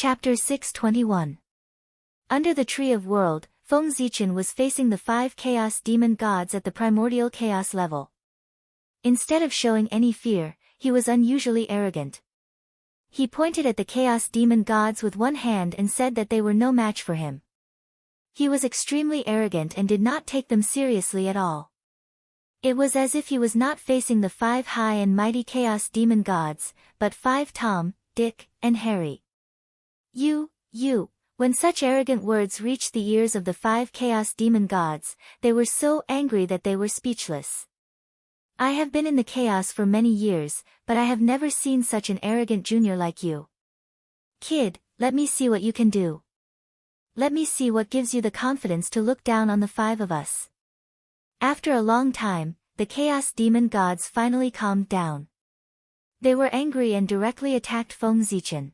Chapter 621. Under the Tree of World, Feng Zichen was facing the 5 Chaos Demon Gods at the primordial chaos level. Instead of showing any fear, he was unusually arrogant. He pointed at the Chaos Demon Gods with one hand and said that they were no match for him. He was extremely arrogant and did not take them seriously at all. It was as if he was not facing the 5 high and mighty Chaos Demon Gods, but 5 Tom, Dick, and Harry. When such arrogant words reached the ears of the 5 Chaos Demon Gods, they were so angry that they were speechless. I have been in the chaos for many years, but I have never seen such an arrogant junior like you. Kid, let me see what you can do. Let me see what gives you the confidence to look down on the 5 of us. After a long time, the Chaos Demon Gods finally calmed down. They were angry and directly attacked Feng Zichen.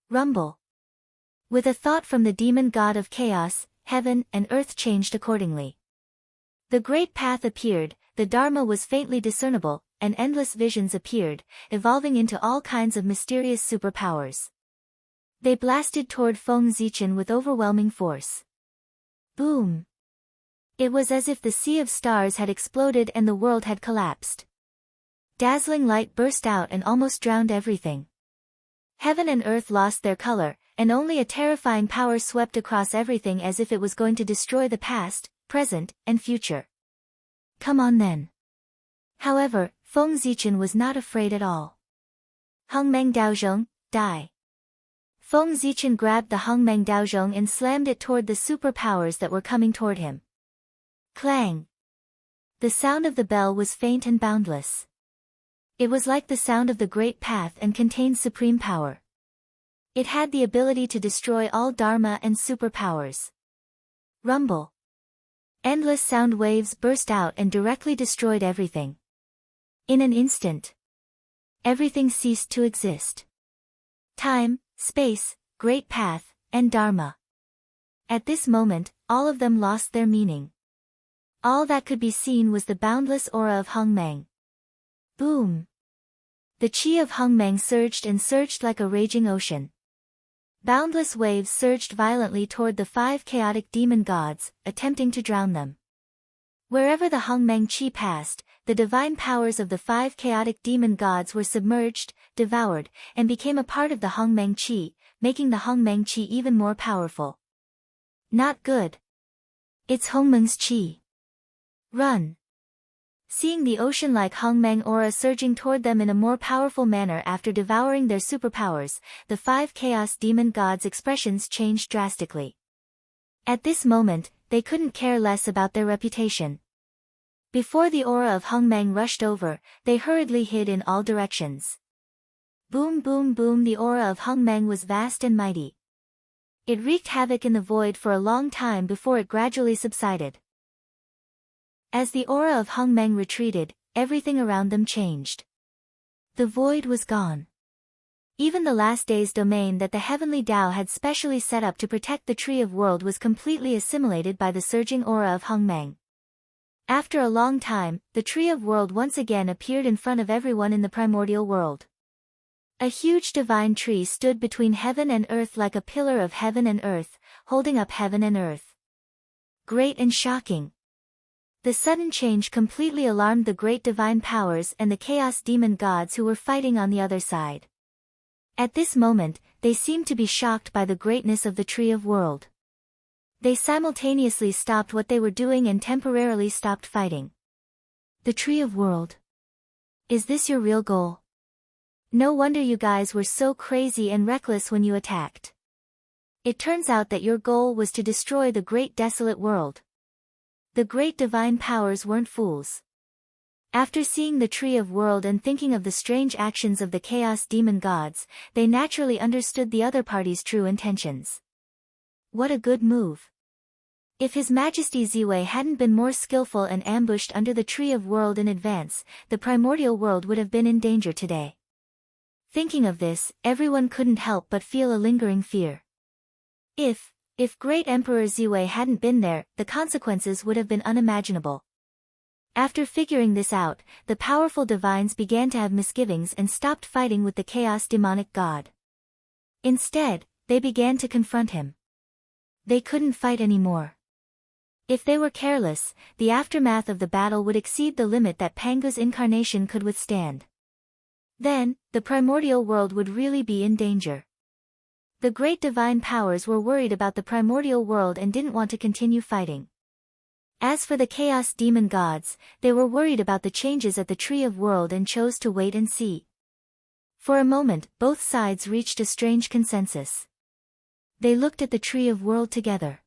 Rumble. With a thought from the demon god of chaos, heaven and earth changed accordingly. The great path appeared, the Dharma was faintly discernible, and endless visions appeared, evolving into all kinds of mysterious superpowers. They blasted toward Feng Zichen with overwhelming force. Boom! It was as if the sea of stars had exploded and the world had collapsed. Dazzling light burst out and almost drowned everything. Heaven and earth lost their color, and only a terrifying power swept across everything as if it was going to destroy the past, present, and future. Come on then. However, Feng Zichen was not afraid at all. Hongmeng Daozhong, die. Feng Zichen grabbed the Hongmeng Daozhong and slammed it toward the superpowers that were coming toward him. Clang! The sound of the bell was faint and boundless. It was like the sound of the great path and contained supreme power. It had the ability to destroy all Dharma and superpowers. Rumble. Endless sound waves burst out and directly destroyed everything. In an instant, everything ceased to exist. Time, space, great path, and Dharma. At this moment, all of them lost their meaning. All that could be seen was the boundless aura of Hongmeng. Boom! The chi of Hongmeng surged and surged like a raging ocean. Boundless waves surged violently toward the 5 chaotic demon gods, attempting to drown them. Wherever the Hongmeng chi passed, the divine powers of the 5 chaotic demon gods were submerged, devoured, and became a part of the Hongmeng chi, making the Hongmeng chi even more powerful. Not good. It's Hongmeng's chi. Run. Seeing the ocean-like Hongmeng aura surging toward them in a more powerful manner after devouring their superpowers, the 5 Chaos Demon Gods' expressions changed drastically. At this moment, they couldn't care less about their reputation. Before the aura of Hongmeng rushed over, they hurriedly hid in all directions. Boom boom boom, the aura of Hongmeng was vast and mighty. It wreaked havoc in the void for a long time before it gradually subsided. As the aura of Hongmeng retreated, everything around them changed. The void was gone. Even the last day's domain that the heavenly Tao had specially set up to protect the Tree of World was completely assimilated by the surging aura of Hongmeng. After a long time, the Tree of World once again appeared in front of everyone in the primordial world. A huge divine tree stood between heaven and earth like a pillar of heaven and earth, holding up heaven and earth. Great and shocking. The sudden change completely alarmed the great divine powers and the chaos demon gods who were fighting on the other side. At this moment, they seemed to be shocked by the greatness of the Tree of World. They simultaneously stopped what they were doing and temporarily stopped fighting. The Tree of World. Is this your real goal? No wonder you guys were so crazy and reckless when you attacked. It turns out that your goal was to destroy the great desolate world. The great divine powers weren't fools. After seeing the Tree of World and thinking of the strange actions of the Chaos Demon Gods, they naturally understood the other party's true intentions. What a good move. If His Majesty Ziwei hadn't been more skillful and ambushed under the Tree of World in advance, the primordial world would have been in danger today. Thinking of this, everyone couldn't help but feel a lingering fear. If Great Emperor Ziwei hadn't been there, the consequences would have been unimaginable. After figuring this out, the powerful divines began to have misgivings and stopped fighting with the chaos demonic god. Instead, They began to confront him. They couldn't fight anymore. If they were careless, the aftermath of the battle would exceed the limit that Pangu's incarnation could withstand. Then, the primordial world would really be in danger. The great divine powers were worried about the primordial world and didn't want to continue fighting. As for the chaos demon gods, they were worried about the changes at the Tree of World and chose to wait and see. For a moment, both sides reached a strange consensus. They looked at the Tree of World together.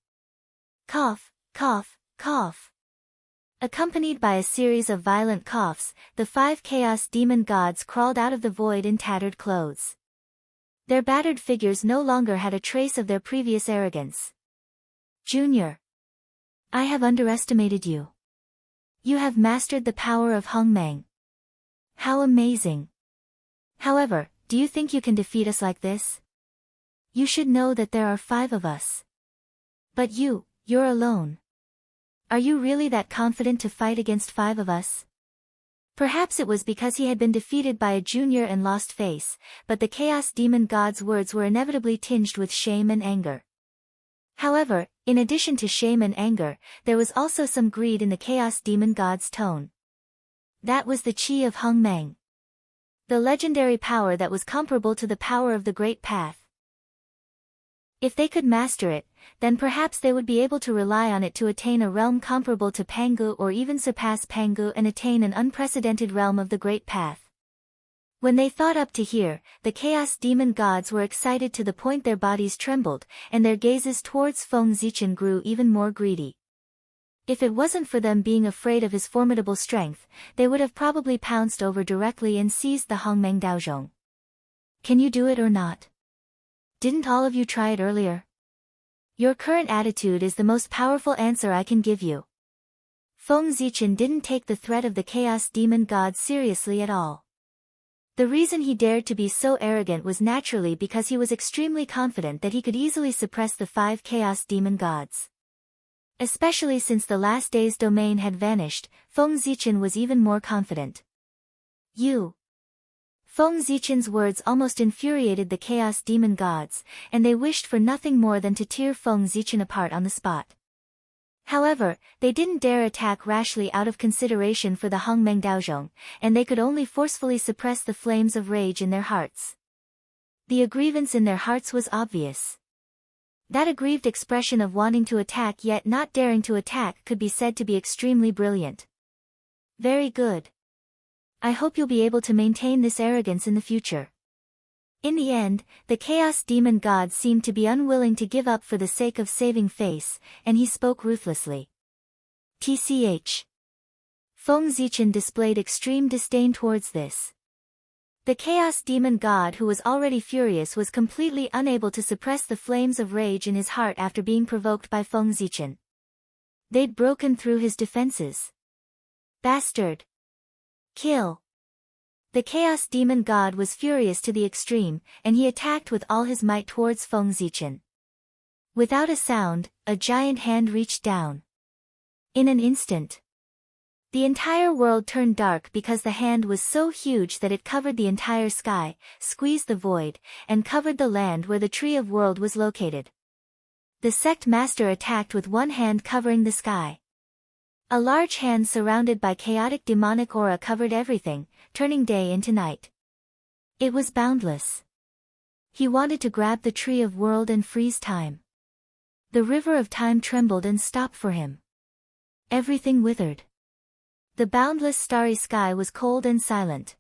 Cough, cough, cough. Accompanied by a series of violent coughs, the 5 chaos demon gods crawled out of the void in tattered clothes. Their battered figures no longer had a trace of their previous arrogance. Junior. I have underestimated you. You have mastered the power of Hongmeng. How amazing. However, do you think you can defeat us like this? You should know that there are 5 of us. But you're alone. Are you really that confident to fight against 5 of us? Perhaps it was because he had been defeated by a junior and lost face, but the chaos demon god's words were inevitably tinged with shame and anger. However, in addition to shame and anger, there was also some greed in the chaos demon god's tone. That was the chi of Hongmeng. The legendary power that was comparable to the power of the Great Path. If they could master it, then perhaps they would be able to rely on it to attain a realm comparable to Pangu or even surpass Pangu and attain an unprecedented realm of the Great Path. When they thought up to here, the chaos demon gods were excited to the point their bodies trembled, and their gazes towards Feng Zichen grew even more greedy. If it wasn't for them being afraid of his formidable strength, they would have probably pounced over directly and seized the Hongmeng Daozhong. Can you do it or not? Didn't all of you try it earlier? Your current attitude is the most powerful answer I can give you. Feng Zichen didn't take the threat of the chaos demon god seriously at all. The reason he dared to be so arrogant was naturally because he was extremely confident that he could easily suppress the 5 chaos demon gods. Especially since the last day's domain had vanished, Feng Zichen was even more confident. Feng Zichen's words almost infuriated the chaos demon gods, and they wished for nothing more than to tear Feng Zichen apart on the spot. However, they didn't dare attack rashly out of consideration for the Hongmeng Daozhong, and they could only forcefully suppress the flames of rage in their hearts. The aggrievance in their hearts was obvious. That aggrieved expression of wanting to attack yet not daring to attack could be said to be extremely brilliant. Very good. I hope you'll be able to maintain this arrogance in the future. In the end, the chaos demon god seemed to be unwilling to give up for the sake of saving face, and he spoke ruthlessly. Tch. Feng Zichen displayed extreme disdain towards this. The chaos demon god who was already furious was completely unable to suppress the flames of rage in his heart after being provoked by Feng Zichen. They'd broken through his defenses. Bastard! Kill! The chaos demon god was furious to the extreme, and he attacked with all his might towards Feng Zichen. Without a sound, a giant hand reached down. In an instant, the entire world turned dark because the hand was so huge that it covered the entire sky, squeezed the void, and covered the land where the Tree of World was located. The sect master attacked with one hand covering the sky. A large hand surrounded by chaotic demonic aura covered everything, turning day into night. It was boundless. He wanted to grab the Tree of World and freeze time. The river of time trembled and stopped for him. Everything withered. The boundless starry sky was cold and silent.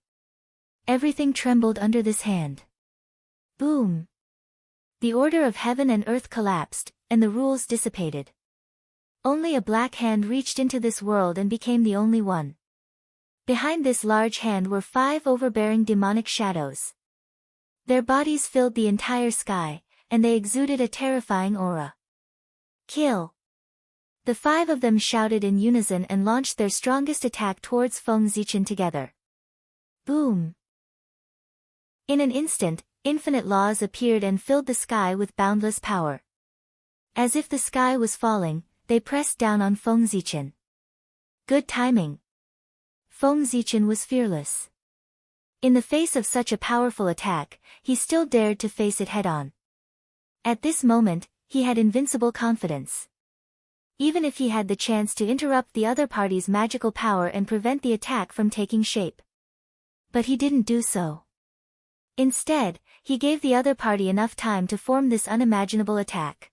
Everything trembled under this hand. Boom! The order of heaven and earth collapsed, and the rules dissipated. Only a black hand reached into this world and became the only one. Behind this large hand were 5 overbearing demonic shadows. Their bodies filled the entire sky, and they exuded a terrifying aura. Kill! The 5 of them shouted in unison and launched their strongest attack towards Feng Zichen together. Boom! In an instant, infinite laws appeared and filled the sky with boundless power. As if the sky was falling, they pressed down on Feng Zichen. Good timing. Feng Zichen was fearless. In the face of such a powerful attack, he still dared to face it head-on. At this moment, he had invincible confidence. Even if he had the chance to interrupt the other party's magical power and prevent the attack from taking shape. But he didn't do so. Instead, he gave the other party enough time to form this unimaginable attack.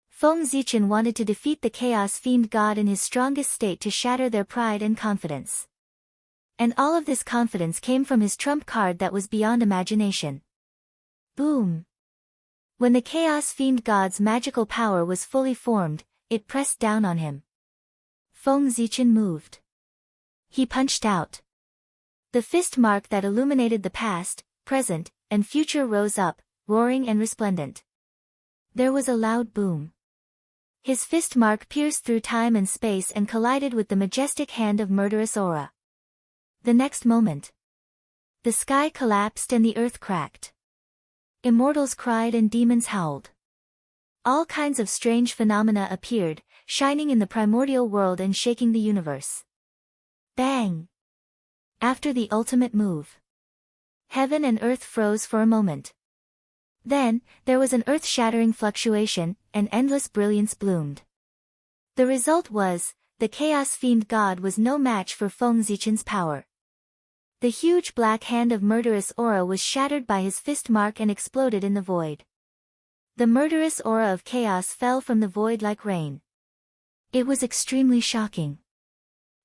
Feng Zichen wanted to defeat the Chaos Fiend God in his strongest state to shatter their pride and confidence. And all of this confidence came from his trump card that was beyond imagination. Boom! When the Chaos Fiend God's magical power was fully formed, it pressed down on him. Feng Zichen moved. He punched out. The fist mark that illuminated the past, present, and future rose up, roaring and resplendent. There was a loud boom. His fist mark pierced through time and space and collided with the majestic hand of murderous aura. The next moment, the sky collapsed and the earth cracked. Immortals cried and demons howled. All kinds of strange phenomena appeared, shining in the primordial world and shaking the universe. Bang! After the ultimate move, heaven and earth froze for a moment. Then, there was an earth-shattering fluctuation, and endless brilliance bloomed. The result was, the Chaos Fiend God was no match for Feng Zichen's power. The huge black hand of murderous aura was shattered by his fist mark and exploded in the void. The murderous aura of chaos fell from the void like rain. It was extremely shocking.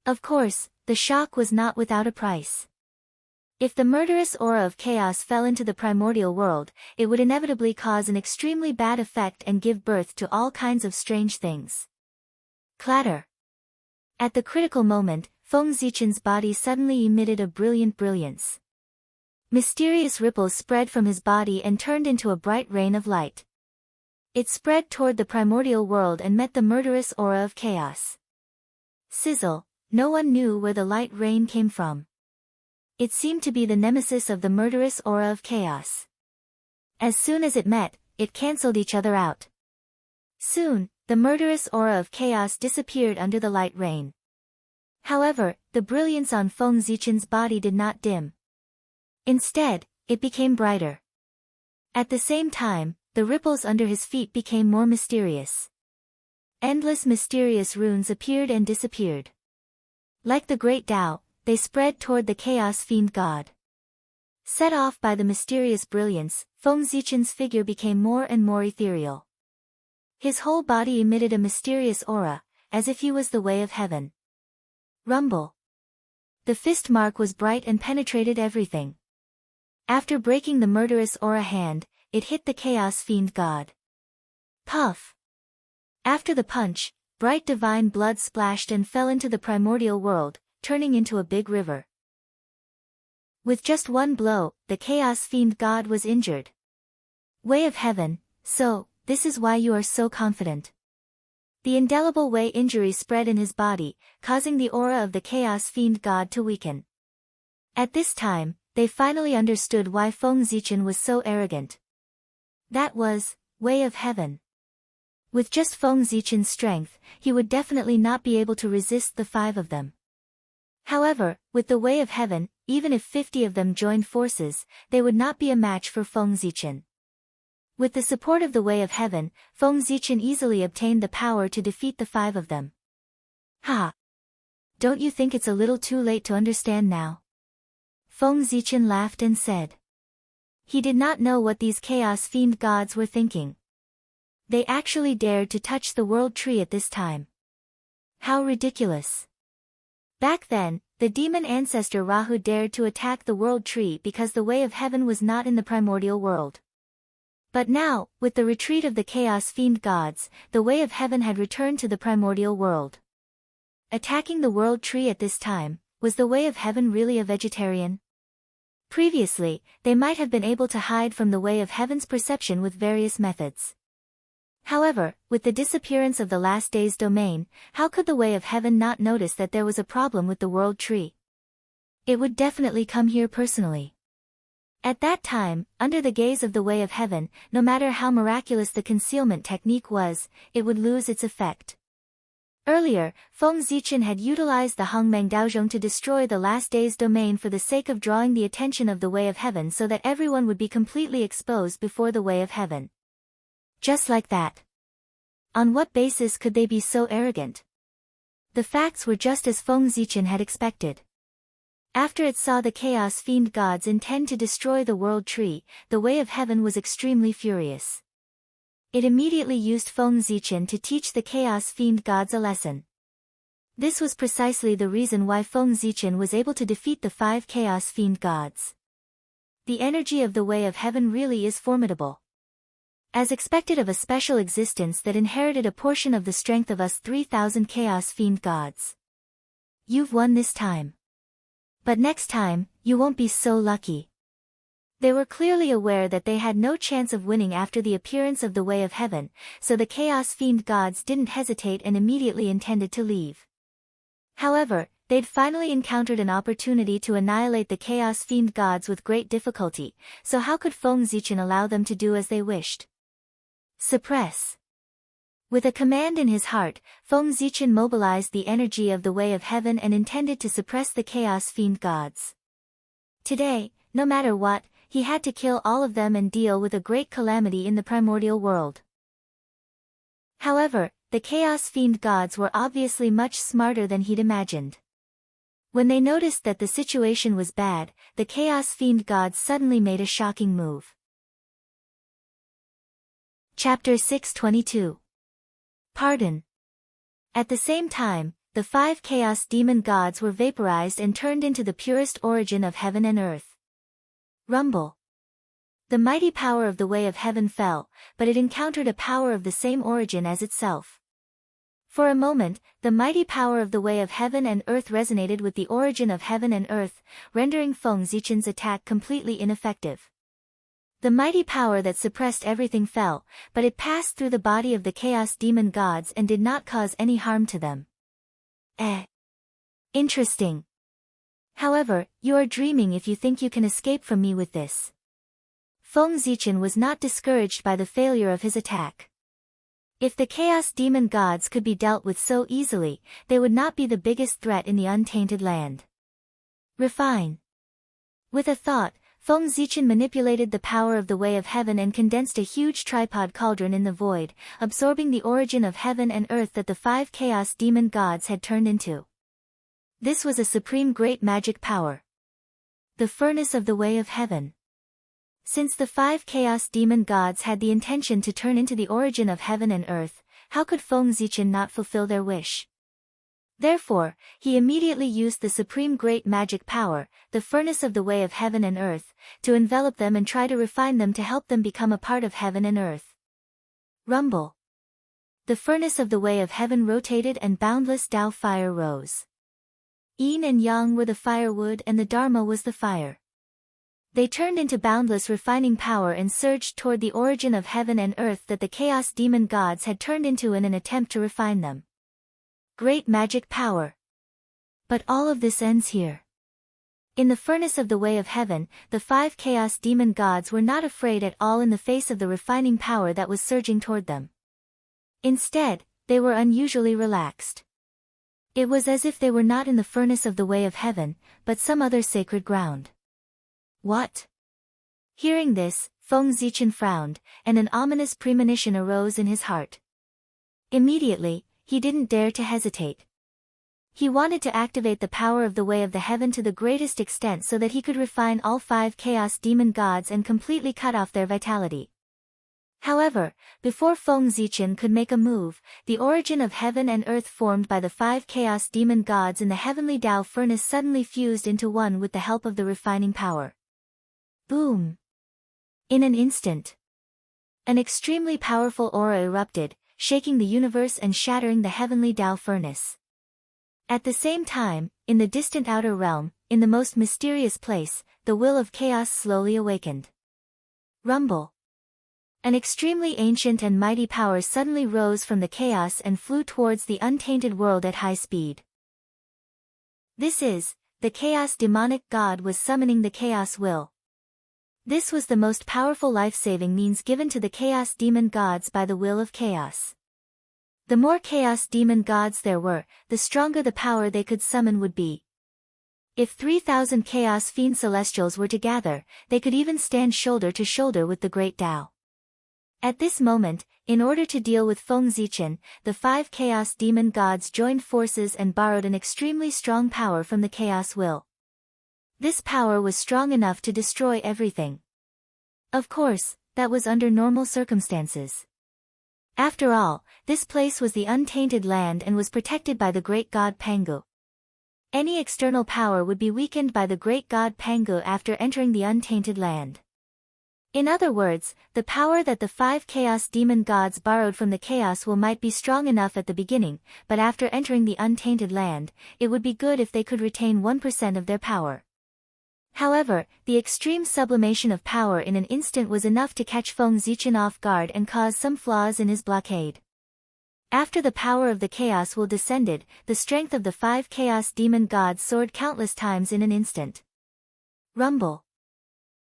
Of course, the shock was not without a price. If the murderous aura of chaos fell into the primordial world, it would inevitably cause an extremely bad effect and give birth to all kinds of strange things. Clatter! At the critical moment, Feng Zichen's body suddenly emitted a brilliant brilliance. Mysterious ripples spread from his body and turned into a bright rain of light. It spread toward the primordial world and met the murderous aura of chaos. Sizzle! No one knew where the light rain came from. It seemed to be the nemesis of the murderous aura of chaos. As soon as it met, it cancelled each other out. Soon, the murderous aura of chaos disappeared under the light rain. However, the brilliance on Feng Zichen's body did not dim. Instead, it became brighter. At the same time, the ripples under his feet became more mysterious. Endless mysterious runes appeared and disappeared. Like the great Tao, they spread toward the Chaos Fiend God. Set off by the mysterious brilliance, Feng Zichen's figure became more and more ethereal. His whole body emitted a mysterious aura, as if he was the way of heaven. Rumble! The fist mark was bright and penetrated everything. After breaking the murderous aura hand, it hit the Chaos Fiend God. Puff! After the punch, bright divine blood splashed and fell into the primordial world, turning into a big river. With just one blow, the Chaos Fiend God was injured. Way of Heaven, so, this is why you are so confident. The indelible way injury spread in his body, causing the aura of the Chaos Fiend God to weaken. At this time, they finally understood why Feng Zichen was so arrogant. That was, Way of Heaven. With just Feng Zichen's strength, he would definitely not be able to resist the 5 of them. However, with the Way of Heaven, even if 50 of them joined forces, they would not be a match for Feng Zichen. With the support of the Way of Heaven, Feng Zichen easily obtained the power to defeat the 5 of them. Ha! Don't you think it's a little too late to understand now? Feng Zichen laughed and said. He did not know what these Chaos Fiend gods were thinking. They actually dared to touch the World Tree at this time. How ridiculous! Back then, the demon ancestor Rahu dared to attack the World Tree because the Way of Heaven was not in the primordial world. But now, with the retreat of the Chaos Fiend gods, the Way of Heaven had returned to the primordial world. Attacking the World Tree at this time, was the Way of Heaven really a vegetarian? Previously, they might have been able to hide from the Way of Heaven's perception with various methods. However, with the disappearance of the Last Day's domain, how could the Way of Heaven not notice that there was a problem with the World Tree? It would definitely come here personally. At that time, under the gaze of the Way of Heaven, no matter how miraculous the concealment technique was, it would lose its effect. Earlier, Feng Zichen had utilized the Hongmeng Daozhong to destroy the Last Day's domain for the sake of drawing the attention of the Way of Heaven so that everyone would be completely exposed before the Way of Heaven. Just like that. On what basis could they be so arrogant? The facts were just as Feng Zichen had expected. After it saw the Chaos Fiend gods intend to destroy the World Tree, the Way of Heaven was extremely furious. It immediately used Feng Zichen to teach the Chaos Fiend gods a lesson. This was precisely the reason why Feng Zichen was able to defeat the 5 Chaos Fiend gods. The energy of the Way of Heaven really is formidable. As expected of a special existence that inherited a portion of the strength of us 3,000 Chaos Fiend gods. You've won this time. But next time, you won't be so lucky. They were clearly aware that they had no chance of winning after the appearance of the Way of Heaven, so the Chaos Fiend gods didn't hesitate and immediately intended to leave. However, they'd finally encountered an opportunity to annihilate the Chaos Fiend gods with great difficulty, so how could Feng Zichen allow them to do as they wished? Suppress. With a command in his heart, Feng Zichen mobilized the energy of the Way of Heaven and intended to suppress the Chaos Fiend gods. Today, no matter what, he had to kill all of them and deal with a great calamity in the primordial world. However, the Chaos Fiend gods were obviously much smarter than he'd imagined. When they noticed that the situation was bad, the Chaos Fiend gods suddenly made a shocking move. Chapter 622. Pardon. At the same time, the 5 Chaos Demon gods were vaporized and turned into the purest origin of heaven and earth. Rumble. The mighty power of the Way of Heaven fell, but it encountered a power of the same origin as itself. For a moment, the mighty power of the Way of Heaven and Earth resonated with the origin of heaven and earth, rendering Feng Zichen's attack completely ineffective. The mighty power that suppressed everything fell, but it passed through the body of the Chaos Demon gods and did not cause any harm to them. Interesting. However, you are dreaming if you think you can escape from me with this. Feng Zichen was not discouraged by the failure of his attack. If the Chaos Demon gods could be dealt with so easily, they would not be the biggest threat in the untainted land. Refine. With a thought, Feng Zichen manipulated the power of the Way of Heaven and condensed a huge tripod cauldron in the void, absorbing the origin of heaven and earth that the 5 Chaos Demon gods had turned into. This was a supreme great magic power. The furnace of the Way of Heaven. Since the 5 Chaos Demon gods had the intention to turn into the origin of heaven and earth, how could Feng Zichen not fulfill their wish? Therefore, he immediately used the supreme great magic power, the furnace of the Way of Heaven and Earth, to envelop them and try to refine them to help them become a part of heaven and earth. Rumble. The furnace of the Way of Heaven rotated and boundless Tao fire rose. Yin and Yang were the firewood and the Dharma was the fire. They turned into boundless refining power and surged toward the origin of heaven and earth that the Chaos Demon gods had turned into in an attempt to refine them. Great magic power. But all of this ends here. In the furnace of the Way of Heaven, the 5 Chaos Demon gods were not afraid at all in the face of the refining power that was surging toward them. Instead, they were unusually relaxed. It was as if they were not in the furnace of the Way of Heaven, but some other sacred ground. What? Hearing this, Feng Zichen frowned, and an ominous premonition arose in his heart. Immediately, he didn't dare to hesitate. He wanted to activate the power of the Way of the Heaven to the greatest extent so that he could refine all 5 Chaos Demon gods and completely cut off their vitality. However, before Feng Zichen could make a move, the origin of heaven and earth formed by the 5 Chaos Demon gods in the heavenly Tao furnace suddenly fused into one with the help of the refining power. Boom! In an instant, an extremely powerful aura erupted, shaking the universe and shattering the heavenly Tao furnace. At the same time, in the distant outer realm, in the most mysterious place, the will of chaos slowly awakened. Rumble. An extremely ancient and mighty power suddenly rose from the chaos and flew towards the untainted world at high speed. This is, the chaos demonic god was summoning the chaos will. This was the most powerful life-saving means given to the chaos demon gods by the will of chaos. The more chaos demon gods there were, the stronger the power they could summon would be. If 3,000 chaos fiend celestials were to gather, they could even stand shoulder to shoulder with the great Tao. At this moment, in order to deal with Feng Zichen, the 5 Chaos Demon Gods joined forces and borrowed an extremely strong power from the Chaos Will. This power was strong enough to destroy everything. Of course, that was under normal circumstances. After all, this place was the untainted land and was protected by the great god Pangu. Any external power would be weakened by the great god Pangu after entering the untainted land. In other words, the power that the 5 Chaos Demon Gods borrowed from the Chaos Will might be strong enough at the beginning, but after entering the untainted land, it would be good if they could retain 1% of their power. However, the extreme sublimation of power in an instant was enough to catch Feng Zichen off guard and cause some flaws in his blockade. After the power of the Chaos Will descended, the strength of the 5 Chaos Demon Gods soared countless times in an instant. Rumble.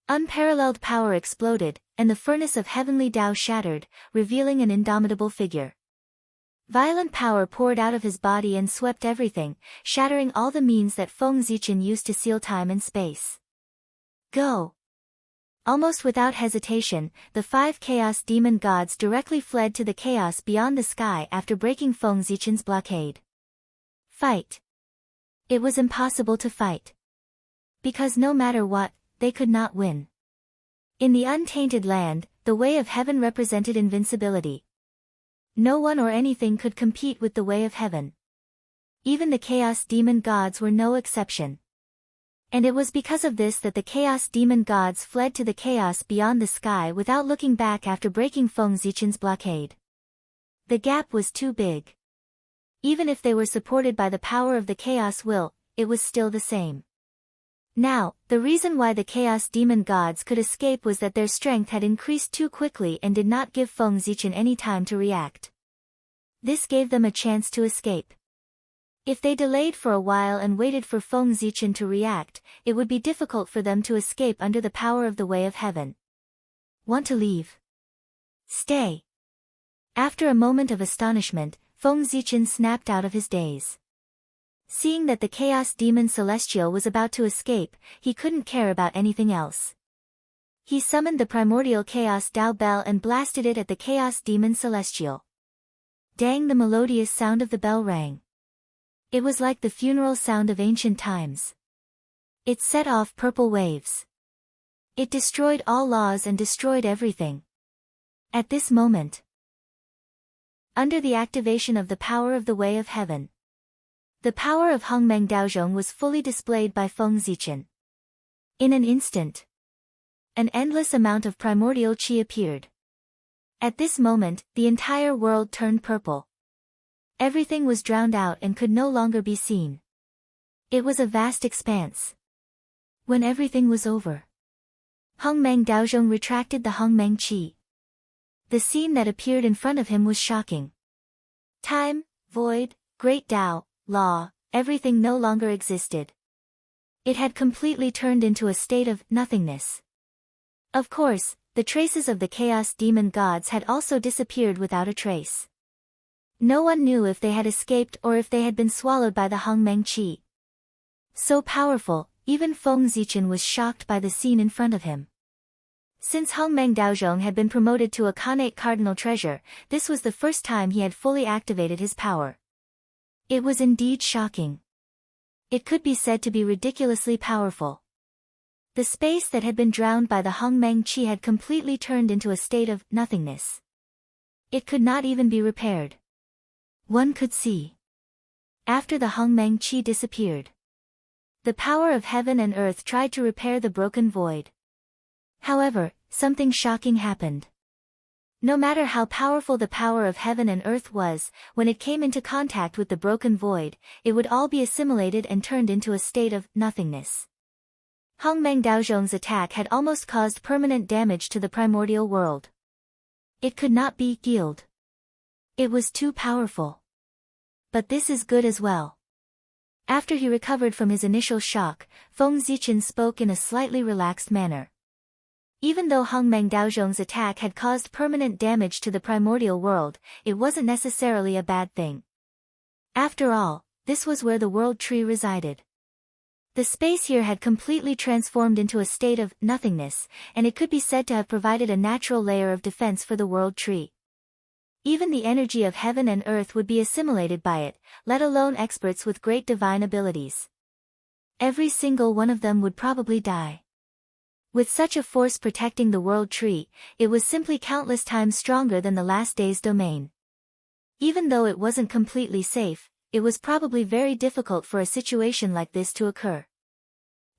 Unparalleled power exploded, and the furnace of heavenly Tao shattered, revealing an indomitable figure. Violent power poured out of his body and swept everything, shattering all the means that Feng Zichen used to seal time and space. Go! Almost without hesitation, the 5 Chaos Demon Gods directly fled to the chaos beyond the sky after breaking Feng Zichen's blockade. Fight! It was impossible to fight. Because no matter what, they could not win. In the untainted land, the way of heaven represented invincibility. No one or anything could compete with the way of heaven. Even the Chaos Demon Gods were no exception. And it was because of this that the Chaos Demon Gods fled to the chaos beyond the sky without looking back after breaking Feng Zichen's blockade. The gap was too big. Even if they were supported by the power of the Chaos Will, it was still the same. Now, the reason why the Chaos Demon Gods could escape was that their strength had increased too quickly and did not give Feng Zichen any time to react. This gave them a chance to escape. If they delayed for a while and waited for Feng Zichen to react, it would be difficult for them to escape under the power of the way of heaven. Want to leave? Stay. After a moment of astonishment, Feng Zichen snapped out of his daze. Seeing that the Chaos Demon Celestial was about to escape, he couldn't care about anything else. He summoned the primordial Chaos Tao Bell and blasted it at the Chaos Demon Celestial. Dang, the melodious sound of the bell rang. It was like the funeral sound of ancient times. It set off purple waves. It destroyed all laws and destroyed everything. At this moment, under the activation of the power of the way of heaven, the power of Hongmeng Daozhong was fully displayed by Feng Zichen. In an instant, an endless amount of primordial qi appeared. At this moment, the entire world turned purple. Everything was drowned out and could no longer be seen. It was a vast expanse. When everything was over, Hongmeng Daozhong retracted the Hongmeng qi. The scene that appeared in front of him was shocking. Time, void, great Tao, law, everything no longer existed. It had completely turned into a state of nothingness. Of course, the traces of the Chaos Demon Gods had also disappeared without a trace. No one knew if they had escaped or if they had been swallowed by the Hongmeng qi. So powerful, even Feng Zichen was shocked by the scene in front of him. Since Hongmeng Daozhong had been promoted to a Khanate Cardinal Treasure, this was the first time he had fully activated his power. It was indeed shocking. It could be said to be ridiculously powerful. The space that had been drowned by the Hongmeng qi had completely turned into a state of nothingness. It could not even be repaired. One could see. After the Hongmeng qi disappeared, the power of heaven and earth tried to repair the broken void. However, something shocking happened. No matter how powerful the power of heaven and earth was, when it came into contact with the broken void, it would all be assimilated and turned into a state of nothingness. Hongmeng Daozhong's attack had almost caused permanent damage to the primordial world. It could not be healed. It was too powerful. But this is good as well. After he recovered from his initial shock, Feng Zichen spoke in a slightly relaxed manner. Even though Hongmeng Daozhong's attack had caused permanent damage to the primordial world, it wasn't necessarily a bad thing. After all, this was where the world tree resided. The space here had completely transformed into a state of nothingness, and it could be said to have provided a natural layer of defense for the world tree. Even the energy of heaven and earth would be assimilated by it, let alone experts with great divine abilities. Every single one of them would probably die. With such a force protecting the world tree, it was simply countless times stronger than the last day's domain. Even though it wasn't completely safe, it was probably very difficult for a situation like this to occur.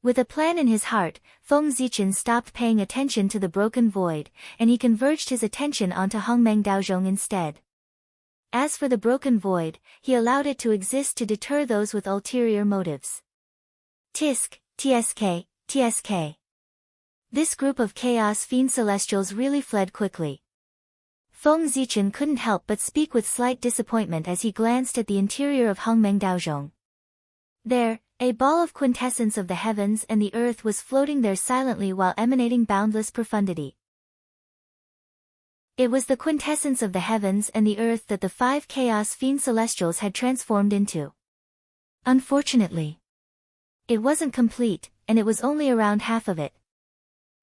With a plan in his heart, Feng Zichen stopped paying attention to the broken void, and he converged his attention onto Hongmeng Daozhong instead. As for the broken void, he allowed it to exist to deter those with ulterior motives. Tisk, tsk, tsk. This group of chaos fiend celestials really fled quickly. Feng Zichen couldn't help but speak with slight disappointment as he glanced at the interior of Hongmeng Daozhong. There, a ball of quintessence of the heavens and the earth was floating there silently while emanating boundless profundity. It was the quintessence of the heavens and the earth that the 5 chaos fiend celestials had transformed into. Unfortunately, it wasn't complete, and it was only around half of it.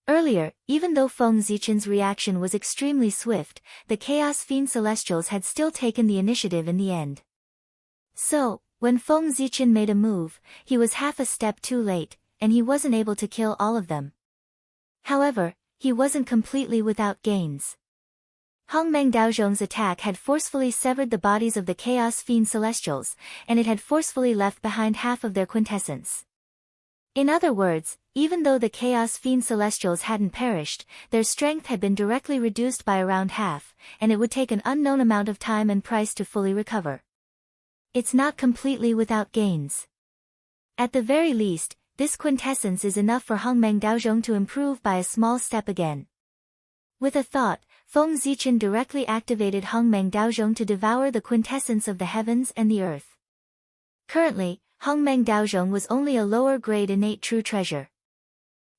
Earlier, even though Feng Zichen's reaction was extremely swift, the Chaos Fiend Celestials had still taken the initiative in the end. So, when Feng Zichen made a move, he was half a step too late, and he wasn't able to kill all of them. However, he wasn't completely without gains. Hongmeng Daozhong's attack had forcefully severed the bodies of the Chaos Fiend Celestials, and it had forcefully left behind half of their quintessence. In other words, even though the Chaos Fiend Celestials hadn't perished, their strength had been directly reduced by around half, and it would take an unknown amount of time and price to fully recover. It's not completely without gains. At the very least, this quintessence is enough for Hongmeng Daozhong to improve by a small step again. With a thought, Feng Zichen directly activated Hongmeng Daozhong to devour the quintessence of the heavens and the earth. Currently, Hongmeng Daozhong was only a lower-grade innate true treasure.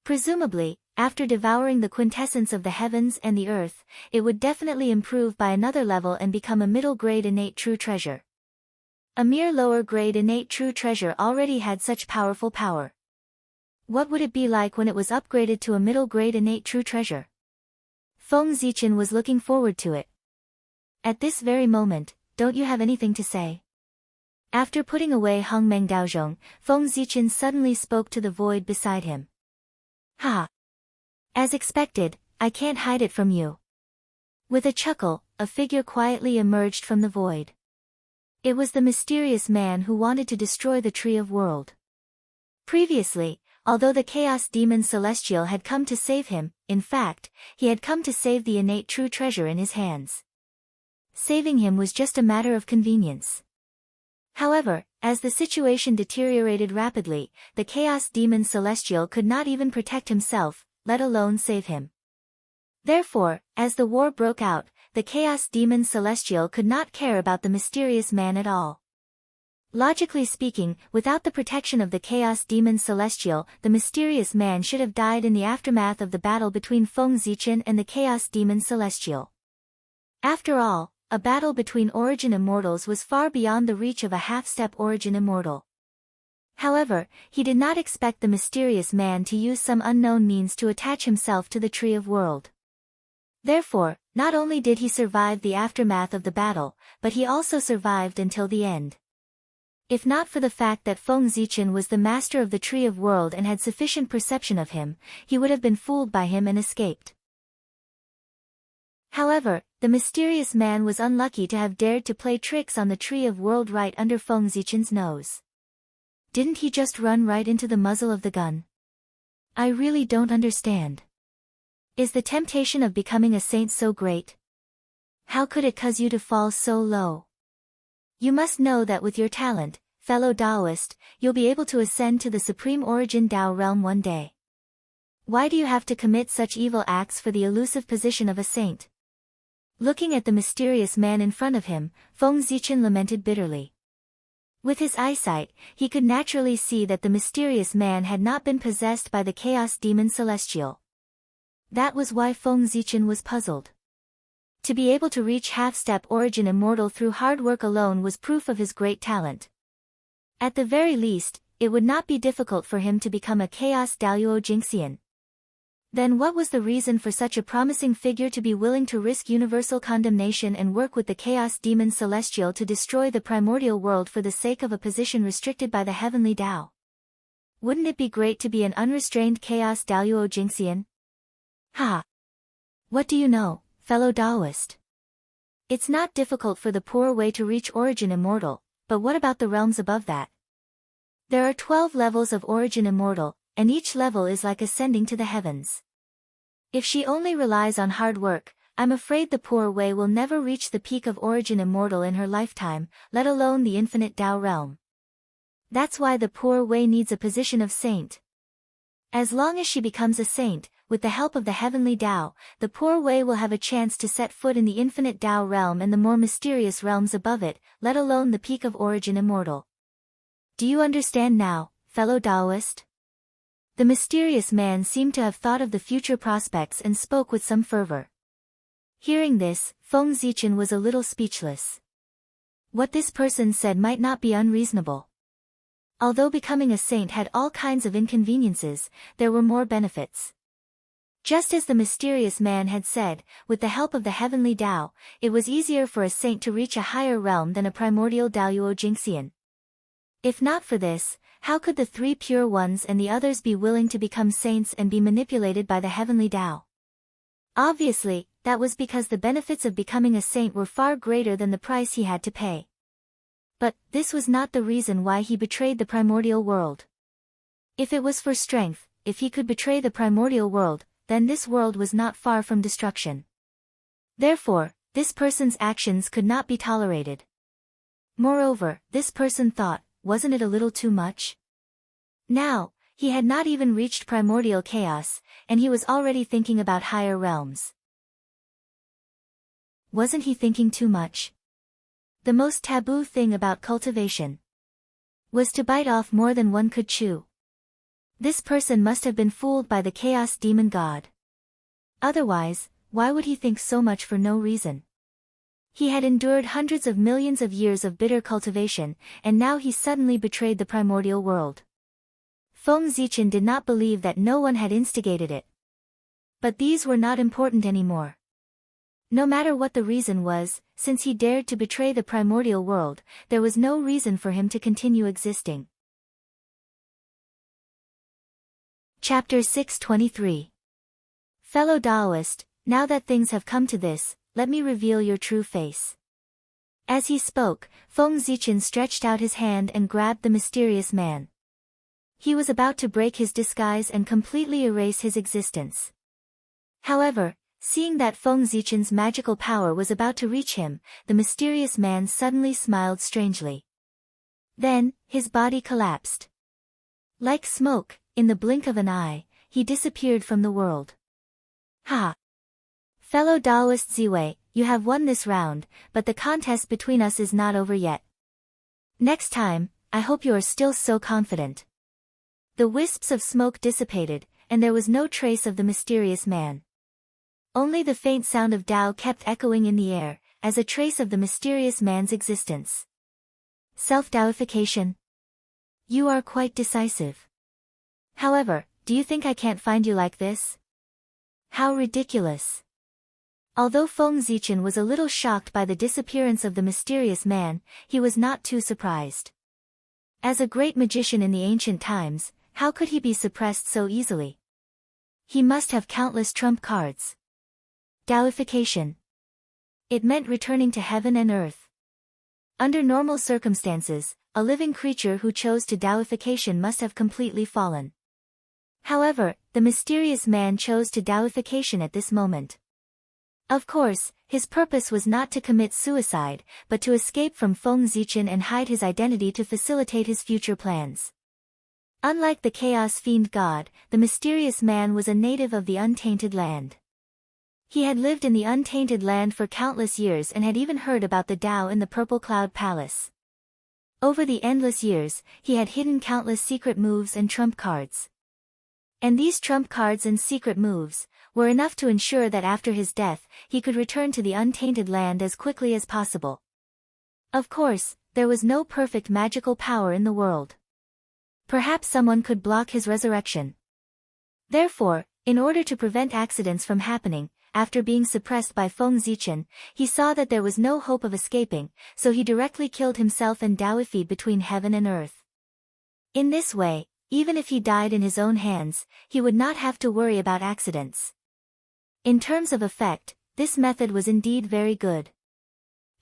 Presumably, after devouring the quintessence of the heavens and the earth, it would definitely improve by another level and become a middle-grade innate true treasure. A mere lower-grade innate true treasure already had such powerful power. What would it be like when it was upgraded to a middle-grade innate true treasure? Feng Zichen was looking forward to it. At this very moment, don't you have anything to say? After putting away Hongmeng Daozhong, Feng Zichen suddenly spoke to the void beside him. Ha! As expected, I can't hide it from you. With a chuckle, a figure quietly emerged from the void. It was the mysterious man who wanted to destroy the Tree of World. Previously, although the Chaos Demon Celestial had come to save him, in fact, he had come to save the innate true treasure in his hands. Saving him was just a matter of convenience. However, as the situation deteriorated rapidly, the Chaos Demon Celestial could not even protect himself, let alone save him. Therefore, as the war broke out, the Chaos Demon Celestial could not care about the mysterious man at all. Logically speaking, without the protection of the Chaos Demon Celestial, the mysterious man should have died in the aftermath of the battle between Feng Zichen and the Chaos Demon Celestial. After all, a battle between Origin Immortals was far beyond the reach of a half-step Origin Immortal. However, he did not expect the mysterious man to use some unknown means to attach himself to the Tree of World. Therefore, not only did he survive the aftermath of the battle, but he also survived until the end. If not for the fact that Feng Zichen was the master of the Tree of World and had sufficient perception of him, he would have been fooled by him and escaped. However, the mysterious man was unlucky to have dared to play tricks on the Tree of World right under Feng Zichen's nose. Didn't he just run right into the muzzle of the gun? I really don't understand. Is the temptation of becoming a saint so great? How could it cause you to fall so low? You must know that with your talent, fellow Taoist, you'll be able to ascend to the Supreme Origin Tao realm one day. Why do you have to commit such evil acts for the elusive position of a saint? Looking at the mysterious man in front of him, Feng Zichen lamented bitterly. With his eyesight, he could naturally see that the mysterious man had not been possessed by the Chaos Demon Celestial. That was why Feng Zichen was puzzled. To be able to reach half-step Origin Immortal through hard work alone was proof of his great talent. At the very least, it would not be difficult for him to become a Chaos Daluo Jinxian. Then what was the reason for such a promising figure to be willing to risk universal condemnation and work with the Chaos Demon Celestial to destroy the primordial world for the sake of a position restricted by the heavenly Tao? Wouldn't it be great to be an unrestrained Chaos Daluo Jinxian? Ha! What do you know, fellow Taoist? It's not difficult for the poor way to reach Origin Immortal, but what about the realms above that? There are 12 levels of Origin Immortal, and each level is like ascending to the heavens. If she only relies on hard work, I'm afraid the poor way will never reach the peak of Origin Immortal in her lifetime, let alone the infinite Tao realm. That's why the poor way needs a position of saint. As long as she becomes a saint, with the help of the heavenly Tao, the poor way will have a chance to set foot in the infinite Tao realm and the more mysterious realms above it, let alone the peak of Origin Immortal. Do you understand now, fellow Taoist? The mysterious man seemed to have thought of the future prospects and spoke with some fervor. Hearing this, Feng Zichen was a little speechless. What this person said might not be unreasonable. Although becoming a saint had all kinds of inconveniences, there were more benefits. Just as the mysterious man had said, with the help of the heavenly Tao, it was easier for a saint to reach a higher realm than a primordial Daluo Jinxian. If not for this, how could the 3 pure ones and the others be willing to become saints and be manipulated by the heavenly Tao? Obviously, that was because the benefits of becoming a saint were far greater than the price he had to pay. But this was not the reason why he betrayed the primordial world. If it was for strength, if he could betray the primordial world, then this world was not far from destruction. Therefore, this person's actions could not be tolerated. Moreover, this person thought, wasn't it a little too much? Now, he had not even reached primordial chaos, and he was already thinking about higher realms. Wasn't he thinking too much? The most taboo thing about cultivation was to bite off more than one could chew. This person must have been fooled by the Chaos Demon God. Otherwise, why would he think so much for no reason? He had endured hundreds of millions of years of bitter cultivation, and now he suddenly betrayed the primordial world. Feng Zichen did not believe that no one had instigated it. But these were not important anymore. No matter what the reason was, since he dared to betray the primordial world, there was no reason for him to continue existing. Chapter 623. Fellow Taoist, now that things have come to this, let me reveal your true face. As he spoke, Feng Zichen stretched out his hand and grabbed the mysterious man. He was about to break his disguise and completely erase his existence. However, seeing that Feng Zichen's magical power was about to reach him, the mysterious man suddenly smiled strangely. Then, his body collapsed. Like smoke, in the blink of an eye, he disappeared from the world. Ha! Fellow Taoist Ziwei, you have won this round, but the contest between us is not over yet. Next time, I hope you are still so confident. The wisps of smoke dissipated, and there was no trace of the mysterious man. Only the faint sound of Tao kept echoing in the air, as a trace of the mysterious man's existence. Self-Taoification. You are quite decisive. However, do you think I can't find you like this? How ridiculous. Although Feng Zichen was a little shocked by the disappearance of the mysterious man, he was not too surprised. As a great magician in the ancient times, how could he be suppressed so easily? He must have countless trump cards. Taoification. It meant returning to heaven and earth. Under normal circumstances, a living creature who chose to Taoification must have completely fallen. However, the mysterious man chose to Taoification at this moment. Of course, his purpose was not to commit suicide, but to escape from Feng Zichen and hide his identity to facilitate his future plans. Unlike the Chaos Fiend God, the mysterious man was a native of the Untainted Land. He had lived in the Untainted Land for countless years and had even heard about the Tao in the Purple Cloud Palace. Over the endless years, he had hidden countless secret moves and trump cards. And these trump cards and secret moves were enough to ensure that after his death, he could return to the Untainted Land as quickly as possible. Of course, there was no perfect magical power in the world. Perhaps someone could block his resurrection. Therefore, in order to prevent accidents from happening, after being suppressed by Feng Zichen, he saw that there was no hope of escaping, so he directly killed himself and Daoified between heaven and earth. In this way, even if he died in his own hands, he would not have to worry about accidents. In terms of effect, this method was indeed very good.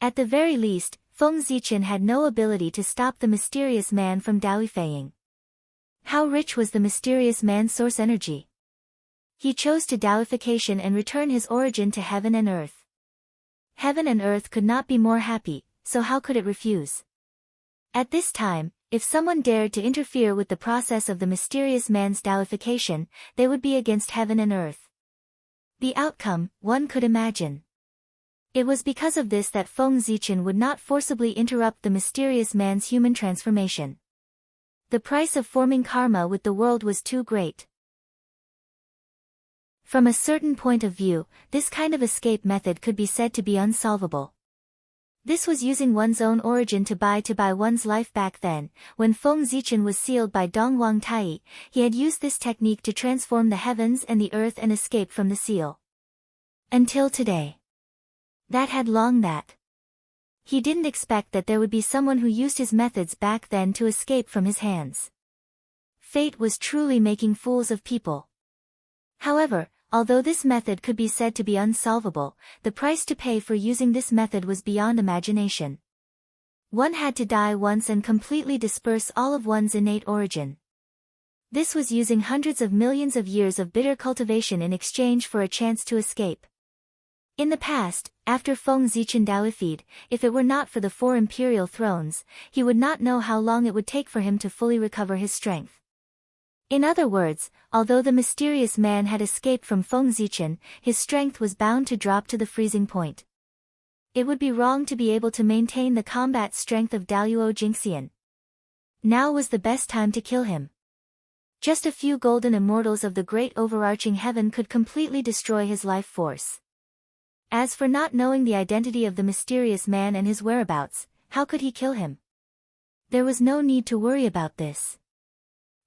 At the very least, Feng Zichen had no ability to stop the mysterious man from Daoifeiing. How rich was the mysterious man's source energy? He chose to Daoification and return his origin to heaven and earth. Heaven and earth could not be more happy, so how could it refuse? At this time, if someone dared to interfere with the process of the mysterious man's Daoification, they would be against heaven and earth. The outcome, one could imagine. It was because of this that Feng Zichen would not forcibly interrupt the mysterious man's human transformation. The price of forming karma with the world was too great. From a certain point of view, this kind of escape method could be said to be unsolvable. This was using one's own origin to buy one's life back then. When Feng Zichen was sealed by Dongwang Tai, he had used this technique to transform the heavens and the earth and escape from the seal. Until today. That had long that. He didn't expect that there would be someone who used his methods back then to escape from his hands. Fate was truly making fools of people. However, although this method could be said to be unsolvable, the price to pay for using this method was beyond imagination. One had to die once and completely disperse all of one's innate origin. This was using hundreds of millions of years of bitter cultivation in exchange for a chance to escape. In the past, after Feng Zichen Daoified, if it were not for the 4 imperial thrones, he would not know how long it would take for him to fully recover his strength. In other words, although the mysterious man had escaped from Feng Zichen, his strength was bound to drop to the freezing point. It would be wrong to be able to maintain the combat strength of Daluo Jingxian. Now was the best time to kill him. Just a few golden immortals of the great overarching heaven could completely destroy his life force. As for not knowing the identity of the mysterious man and his whereabouts, how could he kill him? There was no need to worry about this.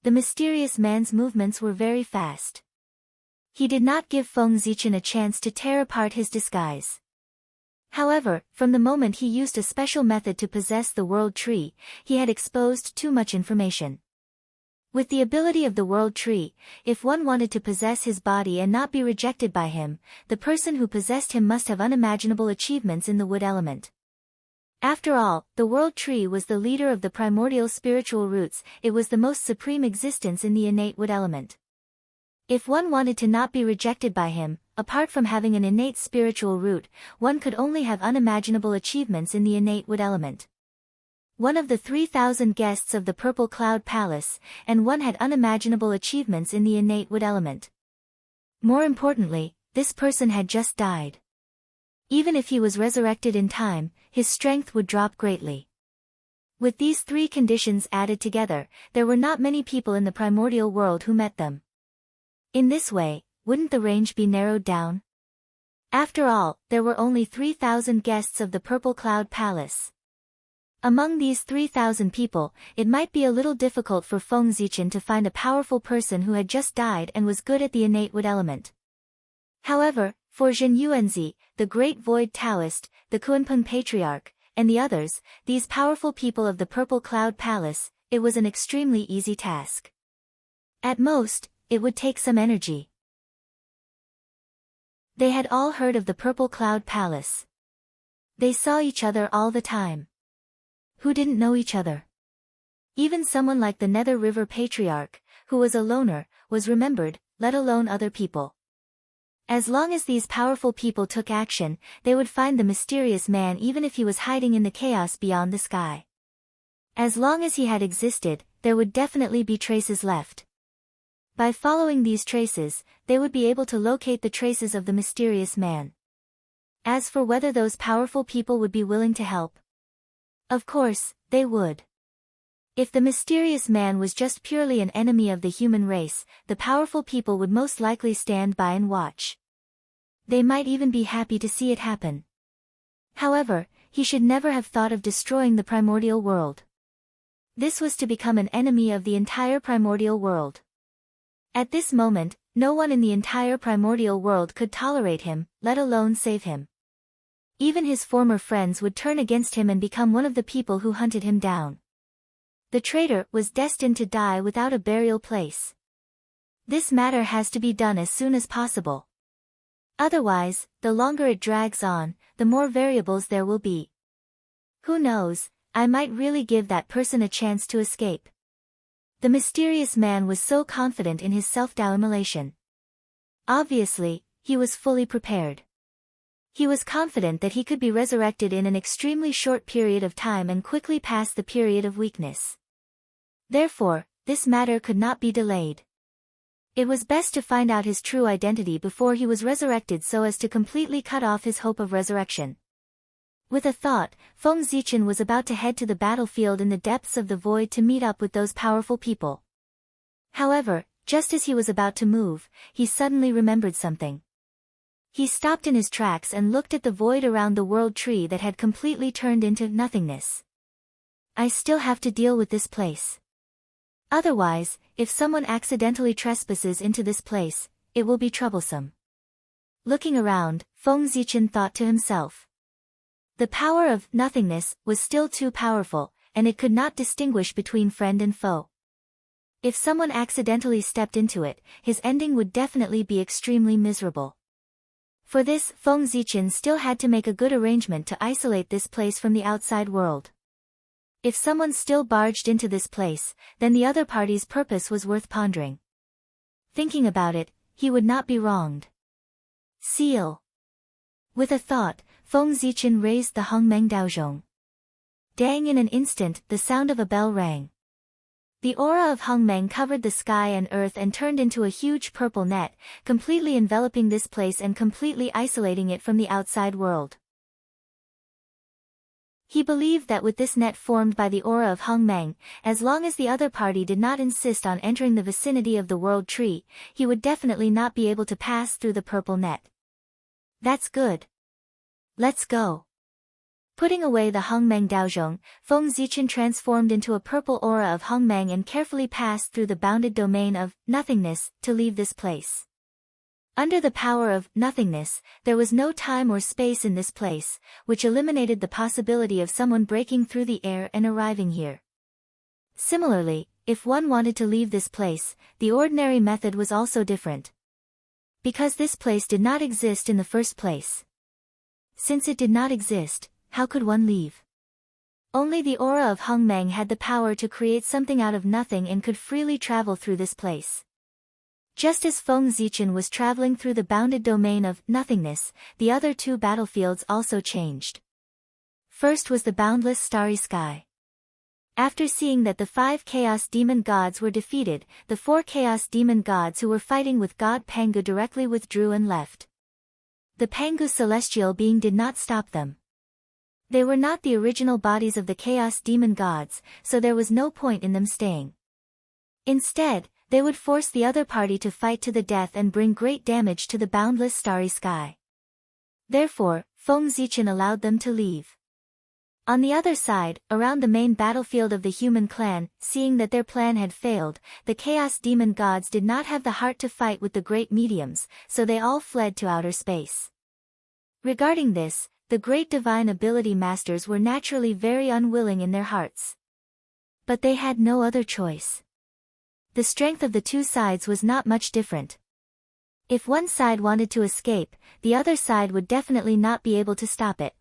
The mysterious man's movements were very fast. He did not give Feng Zichen a chance to tear apart his disguise. However, from the moment he used a special method to possess the World Tree, he had exposed too much information. With the ability of the World Tree, if one wanted to possess his body and not be rejected by him, the person who possessed him must have unimaginable achievements in the wood element. After all, the World Tree was the leader of the primordial spiritual roots, it was the most supreme existence in the innate wood element. If one wanted to not be rejected by him, apart from having an innate spiritual root, one could only have unimaginable achievements in the innate wood element. One of the 3,000 guests of the Purple Cloud Palace, and one had unimaginable achievements in the innate wood element. More importantly, this person had just died. Even if he was resurrected in time, his strength would drop greatly. With these 3 conditions added together, there were not many people in the primordial world who met them. In this way, wouldn't the range be narrowed down? After all, there were only 3,000 guests of the Purple Cloud Palace. Among these 3,000 people, it might be a little difficult for Feng Zichen to find a powerful person who had just died and was good at the innate wood element. However, for Zhen Yuanzi, the great void Taoist, the Kunpeng Patriarch, and the others, these powerful people of the Purple Cloud Palace, it was an extremely easy task. At most, it would take some energy. They had all heard of the Purple Cloud Palace. They saw each other all the time. Who didn't know each other? Even someone like the Nether River Patriarch, who was a loner, was remembered, let alone other people. As long as these powerful people took action, they would find the mysterious man even if he was hiding in the chaos beyond the sky. As long as he had existed, there would definitely be traces left. By following these traces, they would be able to locate the traces of the mysterious man. As for whether those powerful people would be willing to help, of course, they would. If the mysterious man was just purely an enemy of the human race, the powerful people would most likely stand by and watch. They might even be happy to see it happen. However, he should never have thought of destroying the primordial world. This was to become an enemy of the entire primordial world. At this moment, no one in the entire primordial world could tolerate him, let alone save him. Even his former friends would turn against him and become one of the people who hunted him down. The traitor was destined to die without a burial place. This matter has to be done as soon as possible. Otherwise, the longer it drags on, the more variables there will be. Who knows, I might really give that person a chance to escape. The mysterious man was so confident in his self-immolation. Obviously, he was fully prepared. He was confident that he could be resurrected in an extremely short period of time and quickly pass the period of weakness. Therefore, this matter could not be delayed. It was best to find out his true identity before he was resurrected so as to completely cut off his hope of resurrection. With a thought, Feng Zichen was about to head to the battlefield in the depths of the void to meet up with those powerful people. However, just as he was about to move, he suddenly remembered something. He stopped in his tracks and looked at the void around the world tree that had completely turned into nothingness. I still have to deal with this place. Otherwise, if someone accidentally trespasses into this place, it will be troublesome. Looking around, Feng Zichen thought to himself. The power of nothingness was still too powerful, and it could not distinguish between friend and foe. If someone accidentally stepped into it, his ending would definitely be extremely miserable. For this, Feng Zichen still had to make a good arrangement to isolate this place from the outside world. If someone still barged into this place, then the other party's purpose was worth pondering. Thinking about it, he would not be wronged. Seal. With a thought, Feng Zichen raised the Hongmeng Daozhong. Dang! In an instant, the sound of a bell rang. The aura of Hongmeng covered the sky and earth and turned into a huge purple net, completely enveloping this place and completely isolating it from the outside world. He believed that with this net formed by the aura of Hongmeng, as long as the other party did not insist on entering the vicinity of the world tree, he would definitely not be able to pass through the purple net. That's good. Let's go. Putting away the Hongmeng Daozhong, Feng Zichen transformed into a purple aura of Hongmeng and carefully passed through the bounded domain of nothingness to leave this place. Under the power of nothingness, there was no time or space in this place, which eliminated the possibility of someone breaking through the air and arriving here. Similarly, if one wanted to leave this place, the ordinary method was also different. Because this place did not exist in the first place. Since it did not exist, how could one leave? Only the aura of Hongmeng had the power to create something out of nothing and could freely travel through this place. Just as Feng Zichen was traveling through the bounded domain of nothingness, the other two battlefields also changed. First was the boundless starry sky. After seeing that the 5 Chaos Demon Gods were defeated, the 4 Chaos Demon Gods who were fighting with God Pangu directly withdrew and left. The Pangu celestial being did not stop them. They were not the original bodies of the Chaos Demon Gods, so there was no point in them staying. Instead, they would force the other party to fight to the death and bring great damage to the boundless starry sky. Therefore, Feng Zichen allowed them to leave. On the other side, around the main battlefield of the human clan, seeing that their plan had failed, the Chaos Demon Gods did not have the heart to fight with the great mediums, so they all fled to outer space. Regarding this, the great divine ability masters were naturally very unwilling in their hearts. But they had no other choice. The strength of the two sides was not much different. If one side wanted to escape, the other side would definitely not be able to stop it.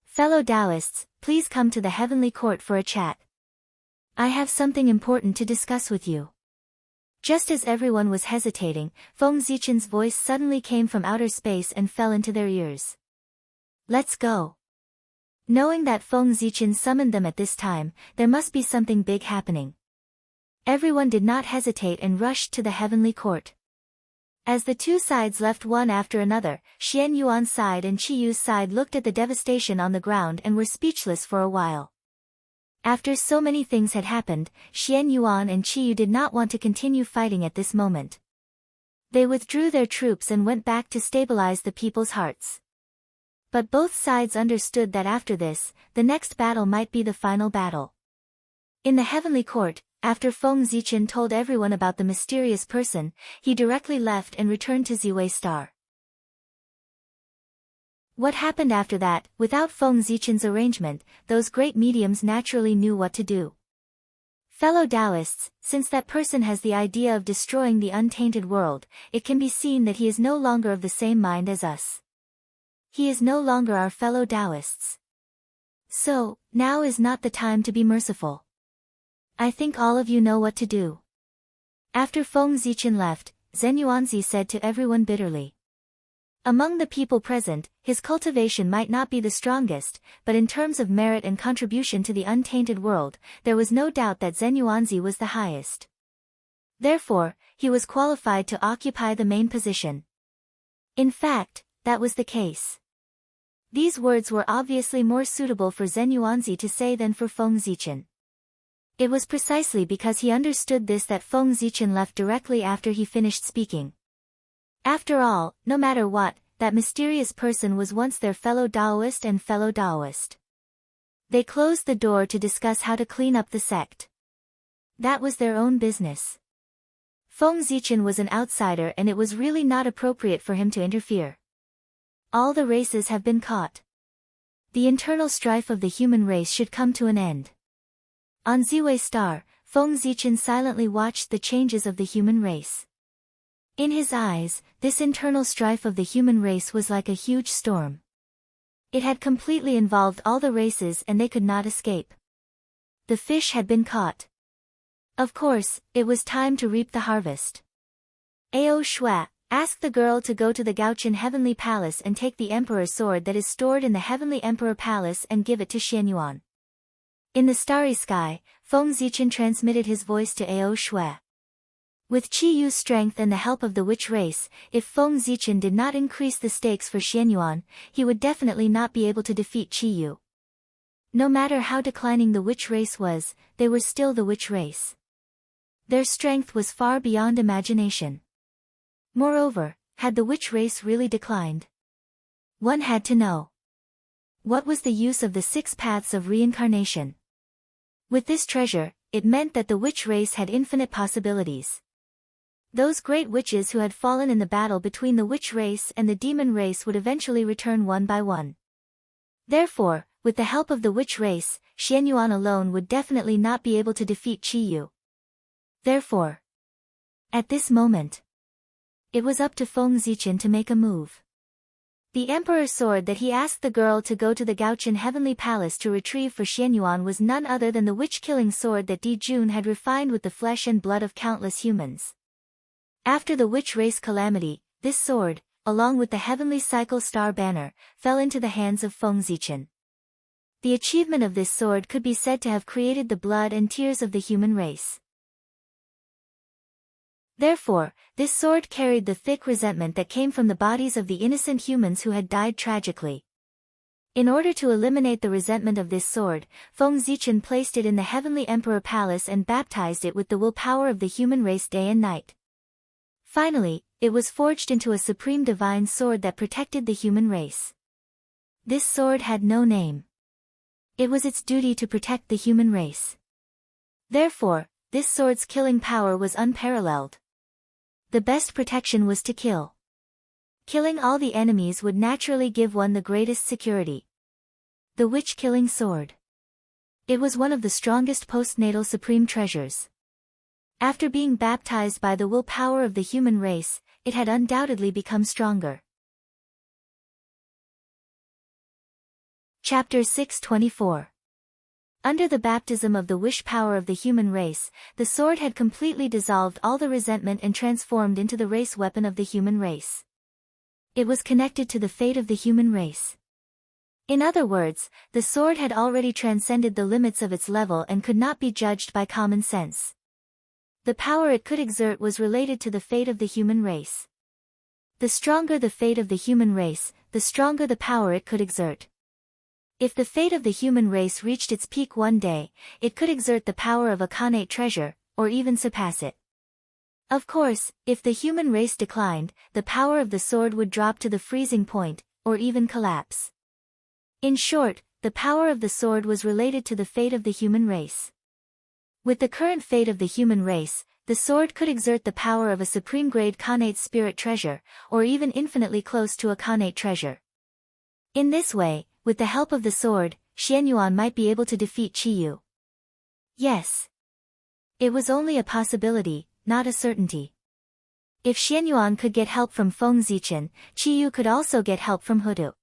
Fellow Taoists, please come to the heavenly court for a chat. I have something important to discuss with you. Just as everyone was hesitating, Feng Zichen's voice suddenly came from outer space and fell into their ears. Let's go. Knowing that Feng Zichen summoned them at this time, there must be something big happening. Everyone did not hesitate and rushed to the heavenly court. As the two sides left one after another, Xian Yuan's side and Qi Yu's side looked at the devastation on the ground and were speechless for a while. After so many things had happened, Xian Yuan and Qi Yu did not want to continue fighting at this moment. They withdrew their troops and went back to stabilize the people's hearts. But both sides understood that after this, the next battle might be the final battle. In the heavenly court, after Feng Zichen told everyone about the mysterious person, he directly left and returned to Ziwei Star. What happened after that? Without Feng Zichen's arrangement, those great mediums naturally knew what to do. Fellow Taoists, since that person has the idea of destroying the untainted world, it can be seen that he is no longer of the same mind as us. He is no longer our fellow Taoists. So, now is not the time to be merciful. I think all of you know what to do. After Feng Zichen left, Zhen Yuanzi said to everyone bitterly. Among the people present, his cultivation might not be the strongest, but in terms of merit and contribution to the untainted world, there was no doubt that Zhen Yuanzi was the highest. Therefore, he was qualified to occupy the main position. In fact, that was the case. These words were obviously more suitable for Zhen Yuanzi to say than for Feng Zichen. It was precisely because he understood this that Feng Zichen left directly after he finished speaking. After all, no matter what, that mysterious person was once their fellow Taoist and fellow Taoist. They closed the door to discuss how to clean up the sect. That was their own business. Feng Zichen was an outsider and it was really not appropriate for him to interfere. All the races have been caught. The internal strife of the human race should come to an end. On Ziwei Star, Feng Zichen silently watched the changes of the human race. In his eyes, this internal strife of the human race was like a huge storm. It had completely involved all the races and they could not escape. The fish had been caught. Of course, it was time to reap the harvest. Ao Shui, ask the girl to go to the Gaochen Heavenly Palace and take the Emperor's sword that is stored in the Heavenly Emperor Palace and give it to Xianyuan. In the starry sky, Feng Zichen transmitted his voice to Ao Shui. With Qi Yu's strength and the help of the witch race, if Feng Zichen did not increase the stakes for Xianyuan, he would definitely not be able to defeat Qi Yu. No matter how declining the witch race was, they were still the witch race. Their strength was far beyond imagination. Moreover, had the witch race really declined? One had to know. What was the use of the 6 paths of reincarnation? With this treasure, it meant that the witch race had infinite possibilities. Those great witches who had fallen in the battle between the witch race and the demon race would eventually return one by one. Therefore, with the help of the witch race, Xianyuan alone would definitely not be able to defeat Qi Yu. Therefore, at this moment, it was up to Feng Zichen to make a move. The Emperor's sword that he asked the girl to go to the Gaochen Heavenly Palace to retrieve for Xianyuan was none other than the witch-killing sword that Di Jun had refined with the flesh and blood of countless humans. After the witch race calamity, this sword, along with the Heavenly Cycle Star banner, fell into the hands of Feng Zichen. The achievement of this sword could be said to have created the blood and tears of the human race. Therefore, this sword carried the thick resentment that came from the bodies of the innocent humans who had died tragically. In order to eliminate the resentment of this sword, Feng Zichen placed it in the Heavenly Emperor Palace and baptized it with the willpower of the human race day and night. Finally, it was forged into a supreme divine sword that protected the human race. This sword had no name. It was its duty to protect the human race. Therefore, this sword's killing power was unparalleled. The best protection was to kill. Killing all the enemies would naturally give one the greatest security. The witch-killing sword. It was one of the strongest postnatal supreme treasures. After being baptized by the willpower of the human race, it had undoubtedly become stronger. Chapter 624. Under the baptism of the wish power of the human race, the sword had completely dissolved all the resentment and transformed into the race weapon of the human race. It was connected to the fate of the human race. In other words, the sword had already transcended the limits of its level and could not be judged by common sense. The power it could exert was related to the fate of the human race. The stronger the fate of the human race, the stronger the power it could exert. If the fate of the human race reached its peak one day, it could exert the power of a Khanate treasure, or even surpass it. Of course, if the human race declined, the power of the sword would drop to the freezing point, or even collapse. In short, the power of the sword was related to the fate of the human race. With the current fate of the human race, the sword could exert the power of a supreme-grade Khanate spirit treasure, or even infinitely close to a Khanate treasure. In this way, with the help of the sword, Xianyuan might be able to defeat Qiyu. Yes. It was only a possibility, not a certainty. If Xianyuan could get help from Feng Zichen, Qiyu could also get help from Hudu.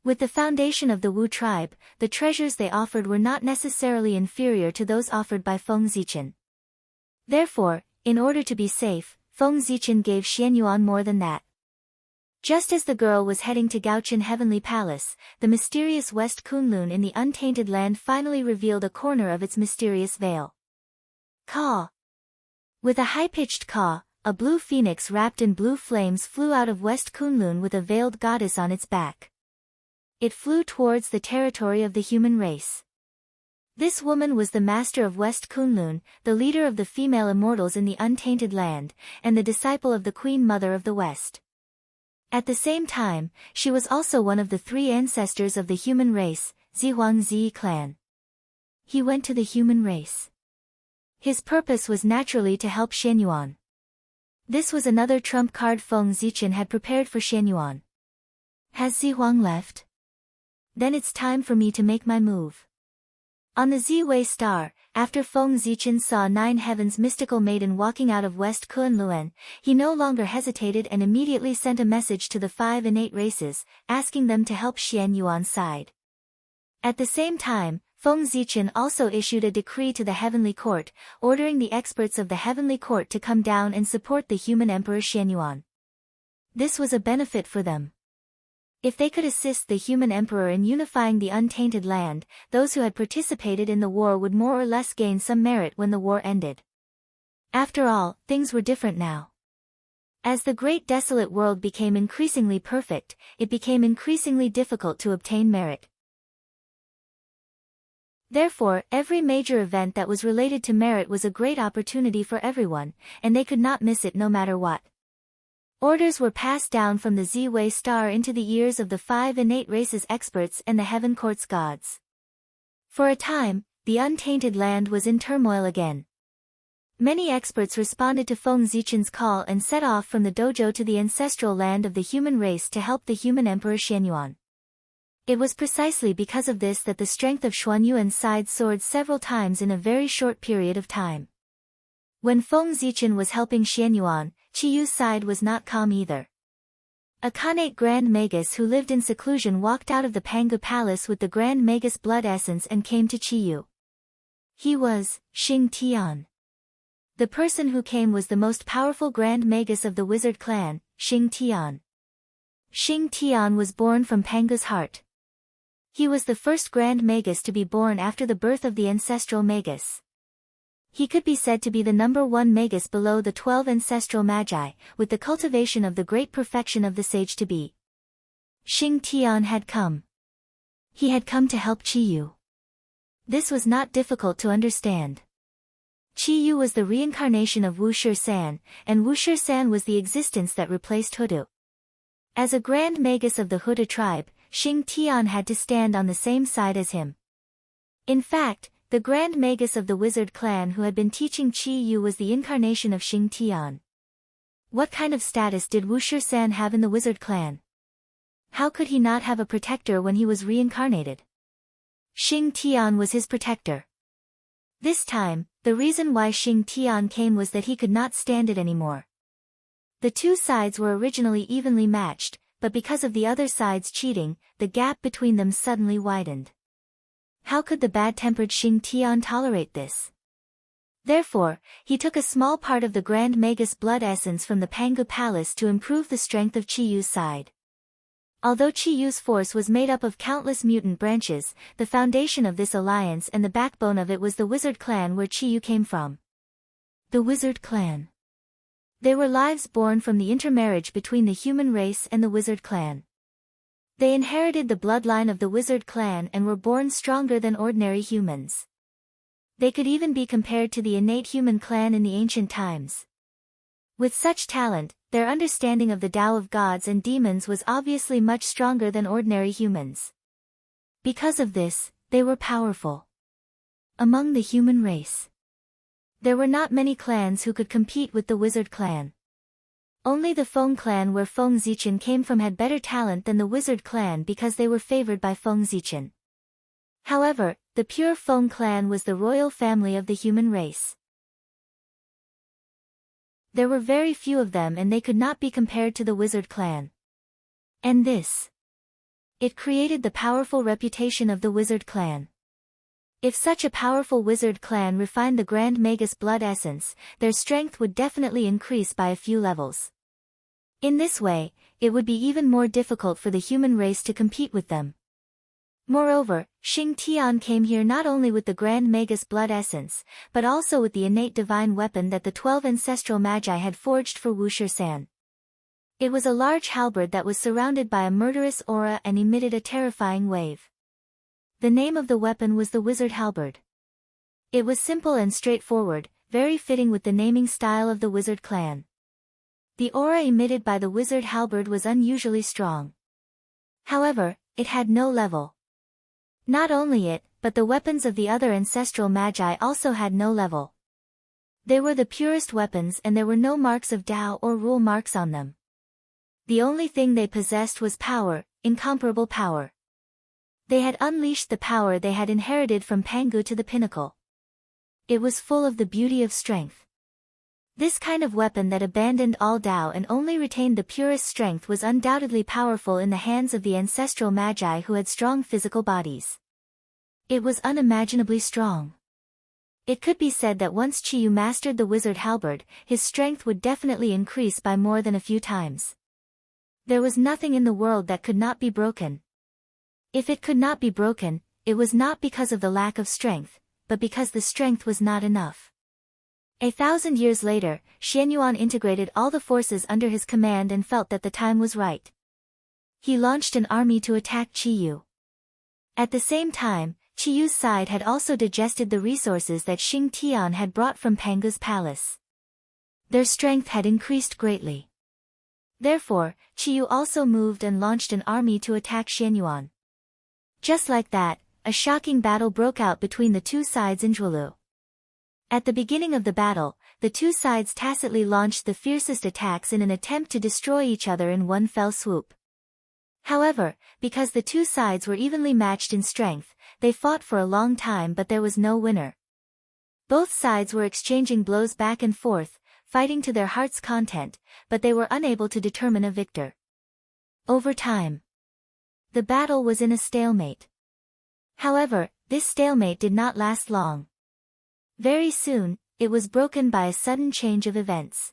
With the foundation of the Wu tribe, the treasures they offered were not necessarily inferior to those offered by Feng Zichen. Therefore, in order to be safe, Feng Zichen gave Xianyuan more than that. Just as the girl was heading to Gaochen Heavenly Palace, the mysterious West Kunlun in the Untainted Land finally revealed a corner of its mysterious veil. Caw! With a high-pitched caw, a blue phoenix wrapped in blue flames flew out of West Kunlun with a veiled goddess on its back. It flew towards the territory of the human race. This woman was the master of West Kunlun, the leader of the female immortals in the Untainted Land, and the disciple of the Queen Mother of the West. At the same time, she was also one of the three ancestors of the human race, Zihuangzi clan. He went to the human race. His purpose was naturally to help Xianyuan. This was another trump card Feng Zichen had prepared for Xianyuan. Has Zihuang left? Then it's time for me to make my move. On the Z-Way star, after Feng Zichen saw Nine Heaven's mystical maiden walking out of West Kunlun, he no longer hesitated and immediately sent a message to the 5 innate races, asking them to help Xianyuan's side. At the same time, Feng Zichen also issued a decree to the Heavenly Court, ordering the experts of the Heavenly Court to come down and support the human Emperor Xianyuan. This was a benefit for them. If they could assist the human emperor in unifying the Untainted Land, those who had participated in the war would more or less gain some merit when the war ended. After all, things were different now. As the great desolate world became increasingly perfect, it became increasingly difficult to obtain merit. Therefore, every major event that was related to merit was a great opportunity for everyone, and they could not miss it no matter what. Orders were passed down from the Z-Way star into the ears of the 5 innate races experts and the Heaven Court's gods. For a time, the Untainted Land was in turmoil again. Many experts responded to Feng Zichen's call and set off from the dojo to the ancestral land of the human race to help the human Emperor Xianyuan. It was precisely because of this that the strength of Xuanyuan's side soared several times in a very short period of time. When Feng Zichen was helping Xianyuan, Qiyu's side was not calm either. A Khanate Grand Magus who lived in seclusion walked out of the Pangu Palace with the Grand Magus blood essence and came to Qiyu. He was Xing Tian. The person who came was the most powerful Grand Magus of the Wizard clan, Xing Tian. Xing Tian was born from Pangu's heart. He was the first Grand Magus to be born after the birth of the ancestral Magus. He could be said to be the number 1 Magus below the 12 ancestral Magi, with the cultivation of the great perfection of the sage-to-be. Xing Tian had come. He had come to help Qiyu. This was not difficult to understand. Qiyu was the reincarnation of Wu Shisan, and Wu Shisan was the existence that replaced Hudu. As a Grand Magus of the Huda tribe, Xing Tian had to stand on the same side as him. In fact, the Grand Magus of the Wizard clan who had been teaching Qiyu was the incarnation of Xing Tian. What kind of status did Wu Shisan have in the Wizard clan? How could he not have a protector when he was reincarnated? Xing Tian was his protector. This time, the reason why Xing Tian came was that he could not stand it anymore. The two sides were originally evenly matched, but because of the other side's cheating, the gap between them suddenly widened. How could the bad-tempered Xing Tian tolerate this? Therefore, he took a small part of the Grand Magus blood essence from the Pangu Palace to improve the strength of Qiyu's side. Although Qiyu's force was made up of countless mutant branches, the foundation of this alliance and the backbone of it was the Wizard clan where Qiyu came from. The Wizard clan. They were lives born from the intermarriage between the human race and the Wizard clan. They inherited the bloodline of the Wizard clan and were born stronger than ordinary humans. They could even be compared to the innate human clan in the ancient times. With such talent, their understanding of the Tao of gods and demons was obviously much stronger than ordinary humans. Because of this, they were powerful among the human race. There were not many clans who could compete with the wizard clan. Only the Feng clan where Feng Zichen came from had better talent than the wizard clan because they were favored by Feng Zichen. However, the pure Feng clan was the royal family of the human race. There were very few of them and they could not be compared to the wizard clan. And this. It created the powerful reputation of the wizard clan. If such a powerful wizard clan refined the Grand Magus blood essence, their strength would definitely increase by a few levels. In this way, it would be even more difficult for the human race to compete with them. Moreover, Xing Tian came here not only with the Grand Magus blood essence, but also with the innate divine weapon that the 12 ancestral magi had forged for Wu Shisan. It was a large halberd that was surrounded by a murderous aura and emitted a terrifying wave. The name of the weapon was the Wizard Halberd. It was simple and straightforward, very fitting with the naming style of the wizard clan. The aura emitted by the Wizard Halberd was unusually strong. However, it had no level. Not only it, but the weapons of the other ancestral magi also had no level. They were the purest weapons and there were no marks of Tao or rule marks on them. The only thing they possessed was power, incomparable power. They had unleashed the power they had inherited from Pangu to the pinnacle. It was full of the beauty of strength. This kind of weapon that abandoned all Tao and only retained the purest strength was undoubtedly powerful in the hands of the ancestral magi who had strong physical bodies. It was unimaginably strong. It could be said that once Qiyu mastered the wizard halberd, his strength would definitely increase by more than a few times. There was nothing in the world that could not be broken. If it could not be broken, it was not because of the lack of strength, but because the strength was not enough. 1,000 years later, Xianyuan integrated all the forces under his command and felt that the time was right. He launched an army to attack Qiyu. At the same time, Qiyu's side had also digested the resources that Xing Tian had brought from Pangu's palace. Their strength had increased greatly. Therefore, Qiyu also moved and launched an army to attack Xianyuan. Just like that, a shocking battle broke out between the two sides in Zhuolu. At the beginning of the battle, the two sides tacitly launched the fiercest attacks in an attempt to destroy each other in one fell swoop. However, because the two sides were evenly matched in strength, they fought for a long time but there was no winner. Both sides were exchanging blows back and forth, fighting to their heart's content, but they were unable to determine a victor. Over time, the battle was in a stalemate. However, this stalemate did not last long. Very soon, it was broken by a sudden change of events.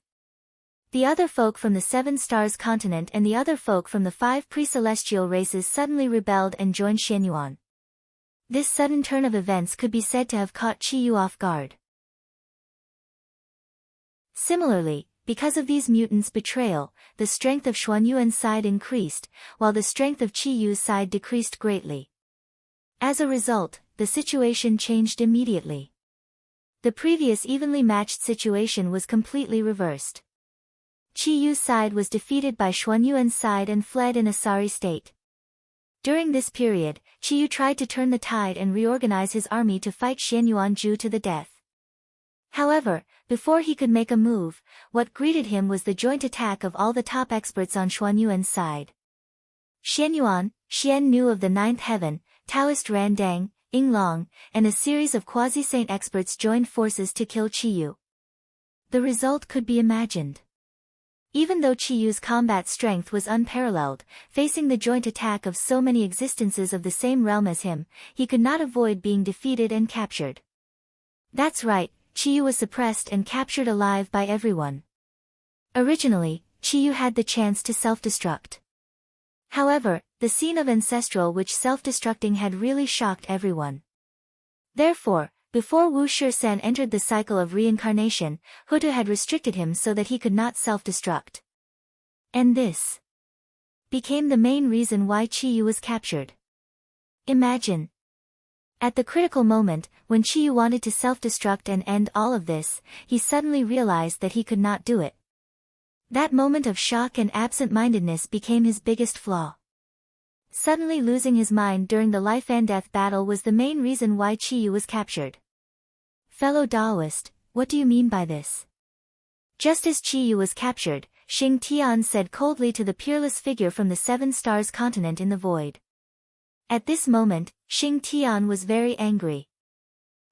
The other folk from the Seven Stars continent and the other folk from the 5 pre-celestial races suddenly rebelled and joined Xianyuan. This sudden turn of events could be said to have caught Qiyu off guard. Similarly, because of these mutants' betrayal, the strength of Xuanyuan's side increased, while the strength of Qiyu's side decreased greatly. As a result, the situation changed immediately. The previous evenly matched situation was completely reversed. Qiyu's side was defeated by Xuanyuan's side and fled in a sorry state. During this period, Qiyu tried to turn the tide and reorganize his army to fight Xianyuan Ju to the death. However, before he could make a move, what greeted him was the joint attack of all the top experts on Xuanyuan's side. Xianyuan, Xian Nu of the Ninth Heaven, Taoist Randang, Yinglong, and a series of quasi-saint experts joined forces to kill Qiyu. The result could be imagined. Even though Qiyu's combat strength was unparalleled, facing the joint attack of so many existences of the same realm as him, he could not avoid being defeated and captured. That's right, Qiyu was suppressed and captured alive by everyone. Originally, Qiyu had the chance to self-destruct. However, the scene of ancestral which self-destructing had really shocked everyone. Therefore, before Wu Shisan entered the cycle of reincarnation, Hutu had restricted him so that he could not self-destruct. And this became the main reason why Qiyu was captured. Imagine. At the critical moment, when Qiyu wanted to self-destruct and end all of this, he suddenly realized that he could not do it. That moment of shock and absent-mindedness became his biggest flaw. Suddenly losing his mind during the life and death battle was the main reason why Qiyu was captured. Fellow Taoist, What do you mean by this? Just as Qiyu was captured, Xing Tian said coldly to the peerless figure from the Seven Stars continent in the void. At this moment, Xing Tian was very angry.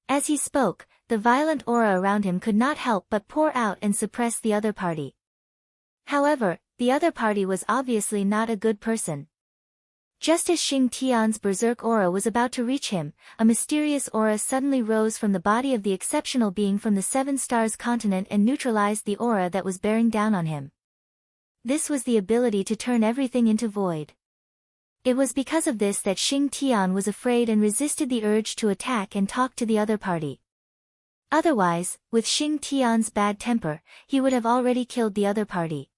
As he spoke, the violent aura around him could not help but pour out and suppress the other party. However, the other party was obviously not a good person. Just as Xing Tian's berserk aura was about to reach him, a mysterious aura suddenly rose from the body of the exceptional being from the Seven Stars continent and neutralized the aura that was bearing down on him. This was the ability to turn everything into void. It was because of this that Xing Tian was afraid and resisted the urge to attack and talk to the other party. Otherwise, with Xing Tian's bad temper, he would have already killed the other party.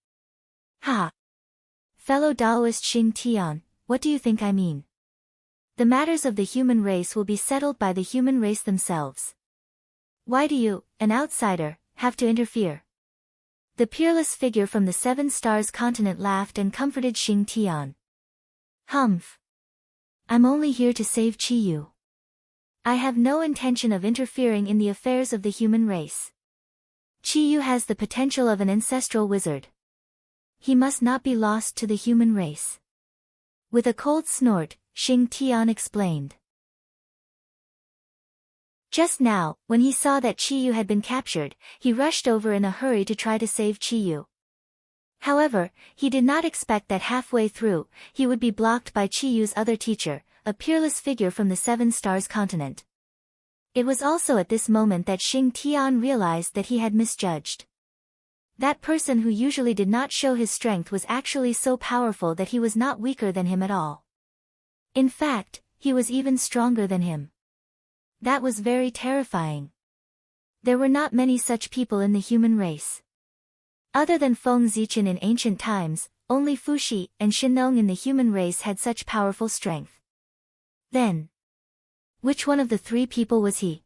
Ha! Fellow Taoist Xing Tian, what do you think I mean? The matters of the human race will be settled by the human race themselves. Why do you, an outsider, have to interfere? The peerless figure from the Seven Stars continent laughed and comforted Xing Tian. Humph. I'm only here to save Qiyu. I have no intention of interfering in the affairs of the human race. Qiyu has the potential of an ancestral wizard. He must not be lost to the human race. With a cold snort, Xing Tian explained. Just now, when he saw that Qiyu had been captured, he rushed over in a hurry to try to save Qiyu. However, he did not expect that halfway through, he would be blocked by Qiyu's other teacher, a peerless figure from the Seven Stars continent. It was also at this moment that Xing Tian realized that he had misjudged. That person who usually did not show his strength was actually so powerful that he was not weaker than him at all. In fact, he was even stronger than him. That was very terrifying. There were not many such people in the human race. Other than Feng Zichen in ancient times, only Fuxi and Shinong in the human race had such powerful strength. Then, which one of the three people was he?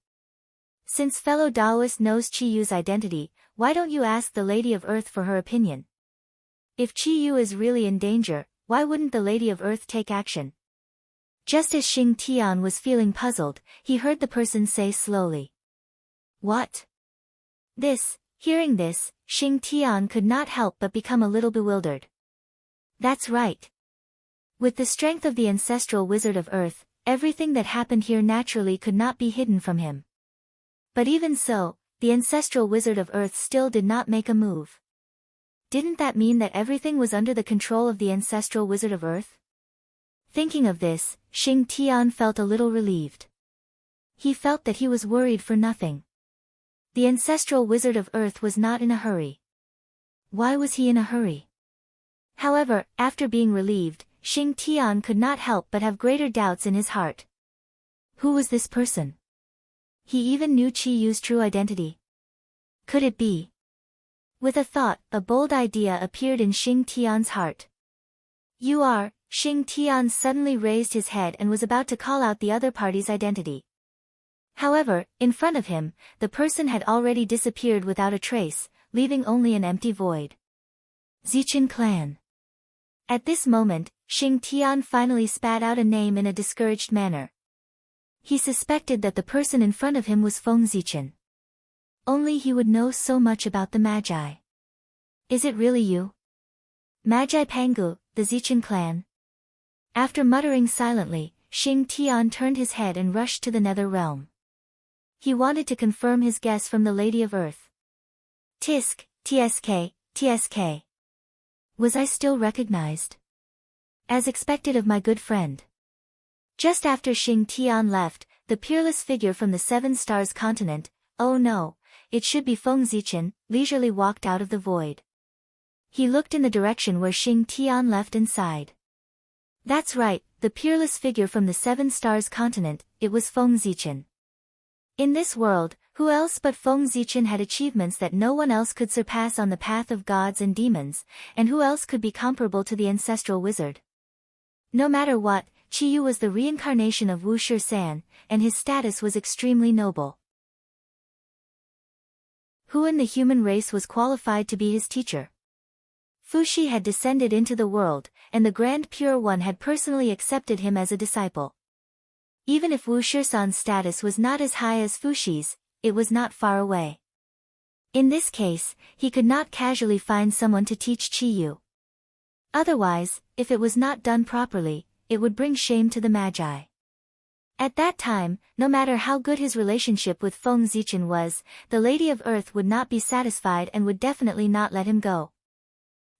Since fellow Taoist knows Qiyu's identity, why don't you ask the Lady of Earth for her opinion? If Qiyu is really in danger, why wouldn't the Lady of Earth take action? Just as Xing Tian was feeling puzzled, he heard the person say slowly. What? Hearing this, Xing Tian could not help but become a little bewildered. That's right. With the strength of the ancestral wizard of Earth, everything that happened here naturally could not be hidden from him. But even so, the ancestral wizard of Earth still did not make a move. Didn't that mean that everything was under the control of the ancestral wizard of Earth? Thinking of this, Xing Tian felt a little relieved. He felt that he was worried for nothing. The ancestral wizard of Earth was not in a hurry. Why was he in a hurry? However, after being relieved, Xing Tian could not help but have greater doubts in his heart. Who was this person? He even knew Qiyu's true identity. Could it be? With a thought, a bold idea appeared in Xing Tian's heart. You are. Xing Tian suddenly raised his head and was about to call out the other party's identity. However, in front of him, the person had already disappeared without a trace, leaving only an empty void. Zichen clan. At this moment, Xing Tian finally spat out a name in a discouraged manner. He suspected that the person in front of him was Feng Zichen. Only he would know so much about the Magi. Is it really you? Magi Pangu, the Zichen clan? After muttering silently, Xing Tian turned his head and rushed to the nether realm. He wanted to confirm his guess from the Lady of Earth. Tisk, tsk. Was I still recognized? As expected of my good friend. Just after Xing Tian left, the peerless figure from the Seven Stars continent, oh no, it should be Feng Zichen, leisurely walked out of the void. He looked in the direction where Xing Tian left and sighed. That's right, the peerless figure from the Seven Stars continent, it was Feng Zichen. In this world, who else but Feng Zichen had achievements that no one else could surpass on the path of gods and demons, and who else could be comparable to the ancestral wizard? No matter what, Qiyu was the reincarnation of Wu Shisan, and his status was extremely noble. Who in the human race was qualified to be his teacher? Fuxi had descended into the world, and the Grand Pure One had personally accepted him as a disciple. Even if Wu Shisan's status was not as high as Fuxi's, it was not far away. In this case, he could not casually find someone to teach Chi-yu. Otherwise, if it was not done properly, it would bring shame to the Magi. At that time, no matter how good his relationship with Feng Zichen was, the Lady of Earth would not be satisfied and would definitely not let him go.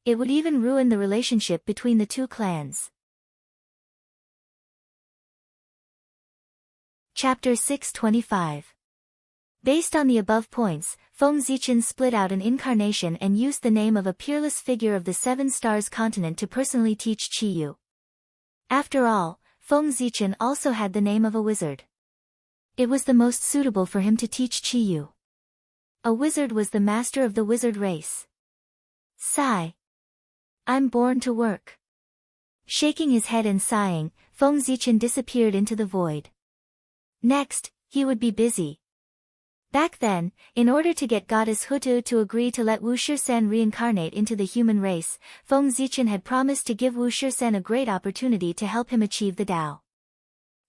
It would even ruin the relationship between the two clans. Chapter 625. Based on the above points, Feng Zichen split out an incarnation and used the name of a peerless figure of the Seven Stars continent to personally teach Chi-yu. After all, Feng Zichen also had the name of a wizard. It was the most suitable for him to teach Chi-yu. A wizard was the master of the wizard race. Sigh. I'm born to work. Shaking his head and sighing, Feng Zichen disappeared into the void. Next, he would be busy. Back then, in order to get Goddess Hutu to agree to let Wu Shisen reincarnate into the human race, Feng Zichen had promised to give Wu Shisen a great opportunity to help him achieve the Tao.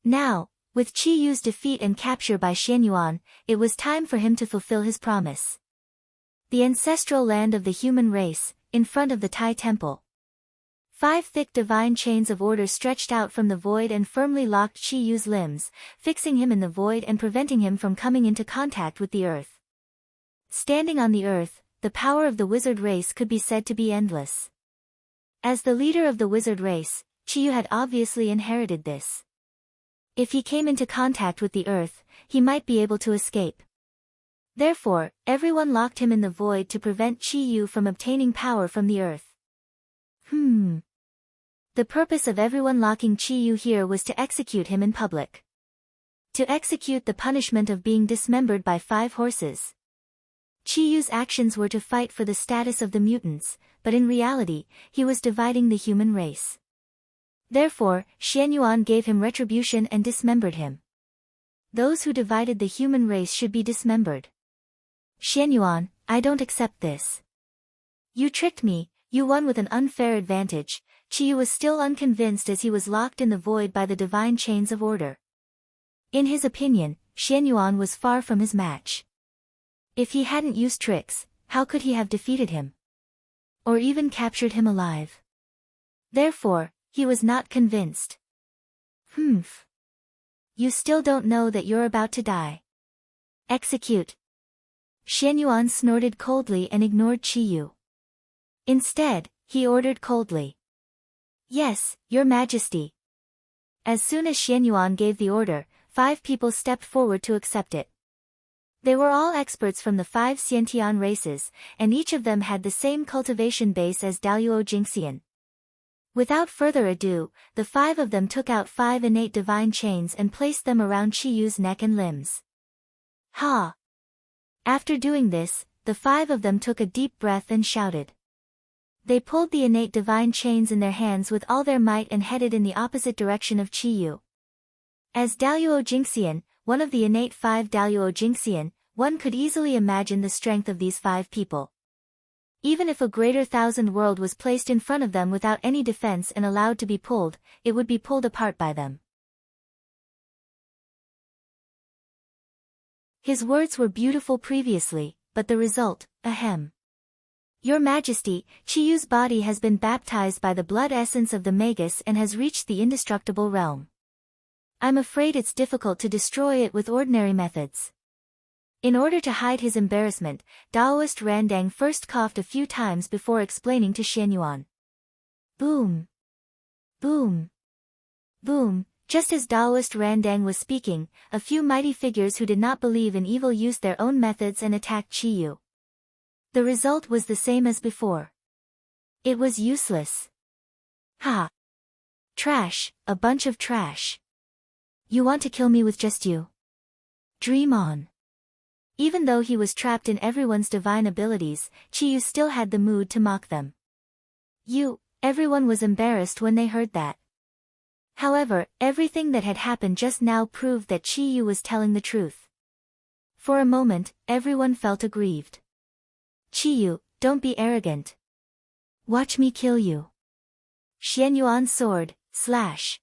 Now, with Chi-yu's defeat and capture by Xianyuan, it was time for him to fulfill his promise. The ancestral land of the human race, in front of the Tai Temple. 5 thick divine chains of order stretched out from the void and firmly locked Chi-yu's limbs, fixing him in the void and preventing him from coming into contact with the earth. Standing on the earth, the power of the wizard race could be said to be endless. As the leader of the wizard race, Chi-yu had obviously inherited this. If he came into contact with the earth, he might be able to escape. Therefore, everyone locked him in the void to prevent Chi-yu from obtaining power from the earth. The purpose of everyone locking Chi-yu here was to execute him in public. To execute the punishment of being dismembered by 5 horses. Chi-yu's actions were to fight for the status of the mutants, but in reality, he was dividing the human race. Therefore, Xianyuan gave him retribution and dismembered him. Those who divided the human race should be dismembered. Xianyuan, I don't accept this. You tricked me, you won with an unfair advantage. Chi-yu was still unconvinced as he was locked in the void by the divine chains of order. In his opinion, Xianyuan was far from his match. If he hadn't used tricks, how could he have defeated him? Or even captured him alive? Therefore, he was not convinced. You still don't know that you're about to die. Execute. Xianyuan snorted coldly and ignored Chi-yu. Instead, he ordered coldly. Yes, Your Majesty. As soon as Xianyuan gave the order, 5 people stepped forward to accept it. They were all experts from the 5 Xiantian races, and each of them had the same cultivation base as Daluo Jingxian. Without further ado, the 5 of them took out 5 innate divine chains and placed them around Chi-yu's neck and limbs. Ha! After doing this, the 5 of them took a deep breath and shouted. They pulled the innate divine chains in their hands with all their might and headed in the opposite direction of Chi-yu. As Daluo Jingxian, one of the innate 5 Daluo Jingxian, one could easily imagine the strength of these 5 people. Even if a greater thousand world was placed in front of them without any defense and allowed to be pulled, it would be pulled apart by them. His words were beautiful previously, but the result, ahem. Your Majesty, Chi-yu's body has been baptized by the blood essence of the Magus and has reached the indestructible realm. I'm afraid it's difficult to destroy it with ordinary methods. In order to hide his embarrassment, Daoist Randang first coughed a few times before explaining to Xianyuan. Boom! Boom! Boom! Just as Daoist Randang was speaking, a few mighty figures who did not believe in evil used their own methods and attacked Chi-yu. The result was the same as before. It was useless. Ha! Trash, a bunch of trash. You want to kill me with just you? Dream on. Even though he was trapped in everyone's divine abilities, Chi-yu still had the mood to mock them. Everyone was embarrassed when they heard that. However, everything that had happened just now proved that Chi-yu was telling the truth. For a moment, everyone felt aggrieved. Chi-yu, don't be arrogant. Watch me kill you. Xianyuan's sword, slash.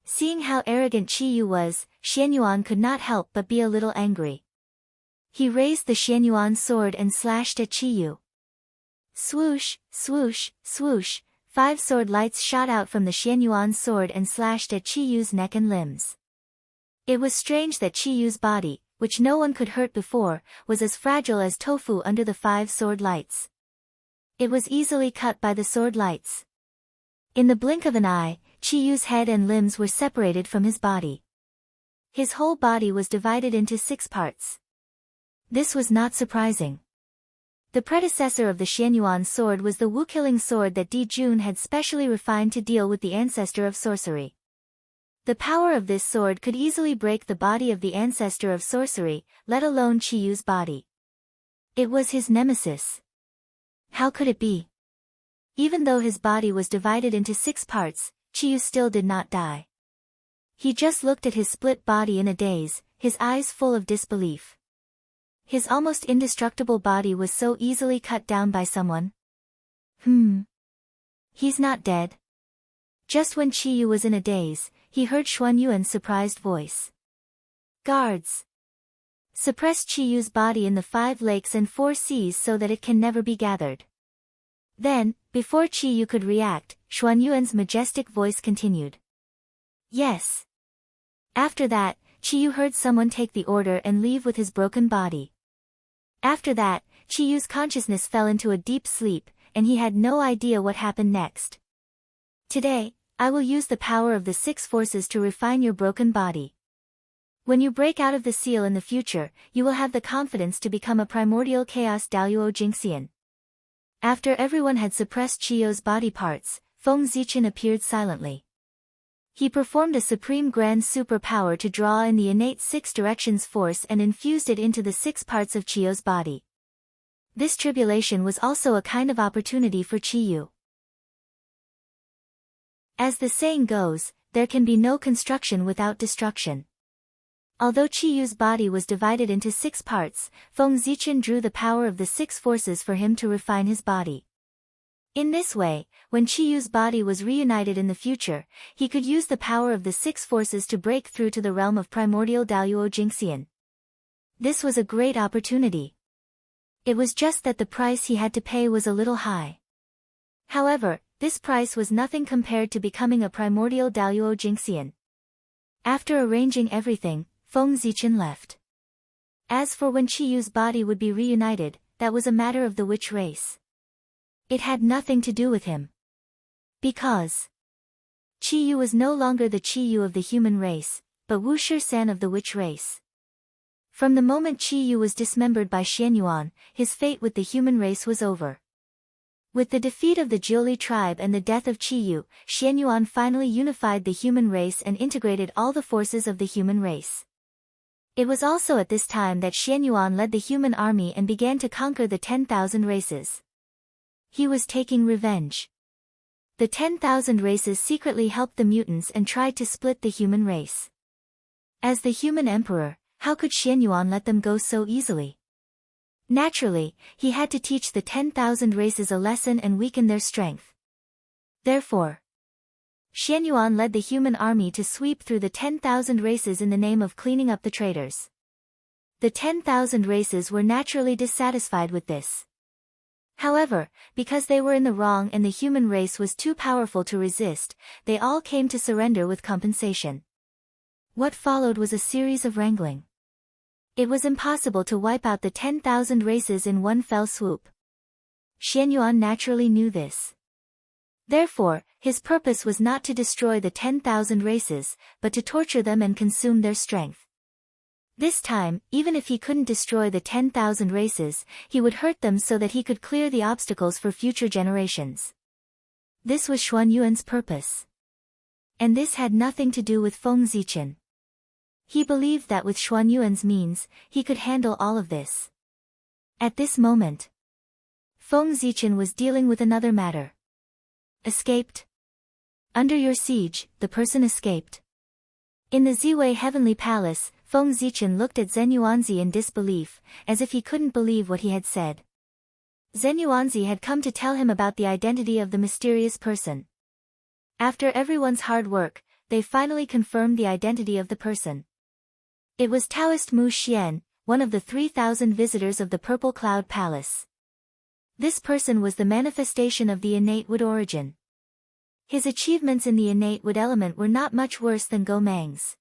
Seeing how arrogant Chi-yu was, Xianyuan could not help but be a little angry. He raised the Xianyuan sword and slashed at Qiyu. Swoosh, swoosh, swoosh, 5 sword lights shot out from the Xianyuan sword and slashed at Qiyu's neck and limbs. It was strange that Qiyu's body, which no one could hurt before, was as fragile as tofu under the 5 sword lights. It was easily cut by the sword lights. In the blink of an eye, Qiyu's head and limbs were separated from his body. His whole body was divided into 6 parts. This was not surprising. The predecessor of the Xianyuan sword was the Wu-killing sword that Di Jun had specially refined to deal with the ancestor of sorcery. The power of this sword could easily break the body of the ancestor of sorcery, let alone Qiyu's body. It was his nemesis. How could it be? Even though his body was divided into 6 parts, Qiyu still did not die. He just looked at his split body in a daze, his eyes full of disbelief. His almost indestructible body was so easily cut down by someone. He's not dead. Just when Qiyu was in a daze, he heard Xuanyuan's surprised voice. Guards! Suppress Qiyu's body in the 5 lakes and 4 seas so that it can never be gathered. Then, before Qiyu could react, Xuanyuan's majestic voice continued. Yes. After that, Qiyu heard someone take the order and leave with his broken body. After that, Qiyu's consciousness fell into a deep sleep, and he had no idea what happened next. Today, I will use the power of the 6 forces to refine your broken body. When you break out of the seal in the future, you will have the confidence to become a primordial chaos Daluo Jingxian. After everyone had suppressed Qiyu's body parts, Feng Zichen appeared silently. He performed a supreme grand super power to draw in the innate 6 directions force and infused it into the 6 parts of Qiyu's body. This tribulation was also a kind of opportunity for Qiyu. As the saying goes, there can be no construction without destruction. Although Qiyu's body was divided into 6 parts, Feng Zichen drew the power of the 6 forces for him to refine his body. In this way, when Qiyu's body was reunited in the future, he could use the power of the 6 forces to break through to the realm of primordial Daluo Jingxian. This was a great opportunity. It was just that the price he had to pay was a little high. However, this price was nothing compared to becoming a primordial Daluo Jingxian. After arranging everything, Feng Zichen left. As for when Qiyu's body would be reunited, that was a matter of the witch race. It had nothing to do with him. Because Qiyu was no longer the Qiyu of the human race, but Wu Shisan of the witch race. From the moment Qiyu was dismembered by Xianyuan, his fate with the human race was over. With the defeat of the Jiuli tribe and the death of Qiyu, Xianyuan finally unified the human race and integrated all the forces of the human race. It was also at this time that Xianyuan led the human army and began to conquer the 10,000 races. He was taking revenge. The 10,000 races secretly helped the mutants and tried to split the human race. As the human emperor, how could Xianyuan let them go so easily? Naturally, he had to teach the 10,000 races a lesson and weaken their strength. Therefore, Xianyuan led the human army to sweep through the 10,000 races in the name of cleaning up the traitors. The 10,000 races were naturally dissatisfied with this. However, because they were in the wrong and the human race was too powerful to resist, they all came to surrender with compensation. What followed was a series of wrangling. It was impossible to wipe out the 10,000 races in one fell swoop. Xianyuan naturally knew this. Therefore, his purpose was not to destroy the 10,000 races, but to torture them and consume their strength. This time, even if he couldn't destroy the 10,000 races, he would hurt them so that he could clear the obstacles for future generations. This was Xuanyuan's purpose. And this had nothing to do with Feng Zichen. He believed that with Xuanyuan's means, he could handle all of this. At this moment, Feng Zichen was dealing with another matter. Escaped? Under your siege, the person escaped. In the Ziwei Heavenly Palace, Feng Zichen looked at Zhen Yuanzi in disbelief, as if he couldn't believe what he had said. Zhen Yuanzi had come to tell him about the identity of the mysterious person. After everyone's hard work, they finally confirmed the identity of the person. It was Taoist Mu Xian, one of the 3,000 visitors of the Purple Cloud Palace. This person was the manifestation of the innate wood origin. His achievements in the innate wood element were not much worse than Go Mang's.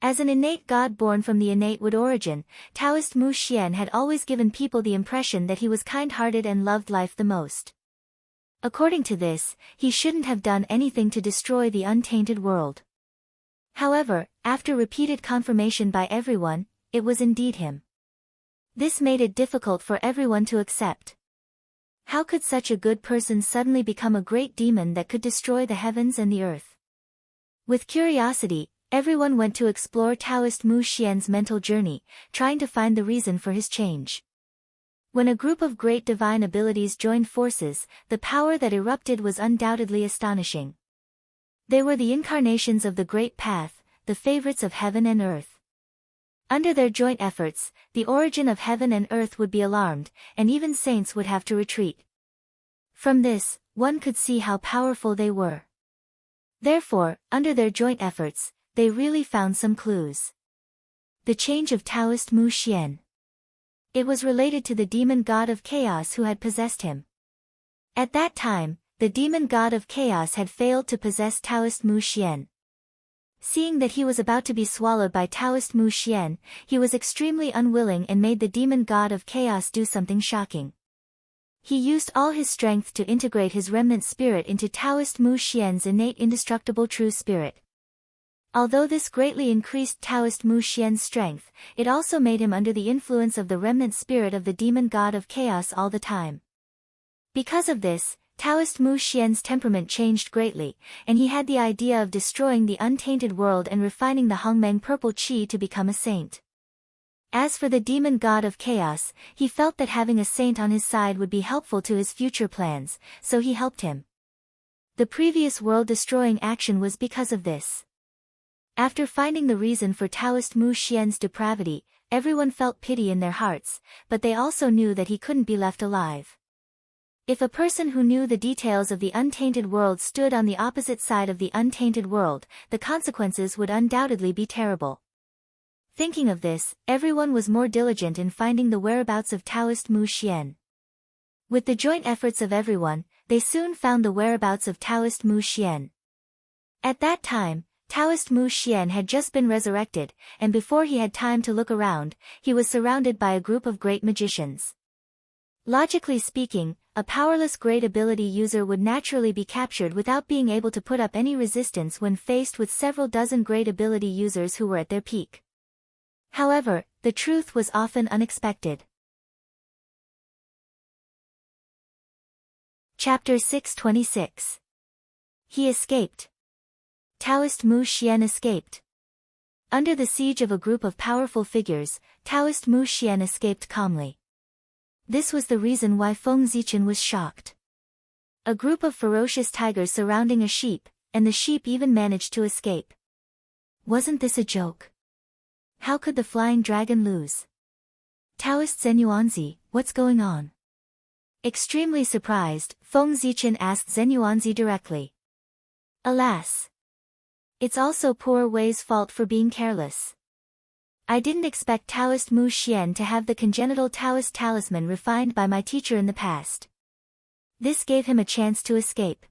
As an innate god born from the innate wood origin, Taoist Mu Xian had always given people the impression that he was kind-hearted and loved life the most. According to this, he shouldn't have done anything to destroy the untainted world. However, after repeated confirmation by everyone, it was indeed him. This made it difficult for everyone to accept. How could such a good person suddenly become a great demon that could destroy the heavens and the earth? With curiosity, everyone went to explore Taoist Mu Xian's mental journey, trying to find the reason for his change. When a group of great divine abilities joined forces, the power that erupted was undoubtedly astonishing. They were the incarnations of the Great Path, the favorites of heaven and earth. Under their joint efforts, the origin of heaven and earth would be alarmed, and even saints would have to retreat. From this, one could see how powerful they were. Therefore, under their joint efforts, they really found some clues. The change of Taoist Mu Xian. It was related to the demon god of chaos who had possessed him. At that time, the demon god of chaos had failed to possess Taoist Mu Xian. Seeing that he was about to be swallowed by Taoist Mu Xian, he was extremely unwilling and made the demon god of chaos do something shocking. He used all his strength to integrate his remnant spirit into Taoist Mu Xian's innate indestructible true spirit. Although this greatly increased Taoist Mu Xian's strength, it also made him under the influence of the remnant spirit of the demon god of chaos all the time. Because of this, Taoist Mu Xian's temperament changed greatly, and he had the idea of destroying the untainted world and refining the Hongmeng purple qi to become a saint. As for the demon god of chaos, he felt that having a saint on his side would be helpful to his future plans, so he helped him. The previous world-destroying action was because of this. After finding the reason for Taoist Mu Xian's depravity, everyone felt pity in their hearts, but they also knew that he couldn't be left alive. If a person who knew the details of the untainted world stood on the opposite side of the untainted world, the consequences would undoubtedly be terrible. Thinking of this, everyone was more diligent in finding the whereabouts of Taoist Mu Xian. With the joint efforts of everyone, they soon found the whereabouts of Taoist Mu Xian. At that time, Taoist Mu Xian had just been resurrected, and before he had time to look around, he was surrounded by a group of great magicians. Logically speaking, a powerless great ability user would naturally be captured without being able to put up any resistance when faced with several dozen great ability users who were at their peak. However, the truth was often unexpected. Chapter 626. He escaped. Taoist Mu Xian escaped. Under the siege of a group of powerful figures, Taoist Mu Xian escaped calmly. This was the reason why Feng Zichen was shocked. A group of ferocious tigers surrounding a sheep, and the sheep even managed to escape. Wasn't this a joke? How could the flying dragon lose? Taoist Zenyuanzi, what's going on? Extremely surprised, Feng Zichen asked Zenyuanzi directly. Alas! It's also poor Wei's fault for being careless. I didn't expect Taoist Mu Xian to have the congenital Taoist talisman refined by my teacher in the past. This gave him a chance to escape.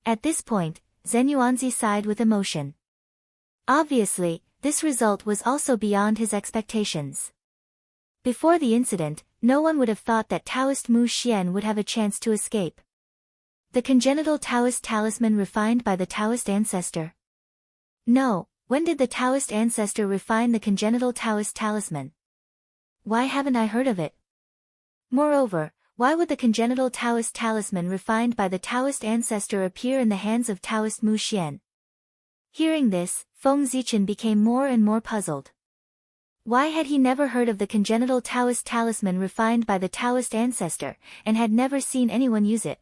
At this point, Zenyuanzi sighed with emotion. Obviously, this result was also beyond his expectations. Before the incident, no one would have thought that Taoist Mu Xian would have a chance to escape. The congenital Taoist talisman refined by the Taoist ancestor? No. When did the Taoist ancestor refine the congenital Taoist talisman? Why haven't I heard of it? Moreover, why would the congenital Taoist talisman refined by the Taoist ancestor appear in the hands of Taoist Mu Xian? Hearing this, Feng Zichen became more and more puzzled. Why had he never heard of the congenital Taoist talisman refined by the Taoist ancestor, and had never seen anyone use it?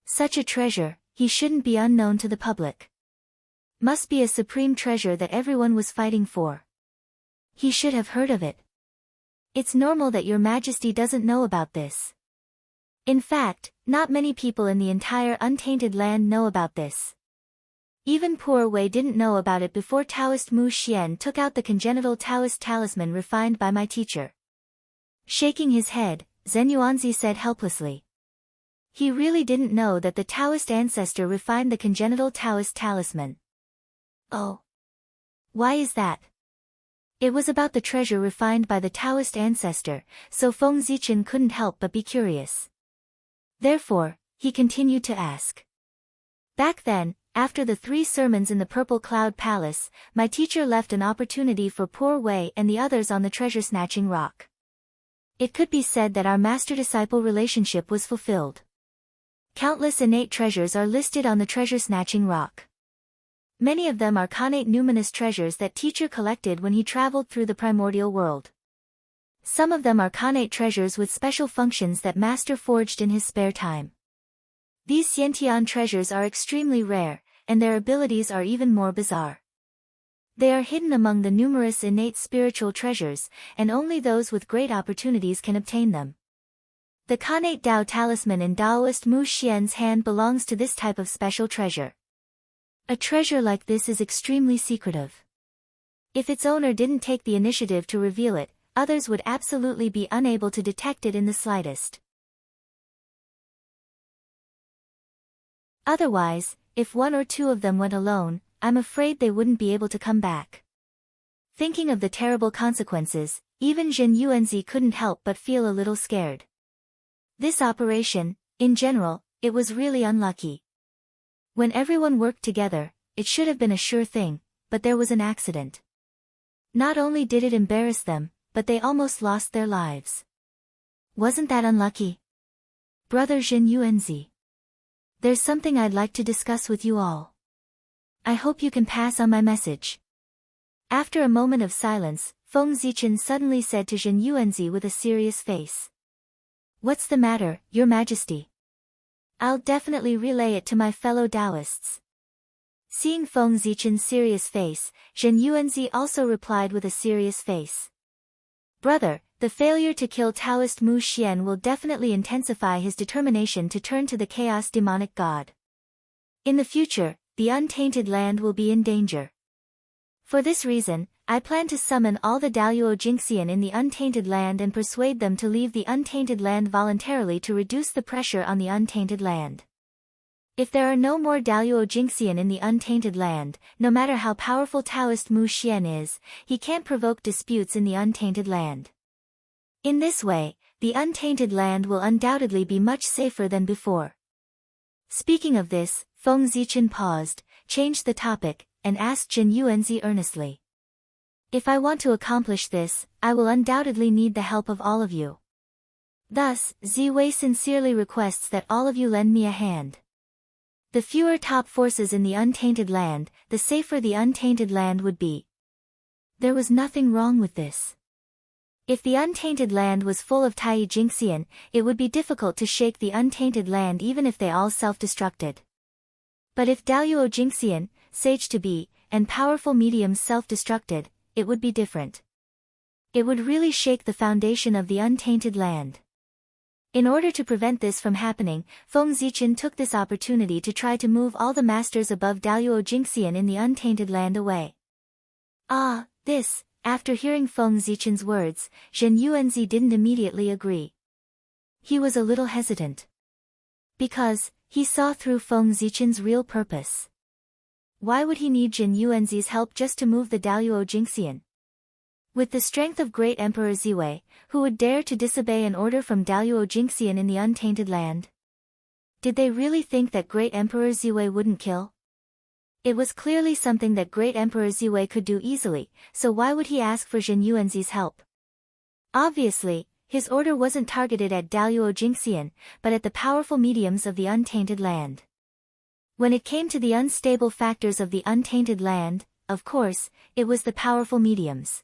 Such a treasure, he shouldn't be unknown to the public. Must be a supreme treasure that everyone was fighting for. He should have heard of it. It's normal that your majesty doesn't know about this. In fact, not many people in the entire untainted land know about this. Even poor Wei didn't know about it before Taoist Mu Xian took out the congenital Taoist talisman refined by my teacher. Shaking his head, Zhen Yuanzi said helplessly. He really didn't know that the Taoist ancestor refined the congenital Taoist talisman. Oh. Why is that? It was about the treasure refined by the Taoist ancestor, so Feng Zichen couldn't help but be curious. Therefore, he continued to ask. Back then, after the 3 sermons in the Purple Cloud Palace, my teacher left an opportunity for poor Wei and the others on the treasure-snatching rock. It could be said that our master-disciple relationship was fulfilled. Countless innate treasures are listed on the treasure-snatching rock. Many of them are connate numinous treasures that teacher collected when he traveled through the primordial world. Some of them are connate treasures with special functions that master forged in his spare time. These Xiantian treasures are extremely rare, and their abilities are even more bizarre. They are hidden among the numerous innate spiritual treasures, and only those with great opportunities can obtain them. The connate Dao talisman in Taoist Mu Xian's hand belongs to this type of special treasure. A treasure like this is extremely secretive. If its owner didn't take the initiative to reveal it, others would absolutely be unable to detect it in the slightest. Otherwise, if 1 or 2 of them went alone, I'm afraid they wouldn't be able to come back. Thinking of the terrible consequences, even Zhen Yuanzi couldn't help but feel a little scared. This operation, in general, it was really unlucky. When everyone worked together, it should have been a sure thing, but there was an accident. Not only did it embarrass them, but they almost lost their lives. Wasn't that unlucky? Brother Zhen Yuanzi. There's something I'd like to discuss with you all. I hope you can pass on my message. After a moment of silence, Feng Zichen suddenly said to Zhen Yuanzi with a serious face. What's the matter, Your Majesty? I'll definitely relay it to my fellow Taoists. Seeing Feng Zichen's serious face, Zhen Yuanzi also replied with a serious face. Brother, the failure to kill Taoist Mu Xian will definitely intensify his determination to turn to the chaos demonic god. In the future, the untainted land will be in danger. For this reason, I plan to summon all the Daluo Jingxian in the untainted land and persuade them to leave the untainted land voluntarily to reduce the pressure on the untainted land. If there are no more Daluo Jingxian in the untainted land, no matter how powerful Taoist Mu Xian is, he can't provoke disputes in the untainted land. In this way, the untainted land will undoubtedly be much safer than before. Speaking of this, Feng Zichen paused, changed the topic, and asked Zhen Yuanzi earnestly. If I want to accomplish this, I will undoubtedly need the help of all of you. Thus, Ziwei sincerely requests that all of you lend me a hand. The fewer top forces in the untainted land, the safer the untainted land would be. There was nothing wrong with this. If the untainted land was full of Tai Jingxian, it would be difficult to shake the untainted land even if they all self-destructed. But if Daluo Jingxian, sage to be, and powerful mediums self-destructed, it would be different. It would really shake the foundation of the untainted land. In order to prevent this from happening, Feng Zichen took this opportunity to try to move all the masters above Daluo Jingxian in the untainted land away. After hearing Feng Zichen's words, Zhen Yuanzi didn't immediately agree. He was a little hesitant. Because, he saw through Feng Zichen's real purpose. Why would he need Zhen Yuanzi's help just to move the Daluo Jingxian? With the strength of great Emperor Ziwei, who would dare to disobey an order from Daluo Jingxian in the untainted land? Did they really think that great Emperor Ziwei wouldn't kill? It was clearly something that great Emperor Ziwei could do easily, so why would he ask for Zhen Yuanzi's help? Obviously, his order wasn't targeted at Daluo Jingxian, but at the powerful mediums of the untainted land. When it came to the unstable factors of the untainted land, of course, it was the powerful mediums.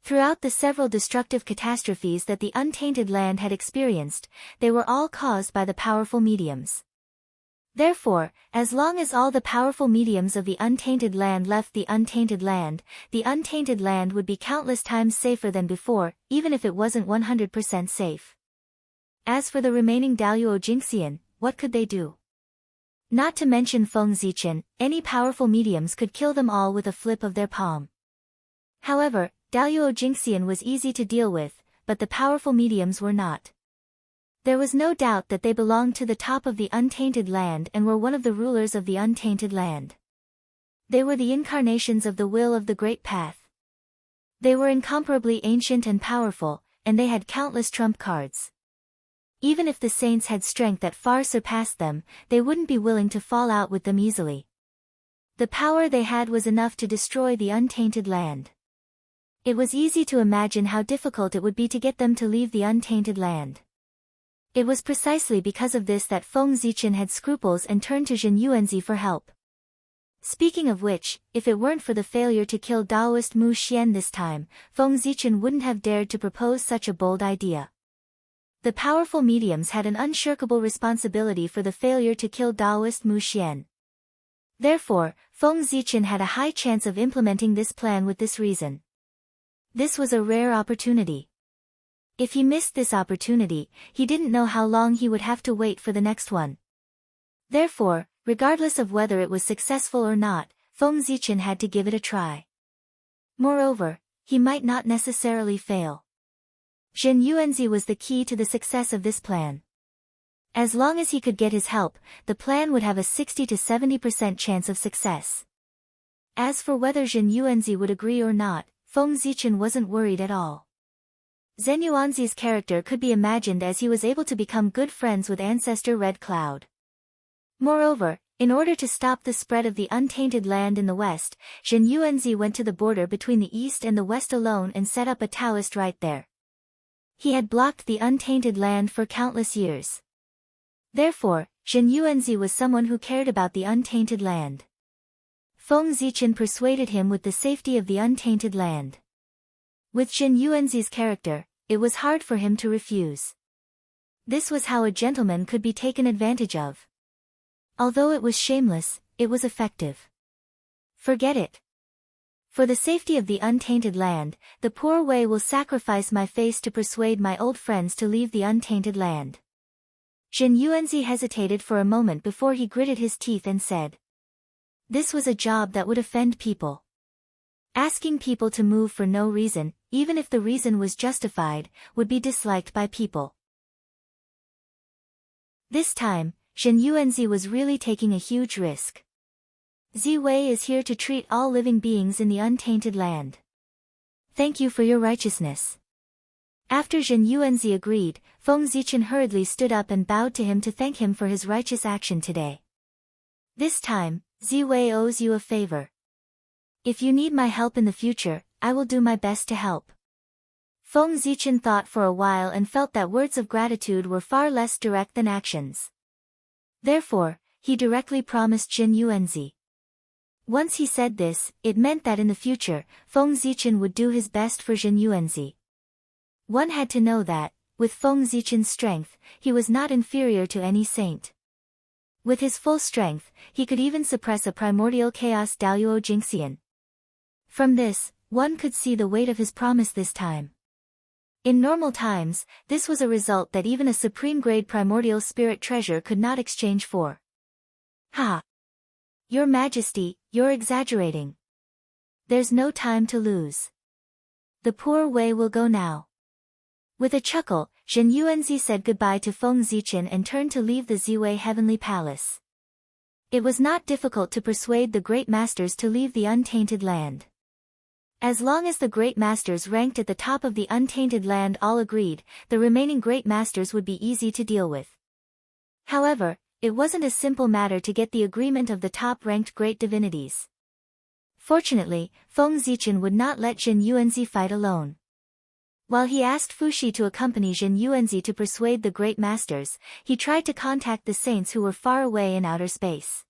Throughout the several destructive catastrophes that the untainted land had experienced, they were all caused by the powerful mediums. Therefore, as long as all the powerful mediums of the untainted land left the untainted land would be countless times safer than before, even if it wasn't 100% safe. As for the remaining Daluo Jingxian, what could they do? Not to mention Feng Zichen, any powerful mediums could kill them all with a flip of their palm. However, Daluo Jingxian was easy to deal with, but the powerful mediums were not. There was no doubt that they belonged to the top of the untainted land and were one of the rulers of the untainted land. They were the incarnations of the will of the Great Path. They were incomparably ancient and powerful, and they had countless trump cards. Even if the saints had strength that far surpassed them, they wouldn't be willing to fall out with them easily. The power they had was enough to destroy the untainted land. It was easy to imagine how difficult it would be to get them to leave the untainted land. It was precisely because of this that Feng Zichen had scruples and turned to Zhen Yuanzi for help. Speaking of which, if it weren't for the failure to kill Daoist Mu Xian this time, Feng Zichen wouldn't have dared to propose such a bold idea. The powerful mediums had an unshirkable responsibility for the failure to kill Daoist Mu Xian. Therefore, Feng Zichen had a high chance of implementing this plan with this reason. This was a rare opportunity. If he missed this opportunity, he didn't know how long he would have to wait for the next one. Therefore, regardless of whether it was successful or not, Feng Zichen had to give it a try. Moreover, he might not necessarily fail. Zhen Yuanzi was the key to the success of this plan. As long as he could get his help, the plan would have a 60 to 70% chance of success. As for whether Zhen Yuanzi would agree or not, Feng Zichen wasn't worried at all. Zhen Yuanzi's character could be imagined as he was able to become good friends with ancestor Red Cloud. Moreover, in order to stop the spread of the untainted land in the west, Zhen Yuanzi went to the border between the east and the west alone and set up a Taoist right there. He had blocked the untainted land for countless years. Therefore, Zhen Yuanzi was someone who cared about the untainted land. Feng Zichen persuaded him with the safety of the untainted land. With Zhen Yuanzi's character, it was hard for him to refuse. This was how a gentleman could be taken advantage of. Although it was shameless, it was effective. Forget it. For the safety of the untainted land, the poor Wei will sacrifice my face to persuade my old friends to leave the untainted land. Zhen Yuanzi hesitated for a moment before he gritted his teeth and said. This was a job that would offend people. Asking people to move for no reason, even if the reason was justified, would be disliked by people. This time, Zhen Yuanzi was really taking a huge risk. Ziwei is here to treat all living beings in the untainted land. Thank you for your righteousness. After Zhen Yuanzi agreed, Feng Zichen hurriedly stood up and bowed to him to thank him for his righteous action today. This time, Ziwei owes you a favor. If you need my help in the future, I will do my best to help. Feng Zichen thought for a while and felt that words of gratitude were far less direct than actions. Therefore, he directly promised Zhen Yuanzi. Once he said this, it meant that in the future, Feng Zichen would do his best for Zhen Yuanzi. One had to know that, with Feng Zichen's strength, he was not inferior to any saint. With his full strength, he could even suppress a primordial chaos Daluo Jingxian. From this, one could see the weight of his promise this time. In normal times, this was a result that even a supreme-grade primordial spirit treasure could not exchange for. Ha! Your Majesty, you're exaggerating. There's no time to lose. The poor Wei will go now. With a chuckle, Zhen Yuanzi said goodbye to Feng Zichen and turned to leave the Ziwei Heavenly Palace. It was not difficult to persuade the Great Masters to leave the untainted land. As long as the Great Masters ranked at the top of the untainted land all agreed, the remaining Great Masters would be easy to deal with. However, it wasn't a simple matter to get the agreement of the top-ranked great divinities. Fortunately, Feng Zichen would not let Zhen Yuanzi fight alone. While he asked Fuxi to accompany Zhen Yuanzi to persuade the Great Masters, he tried to contact the saints who were far away in outer space.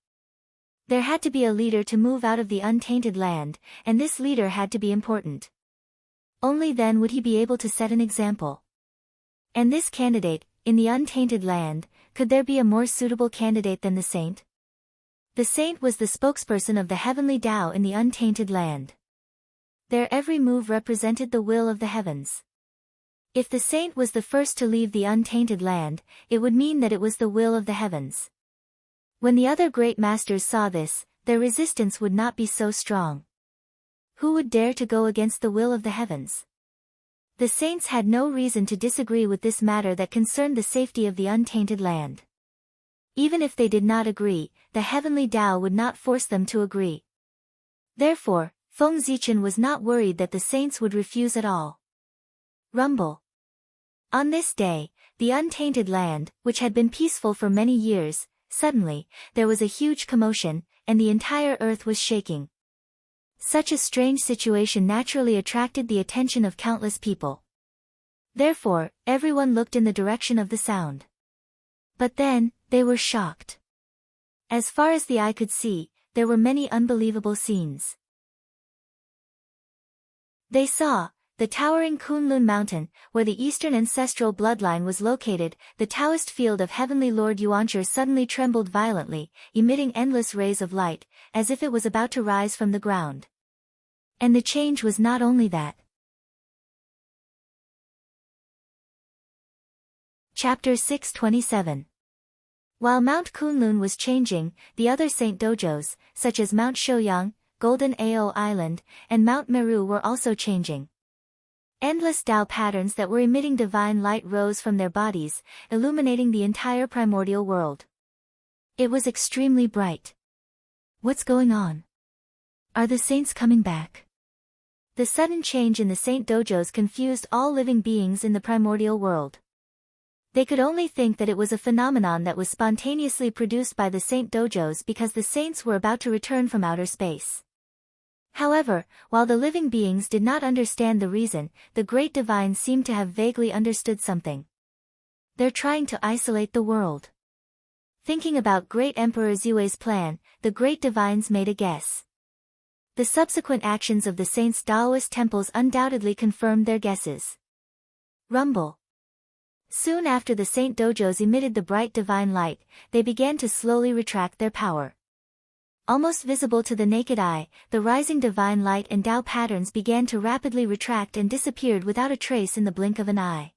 There had to be a leader to move out of the untainted land, and this leader had to be important. Only then would he be able to set an example. And this candidate, in the untainted land, could there be a more suitable candidate than the saint? The saint was the spokesperson of the heavenly Tao in the untainted land. Their every move represented the will of the heavens. If the saint was the first to leave the untainted land, it would mean that it was the will of the heavens. When the other great masters saw this, their resistance would not be so strong. Who would dare to go against the will of the heavens? The saints had no reason to disagree with this matter that concerned the safety of the untainted land. Even if they did not agree, the heavenly Tao would not force them to agree. Therefore, Feng Zichen was not worried that the saints would refuse at all. Rumble. On this day, the untainted land, which had been peaceful for many years, suddenly, there was a huge commotion, and the entire earth was shaking. Such a strange situation naturally attracted the attention of countless people. Therefore, everyone looked in the direction of the sound. But then, they were shocked. As far as the eye could see, there were many unbelievable scenes. They saw the towering Kunlun mountain, where the eastern ancestral bloodline was located. The Taoist field of heavenly Lord Yuanzhi suddenly trembled violently, emitting endless rays of light, as if it was about to rise from the ground. And the change was not only that. Chapter 627. While Mount Kunlun was changing, the other saint dojos, such as Mount Shouyang, Golden Ao Island, and Mount Meru were also changing. Endless Tao patterns that were emitting divine light rose from their bodies, illuminating the entire primordial world. It was extremely bright. What's going on? Are the saints coming back? The sudden change in the saint dojos confused all living beings in the primordial world. They could only think that it was a phenomenon that was spontaneously produced by the saint dojos because the saints were about to return from outer space. However, while the living beings did not understand the reason, the great divines seemed to have vaguely understood something. They're trying to isolate the world. Thinking about Great Emperor Ziwei's plan, the great divines made a guess. The subsequent actions of the saints' Taoist temples undoubtedly confirmed their guesses. Rumble. Soon after the saint dojos emitted the bright divine light, they began to slowly retract their power. Almost visible to the naked eye, the rising divine light and Tao patterns began to rapidly retract and disappeared without a trace in the blink of an eye.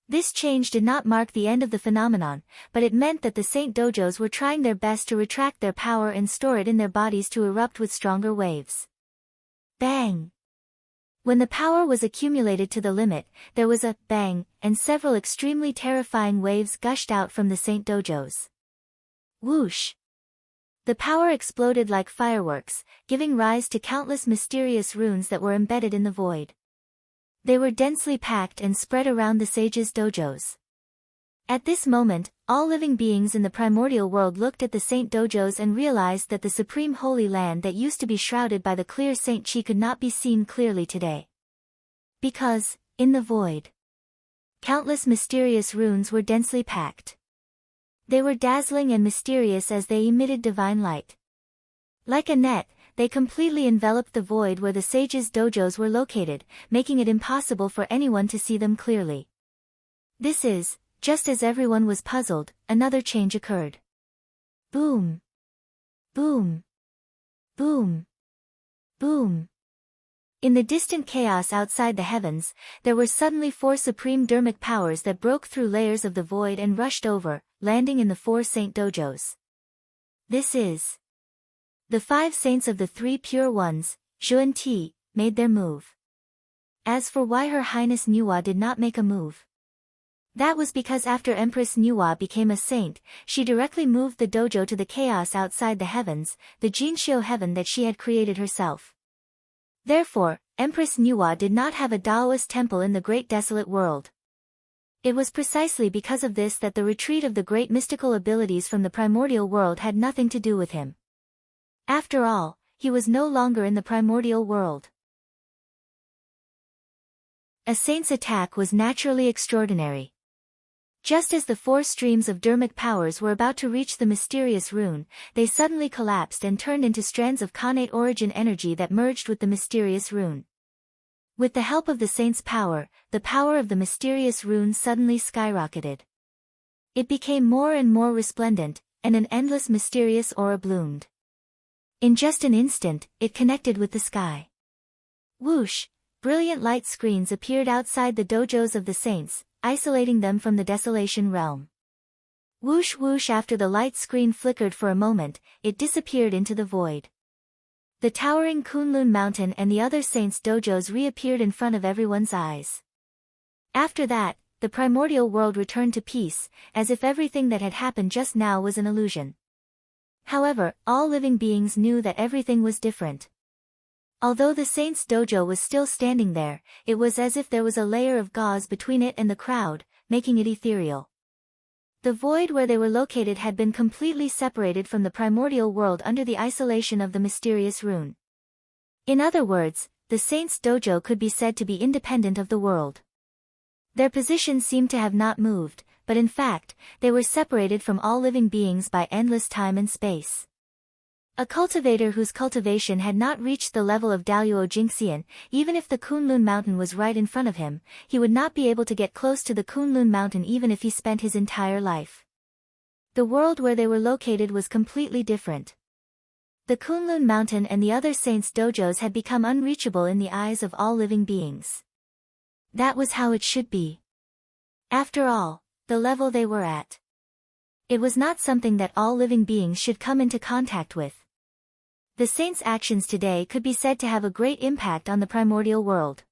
This change did not mark the end of the phenomenon, but it meant that the saint dojos were trying their best to retract their power and store it in their bodies to erupt with stronger waves. Bang! When the power was accumulated to the limit, there was a bang, and several extremely terrifying waves gushed out from the saint dojos. Whoosh! The power exploded like fireworks, giving rise to countless mysterious runes that were embedded in the void. They were densely packed and spread around the sages' dojos. At this moment, all living beings in the primordial world looked at the saint dojos and realized that the supreme holy land that used to be shrouded by the clear Saint Chi could not be seen clearly today. Because, in the void, countless mysterious runes were densely packed. They were dazzling and mysterious as they emitted divine light. Like a net, they completely enveloped the void where the sages' dojos were located, making it impossible for anyone to see them clearly. This is, just as everyone was puzzled, another change occurred. Boom! Boom! Boom! Boom! In the distant chaos outside the heavens, there were suddenly 4 supreme dharmic powers that broke through layers of the void and rushed over, landing in the 4 saint dojos. This is. The 5 saints of the 3 pure ones, Zhuan Ti, made their move. As for why Her Highness Nuwa did not make a move, that was because after Empress Nuwa became a saint, she directly moved the dojo to the chaos outside the heavens, the Jinxiu heaven that she had created herself. Therefore, Empress Nuwa did not have a Taoist temple in the great desolate world. It was precisely because of this that the retreat of the great mystical abilities from the primordial world had nothing to do with him. After all, he was no longer in the primordial world. A saint's attack was naturally extraordinary. Just as the 4 streams of dharmic powers were about to reach the mysterious rune, they suddenly collapsed and turned into strands of connate origin energy that merged with the mysterious rune. With the help of the saint's power, the power of the mysterious rune suddenly skyrocketed. It became more and more resplendent, and an endless mysterious aura bloomed. In just an instant, it connected with the sky. Whoosh! Brilliant light screens appeared outside the dojos of the saints, isolating them from the desolation realm. Whoosh whoosh, after the light screen flickered for a moment, it disappeared into the void. The towering Kunlun mountain and the other saints' dojos reappeared in front of everyone's eyes. After that, the primordial world returned to peace, as if everything that had happened just now was an illusion. However, all living beings knew that everything was different. Although the saint's dojo was still standing there, it was as if there was a layer of gauze between it and the crowd, making it ethereal. The void where they were located had been completely separated from the primordial world under the isolation of the mysterious rune. In other words, the saint's dojo could be said to be independent of the world. Their position seemed to have not moved, but in fact, they were separated from all living beings by endless time and space. A cultivator whose cultivation had not reached the level of Daluo Jingxian, even if the Kunlun mountain was right in front of him, he would not be able to get close to the Kunlun mountain even if he spent his entire life. The world where they were located was completely different. The Kunlun mountain and the other saints' dojos had become unreachable in the eyes of all living beings. That was how it should be. After all, the level they were at. It was not something that all living beings should come into contact with. The saints' actions today could be said to have a great impact on the primordial world.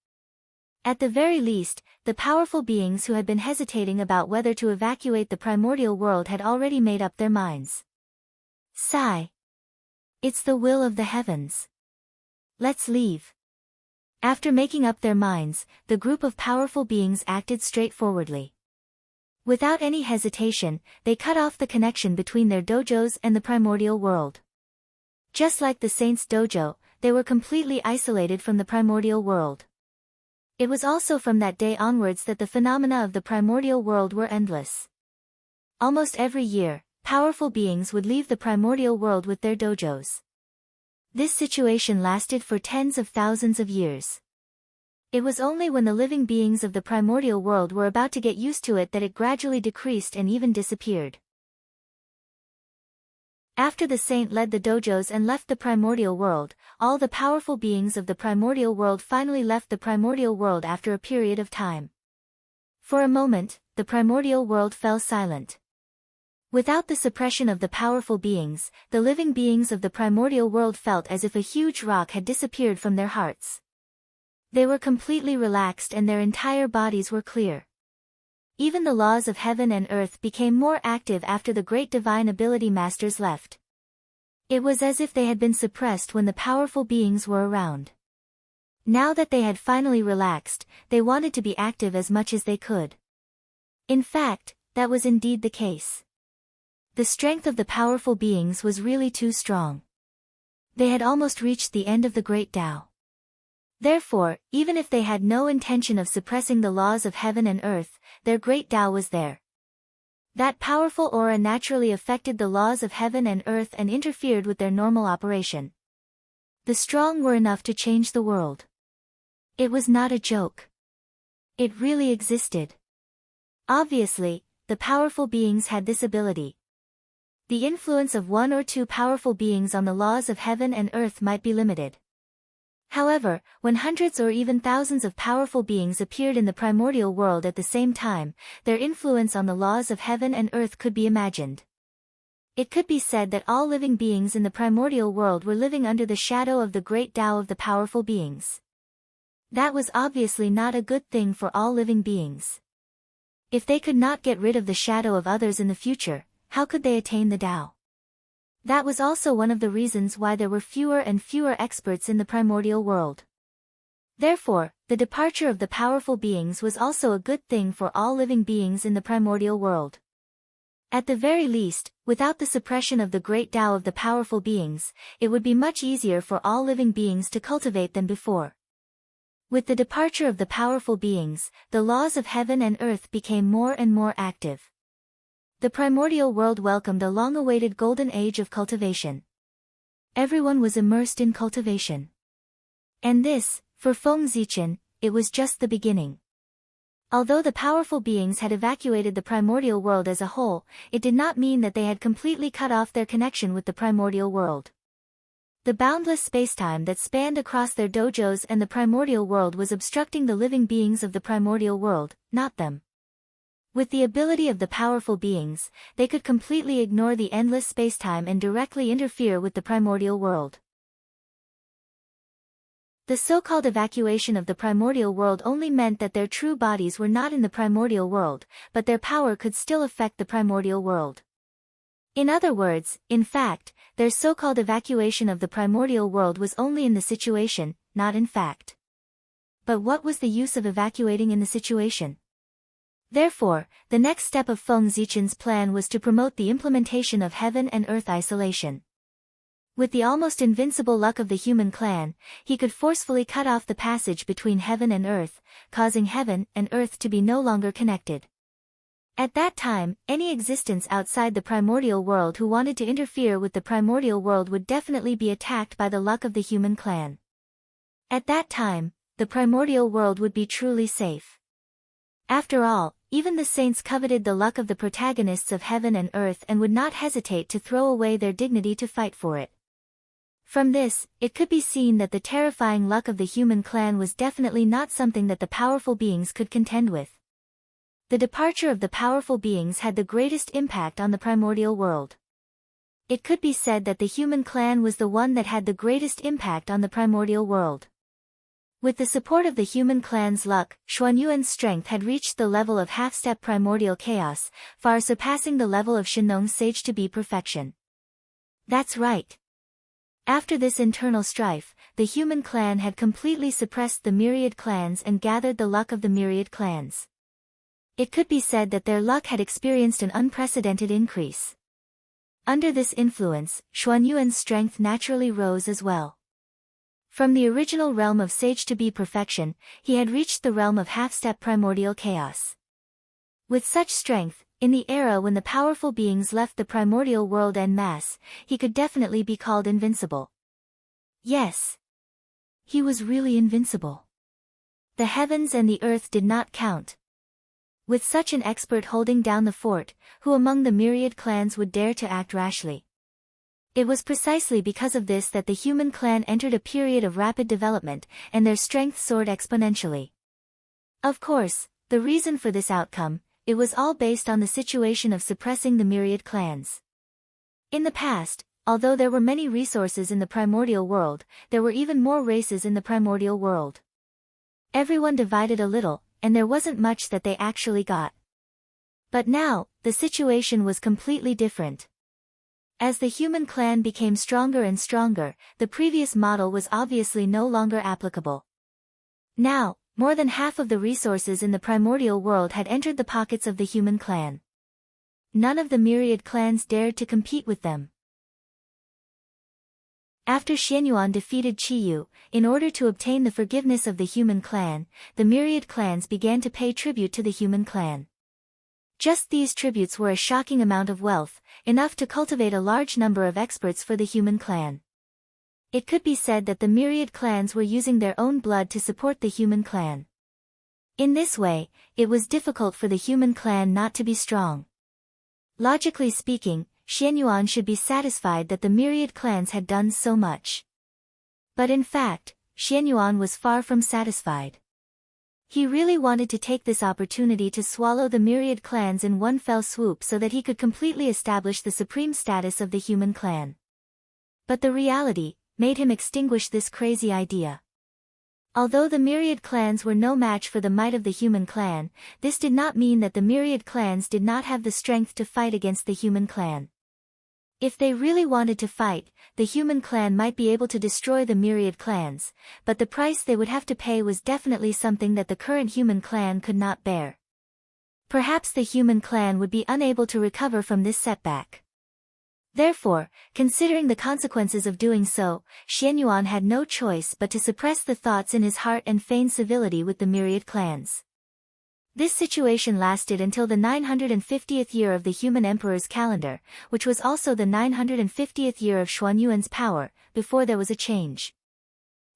At the very least, the powerful beings who had been hesitating about whether to evacuate the primordial world had already made up their minds. Sigh. It's the will of the heavens. Let's leave. After making up their minds, the group of powerful beings acted straightforwardly. Without any hesitation, they cut off the connection between their dojos and the primordial world. Just like the saints' dojo, they were completely isolated from the primordial world. It was also from that day onwards that the phenomena of the primordial world were endless. Almost every year, powerful beings would leave the primordial world with their dojos. This situation lasted for tens of thousands of years. It was only when the living beings of the primordial world were about to get used to it that it gradually decreased and even disappeared. After the saint led the dojos and left the primordial world, all the powerful beings of the primordial world finally left the primordial world after a period of time. For a moment, the primordial world fell silent. Without the suppression of the powerful beings, the living beings of the primordial world felt as if a huge rock had disappeared from their hearts. They were completely relaxed and their entire bodies were clear. Even the laws of heaven and earth became more active after the great divine ability masters left. It was as if they had been suppressed when the powerful beings were around. Now that they had finally relaxed, they wanted to be active as much as they could. In fact, that was indeed the case. The strength of the powerful beings was really too strong. They had almost reached the end of the great Tao. Therefore, even if they had no intention of suppressing the laws of heaven and earth, their great Tao was there. That powerful aura naturally affected the laws of heaven and earth and interfered with their normal operation. The strong were enough to change the world. It was not a joke. It really existed. Obviously, the powerful beings had this ability. The influence of one or two powerful beings on the laws of heaven and earth might be limited. However, when hundreds or even thousands of powerful beings appeared in the primordial world at the same time, their influence on the laws of heaven and earth could be imagined. It could be said that all living beings in the primordial world were living under the shadow of the great Tao of the powerful beings. That was obviously not a good thing for all living beings. If they could not get rid of the shadow of others in the future, how could they attain the Tao? That was also one of the reasons why there were fewer and fewer experts in the primordial world. Therefore, the departure of the powerful beings was also a good thing for all living beings in the primordial world. At the very least, without the suppression of the great Tao of the powerful beings, it would be much easier for all living beings to cultivate than before. With the departure of the powerful beings, the laws of heaven and earth became more and more active. The primordial world welcomed a long-awaited golden age of cultivation. Everyone was immersed in cultivation. And this, for Feng Zichen, it was just the beginning. Although the powerful beings had evacuated the primordial world as a whole, it did not mean that they had completely cut off their connection with the primordial world. The boundless spacetime that spanned across their dojos and the primordial world was obstructing the living beings of the primordial world, not them. With the ability of the powerful beings, they could completely ignore the endless spacetime and directly interfere with the primordial world. The so-called evacuation of the primordial world only meant that their true bodies were not in the primordial world, but their power could still affect the primordial world. In other words, in fact, their so-called evacuation of the primordial world was only in the situation, not in fact. But what was the use of evacuating in the situation? Therefore, the next step of Feng Zichen's plan was to promote the implementation of heaven and earth isolation. With the almost invincible luck of the human clan, he could forcefully cut off the passage between heaven and earth, causing heaven and earth to be no longer connected. At that time, any existence outside the primordial world who wanted to interfere with the primordial world would definitely be attacked by the luck of the human clan. At that time, the primordial world would be truly safe. After all, even the saints coveted the luck of the protagonists of heaven and earth and would not hesitate to throw away their dignity to fight for it. From this, it could be seen that the terrifying luck of the human clan was definitely not something that the powerful beings could contend with. The departure of the powerful beings had the greatest impact on the primordial world. It could be said that the human clan was the one that had the greatest impact on the primordial world. With the support of the human clan's luck, Xuanyuan's strength had reached the level of half-step primordial chaos, far surpassing the level of Shenong's sage-to-be perfection. That's right. After this internal strife, the human clan had completely suppressed the myriad clans and gathered the luck of the myriad clans. It could be said that their luck had experienced an unprecedented increase. Under this influence, Xuanyuan's strength naturally rose as well. From the original realm of sage-to-be perfection, he had reached the realm of half-step primordial chaos. With such strength, in the era when the powerful beings left the primordial world en masse, he could definitely be called invincible. Yes. He was really invincible. The heavens and the earth did not count. With such an expert holding down the fort, who among the myriad clans would dare to act rashly? It was precisely because of this that the human clan entered a period of rapid development, and their strength soared exponentially. Of course, the reason for this outcome, it was all based on the situation of suppressing the myriad clans. In the past, although there were many resources in the primordial world, there were even more races in the primordial world. Everyone divided a little, and there wasn't much that they actually got. But now, the situation was completely different. As the human clan became stronger and stronger, the previous model was obviously no longer applicable. Now, more than half of the resources in the primordial world had entered the pockets of the human clan. None of the myriad clans dared to compete with them. After Xianyuan defeated Qiyu, in order to obtain the forgiveness of the human clan, the myriad clans began to pay tribute to the human clan. Just these tributes were a shocking amount of wealth, enough to cultivate a large number of experts for the human clan. It could be said that the myriad clans were using their own blood to support the human clan. In this way, it was difficult for the human clan not to be strong. Logically speaking, Xianyuan should be satisfied that the myriad clans had done so much. But in fact, Xianyuan was far from satisfied. He really wanted to take this opportunity to swallow the myriad clans in one fell swoop so that he could completely establish the supreme status of the human clan. But the reality made him extinguish this crazy idea. Although the myriad clans were no match for the might of the human clan, this did not mean that the myriad clans did not have the strength to fight against the human clan. If they really wanted to fight, the human clan might be able to destroy the myriad clans, but the price they would have to pay was definitely something that the current human clan could not bear. Perhaps the human clan would be unable to recover from this setback. Therefore, considering the consequences of doing so, Xianyuan had no choice but to suppress the thoughts in his heart and feign civility with the myriad clans. This situation lasted until the 950th year of the human emperor's calendar, which was also the 950th year of Xuanyuan's power, before there was a change.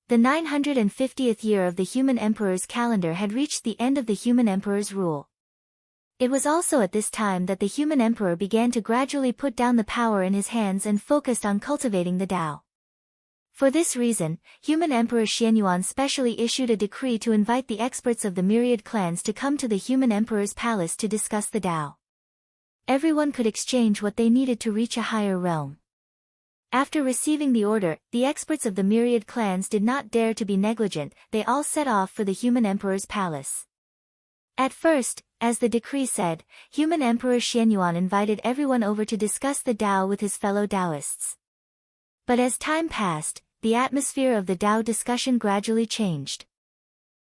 The 950th year of the human emperor's calendar had reached the end of the human emperor's rule. It was also at this time that the human emperor began to gradually put down the power in his hands and focused on cultivating the Tao. For this reason, human Emperor Xianyuan specially issued a decree to invite the experts of the myriad clans to come to the human emperor's palace to discuss the Tao. Everyone could exchange what they needed to reach a higher realm. After receiving the order, the experts of the myriad clans did not dare to be negligent. They all set off for the human emperor's palace. At first, as the decree said, human Emperor Xianyuan invited everyone over to discuss the Tao with his fellow Taoists. But as time passed, the atmosphere of the Tao discussion gradually changed.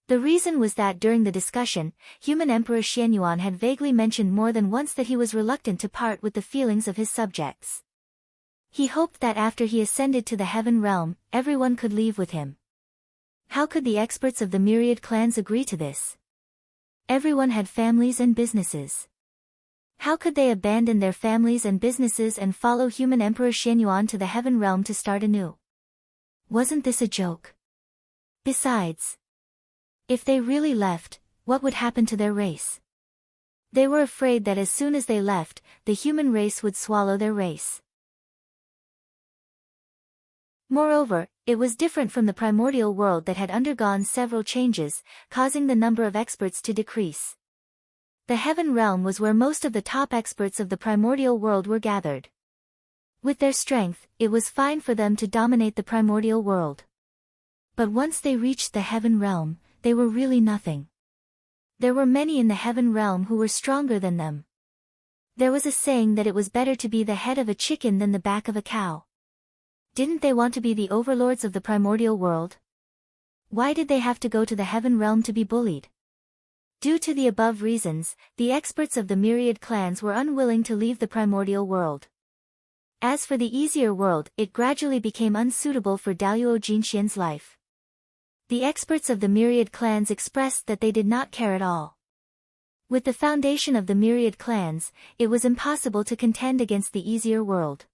The reason was that during the discussion, human Emperor Xianyuan had vaguely mentioned more than once that he was reluctant to part with the feelings of his subjects. He hoped that after he ascended to the heaven realm, everyone could leave with him. How could the experts of the myriad clans agree to this? Everyone had families and businesses. How could they abandon their families and businesses and follow human Emperor Xianyuan to the heaven realm to start anew? Wasn't this a joke? Besides, if they really left, what would happen to their race? They were afraid that as soon as they left, the human race would swallow their race. Moreover, it was different from the primordial world that had undergone several changes, causing the number of experts to decrease. The heaven realm was where most of the top experts of the primordial world were gathered. With their strength, it was fine for them to dominate the primordial world. But once they reached the heaven realm, they were really nothing. There were many in the heaven realm who were stronger than them. There was a saying that it was better to be the head of a chicken than the back of a cow. Didn't they want to be the overlords of the primordial world? Why did they have to go to the heaven realm to be bullied? Due to the above reasons, the experts of the myriad clans were unwilling to leave the primordial world. As for the easier world, it gradually became unsuitable for Daluo Jinxian's life. The experts of the myriad clans expressed that they did not care at all. With the foundation of the myriad clans, it was impossible to contend against the easier world.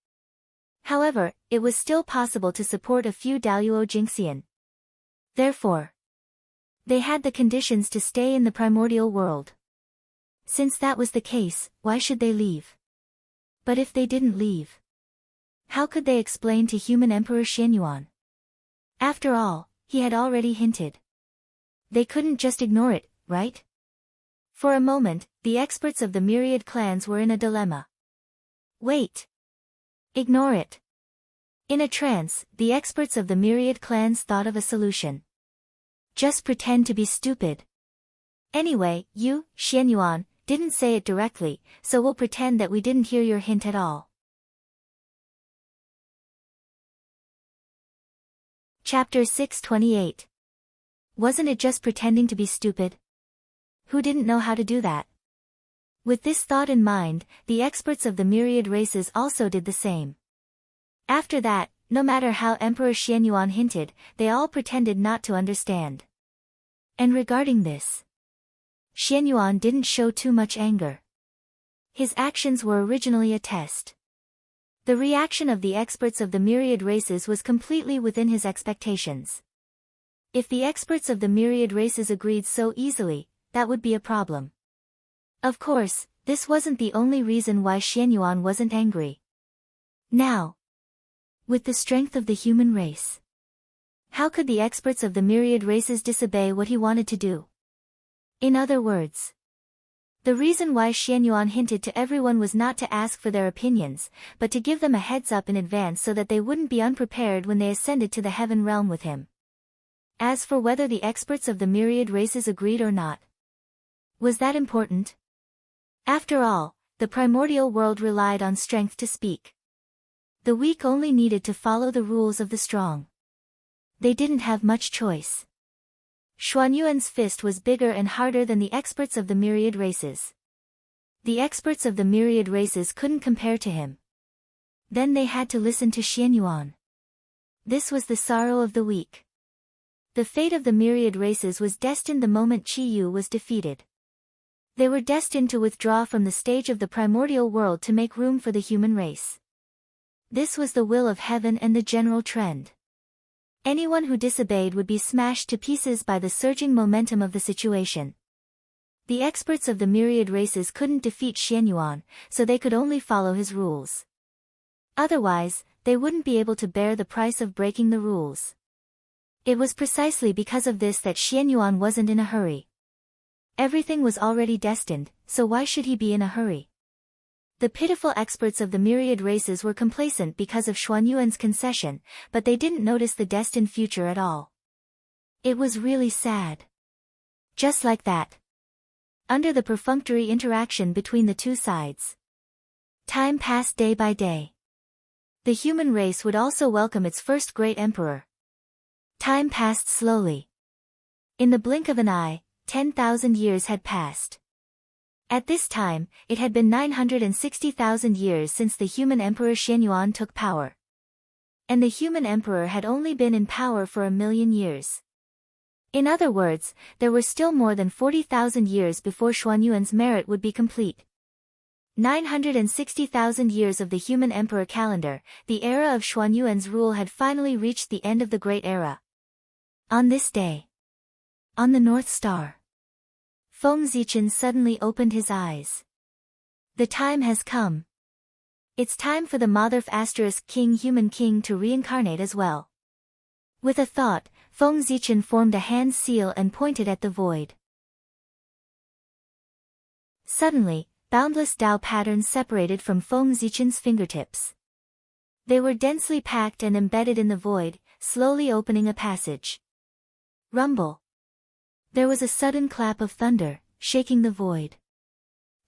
However, it was still possible to support a few Daluo Jinxian. Therefore, they had the conditions to stay in the primordial world. Since that was the case, why should they leave? But if they didn't leave, how could they explain to human Emperor Xianyuan? After all, he had already hinted. They couldn't just ignore it, right? For a moment, the experts of the myriad clans were in a dilemma. Wait. Ignore it. In a trance, the experts of the myriad clans thought of a solution. Just pretend to be stupid. Anyway, you, Xianyuan, didn't say it directly, so we'll pretend that we didn't hear your hint at all. Chapter 628. Wasn't it just pretending to be stupid? Who didn't know how to do that? With this thought in mind, the experts of the myriad races also did the same. After that, no matter how Emperor Xianyuan hinted, they all pretended not to understand. And regarding this, Xianyuan didn't show too much anger. His actions were originally a test. The reaction of the experts of the myriad races was completely within his expectations. If the experts of the myriad races agreed so easily, that would be a problem. Of course, this wasn't the only reason why Xianyuan wasn't angry. Now, with the strength of the human race, how could the experts of the myriad races disobey what he wanted to do? In other words, the reason why Xianyuan hinted to everyone was not to ask for their opinions, but to give them a heads up in advance so that they wouldn't be unprepared when they ascended to the heaven realm with him. As for whether the experts of the myriad races agreed or not, was that important? After all, the primordial world relied on strength to speak. The weak only needed to follow the rules of the strong. They didn't have much choice. Xuanyuan's fist was bigger and harder than the experts of the myriad races. The experts of the myriad races couldn't compare to him. Then they had to listen to Xianyuan. This was the sorrow of the weak. The fate of the myriad races was destined the moment Qiyu was defeated. They were destined to withdraw from the stage of the primordial world to make room for the human race. This was the will of heaven and the general trend. Anyone who disobeyed would be smashed to pieces by the surging momentum of the situation. The experts of the myriad races couldn't defeat Xianyuan, so they could only follow his rules. Otherwise, they wouldn't be able to bear the price of breaking the rules. It was precisely because of this that Xianyuan wasn't in a hurry. Everything was already destined, so why should he be in a hurry? The pitiful experts of the myriad races were complacent because of Xuanyuan's concession, but they didn't notice the destined future at all. It was really sad. Just like that. Under the perfunctory interaction between the two sides, time passed day by day. The human race would also welcome its first great emperor. Time passed slowly. In the blink of an eye, 10,000 years had passed. At this time, it had been 960,000 years since the human emperor Xianyuan took power. And the human emperor had only been in power for 1,000,000 years. In other words, there were still more than 40,000 years before Xuanyuan's merit would be complete. 960,000 years of the human emperor calendar, the era of Xuanyuan's rule had finally reached the end of the Great Era. On this day, on the North Star, Feng Zichen suddenly opened his eyes. The time has come. It's time for the Motherf * King Human King to reincarnate as well. With a thought, Feng Zichen formed a hand seal and pointed at the void. Suddenly, boundless Tao patterns separated from Feng Zichen's fingertips. They were densely packed and embedded in the void, slowly opening a passage. Rumble. There was a sudden clap of thunder, shaking the void.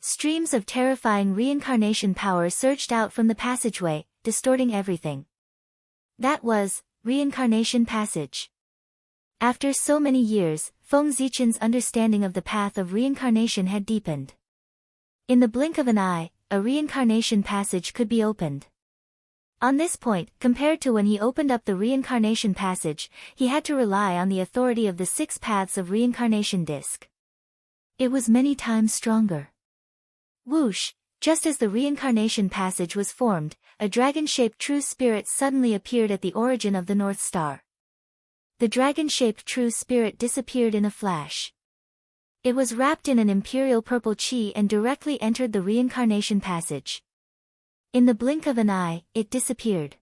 Streams of terrifying reincarnation power surged out from the passageway, distorting everything. That was Reincarnation Passage. After so many years, Feng Zichen's understanding of the path of reincarnation had deepened. In the blink of an eye, a reincarnation passage could be opened. On this point, compared to when he opened up the reincarnation passage, he had to rely on the authority of the 6 paths of reincarnation disc. It was many times stronger. Whoosh! Just as the reincarnation passage was formed, a dragon-shaped true spirit suddenly appeared at the origin of the North Star. The dragon-shaped true spirit disappeared in a flash. It was wrapped in an imperial purple chi and directly entered the reincarnation passage. In the blink of an eye, it disappeared.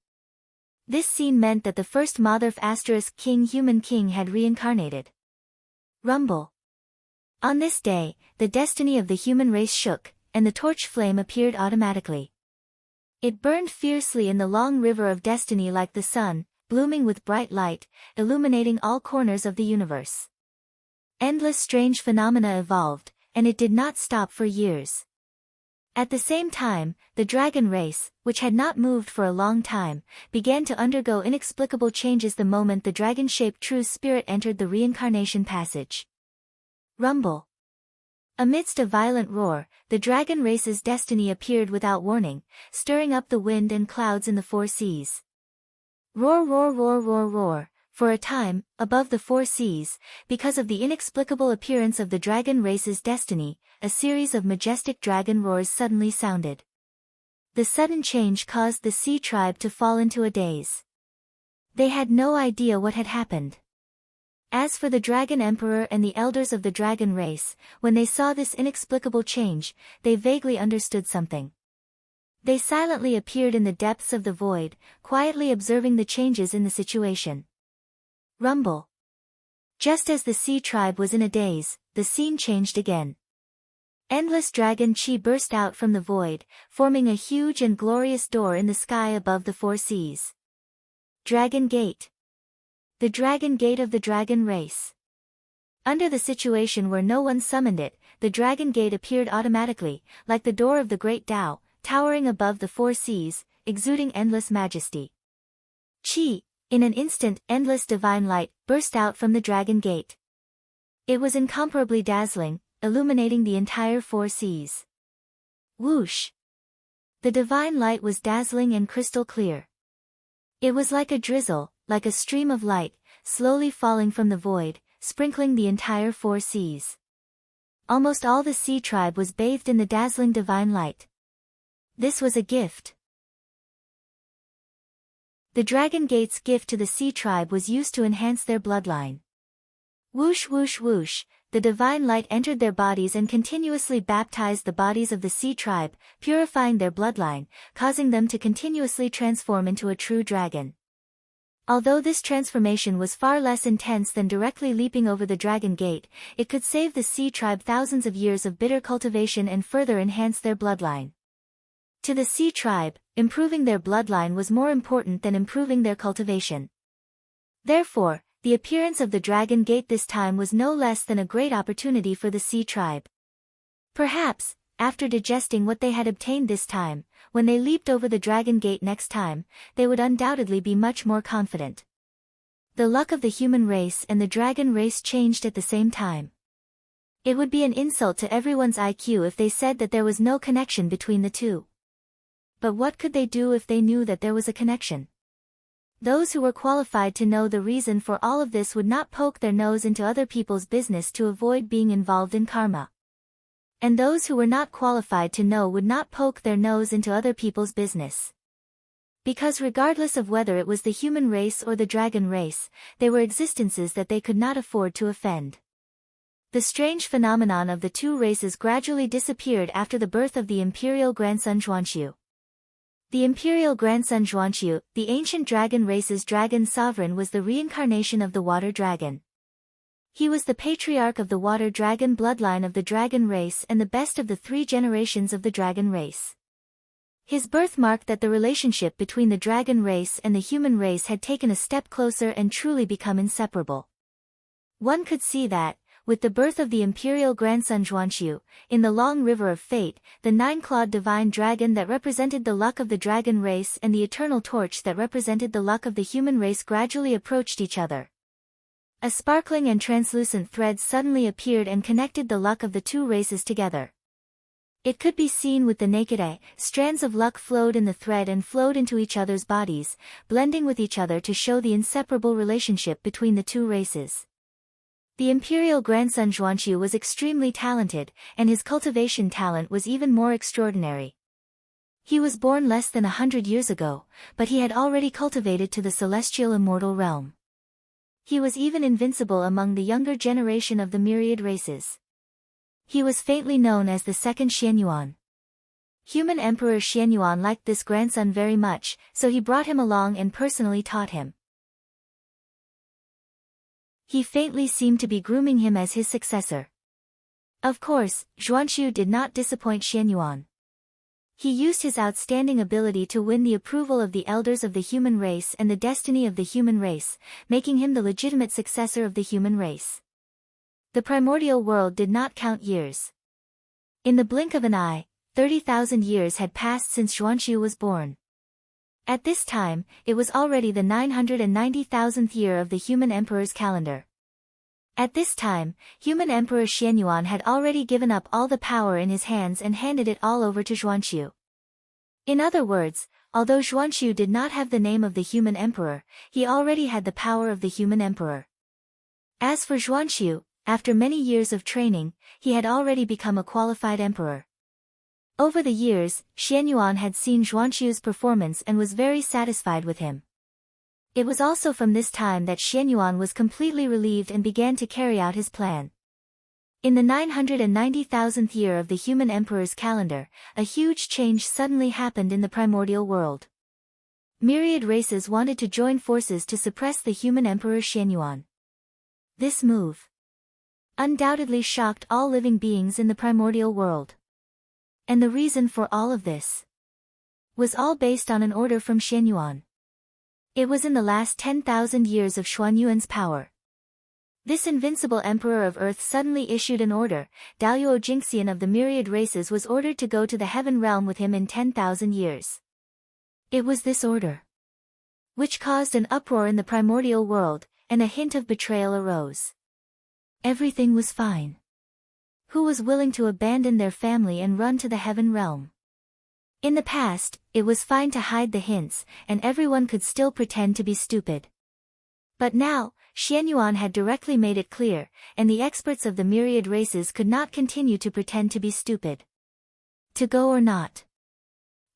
This scene meant that the first Motherf * King Human King had reincarnated. Rumble. On this day, the destiny of the human race shook, and the torch flame appeared automatically. It burned fiercely in the long river of destiny like the sun, blooming with bright light, illuminating all corners of the universe. Endless strange phenomena evolved, and it did not stop for years. At the same time, the dragon race, which had not moved for a long time, began to undergo inexplicable changes the moment the dragon-shaped true spirit entered the reincarnation passage. Rumble. Amidst a violent roar, the dragon race's destiny appeared without warning, stirring up the wind and clouds in the 4 seas. Roar, roar, roar, roar, roar. For a time, above the 4 seas, because of the inexplicable appearance of the dragon race's destiny, a series of majestic dragon roars suddenly sounded. The sudden change caused the sea tribe to fall into a daze. They had no idea what had happened. As for the dragon emperor and the elders of the dragon race, when they saw this inexplicable change, they vaguely understood something. They silently appeared in the depths of the void, quietly observing the changes in the situation. Rumble. Just as the sea tribe was in a daze, the scene changed again. Endless dragon chi burst out from the void, forming a huge and glorious door in the sky above the 4 seas. Dragon Gate. The Dragon Gate of the dragon race. Under the situation where no one summoned it, the Dragon Gate appeared automatically, like the door of the Great Tao, towering above the 4 seas, exuding endless majesty. Chi. In an instant, endless divine light burst out from the Dragon Gate. It was incomparably dazzling, illuminating the entire 4 seas. Whoosh! The divine light was dazzling and crystal clear. It was like a drizzle, like a stream of light, slowly falling from the void, sprinkling the entire 4 seas. Almost all the sea tribe was bathed in the dazzling divine light. This was a gift. The Dragon Gate's gift to the sea tribe was used to enhance their bloodline. Whoosh whoosh whoosh, the divine light entered their bodies and continuously baptized the bodies of the sea tribe, purifying their bloodline, causing them to continuously transform into a true dragon. Although this transformation was far less intense than directly leaping over the dragon gate, it could save the sea tribe thousands of years of bitter cultivation and further enhance their bloodline. To the sea tribe, improving their bloodline was more important than improving their cultivation. Therefore, the appearance of the dragon gate this time was no less than a great opportunity for the sea tribe. Perhaps, after digesting what they had obtained this time, when they leaped over the dragon gate next time, they would undoubtedly be much more confident. The luck of the human race and the dragon race changed at the same time. It would be an insult to everyone's IQ if they said that there was no connection between the two. But what could they do if they knew that there was a connection? Those who were qualified to know the reason for all of this would not poke their nose into other people's business to avoid being involved in karma. And those who were not qualified to know would not poke their nose into other people's business. Because regardless of whether it was the human race or the dragon race, they were existences that they could not afford to offend. The strange phenomenon of the two races gradually disappeared after the birth of the imperial grandson Xuanqiu. The imperial grandson Xuanqiu, the ancient dragon race's dragon sovereign, was the reincarnation of the water dragon. He was the patriarch of the water dragon bloodline of the dragon race and the best of the 3 generations of the dragon race. His birth marked that the relationship between the dragon race and the human race had taken a step closer and truly become inseparable. One could see that, with the birth of the imperial grandson Xuanqiu, in the long river of fate, the 9-clawed divine dragon that represented the luck of the dragon race and the eternal torch that represented the luck of the human race gradually approached each other. A sparkling and translucent thread suddenly appeared and connected the luck of the two races together. It could be seen with the naked eye. Strands of luck flowed in the thread and flowed into each other's bodies, blending with each other to show the inseparable relationship between the two races. The imperial grandson Xuanqiu was extremely talented, and his cultivation talent was even more extraordinary. He was born less than 100 years ago, but he had already cultivated to the celestial immortal realm. He was even invincible among the younger generation of the myriad races. He was faintly known as the second Xianyuan. Human Emperor Xianyuan liked this grandson very much, so he brought him along and personally taught him. He faintly seemed to be grooming him as his successor. Of course, Xuanqiu did not disappoint Xianyuan. He used his outstanding ability to win the approval of the elders of the human race and the destiny of the human race, making him the legitimate successor of the human race. The primordial world did not count years. In the blink of an eye, 30,000 years had passed since Xuanqiu was born. At this time, it was already the 990,000th year of the human emperor's calendar. At this time, human emperor Xianyuan had already given up all the power in his hands and handed it all over to Xuanqiu. In other words, although Xuanqiu did not have the name of the human emperor, he already had the power of the human emperor. As for Xuanqiu, after many years of training, he had already become a qualified emperor. Over the years, Xianyuan had seen Xuanqiu's performance and was very satisfied with him. It was also from this time that Xianyuan was completely relieved and began to carry out his plan. In the 990,000th year of the human emperor's calendar, a huge change suddenly happened in the primordial world. Myriad races wanted to join forces to suppress the human emperor Xianyuan. This move undoubtedly shocked all living beings in the primordial world. And the reason for all of this was all based on an order from Xianyuan. It was in the last 10,000 years of Xuanyuan's power. This invincible emperor of Earth suddenly issued an order. Daluo Jingxian of the myriad races was ordered to go to the heaven realm with him in 10,000 years. It was this order which caused an uproar in the primordial world, and a hint of betrayal arose. Everything was fine. Who was willing to abandon their family and run to the heaven realm? In the past, it was fine to hide the hints, and everyone could still pretend to be stupid. But now, Xianyuan had directly made it clear, and the experts of the myriad races could not continue to pretend to be stupid. To go or not?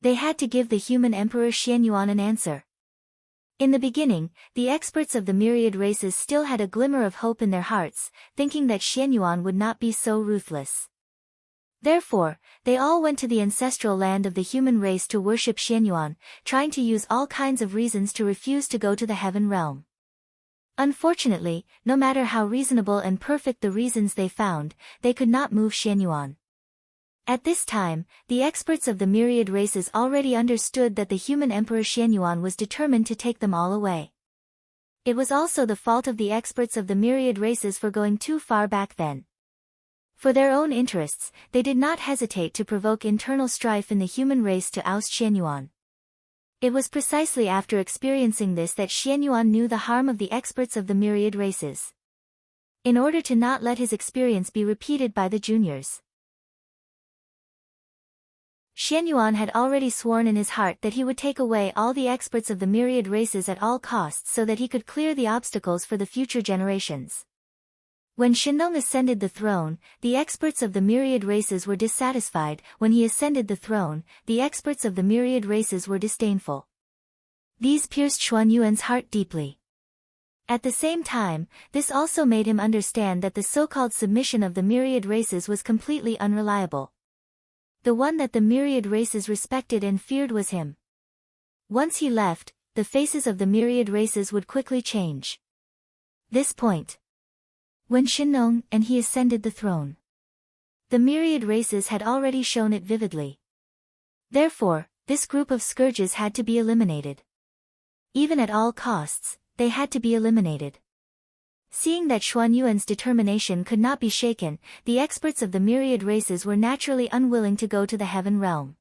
They had to give the human emperor Xianyuan an answer. In the beginning, the experts of the myriad races still had a glimmer of hope in their hearts, thinking that Xianyuan would not be so ruthless. Therefore, they all went to the ancestral land of the human race to worship Xianyuan, trying to use all kinds of reasons to refuse to go to the heaven realm. Unfortunately, no matter how reasonable and perfect the reasons they found, they could not move Xianyuan. At this time, the experts of the myriad races already understood that the human emperor Xianyuan was determined to take them all away. It was also the fault of the experts of the myriad races for going too far back then. For their own interests, they did not hesitate to provoke internal strife in the human race to oust Xianyuan. It was precisely after experiencing this that Xianyuan knew the harm of the experts of the myriad races. In order to not let his experience be repeated by the juniors, Xianyuan had already sworn in his heart that he would take away all the experts of the myriad races at all costs so that he could clear the obstacles for the future generations. When Shennong ascended the throne, the experts of the myriad races were dissatisfied. When he ascended the throne, the experts of the myriad races were disdainful. These pierced Xuanyuan's heart deeply. At the same time, this also made him understand that the so-called submission of the myriad races was completely unreliable. The one that the myriad races respected and feared was him. Once he left, the faces of the myriad races would quickly change. This point. When Shennong and he ascended the throne, the myriad races had already shown it vividly. Therefore, this group of scourges had to be eliminated. Even at all costs, they had to be eliminated. Seeing that Xuanyuan's determination could not be shaken, the experts of the myriad races were naturally unwilling to go to the heaven realm.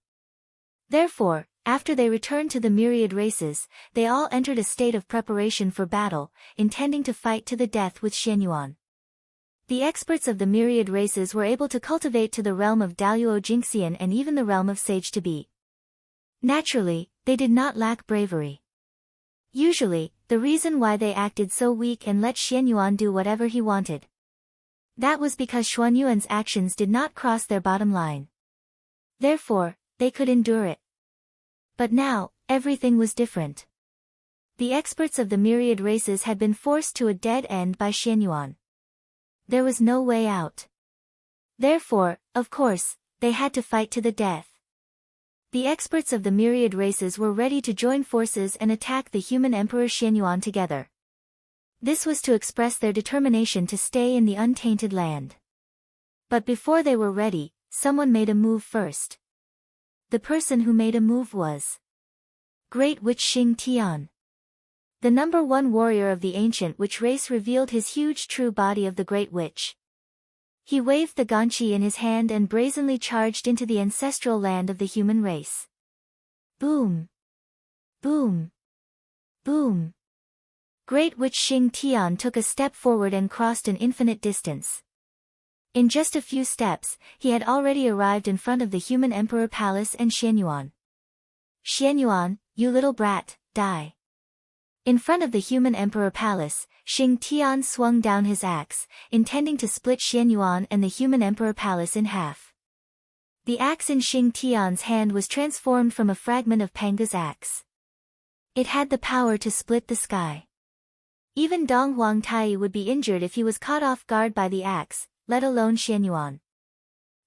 Therefore, after they returned to the myriad races, they all entered a state of preparation for battle, intending to fight to the death with Xianyuan. The experts of the myriad races were able to cultivate to the realm of Daluo Jingxian and even the realm of Sage to be. Naturally, they did not lack bravery. Usually, the reason why they acted so weak and let Xianyuan do whatever he wanted, that was because Xuanyuan's actions did not cross their bottom line. Therefore, they could endure it. But now, everything was different. The experts of the myriad races had been forced to a dead end by Xianyuan. There was no way out. Therefore, of course, they had to fight to the death. The experts of the myriad races were ready to join forces and attack the human emperor Xianyuan together. This was to express their determination to stay in the untainted land. But before they were ready, someone made a move first. The person who made a move was Great Witch Xing Tian. The number one warrior of the ancient witch race revealed his huge true body of the Great Witch. He waved the ganqi in his hand and brazenly charged into the ancestral land of the human race. Boom! Boom! Boom! Great Witch Xing Tian took a step forward and crossed an infinite distance. In just a few steps, he had already arrived in front of the human emperor palace and Xianyuan. Xianyuan, you little brat, die. In front of the human emperor palace, Xing Tian swung down his axe, intending to split Xianyuan and the human emperor palace in half. The axe in Xing Tian's hand was transformed from a fragment of Panga's axe. It had the power to split the sky. Even Dong Huangtai would be injured if he was caught off guard by the axe, let alone Xianyuan.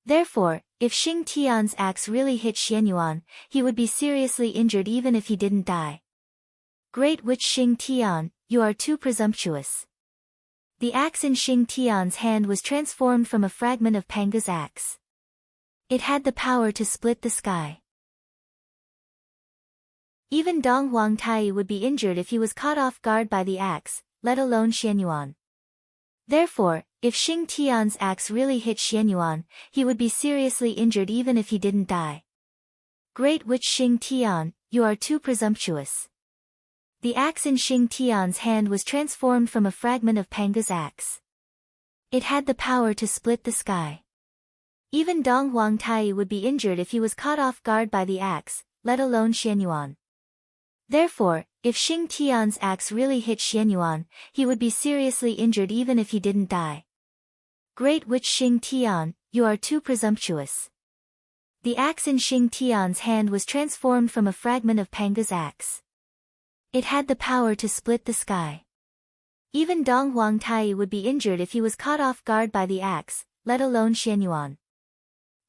Therefore, if Xing Tian's axe really hit Xianyuan, he would be seriously injured even if he didn't die. Great Witch Xing Tian, you are too presumptuous. The axe in Xing Tian's hand was transformed from a fragment of Panga's axe. It had the power to split the sky. Even Dong Huangtai would be injured if he was caught off guard by the axe, let alone Xianyuan. Therefore, if Xing Tian's axe really hit Xianyuan, he would be seriously injured even if he didn't die. Great Witch Xing Tian, you are too presumptuous. The axe in Xing Tian's hand was transformed from a fragment of Panga's axe. It had the power to split the sky. Even Dong Huangtai would be injured if he was caught off guard by the axe, let alone Xianyuan. Therefore, if Xing Tian's axe really hit Xianyuan, he would be seriously injured even if he didn't die. Great Witch Xing Tian, you are too presumptuous. The axe in Xing Tian's hand was transformed from a fragment of Panga's axe. It had the power to split the sky. Even Dong Huang Tai would be injured if he was caught off guard by the axe, let alone Xianyuan.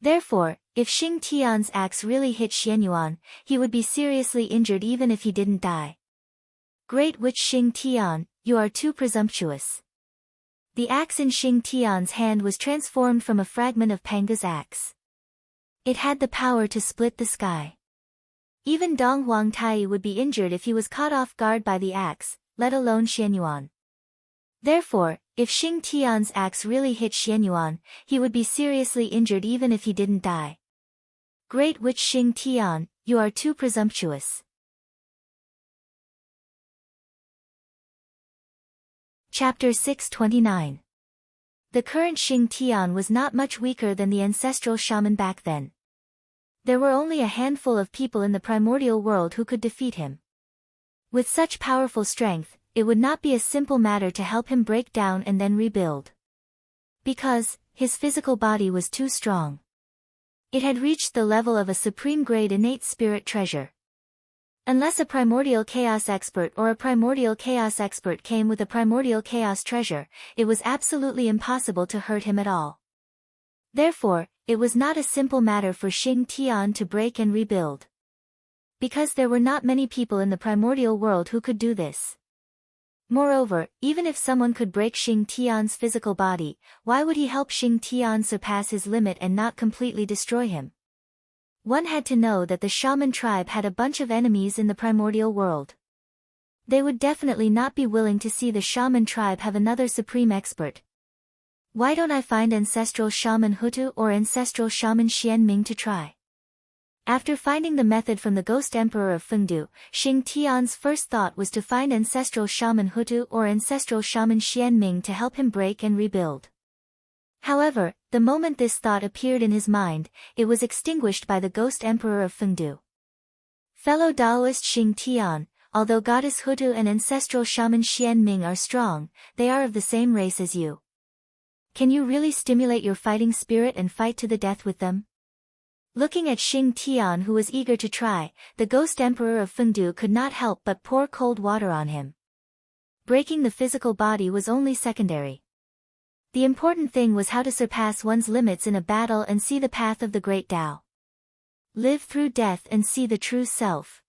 Therefore, if Xing Tian's axe really hit Xianyuan, he would be seriously injured even if he didn't die. Great Witch Xing Tian, you are too presumptuous. The axe in Xing Tian's hand was transformed from a fragment of Panga's axe. It had the power to split the sky. Even Dong Huang Tai would be injured if he was caught off guard by the axe, let alone Xianyuan. Therefore, if Xing Tian's axe really hit Xianyuan, he would be seriously injured even if he didn't die. Great Witch Xing Tian, you are too presumptuous. Chapter 629. The current Xing Tian was not much weaker than the ancestral shaman back then. There were only a handful of people in the primordial world who could defeat him. With such powerful strength, it would not be a simple matter to help him break down and then rebuild. Because, his physical body was too strong. It had reached the level of a supreme-grade innate spirit treasure. Unless a primordial chaos expert or a primordial chaos expert came with a primordial chaos treasure, it was absolutely impossible to hurt him at all. Therefore, it was not a simple matter for Xing Tian to break and rebuild. Because there were not many people in the primordial world who could do this. Moreover, even if someone could break Xing Tian's physical body, why would he help Xing Tian surpass his limit and not completely destroy him? One had to know that the shaman tribe had a bunch of enemies in the primordial world. They would definitely not be willing to see the shaman tribe have another supreme expert. Why don't I find ancestral shaman Hutu or ancestral shaman Xianming to try? After finding the method from the ghost emperor of Fengdu, Xing Tian's first thought was to find ancestral shaman Hutu or ancestral shaman Xianming to help him break and rebuild. However, the moment this thought appeared in his mind, it was extinguished by the ghost emperor of Fengdu. Fellow Taoist Xing Tian, although goddess Hutu and ancestral shaman Xianming are strong, they are of the same race as you. Can you really stimulate your fighting spirit and fight to the death with them? Looking at Xing Tian, who was eager to try, the ghost emperor of Fengdu could not help but pour cold water on him. Breaking the physical body was only secondary. The important thing was how to surpass one's limits in a battle and see the path of the great Tao. Live through death and see the true self.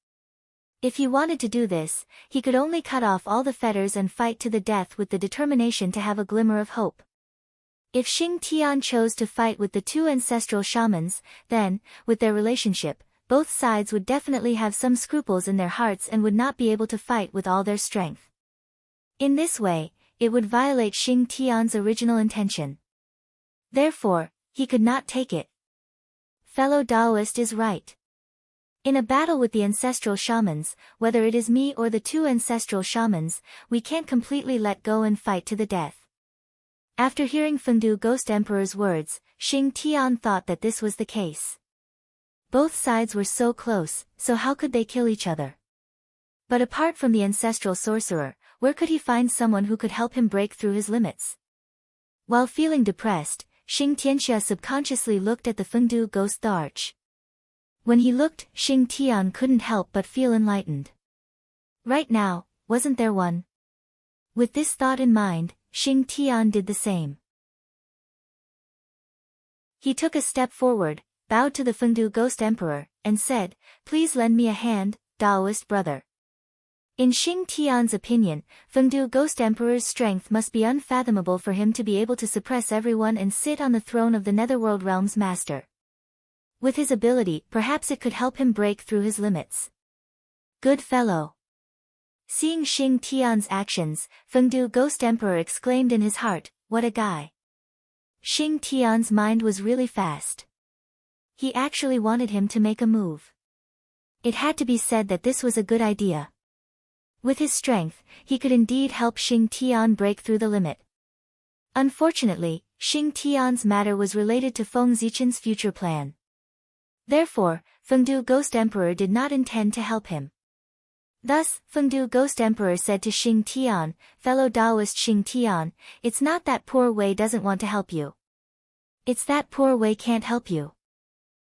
If he wanted to do this, he could only cut off all the fetters and fight to the death with the determination to have a glimmer of hope. If Xing Tian chose to fight with the two ancestral shamans, then, with their relationship, both sides would definitely have some scruples in their hearts and would not be able to fight with all their strength. In this way, it would violate Xing Tian's original intention. Therefore, he could not take it. Fellow Taoist is right. In a battle with the ancestral shamans, whether it is me or the two ancestral shamans, we can't completely let go and fight to the death. After hearing Fengdu Ghost Emperor's words, Xing Tian thought that this was the case. Both sides were so close, so how could they kill each other? But apart from the ancestral sorcerer, where could he find someone who could help him break through his limits? While feeling depressed, Xing Tianxia subconsciously looked at the Fengdu Ghost Arch. When he looked, Xing Tian couldn't help but feel enlightened. Right now, wasn't there one? With this thought in mind, Xing Tian did the same. He took a step forward, bowed to the Fengdu Ghost Emperor, and said, "Please lend me a hand, Taoist brother." In Xing Tian's opinion, Fengdu Ghost Emperor's strength must be unfathomable for him to be able to suppress everyone and sit on the throne of the Netherworld Realm's master. With his ability, perhaps it could help him break through his limits. Good fellow. Seeing Xing Tian's actions, Fengdu Ghost Emperor exclaimed in his heart, "What a guy." Xing Tian's mind was really fast. He actually wanted him to make a move. It had to be said that this was a good idea. With his strength, he could indeed help Xing Tian break through the limit. Unfortunately, Xing Tian's matter was related to Feng Zichen's future plan. Therefore, Fengdu Ghost Emperor did not intend to help him. Thus, Fengdu Ghost Emperor said to Xing Tian, "Fellow Taoist Xing Tian, it's not that poor Wei doesn't want to help you. It's that poor Wei can't help you."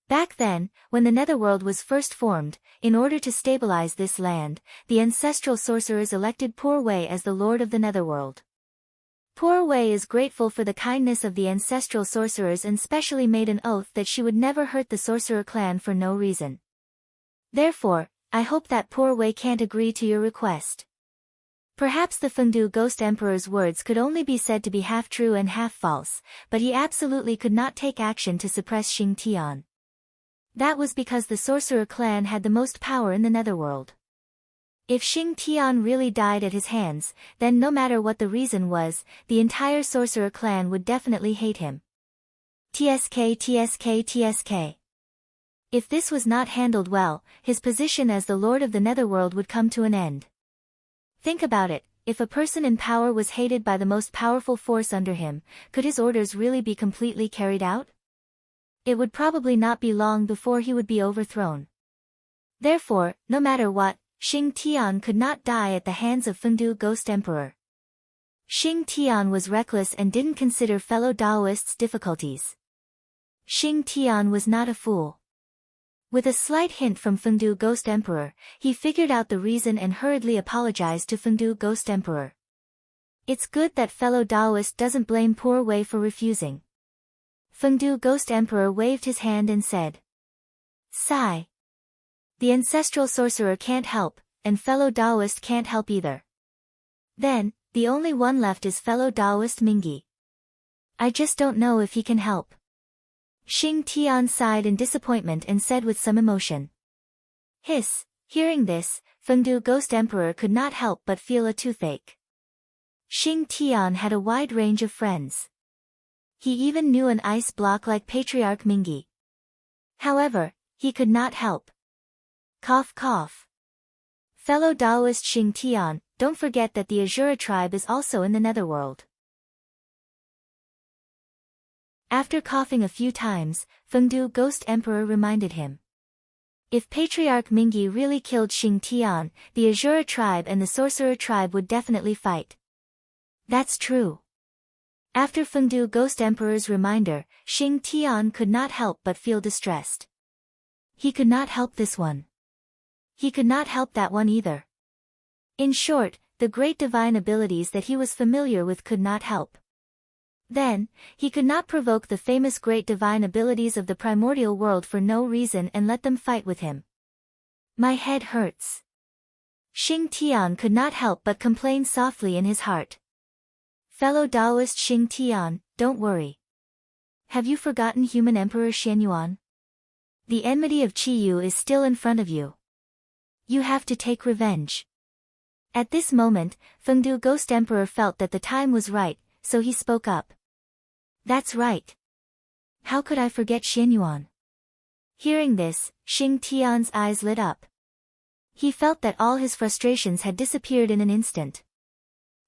Back then, when the Netherworld was first formed, in order to stabilize this land, the ancestral sorcerers elected Poor Wei as the Lord of the Netherworld. Poor Wei is grateful for the kindness of the ancestral sorcerers and specially made an oath that she would never hurt the sorcerer clan for no reason. Therefore, I hope that Poor Wei can't agree to your request. Perhaps the Fengdu Ghost Emperor's words could only be said to be half true and half false, but he absolutely could not take action to suppress Xing Tian. That was because the sorcerer clan had the most power in the Netherworld. If Xing Tian really died at his hands, then no matter what the reason was, the entire sorcerer clan would definitely hate him. TSK TSK TSK. If this was not handled well, his position as the Lord of the Netherworld would come to an end. Think about it, if a person in power was hated by the most powerful force under him, could his orders really be completely carried out? It would probably not be long before he would be overthrown. Therefore, no matter what, Xing Tian could not die at the hands of Fengdu Ghost Emperor. Xing Tian was reckless and didn't consider fellow Daoists' difficulties. Xing Tian was not a fool. With a slight hint from Fengdu Ghost Emperor, he figured out the reason and hurriedly apologized to Fengdu Ghost Emperor. It's good that fellow Daoist doesn't blame Poor Wei for refusing. Fengdu Ghost Emperor waved his hand and said, "Sigh. The ancestral sorcerer can't help, and fellow Daoist can't help either. Then, the only one left is fellow Daoist Mingi. I just don't know if he can help." Xing Tian sighed in disappointment and said with some emotion. Hiss. Hearing this, Fengdu Ghost Emperor could not help but feel a toothache. Xing Tian had a wide range of friends. He even knew an ice block like Patriarch Mingi. However, he could not help. Cough cough. Fellow Daoist Xing Tian, don't forget that the Azura tribe is also in the Netherworld. After coughing a few times, Fengdu Ghost Emperor reminded him. If Patriarch Mingi really killed Xing Tian, the Azura tribe and the Sorcerer tribe would definitely fight. That's true. After Fengdu Ghost Emperor's reminder, Xing Tian could not help but feel distressed. He could not help this one. He could not help that one either. In short, the great divine abilities that he was familiar with could not help. Then, he could not provoke the famous great divine abilities of the primordial world for no reason and let them fight with him. My head hurts. Xing Tian could not help but complain softly in his heart. Fellow Daoist Xing Tian, don't worry. Have you forgotten human Emperor Xianyuan? The enmity of Qiyu is still in front of you. You have to take revenge. At this moment, Fengdu Ghost Emperor felt that the time was right, so he spoke up. That's right. How could I forget Xianyuan? Hearing this, Xing Tian's eyes lit up. He felt that all his frustrations had disappeared in an instant.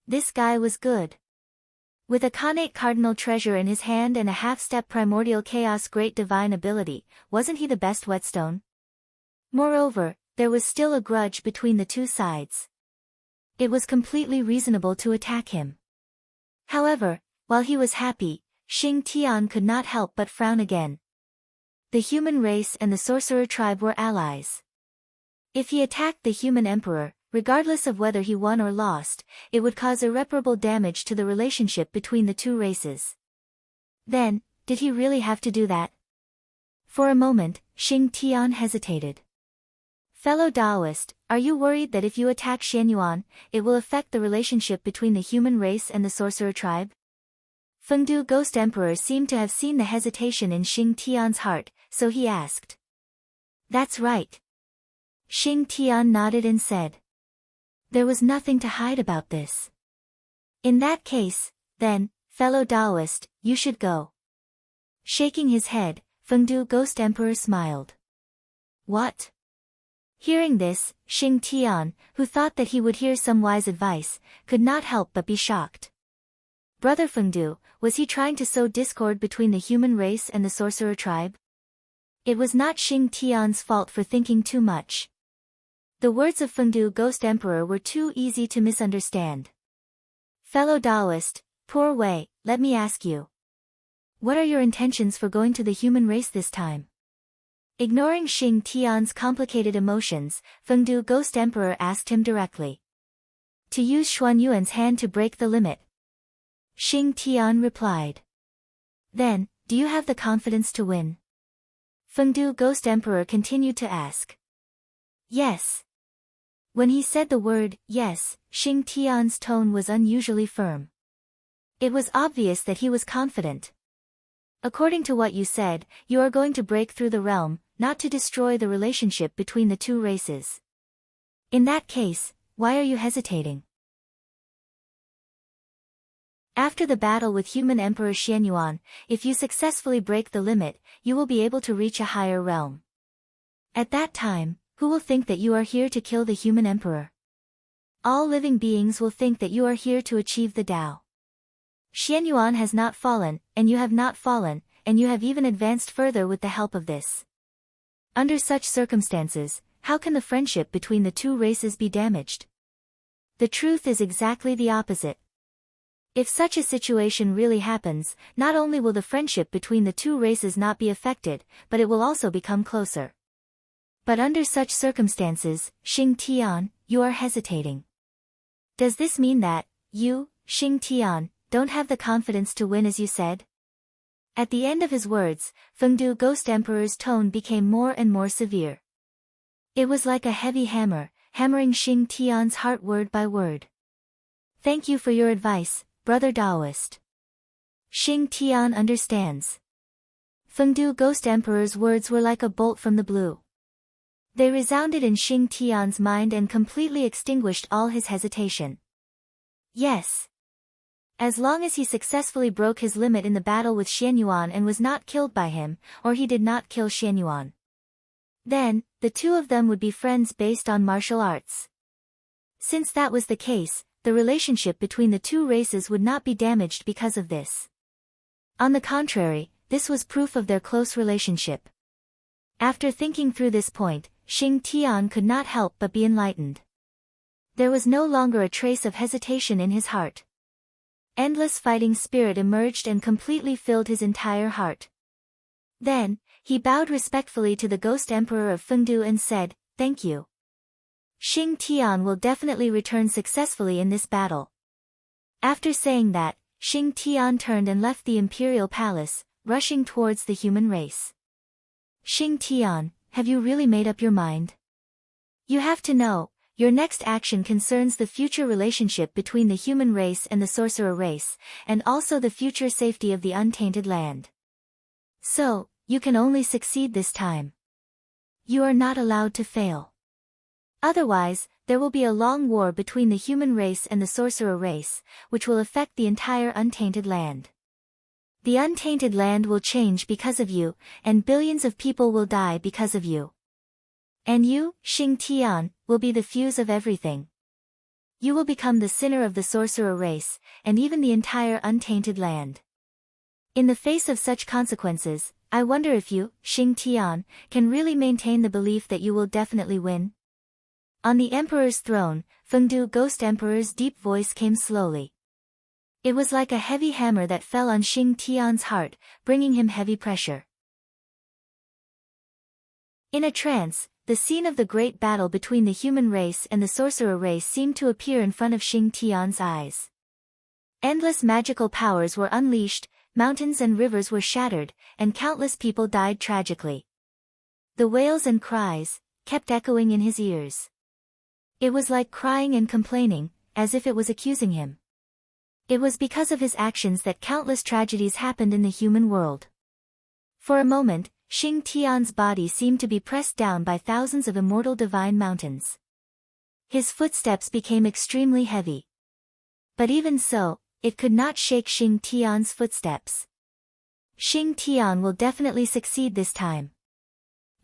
This guy was good. With a Khanate Cardinal treasure in his hand and a half-step primordial chaos great divine ability, wasn't he the best whetstone? Moreover, there was still a grudge between the two sides. It was completely reasonable to attack him. However, while he was happy, Xing Tian could not help but frown again. The human race and the sorcerer tribe were allies. If he attacked the human emperor, regardless of whether he won or lost, it would cause irreparable damage to the relationship between the two races. Then, did he really have to do that? For a moment, Xing Tian hesitated. Fellow Daoist, are you worried that if you attack Xianyuan, it will affect the relationship between the human race and the sorcerer tribe? Fengdu Ghost Emperor seemed to have seen the hesitation in Xing Tian's heart, so he asked. That's right. Xing Tian nodded and said. There was nothing to hide about this. In that case, then, fellow Daoist, you should go. Shaking his head, Fengdu Ghost Emperor smiled. What? Hearing this, Xing Tian, who thought that he would hear some wise advice, could not help but be shocked. Brother Fengdu, was he trying to sow discord between the human race and the sorcerer tribe? It was not Xing Tian's fault for thinking too much. The words of Fengdu Ghost Emperor were too easy to misunderstand. Fellow Daoist, Poor Wei, let me ask you. What are your intentions for going to the human race this time? Ignoring Xing Tian's complicated emotions, Fengdu Ghost Emperor asked him directly to use Xuanyuan's hand to break the limit. Xing Tian replied. Then, do you have the confidence to win? Fengdu Ghost Emperor continued to ask. Yes. When he said the word, yes, Xing Tian's tone was unusually firm. It was obvious that he was confident. According to what you said, you are going to break through the realm, not to destroy the relationship between the two races. In that case, why are you hesitating? After the battle with human Emperor Xianyuan, if you successfully break the limit, you will be able to reach a higher realm. At that time, who will think that you are here to kill the human emperor? All living beings will think that you are here to achieve the Tao. Xianyuan has not fallen, and you have not fallen, and you have even advanced further with the help of this. Under such circumstances, how can the friendship between the two races be damaged? The truth is exactly the opposite. If such a situation really happens, not only will the friendship between the two races not be affected, but it will also become closer. But under such circumstances, Xing Tian, you are hesitating. Does this mean that, you, Xing Tian, don't have the confidence to win as you said? At the end of his words, Fengdu Ghost Emperor's tone became more and more severe. It was like a heavy hammer, hammering Xing Tian's heart word by word. Thank you for your advice, brother Taoist. Xing Tian understands. Fengdu Ghost Emperor's words were like a bolt from the blue. They resounded in Xing Tian's mind and completely extinguished all his hesitation. Yes. As long as he successfully broke his limit in the battle with Xianyuan and was not killed by him, or he did not kill Xianyuan, then, the two of them would be friends based on martial arts. Since that was the case, the relationship between the two races would not be damaged because of this. On the contrary, this was proof of their close relationship. After thinking through this point, Xing Tian could not help but be enlightened. There was no longer a trace of hesitation in his heart. Endless fighting spirit emerged and completely filled his entire heart. Then, he bowed respectfully to the Ghost Emperor of Fengdu and said, "Thank you. Xing Tian will definitely return successfully in this battle." After saying that, Xing Tian turned and left the imperial palace, rushing towards the human race. Xing Tian, have you really made up your mind? You have to know, your next action concerns the future relationship between the human race and the sorcerer race, and also the future safety of the untainted land. So, you can only succeed this time. You are not allowed to fail. Otherwise, there will be a long war between the human race and the sorcerer race, which will affect the entire untainted land. The untainted land will change because of you, and billions of people will die because of you. And you, Xing Tian, will be the fuse of everything. You will become the sinner of the sorcerer race, and even the entire untainted land. In the face of such consequences, I wonder if you, Xing Tian, can really maintain the belief that you will definitely win? On the Emperor's throne, Fengdu Ghost Emperor's deep voice came slowly. It was like a heavy hammer that fell on Xing Tian's heart, bringing him heavy pressure. In a trance, the scene of the great battle between the human race and the sorcerer race seemed to appear in front of Xing Tian's eyes. Endless magical powers were unleashed, mountains and rivers were shattered, and countless people died tragically. The wails and cries kept echoing in his ears. It was like crying and complaining, as if it was accusing him. It was because of his actions that countless tragedies happened in the human world. For a moment, Xing Tian's body seemed to be pressed down by thousands of immortal divine mountains. His footsteps became extremely heavy. But even so, it could not shake Xing Tian's footsteps. Xing Tian will definitely succeed this time.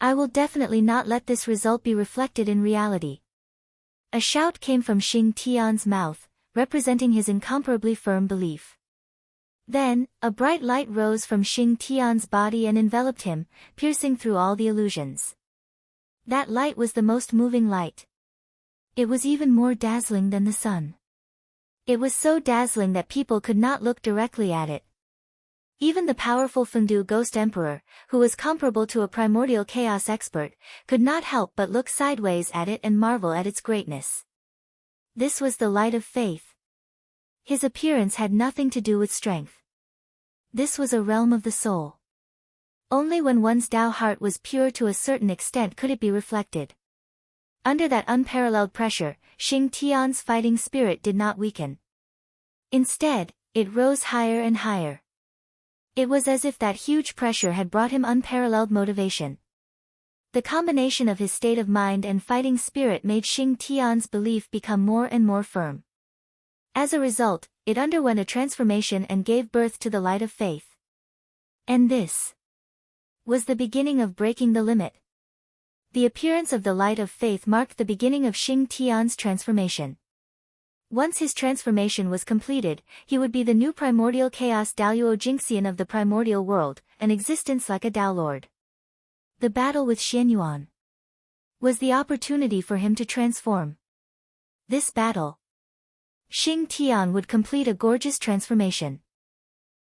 I will definitely not let this result be reflected in reality. A shout came from Xing Tian's mouth, representing his incomparably firm belief. Then, a bright light rose from Xing Tian's body and enveloped him, piercing through all the illusions. That light was the most moving light. It was even more dazzling than the sun. It was so dazzling that people could not look directly at it. Even the powerful Fengdu Ghost Emperor, who was comparable to a primordial chaos expert, could not help but look sideways at it and marvel at its greatness. This was the light of faith. His appearance had nothing to do with strength. This was a realm of the soul. Only when one's Tao heart was pure to a certain extent could it be reflected. Under that unparalleled pressure, Xing Tian's fighting spirit did not weaken. Instead, it rose higher and higher. It was as if that huge pressure had brought him unparalleled motivation. The combination of his state of mind and fighting spirit made Xing Tian's belief become more and more firm. As a result, it underwent a transformation and gave birth to the light of faith. And this was the beginning of breaking the limit. The appearance of the light of faith marked the beginning of Xing Tian's transformation. Once his transformation was completed, he would be the new primordial chaos Daoyuo Jingxian of the primordial world, an existence like a Tao Lord. The battle with Xianyuan was the opportunity for him to transform. This battle, Xing Tian would complete a gorgeous transformation.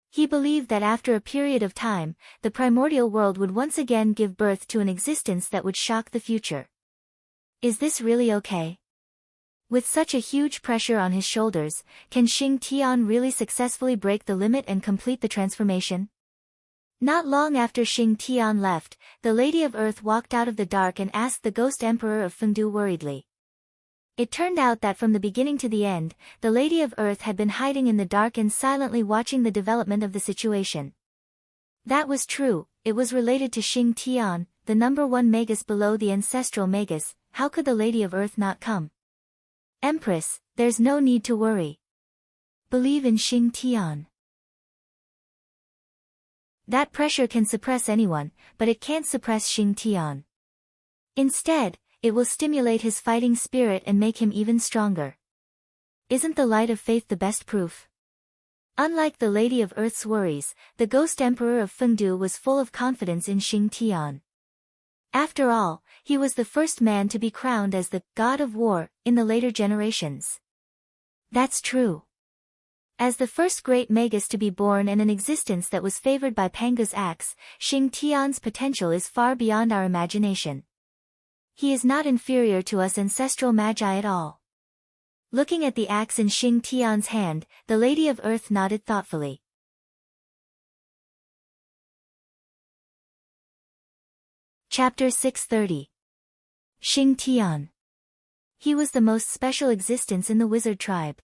He believed that after a period of time, the primordial world would once again give birth to an existence that would shock the future. Is this really okay? With such a huge pressure on his shoulders, can Xing Tian really successfully break the limit and complete the transformation? Not long after Xing Tian left, the Lady of Earth walked out of the dark and asked the Ghost Emperor of Fengdu worriedly. It turned out that from the beginning to the end, the Lady of Earth had been hiding in the dark and silently watching the development of the situation. That was true, it was related to Xing Tian, the number one magus below the ancestral magus. How could the Lady of Earth not come? Empress, there's no need to worry. Believe in Xing Tian. That pressure can suppress anyone, but it can't suppress Xing Tian. Instead, it will stimulate his fighting spirit and make him even stronger. Isn't the light of faith the best proof? Unlike the Lady of Earth's worries, the Ghost Emperor of Fengdu was full of confidence in Xing Tian. After all, he was the first man to be crowned as the God of War in the later generations. That's true. As the first great magus to be born and an existence that was favored by Panga's axe, Xing Tian's potential is far beyond our imagination. He is not inferior to us ancestral magi at all. Looking at the axe in Xing Tian's hand, the Lady of Earth nodded thoughtfully. Chapter 630. Xing Tian. He was the most special existence in the wizard tribe.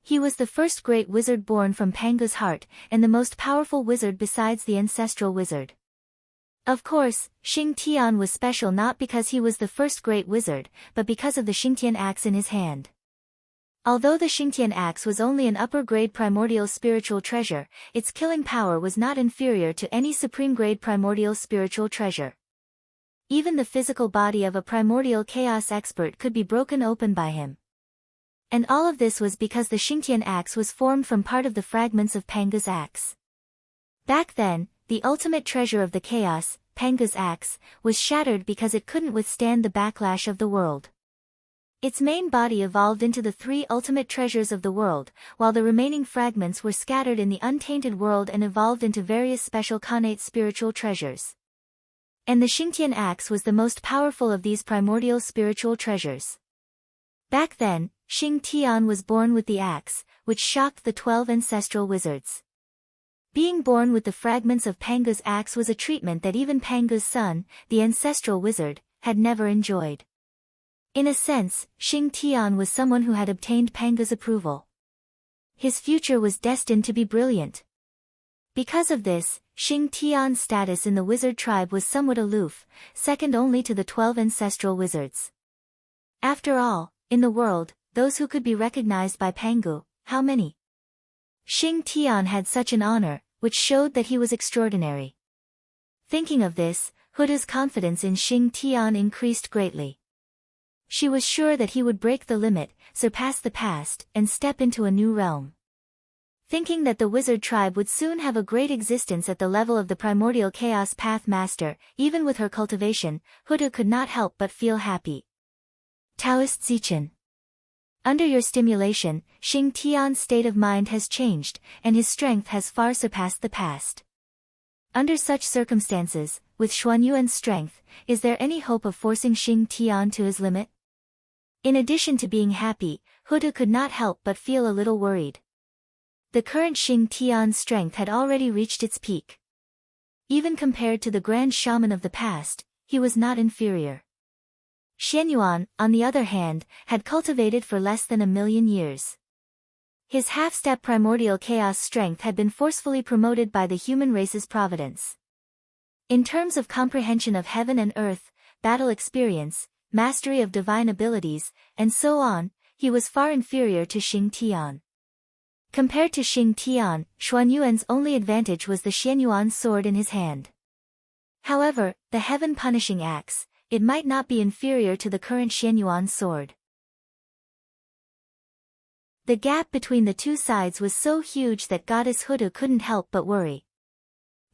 He was the first great wizard born from Panga's heart, and the most powerful wizard besides the ancestral wizard. Of course, Xing Tian was special not because he was the first great wizard, but because of the Xingtian axe in his hand. Although the Xingtian axe was only an upper-grade primordial spiritual treasure, its killing power was not inferior to any supreme-grade primordial spiritual treasure. Even the physical body of a primordial chaos expert could be broken open by him. And all of this was because the Xingtian axe was formed from part of the fragments of Panga's axe. Back then, the ultimate treasure of the chaos, Panga's axe, was shattered because it couldn't withstand the backlash of the world. Its main body evolved into the three ultimate treasures of the world, while the remaining fragments were scattered in the untainted world and evolved into various special connate spiritual treasures. And the Xingtian axe was the most powerful of these primordial spiritual treasures. Back then, Xing Tian was born with the axe, which shocked the 12 ancestral wizards. Being born with the fragments of Panga's axe was a treatment that even Panga's son, the ancestral wizard, had never enjoyed. In a sense, Xing Tian was someone who had obtained Panga's approval. His future was destined to be brilliant. Because of this, Xing Tian's status in the wizard tribe was somewhat aloof, second only to the 12 ancestral wizards. After all, in the world, those who could be recognized by Pangu, how many? Xing Tian had such an honor, which showed that he was extraordinary. Thinking of this, Huda's confidence in Xing Tian increased greatly. She was sure that he would break the limit, surpass the past, and step into a new realm. Thinking that the wizard tribe would soon have a great existence at the level of the primordial chaos path master, even with her cultivation, Huda could not help but feel happy. Taoist Zichen. Under your stimulation, Xing Tian's state of mind has changed, and his strength has far surpassed the past. Under such circumstances, with Xuanyuan's strength, is there any hope of forcing Xing Tian to his limit? In addition to being happy, Huda could not help but feel a little worried. The current Xing Tian's strength had already reached its peak. Even compared to the grand shaman of the past, he was not inferior. Xuanyuan, on the other hand, had cultivated for less than 1,000,000 years. His half-step primordial chaos strength had been forcefully promoted by the human race's providence. In terms of comprehension of heaven and earth, battle experience, mastery of divine abilities, and so on, he was far inferior to Xing Tian. Compared to Xing Tian, Xuanyuan's only advantage was the Xuanyuan sword in his hand. However, the heaven-punishing axe, it might not be inferior to the current Xuanyuan sword. The gap between the two sides was so huge that Goddess Huda couldn't help but worry.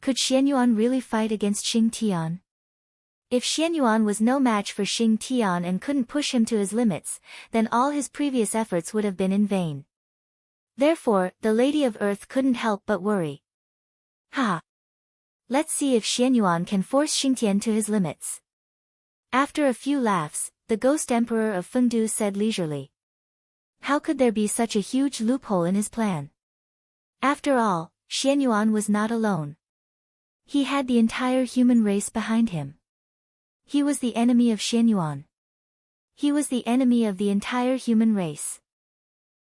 Could Xuanyuan really fight against Xing Tian? If Xuanyuan was no match for Xing Tian and couldn't push him to his limits, then all his previous efforts would have been in vain. Therefore, the Lady of Earth couldn't help but worry. Ha! Let's see if Xuanyuan can force Xing Tian to his limits. After a few laughs, the Ghost Emperor of Fengdu said leisurely. How could there be such a huge loophole in his plan? After all, Xuanyuan was not alone. He had the entire human race behind him. He was the enemy of Xuanyuan. He was the enemy of the entire human race.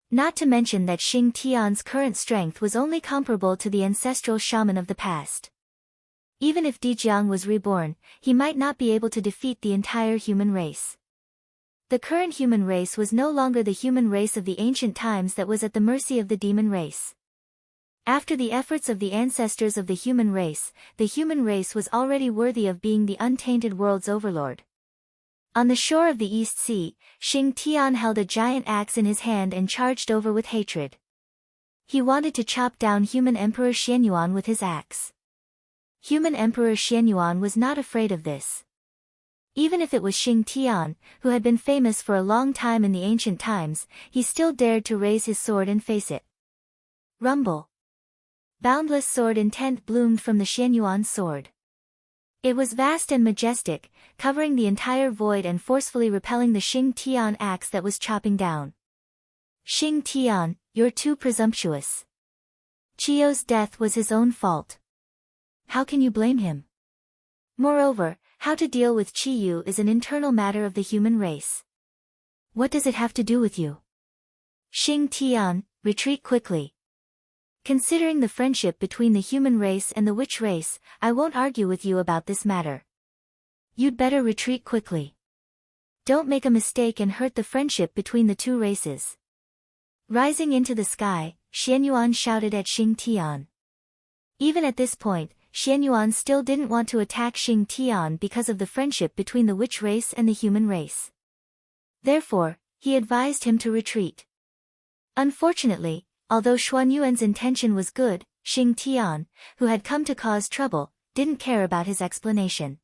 Not to mention that Xing Tian's current strength was only comparable to the ancestral shaman of the past. Even if Dijiang was reborn, he might not be able to defeat the entire human race. The current human race was no longer the human race of the ancient times that was at the mercy of the demon race. After the efforts of the ancestors of the human race was already worthy of being the untainted world's overlord. On the shore of the East Sea, Xing Tian held a giant axe in his hand and charged over with hatred. He wanted to chop down human Emperor Xuanyuan with his axe. Human Emperor Xuanyuan was not afraid of this. Even if it was Xing Tian, who had been famous for a long time in the ancient times, he still dared to raise his sword and face it. Rumble. Boundless sword intent bloomed from the Xuanyuan sword. It was vast and majestic, covering the entire void and forcefully repelling the Xing Tian axe that was chopping down. Xing Tian, you're too presumptuous. Chiyo's death was his own fault. How can you blame him? Moreover, how to deal with Chiyu is an internal matter of the human race. What does it have to do with you? Xing Tian, retreat quickly. Considering the friendship between the human race and the witch race, I won't argue with you about this matter. You'd better retreat quickly. Don't make a mistake and hurt the friendship between the two races. Rising into the sky, Xuanyuan shouted at Xing Tian. Even at this point, Xuanyuan still didn't want to attack Xing Tian because of the friendship between the witch race and the human race. Therefore, he advised him to retreat. Unfortunately, although Xuanyuan's intention was good, Xing Tian, who had come to cause trouble, didn't care about his explanation.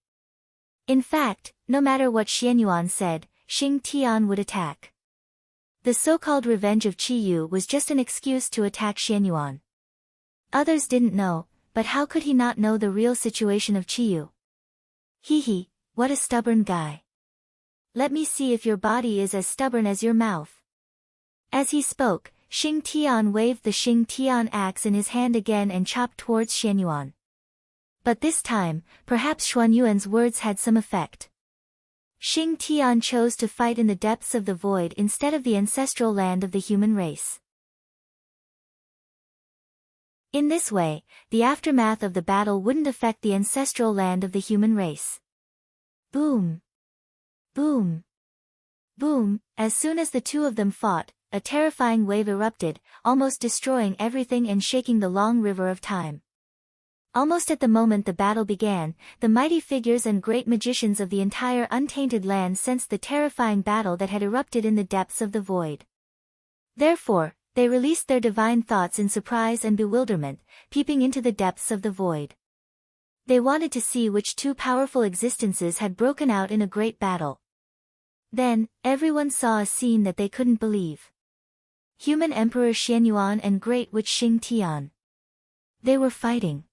In fact, no matter what Xuanyuan said, Xing Tian would attack. The so-called revenge of Chiyu was just an excuse to attack Xuanyuan. Others didn't know, but how could he not know the real situation of Chiyu? Hee, what a stubborn guy. Let me see if your body is as stubborn as your mouth. As he spoke, Xing Tian waved the Xing Tian axe in his hand again and chopped towards Xuanyuan. But this time, perhaps Xuanyuan's words had some effect. Xing Tian chose to fight in the depths of the void instead of the ancestral land of the human race. In this way, the aftermath of the battle wouldn't affect the ancestral land of the human race. Boom! Boom! Boom! As soon as the two of them fought, a terrifying wave erupted, almost destroying everything and shaking the long river of time. Almost at the moment the battle began, the mighty figures and great magicians of the entire untainted land sensed the terrifying battle that had erupted in the depths of the void. Therefore, they released their divine thoughts in surprise and bewilderment, peeping into the depths of the void. They wanted to see which two powerful existences had broken out in a great battle. Then, everyone saw a scene that they couldn't believe. Human Emperor Xianyuan and Great Witch Xing Tian. They were fighting.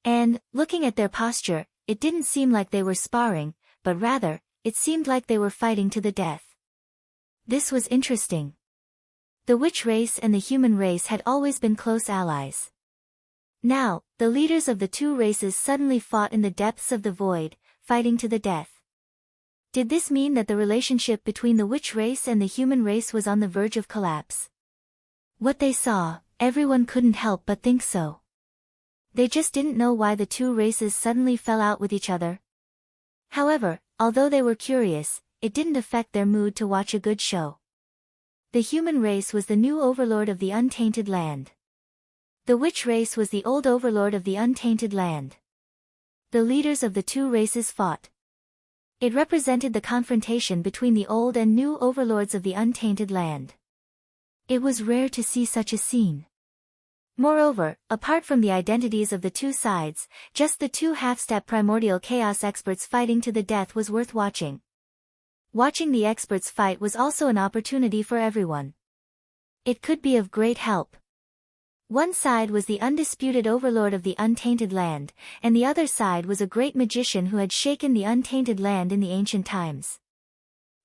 And, looking at their posture, it didn't seem like they were sparring, but rather, it seemed like they were fighting to the death. This was interesting. The witch race and the human race had always been close allies. Now, the leaders of the two races suddenly fought in the depths of the void, fighting to the death. Did this mean that the relationship between the witch race and the human race was on the verge of collapse? What they saw, everyone couldn't help but think so. They just didn't know why the two races suddenly fell out with each other. However, although they were curious, it didn't affect their mood to watch a good show. The human race was the new overlord of the untainted land. The witch race was the old overlord of the untainted land. The leaders of the two races fought. It represented the confrontation between the old and new overlords of the untainted land. It was rare to see such a scene. Moreover, apart from the identities of the two sides, just the two half-step primordial chaos experts fighting to the death was worth watching. Watching the experts fight was also an opportunity for everyone. It could be of great help. One side was the undisputed overlord of the untainted land, and the other side was a great magician who had shaken the untainted land in the ancient times.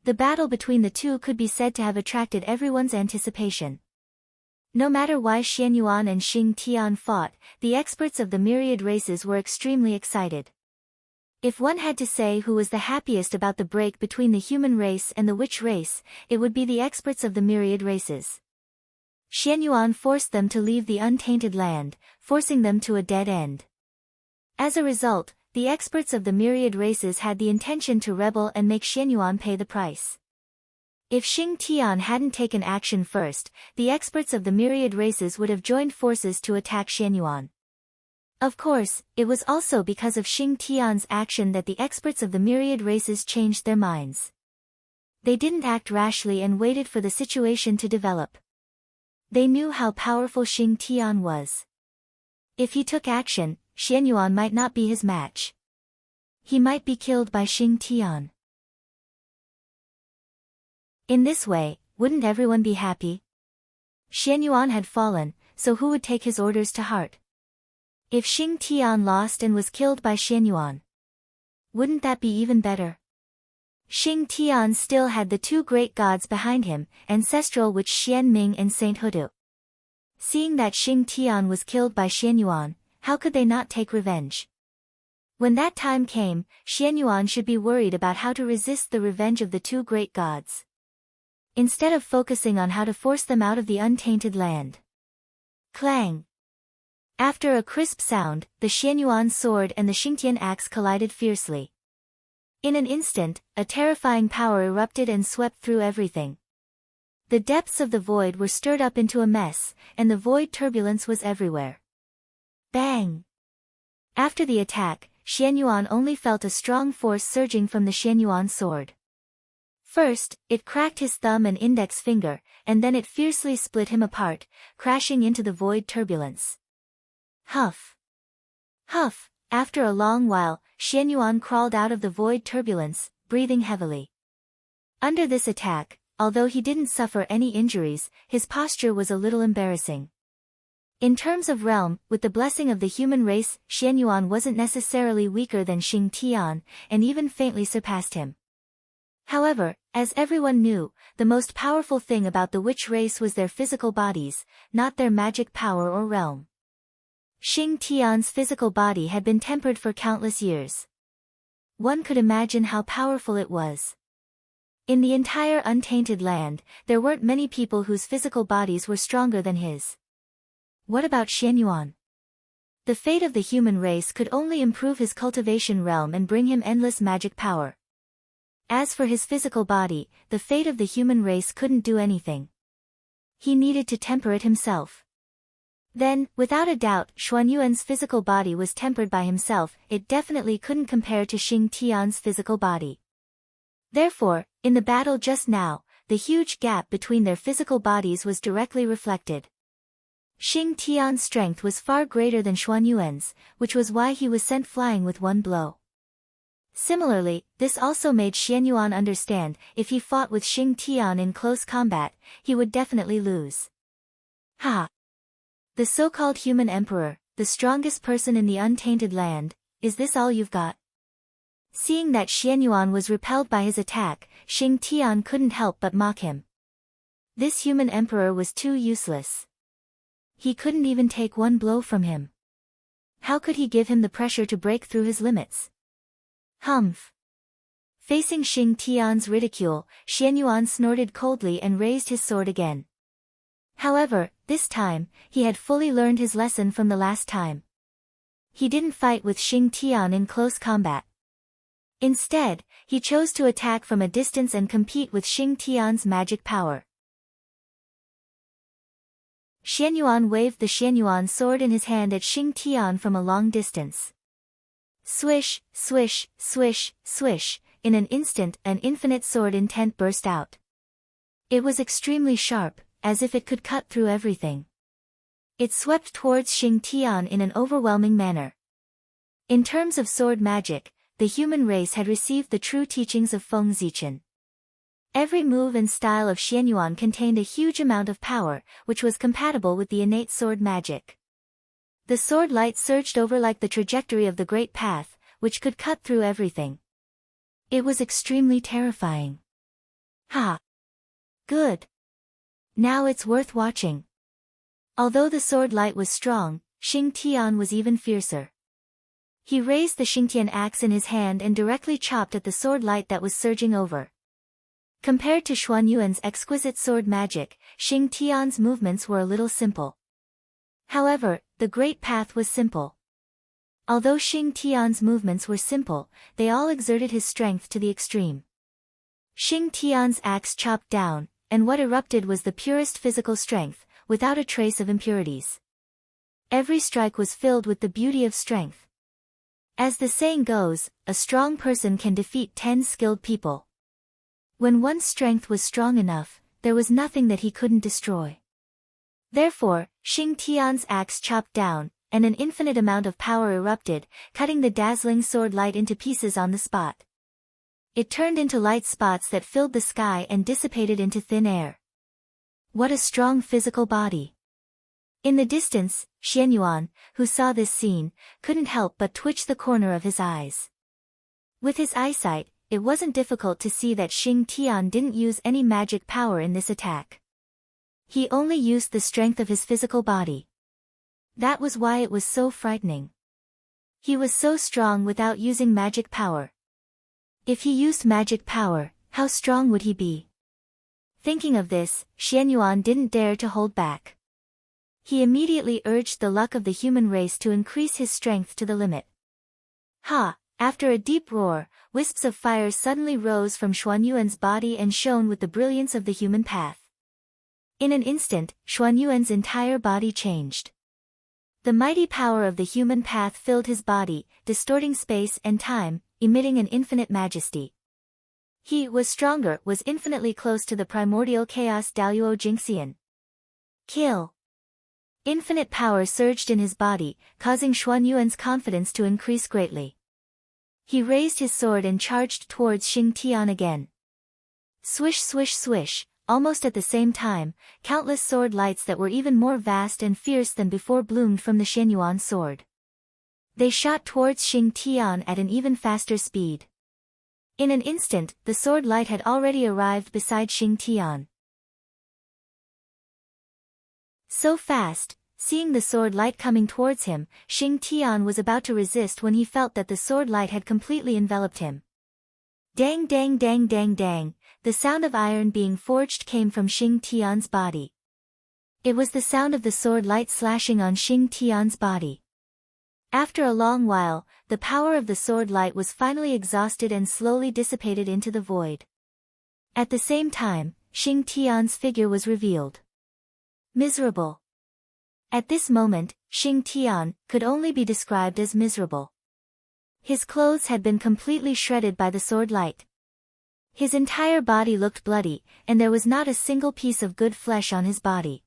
The battle between the two could be said to have attracted everyone's anticipation. No matter why Xianyuan and Xing Tian fought, the experts of the myriad races were extremely excited. If one had to say who was the happiest about the break between the human race and the witch race, it would be the experts of the myriad races. Xianyuan forced them to leave the untainted land, forcing them to a dead end. As a result, the experts of the myriad races had the intention to rebel and make Xianyuan pay the price. If Xing Tian hadn't taken action first, the experts of the myriad races would have joined forces to attack Xianyuan. Of course, it was also because of Xing Tian's action that the experts of the myriad races changed their minds. They didn't act rashly and waited for the situation to develop. They knew how powerful Xing Tian was. If he took action, Xianyuan might not be his match. He might be killed by Xing Tian. In this way, wouldn't everyone be happy? Xianyuan had fallen, so who would take his orders to heart? If Xing Tian lost and was killed by Xianyuan, wouldn't that be even better? Xing Tian still had the two great gods behind him, ancestral witch Xian Ming and Saint Hudu. Seeing that Xing Tian was killed by Xianyuan, how could they not take revenge? When that time came, Xianyuan should be worried about how to resist the revenge of the two great gods. Instead of focusing on how to force them out of the untainted land. Clang! After a crisp sound, the Xianyuan sword and the Xingtian axe collided fiercely. In an instant, a terrifying power erupted and swept through everything. The depths of the void were stirred up into a mess, and the void turbulence was everywhere. Bang! After the attack, Xianyuan only felt a strong force surging from the Xianyuan sword. First, it cracked his thumb and index finger, and then it fiercely split him apart, crashing into the void turbulence. Huff! Huff! After a long while, Xianyuan crawled out of the void turbulence, breathing heavily. Under this attack, although he didn't suffer any injuries, his posture was a little embarrassing. In terms of realm, with the blessing of the human race, Xianyuan wasn't necessarily weaker than Xing Tian, and even faintly surpassed him. However, as everyone knew, the most powerful thing about the witch race was their physical bodies, not their magic power or realm. Xing Tian's physical body had been tempered for countless years. One could imagine how powerful it was. In the entire untainted land, there weren't many people whose physical bodies were stronger than his. What about Xianyuan? The fate of the human race could only improve his cultivation realm and bring him endless magic power. As for his physical body, the fate of the human race couldn't do anything. He needed to temper it himself. Then, without a doubt, Xuanyuan's physical body was tempered by himself, it definitely couldn't compare to Xing Tian's physical body. Therefore, in the battle just now, the huge gap between their physical bodies was directly reflected. Xing Tian's strength was far greater than Xuanyuan's, which was why he was sent flying with one blow. Similarly, this also made Xianyuan understand, if he fought with Xing Tian in close combat, he would definitely lose. Ha! The so-called human emperor, the strongest person in the untainted land, is this all you've got? Seeing that Xianyuan was repelled by his attack, Xing Tian couldn't help but mock him. This human emperor was too useless. He couldn't even take one blow from him. How could he give him the pressure to break through his limits? Humph! Facing Xing Tian's ridicule, Xianyuan snorted coldly and raised his sword again. However, this time, he had fully learned his lesson from the last time. He didn't fight with Xing Tian in close combat. Instead, he chose to attack from a distance and compete with Xing Tian's magic power. Xianyuan waved the Xianyuan sword in his hand at Xing Tian from a long distance. Swish, swish, swish, swish, in an instant an infinite sword intent burst out. It was extremely sharp, as if it could cut through everything. It swept towards Xing Tian in an overwhelming manner. In terms of sword magic, the human race had received the true teachings of Feng Zichen. Every move and style of Xianyuan contained a huge amount of power, which was compatible with the innate sword magic. The sword light surged over like the trajectory of the Great Path, which could cut through everything. It was extremely terrifying. Ha! Good. Now it's worth watching. Although the sword light was strong, Xing Tian was even fiercer. He raised the Xingtian axe in his hand and directly chopped at the sword light that was surging over. Compared to Xuanyuan's exquisite sword magic, Xing Tian's movements were a little simple. However, the Great Path was simple. Although Xing Tian's movements were simple, they all exerted his strength to the extreme. Xing Tian's axe chopped down, and what erupted was the purest physical strength, without a trace of impurities. Every strike was filled with the beauty of strength. As the saying goes, a strong person can defeat 10 skilled people. When one's strength was strong enough, there was nothing that he couldn't destroy. Therefore, Xing Tian's axe chopped down, and an infinite amount of power erupted, cutting the dazzling sword light into pieces on the spot. It turned into light spots that filled the sky and dissipated into thin air. What a strong physical body! In the distance, Xianyuan, who saw this scene, couldn't help but twitch the corner of his eyes. With his eyesight, it wasn't difficult to see that Xing Tian didn't use any magic power in this attack. He only used the strength of his physical body. That was why it was so frightening. He was so strong without using magic power. If he used magic power, how strong would he be? Thinking of this, Xianyuan didn't dare to hold back. He immediately urged the luck of the human race to increase his strength to the limit. Ha! After a deep roar, wisps of fire suddenly rose from Xuanyuan's body and shone with the brilliance of the human path. In an instant, Xuanyuan's entire body changed. The mighty power of the human path filled his body, distorting space and time, emitting an infinite majesty. He was stronger, was infinitely close to the primordial chaos Daluo Jingxian. Kill! Infinite power surged in his body, causing Xuanyuan's confidence to increase greatly. He raised his sword and charged towards Xing Tian again. Swish swish swish! Almost at the same time, countless sword lights that were even more vast and fierce than before bloomed from the Xianyuan sword. They shot towards Xing Tian at an even faster speed. In an instant, the sword light had already arrived beside Xing Tian. So fast, seeing the sword light coming towards him, Xing Tian was about to resist when he felt that the sword light had completely enveloped him. Dang dang dang dang dang, the sound of iron being forged came from Xing Tian's body. It was the sound of the sword light slashing on Xing Tian's body. After a long while, the power of the sword light was finally exhausted and slowly dissipated into the void. At the same time, Xing Tian's figure was revealed. Miserable. At this moment, Xing Tian could only be described as miserable. His clothes had been completely shredded by the sword light. His entire body looked bloody, and there was not a single piece of good flesh on his body.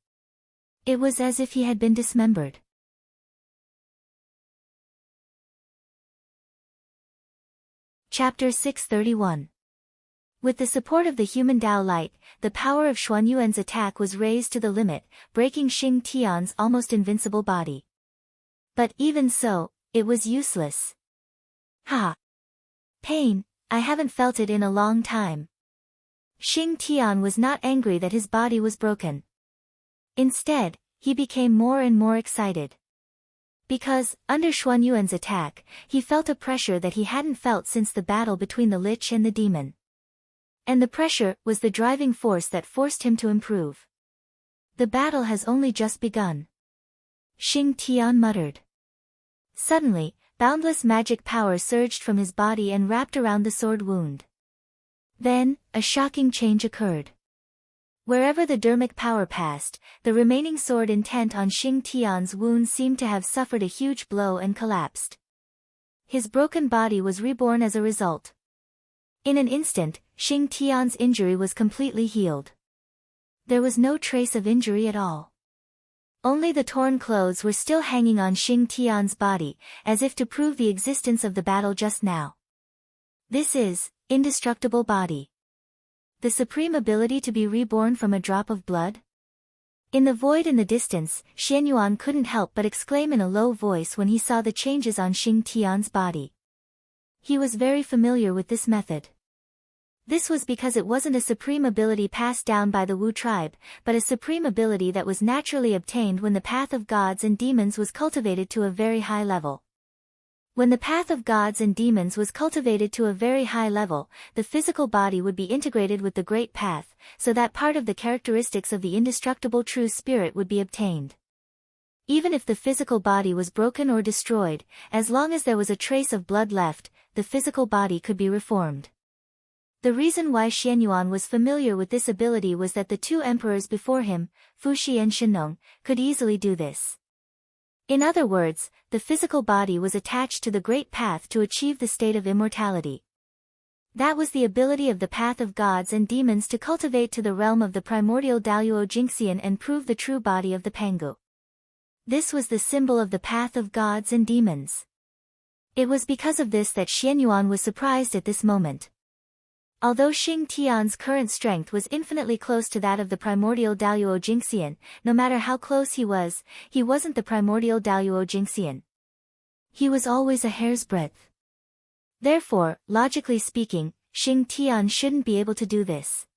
It was as if he had been dismembered. Chapter 631. With the support of the human Tao light, the power of Xuan Yuan's attack was raised to the limit, breaking Xing Tian's almost invincible body. But even so, it was useless. Ha! Pain, I haven't felt it in a long time. Xing Tian was not angry that his body was broken. Instead, he became more and more excited. Because, under Xuan Yuan's attack, he felt a pressure that he hadn't felt since the battle between the Lich and the demon. And the pressure was the driving force that forced him to improve. The battle has only just begun. Xing Tian muttered. Suddenly, boundless magic power surged from his body and wrapped around the sword wound. Then, a shocking change occurred. Wherever the dermic power passed, the remaining sword intent on Xing Tian's wound seemed to have suffered a huge blow and collapsed. His broken body was reborn as a result. In an instant, Xing Tian's injury was completely healed. There was no trace of injury at all. Only the torn clothes were still hanging on Xing Tian's body, as if to prove the existence of the battle just now. This is indestructible body. The supreme ability to be reborn from a drop of blood? In the void in the distance, Xianyuan couldn't help but exclaim in a low voice when he saw the changes on Xing Tian's body. He was very familiar with this method. This was because it wasn't a supreme ability passed down by the Wu tribe, but a supreme ability that was naturally obtained when the path of gods and demons was cultivated to a very high level. When the path of gods and demons was cultivated to a very high level, the physical body would be integrated with the great path, so that part of the characteristics of the indestructible true spirit would be obtained. Even if the physical body was broken or destroyed, as long as there was a trace of blood left, the physical body could be reformed. The reason why Xianyuan was familiar with this ability was that the two emperors before him, Fuxi and Shenong, could easily do this. In other words, the physical body was attached to the great path to achieve the state of immortality. That was the ability of the path of gods and demons to cultivate to the realm of the primordial Daluo Jingxian and prove the true body of the Pangu. This was the symbol of the path of gods and demons. It was because of this that Xianyuan was surprised at this moment. Although Xing Tian's current strength was infinitely close to that of the primordial Daluo Jingxian, no matter how close he wasn't the primordial Daluo Jingxian. He was always a hair's breadth. Therefore, logically speaking, Xing Tian shouldn't be able to do this.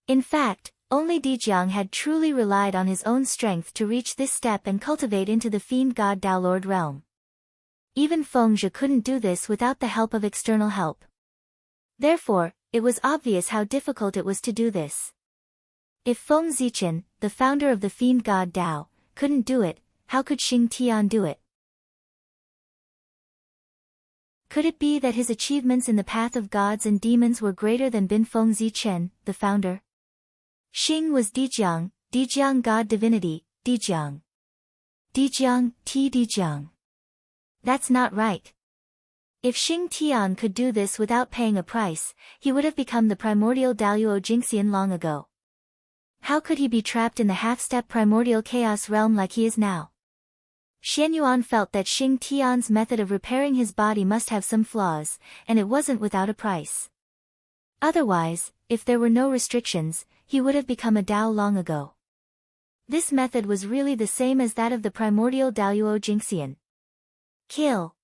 In fact, only Dijiang had truly relied on his own strength to reach this step and cultivate into the fiend god Daolord realm. Even Fengzhi couldn't do this without the help of external help. Therefore, it was obvious how difficult it was to do this. If Feng Zichen, the founder of the fiend god Dao, couldn't do it, how could Xing Tian do it? Could it be that his achievements in the path of gods and demons were greater than Bin Feng Zichen, the founder? Xing was Dijiang, Dijiang god divinity, Dijiang. Dijiang, Dijiang. That's not right. If Xing Tian could do this without paying a price, he would have become the primordial Daluo Jingxian long ago. How could he be trapped in the half-step primordial chaos realm like he is now? Xianyuan felt that Xing Tian's method of repairing his body must have some flaws, and it wasn't without a price. Otherwise, if there were no restrictions, he would have become a Dao long ago. This method was really the same as that of the primordial Daluo Jingxian. Kill.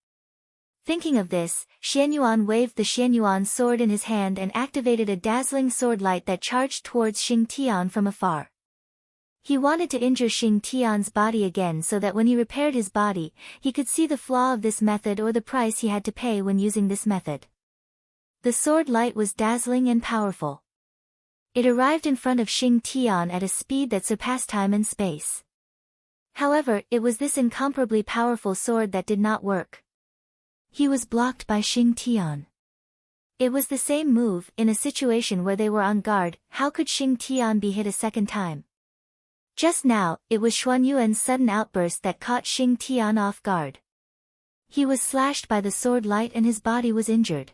Thinking of this, Xianyuan waved the Xianyuan sword in his hand and activated a dazzling sword light that charged towards Xing Tian from afar. He wanted to injure Xing Tian's body again so that when he repaired his body, he could see the flaw of this method or the price he had to pay when using this method. The sword light was dazzling and powerful. It arrived in front of Xing Tian at a speed that surpassed time and space. However, it was this incomparably powerful sword that did not work. He was blocked by Xing Tian. It was the same move, in a situation where they were on guard. How could Xing Tian be hit a second time? Just now, it was Xuan Yuan's sudden outburst that caught Xing Tian off guard. He was slashed by the sword light and his body was injured.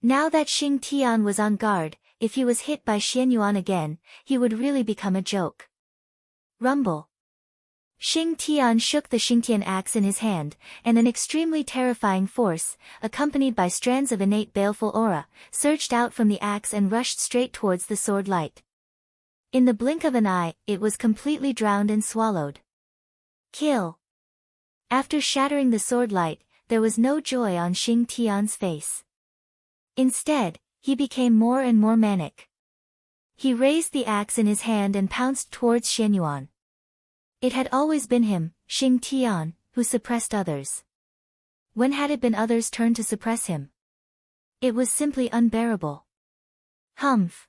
Now that Xing Tian was on guard, if he was hit by Xianyuan again, he would really become a joke. Rumble. Xing Tian shook the Xingtian axe in his hand, and an extremely terrifying force, accompanied by strands of innate baleful aura, surged out from the axe and rushed straight towards the sword light. In the blink of an eye, it was completely drowned and swallowed. Kill! After shattering the sword light, there was no joy on Xing Tian's face. Instead, he became more and more manic. He raised the axe in his hand and pounced towards Xianyuan. It had always been him, Xing Tian, who suppressed others. When had it been others' turn to suppress him? It was simply unbearable. Humph!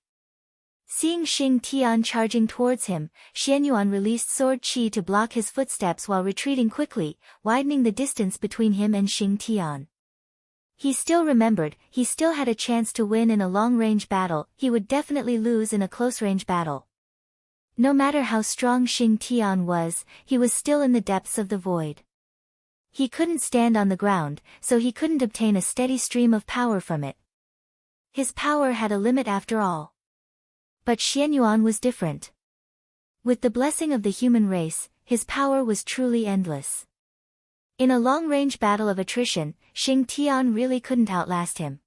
Seeing Xing Tian charging towards him, Xianyuan released sword qi to block his footsteps while retreating quickly, widening the distance between him and Xing Tian. He still remembered, he still had a chance to win in a long-range battle, he would definitely lose in a close-range battle. No matter how strong Xing Tian was, he was still in the depths of the void. He couldn't stand on the ground, so he couldn't obtain a steady stream of power from it. His power had a limit after all. But Xianyuan was different. With the blessing of the human race, his power was truly endless. In a long-range battle of attrition, Xing Tian really couldn't outlast him.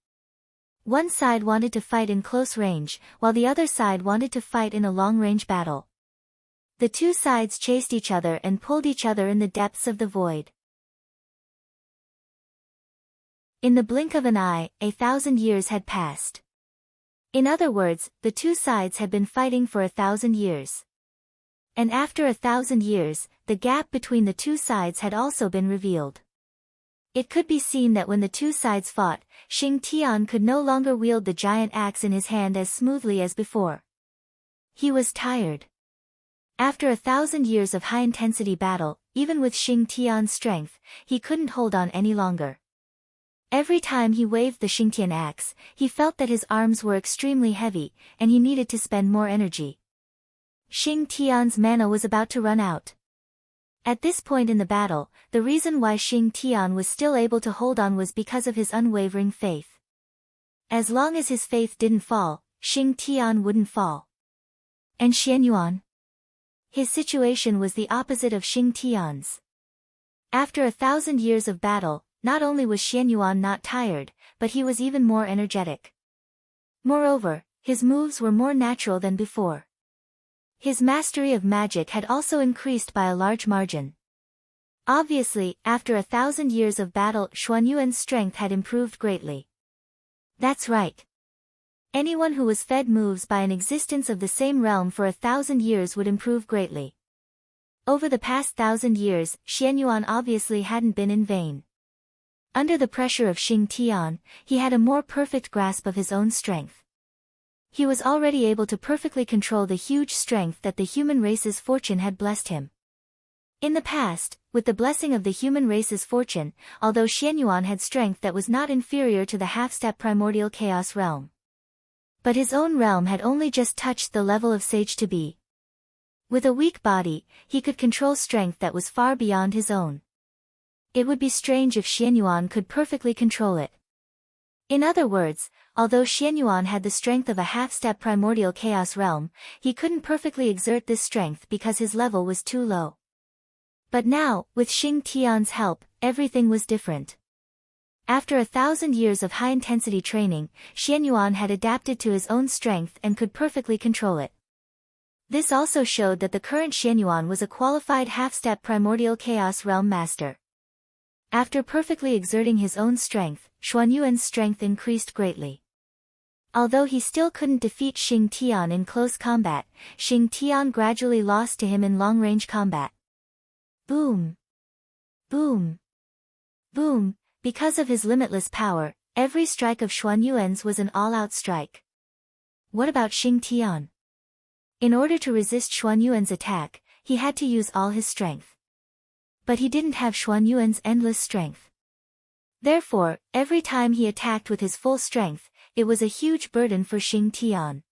One side wanted to fight in close range, while the other side wanted to fight in a long-range battle. The two sides chased each other and pulled each other in the depths of the void. In the blink of an eye, 1,000 years had passed. In other words, the two sides had been fighting for 1,000 years. And after 1,000 years, the gap between the two sides had also been revealed. It could be seen that when the two sides fought, Xing Tian could no longer wield the giant axe in his hand as smoothly as before. He was tired. After 1,000 years of high-intensity battle, even with Xing Tian's strength, he couldn't hold on any longer. Every time he waved the Xingtian axe, he felt that his arms were extremely heavy, and he needed to spend more energy. Xing Tian's mana was about to run out. At this point in the battle, the reason why Xing Tian was still able to hold on was because of his unwavering faith. As long as his faith didn't fall, Xing Tian wouldn't fall. And Xianyuan? His situation was the opposite of Xing Tian's. After 1,000 years of battle, not only was Xianyuan not tired, but he was even more energetic. Moreover, his moves were more natural than before. His mastery of magic had also increased by a large margin. Obviously, after 1,000 years of battle, Xuanyuan's strength had improved greatly. That's right. Anyone who was fed moves by an existence of the same realm for 1,000 years would improve greatly. Over the past 1,000 years, Xianyuan obviously hadn't been in vain. Under the pressure of Xing Tian, he had a more perfect grasp of his own strength. He was already able to perfectly control the huge strength that the human race's fortune had blessed him. In the past, with the blessing of the human race's fortune, although Xianyuan had strength that was not inferior to the half-step primordial chaos realm. But his own realm had only just touched the level of sage to be. With a weak body, he could control strength that was far beyond his own. It would be strange if Xianyuan could perfectly control it. In other words, although Xianyuan had the strength of a half-step primordial chaos realm, he couldn't perfectly exert this strength because his level was too low. But now, with Xing Tian's help, everything was different. After 1,000 years of high-intensity training, Xianyuan had adapted to his own strength and could perfectly control it. This also showed that the current Xianyuan was a qualified half-step primordial chaos realm master. After perfectly exerting his own strength, Xuanyuan's strength increased greatly. Although he still couldn't defeat Xing Tian in close combat, Xing Tian gradually lost to him in long-range combat. Boom! Boom! Boom! Because of his limitless power, every strike of Xuanyuan's was an all-out strike. What about Xing Tian? In order to resist Xuanyuan's attack, he had to use all his strength. But he didn't have Xuanyuan's endless strength. Therefore, every time he attacked with his full strength, it was a huge burden for Xing Tian.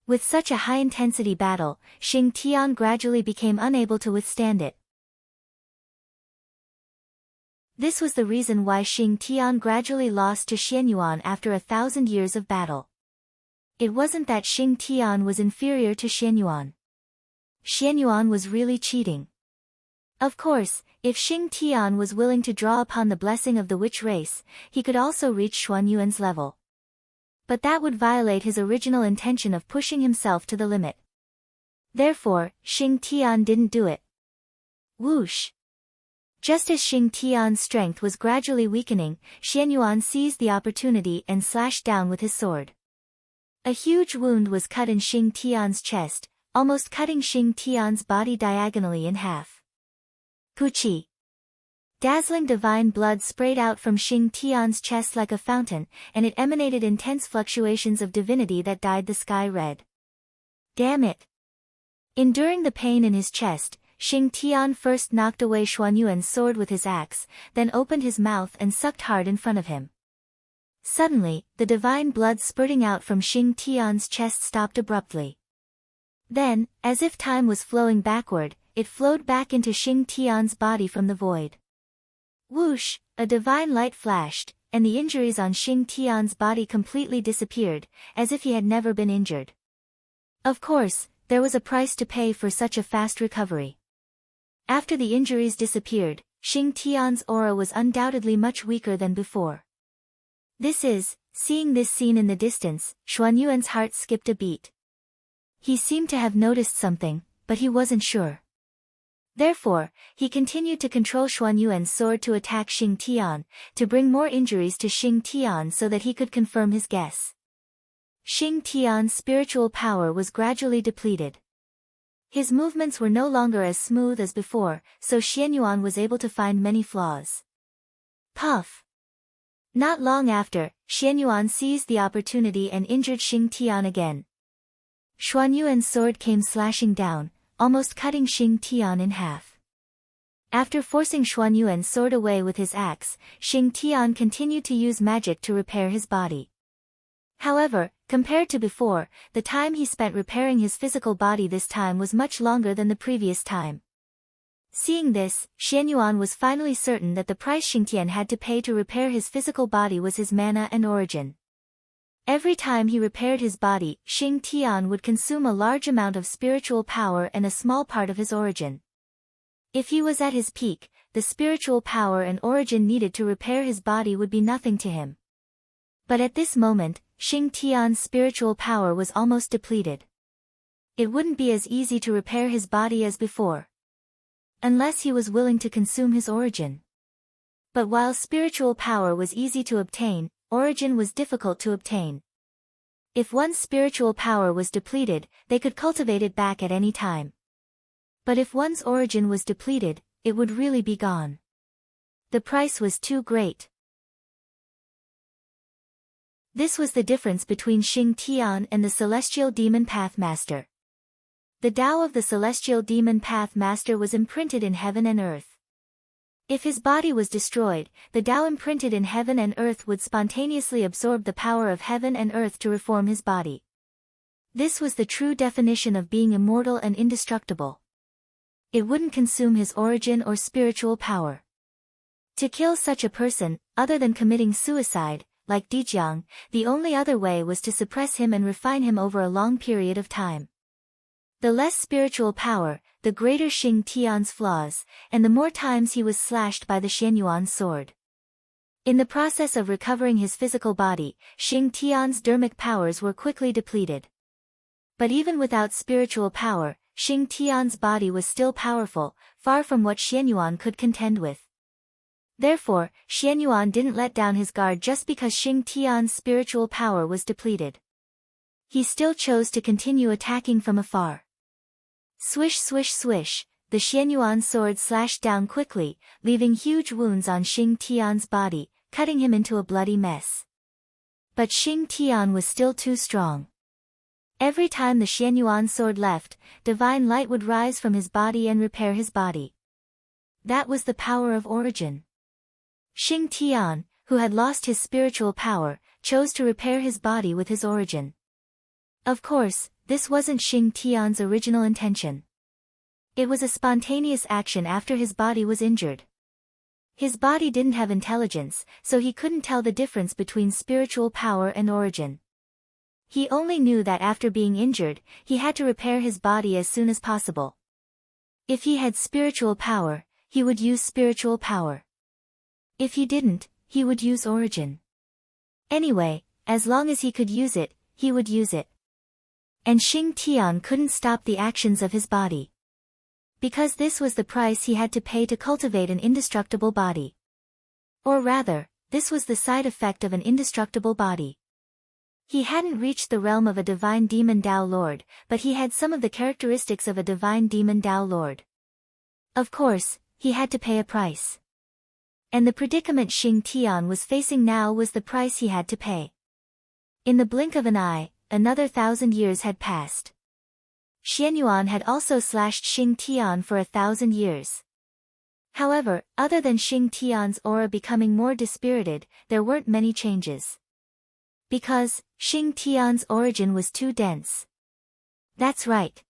With such a high-intensity battle, Xing Tian gradually became unable to withstand it. This was the reason why Xing Tian gradually lost to Xianyuan after 1,000 years of battle. It wasn't that Xing Tian was inferior to Xianyuan. Xianyuan was really cheating. Of course, if Xing Tian was willing to draw upon the blessing of the witch race, he could also reach Xuan Yuan's level. But that would violate his original intention of pushing himself to the limit. Therefore, Xing Tian didn't do it. Whoosh! Just as Xing Tian's strength was gradually weakening, Xuan Yuan seized the opportunity and slashed down with his sword. A huge wound was cut in Xing Tian's chest, almost cutting Xing Tian's body diagonally in half. Puchi! Dazzling divine blood sprayed out from Xing Tian's chest like a fountain, and it emanated intense fluctuations of divinity that dyed the sky red. Damn it! Enduring the pain in his chest, Xing Tian first knocked away Xuan Yuan's sword with his axe, then opened his mouth and sucked hard in front of him. Suddenly, the divine blood spurting out from Xing Tian's chest stopped abruptly. Then, as if time was flowing backward, it flowed back into Xing Tian's body from the void. Whoosh! A divine light flashed, and the injuries on Xing Tian's body completely disappeared, as if he had never been injured. Of course, there was a price to pay for such a fast recovery. After the injuries disappeared, Xing Tian's aura was undoubtedly much weaker than before. Seeing this scene in the distance, Xuan Yuan's heart skipped a beat. He seemed to have noticed something, but he wasn't sure. Therefore, he continued to control Xuan Yuan's sword to attack Xing Tian, to bring more injuries to Xing Tian so that he could confirm his guess. Xing Tian's spiritual power was gradually depleted. His movements were no longer as smooth as before, so Xuan Yuan was able to find many flaws. Puff! Not long after, Xuan Yuan seized the opportunity and injured Xing Tian again. Xuan Yuan's sword came slashing down, almost cutting Xing Tian in half. After forcing Xuan Yuan's sword away with his axe, Xing Tian continued to use magic to repair his body. However, compared to before, the time he spent repairing his physical body this time was much longer than the previous time. Seeing this, Xuan Yuan was finally certain that the price Xing Tian had to pay to repair his physical body was his mana and origin. Every time he repaired his body, Xing Tian would consume a large amount of spiritual power and a small part of his origin. If he was at his peak, the spiritual power and origin needed to repair his body would be nothing to him. But at this moment, Xing Tian's spiritual power was almost depleted. It wouldn't be as easy to repair his body as before. Unless he was willing to consume his origin. But while spiritual power was easy to obtain, origin was difficult to obtain. If one's spiritual power was depleted, they could cultivate it back at any time. But if one's origin was depleted, it would really be gone. The price was too great. This was the difference between Xing Tian and the Celestial Demon Path Master. The Tao of the Celestial Demon Path Master was imprinted in heaven and earth. If his body was destroyed, the Tao imprinted in heaven and earth would spontaneously absorb the power of heaven and earth to reform his body. This was the true definition of being immortal and indestructible. It wouldn't consume his origin or spiritual power. To kill such a person, other than committing suicide, like Dijiang, the only other way was to suppress him and refine him over a long period of time. The less spiritual power, the greater Xing Tian's flaws, and the more times he was slashed by the Xuan Yuan's sword. In the process of recovering his physical body, Xing Tian's dermic powers were quickly depleted. But even without spiritual power, Xing Tian's body was still powerful, far from what Xuan Yuan could contend with. Therefore, Xuan Yuan didn't let down his guard just because Xing Tian's spiritual power was depleted. He still chose to continue attacking from afar. Swish swish swish, the Xuan Yuan sword slashed down quickly, leaving huge wounds on Xing Tian's body, cutting him into a bloody mess. But Xing Tian was still too strong. Every time the Xuan Yuan sword left, divine light would rise from his body and repair his body. That was the power of origin. Xing Tian, who had lost his spiritual power, chose to repair his body with his origin. Of course, this wasn't Xing Tian's original intention. It was a spontaneous action after his body was injured. His body didn't have intelligence, so he couldn't tell the difference between spiritual power and origin. He only knew that after being injured, he had to repair his body as soon as possible. If he had spiritual power, he would use spiritual power. If he didn't, he would use origin. Anyway, as long as he could use it, he would use it. And Xing Tian couldn't stop the actions of his body. Because this was the price he had to pay to cultivate an indestructible body. Or rather, this was the side effect of an indestructible body. He hadn't reached the realm of a divine demon Dao Lord, but he had some of the characteristics of a divine demon Dao Lord. Of course, he had to pay a price. And the predicament Xing Tian was facing now was the price he had to pay. In the blink of an eye, another 1,000 years had passed. Xianyuan had also slashed Xing Tian for 1,000 years. However, other than Xing Tian's aura becoming more dispirited, there weren't many changes. Because, Xing Tian's origin was too dense. That's right.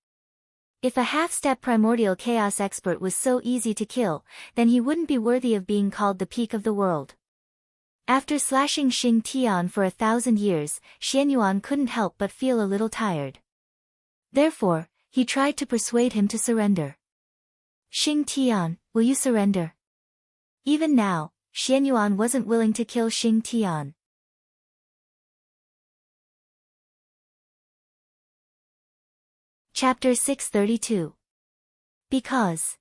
If a half-step primordial chaos expert was so easy to kill, then he wouldn't be worthy of being called the peak of the world. After slashing Xing Tian for 1,000 years, Xianyuan couldn't help but feel a little tired. Therefore, he tried to persuade him to surrender. Xing Tian, will you surrender? Even now, Xianyuan wasn't willing to kill Xing Tian. Chapter 632. Because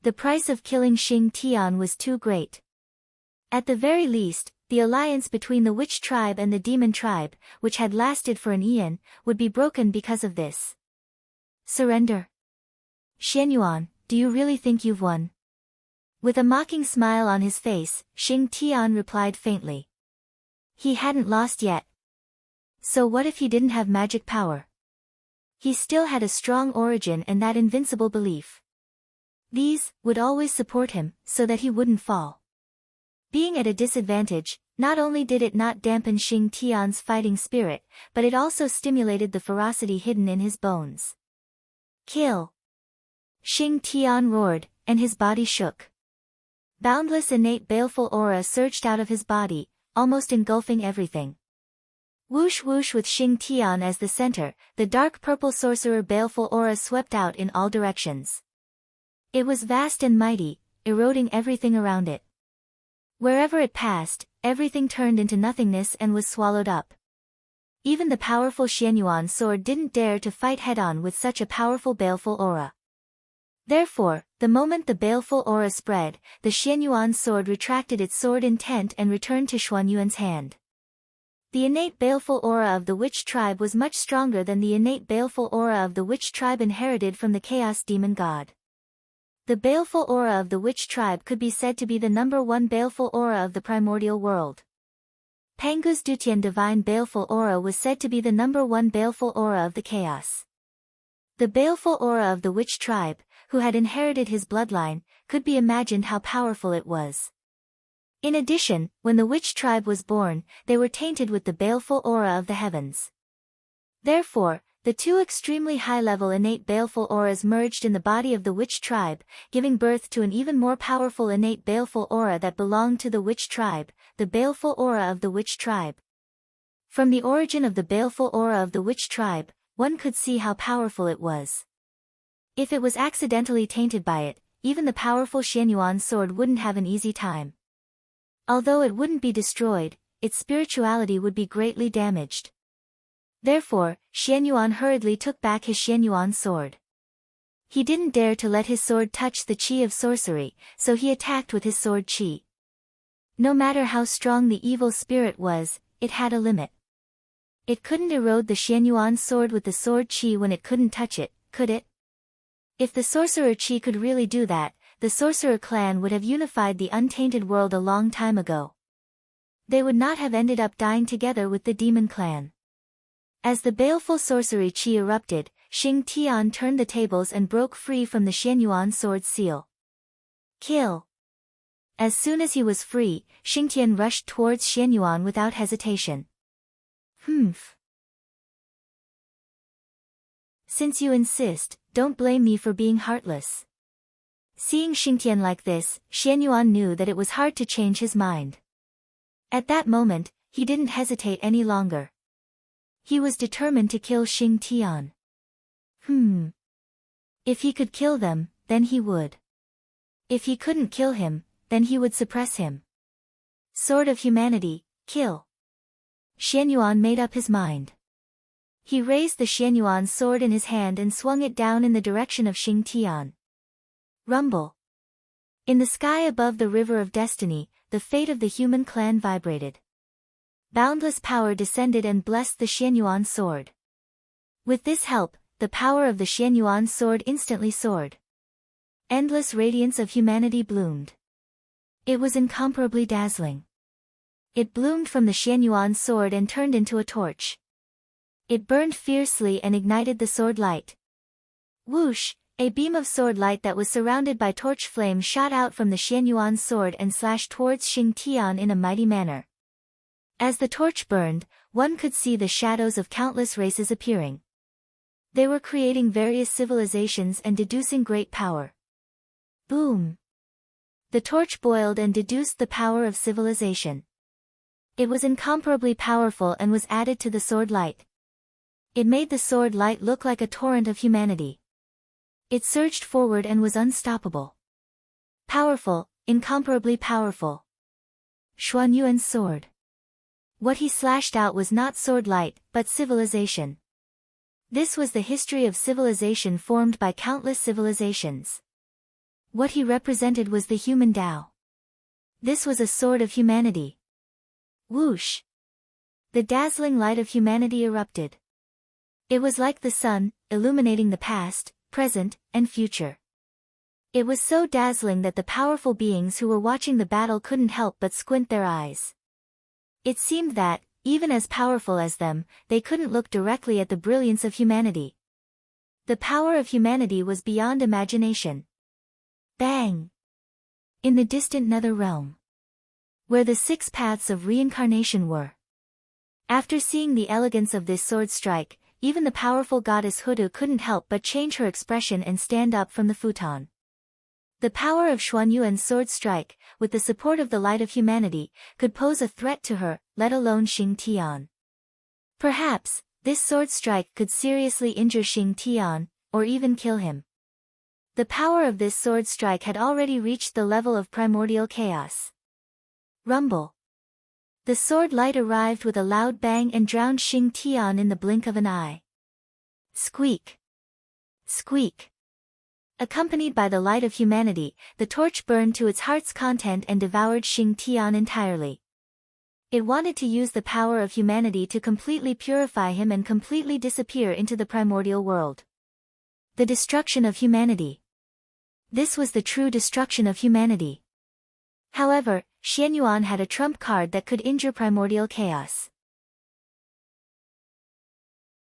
the price of killing Xing Tian was too great. At the very least, the alliance between the witch tribe and the demon tribe, which had lasted for an eon, would be broken because of this. Surrender? Xianyuan, do you really think you've won? With a mocking smile on his face, Xing Tian replied faintly. He hadn't lost yet. So what if he didn't have magic power? He still had a strong origin and that invincible belief. These would always support him, so that he wouldn't fall. Being at a disadvantage, not only did it not dampen Xing Tian's fighting spirit, but it also stimulated the ferocity hidden in his bones. Kill! Xing Tian roared, and his body shook. Boundless innate baleful aura surged out of his body, almost engulfing everything. Whoosh whoosh with Xing Tian as the center, the dark purple sorcerer baleful aura swept out in all directions. It was vast and mighty, eroding everything around it. Wherever it passed, everything turned into nothingness and was swallowed up. Even the powerful Xianyuan sword didn't dare to fight head-on with such a powerful baleful aura. Therefore, the moment the baleful aura spread, the Xianyuan sword retracted its sword intent and returned to Xuanyuan's hand. The innate baleful aura of the witch tribe was much stronger than the innate baleful aura of the witch tribe inherited from the chaos demon god. The baleful aura of the witch tribe could be said to be the #1 baleful aura of the primordial world. Pangu's Dutian divine baleful aura was said to be the #1 baleful aura of the chaos. The baleful aura of the witch tribe, who had inherited his bloodline, could be imagined how powerful it was. In addition, when the witch tribe was born, they were tainted with the baleful aura of the heavens. Therefore, the two extremely high-level innate baleful auras merged in the body of the witch tribe, giving birth to an even more powerful innate baleful aura that belonged to the witch tribe, the baleful aura of the witch tribe. From the origin of the baleful aura of the witch tribe, one could see how powerful it was. If it was accidentally tainted by it, even the powerful Xianyuan sword wouldn't have an easy time. Although it wouldn't be destroyed, its spirituality would be greatly damaged. Therefore, Xianyuan hurriedly took back his Xianyuan sword. He didn't dare to let his sword touch the qi of sorcery, so he attacked with his sword qi. No matter how strong the evil spirit was, it had a limit. It couldn't erode the Xianyuan sword with the sword qi when it couldn't touch it, could it? If the sorcerer qi could really do that, the sorcerer clan would have unified the untainted world a long time ago. They would not have ended up dying together with the demon clan. As the baleful sorcery qi erupted, Xing Tian turned the tables and broke free from the Xianyuan sword's seal. Kill! As soon as he was free, Xing Tian rushed towards Xianyuan without hesitation. Humph. Since you insist, don't blame me for being heartless. Seeing Xing Tian like this, Xianyuan knew that it was hard to change his mind. At that moment, he didn't hesitate any longer. He was determined to kill Xing Tian. If he could kill them, then he would. If he couldn't kill him, then he would suppress him. Sword of humanity, kill. Xianyuan made up his mind. He raised the Xianyuan sword in his hand and swung it down in the direction of Xingtian. Rumble. In the sky above the river of destiny, the fate of the human clan vibrated. Boundless power descended and blessed the Xianyuan sword. With this help, the power of the Xianyuan sword instantly soared. Endless radiance of humanity bloomed. It was incomparably dazzling. It bloomed from the Xianyuan sword and turned into a torch. It burned fiercely and ignited the sword light. Whoosh! A beam of sword light that was surrounded by torch flame shot out from the Xianyuan sword and slashed towards Xingtian in a mighty manner. As the torch burned, one could see the shadows of countless races appearing. They were creating various civilizations and deducing great power. Boom! The torch boiled and deduced the power of civilization. It was incomparably powerful and was added to the sword light. It made the sword light look like a torrent of humanity. It surged forward and was unstoppable. Powerful, incomparably powerful. Xuanyuan's sword. What he slashed out was not sword light, but civilization. This was the history of civilization formed by countless civilizations. What he represented was the human Tao. This was a sword of humanity. Whoosh! The dazzling light of humanity erupted. It was like the sun, illuminating the past, present, and future. It was so dazzling that the powerful beings who were watching the battle couldn't help but squint their eyes. It seemed that, even as powerful as them, they couldn't look directly at the brilliance of humanity. The power of humanity was beyond imagination. Bang! In the distant nether realm, where the 6 paths of reincarnation were. After seeing the elegance of this sword strike, even the powerful goddess Hudu couldn't help but change her expression and stand up from the futon. The power of Xuanyuan's sword strike, with the support of the light of humanity, could pose a threat to her, let alone Xingtian. Perhaps, this sword strike could seriously injure Xingtian, or even kill him. The power of this sword strike had already reached the level of primordial chaos. Rumble. The sword light arrived with a loud bang and drowned Xingtian in the blink of an eye. Squeak! Squeak! Accompanied by the light of humanity, the torch burned to its heart's content and devoured Xingtian entirely. It wanted to use the power of humanity to completely purify him and completely disappear into the primordial world. The destruction of humanity. This was the true destruction of humanity. However, Xianyuan had a trump card that could injure primordial chaos.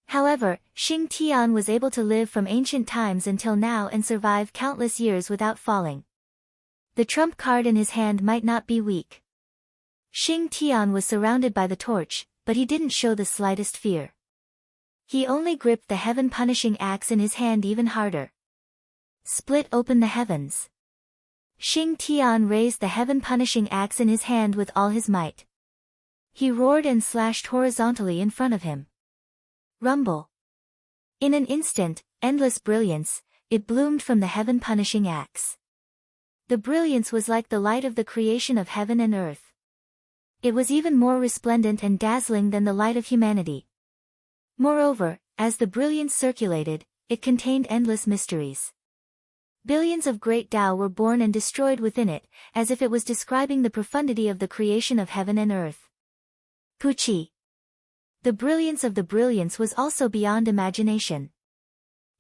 However, Xingtian was able to live from ancient times until now and survive countless years without falling. The trump card in his hand might not be weak. Xingtian was surrounded by the torch, but he didn't show the slightest fear. He only gripped the heaven-punishing axe in his hand even harder. Split open the heavens. Xingtian raised the heaven-punishing axe in his hand with all his might. He roared and slashed horizontally in front of him. Rumble. In an instant, endless brilliance, it bloomed from the heaven-punishing axe. The brilliance was like the light of the creation of heaven and earth. It was even more resplendent and dazzling than the light of humanity. Moreover, as the brilliance circulated, it contained endless mysteries. Billions of great Tao were born and destroyed within it, as if it was describing the profundity of the creation of heaven and earth. Puchi. The brilliance of the brilliance was also beyond imagination.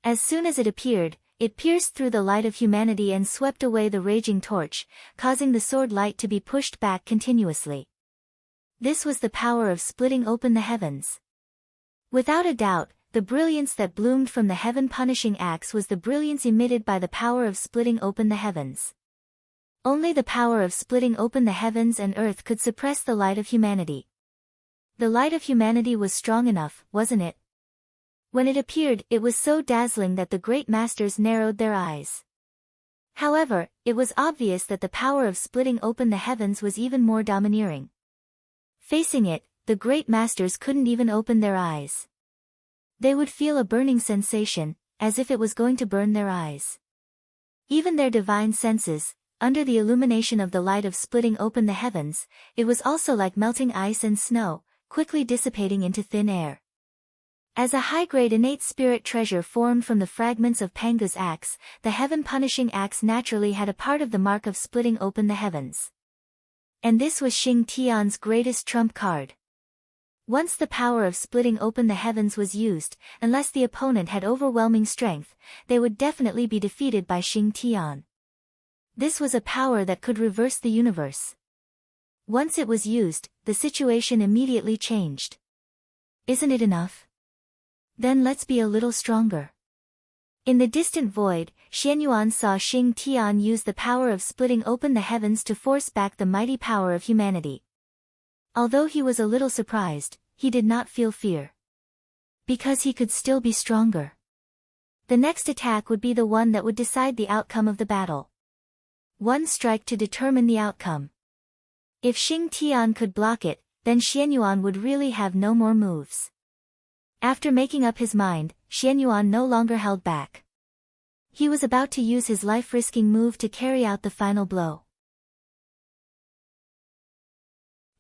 As soon as it appeared, it pierced through the light of humanity and swept away the raging torch, causing the sword light to be pushed back continuously. This was the power of splitting open the heavens. Without a doubt, the brilliance that bloomed from the heaven-punishing axe was the brilliance emitted by the power of splitting open the heavens. Only the power of splitting open the heavens and earth could suppress the light of humanity. The light of humanity was strong enough, wasn't it? When it appeared, it was so dazzling that the great masters narrowed their eyes. However, it was obvious that the power of splitting open the heavens was even more domineering. Facing it, the great masters couldn't even open their eyes. They would feel a burning sensation, as if it was going to burn their eyes. Even their divine senses, under the illumination of the light of splitting open the heavens, it was also like melting ice and snow, quickly dissipating into thin air. As a high-grade innate spirit treasure formed from the fragments of Panga's axe, the heaven-punishing axe naturally had a part of the mark of splitting open the heavens. And this was Xing Tian's greatest trump card. Once the power of splitting open the heavens was used, unless the opponent had overwhelming strength, they would definitely be defeated by Xing Tian. This was a power that could reverse the universe. Once it was used, the situation immediately changed. Isn't it enough? Then let's be a little stronger. In the distant void, Xianyuan saw Xing Tian use the power of splitting open the heavens to force back the mighty power of humanity. Although he was a little surprised, he did not feel fear. Because he could still be stronger. The next attack would be the one that would decide the outcome of the battle. One strike to determine the outcome. If Xing Tian could block it, then Xianyuan would really have no more moves. After making up his mind, Xianyuan no longer held back. He was about to use his life-risking move to carry out the final blow.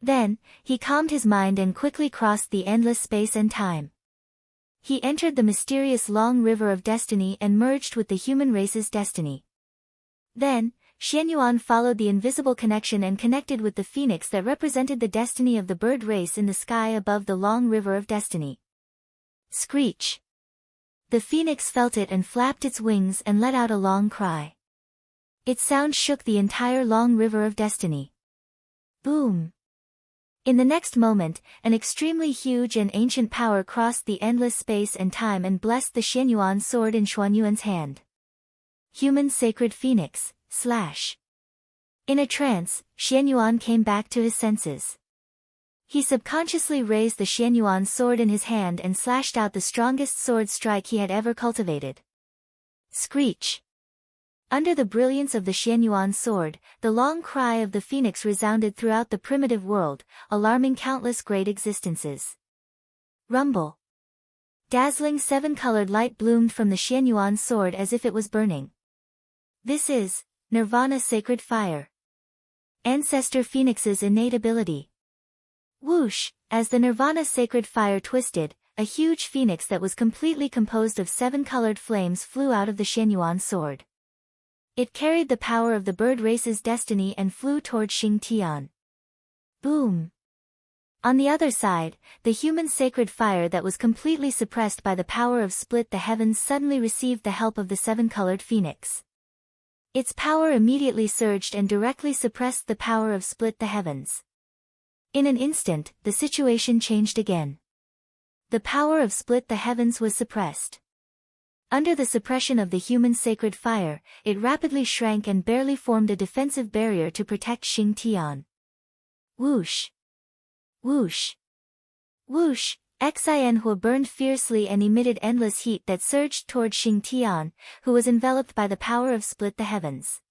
Then, he calmed his mind and quickly crossed the endless space and time. He entered the mysterious long river of destiny and merged with the human race's destiny. Then, Xianyuan followed the invisible connection and connected with the phoenix that represented the destiny of the bird race in the sky above the long river of destiny. Screech! The phoenix felt it and flapped its wings and let out a long cry. Its sound shook the entire long river of destiny. Boom! In the next moment, an extremely huge and ancient power crossed the endless space and time and blessed the Xianyuan sword in Xuanyuan's hand. Human Sacred Phoenix, /. In a trance, Xianyuan came back to his senses. He subconsciously raised the Xianyuan sword in his hand and slashed out the strongest sword strike he had ever cultivated. Screech! Under the brilliance of the Xianyuan sword, the long cry of the phoenix resounded throughout the primitive world, alarming countless great existences. Rumble! Dazzling seven-colored light bloomed from the Xianyuan sword as if it was burning. This is Nirvana Sacred Fire. Ancestor Phoenix's innate ability. Whoosh! As the Nirvana Sacred Fire twisted, a huge phoenix that was completely composed of seven-colored flames flew out of the Xianyuan sword. It carried the power of the bird race's destiny and flew toward Xing Tian. Boom! On the other side, the human sacred fire that was completely suppressed by the power of split the heavens suddenly received the help of the seven-colored phoenix. Its power immediately surged and directly suppressed the power of split the heavens. In an instant, the situation changed again. The power of split the heavens was suppressed. Under the suppression of the human sacred fire, it rapidly shrank and barely formed a defensive barrier to protect Xing Tian. Whoosh! Whoosh! Whoosh! Xianhua burned fiercely and emitted endless heat that surged toward Xing Tian, who was enveloped by the power of split the heavens.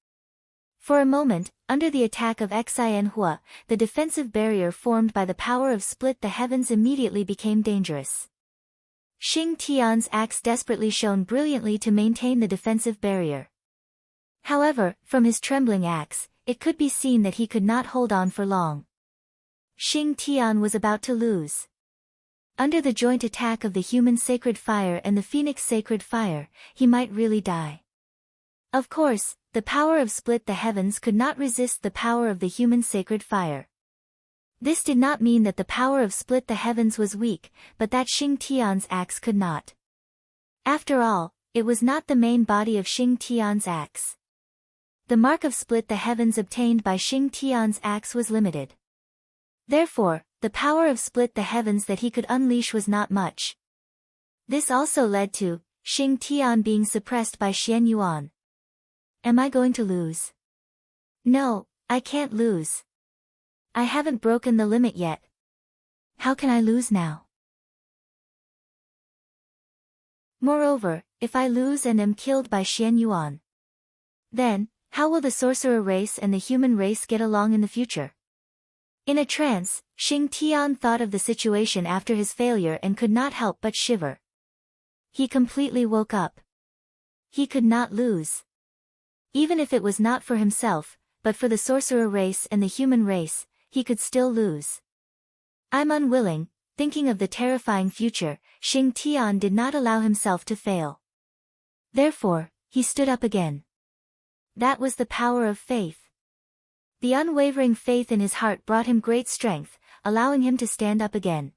For a moment, under the attack of Xianhua, the defensive barrier formed by the power of split the heavens immediately became dangerous. Xing Tian's axe desperately shone brilliantly to maintain the defensive barrier. However, from his trembling axe, it could be seen that he could not hold on for long. Xing Tian was about to lose. Under the joint attack of the human sacred fire and the phoenix sacred fire, he might really die. Of course, the power of split the heavens could not resist the power of the human sacred fire. This did not mean that the power of split the heavens was weak, but that Xing Tian's axe could not. After all, it was not the main body of Xing Tian's axe. The mark of split the heavens obtained by Xing Tian's axe was limited. Therefore, the power of split the heavens that he could unleash was not much. This also led to Xing Tian being suppressed by Xianyuan. Am I going to lose? No, I can't lose. I haven't broken the limit yet. How can I lose now? Moreover, if I lose and am killed by Xianyuan, then, how will the sorcerer race and the human race get along in the future? In a trance, Xing Tian thought of the situation after his failure and could not help but shiver. He completely woke up. He could not lose. Even if it was not for himself, but for the sorcerer race and the human race, he could still lose. I'm unwilling. Thinking of the terrifying future, Xing Tian did not allow himself to fail. Therefore, he stood up again. That was the power of faith. The unwavering faith in his heart brought him great strength, allowing him to stand up again.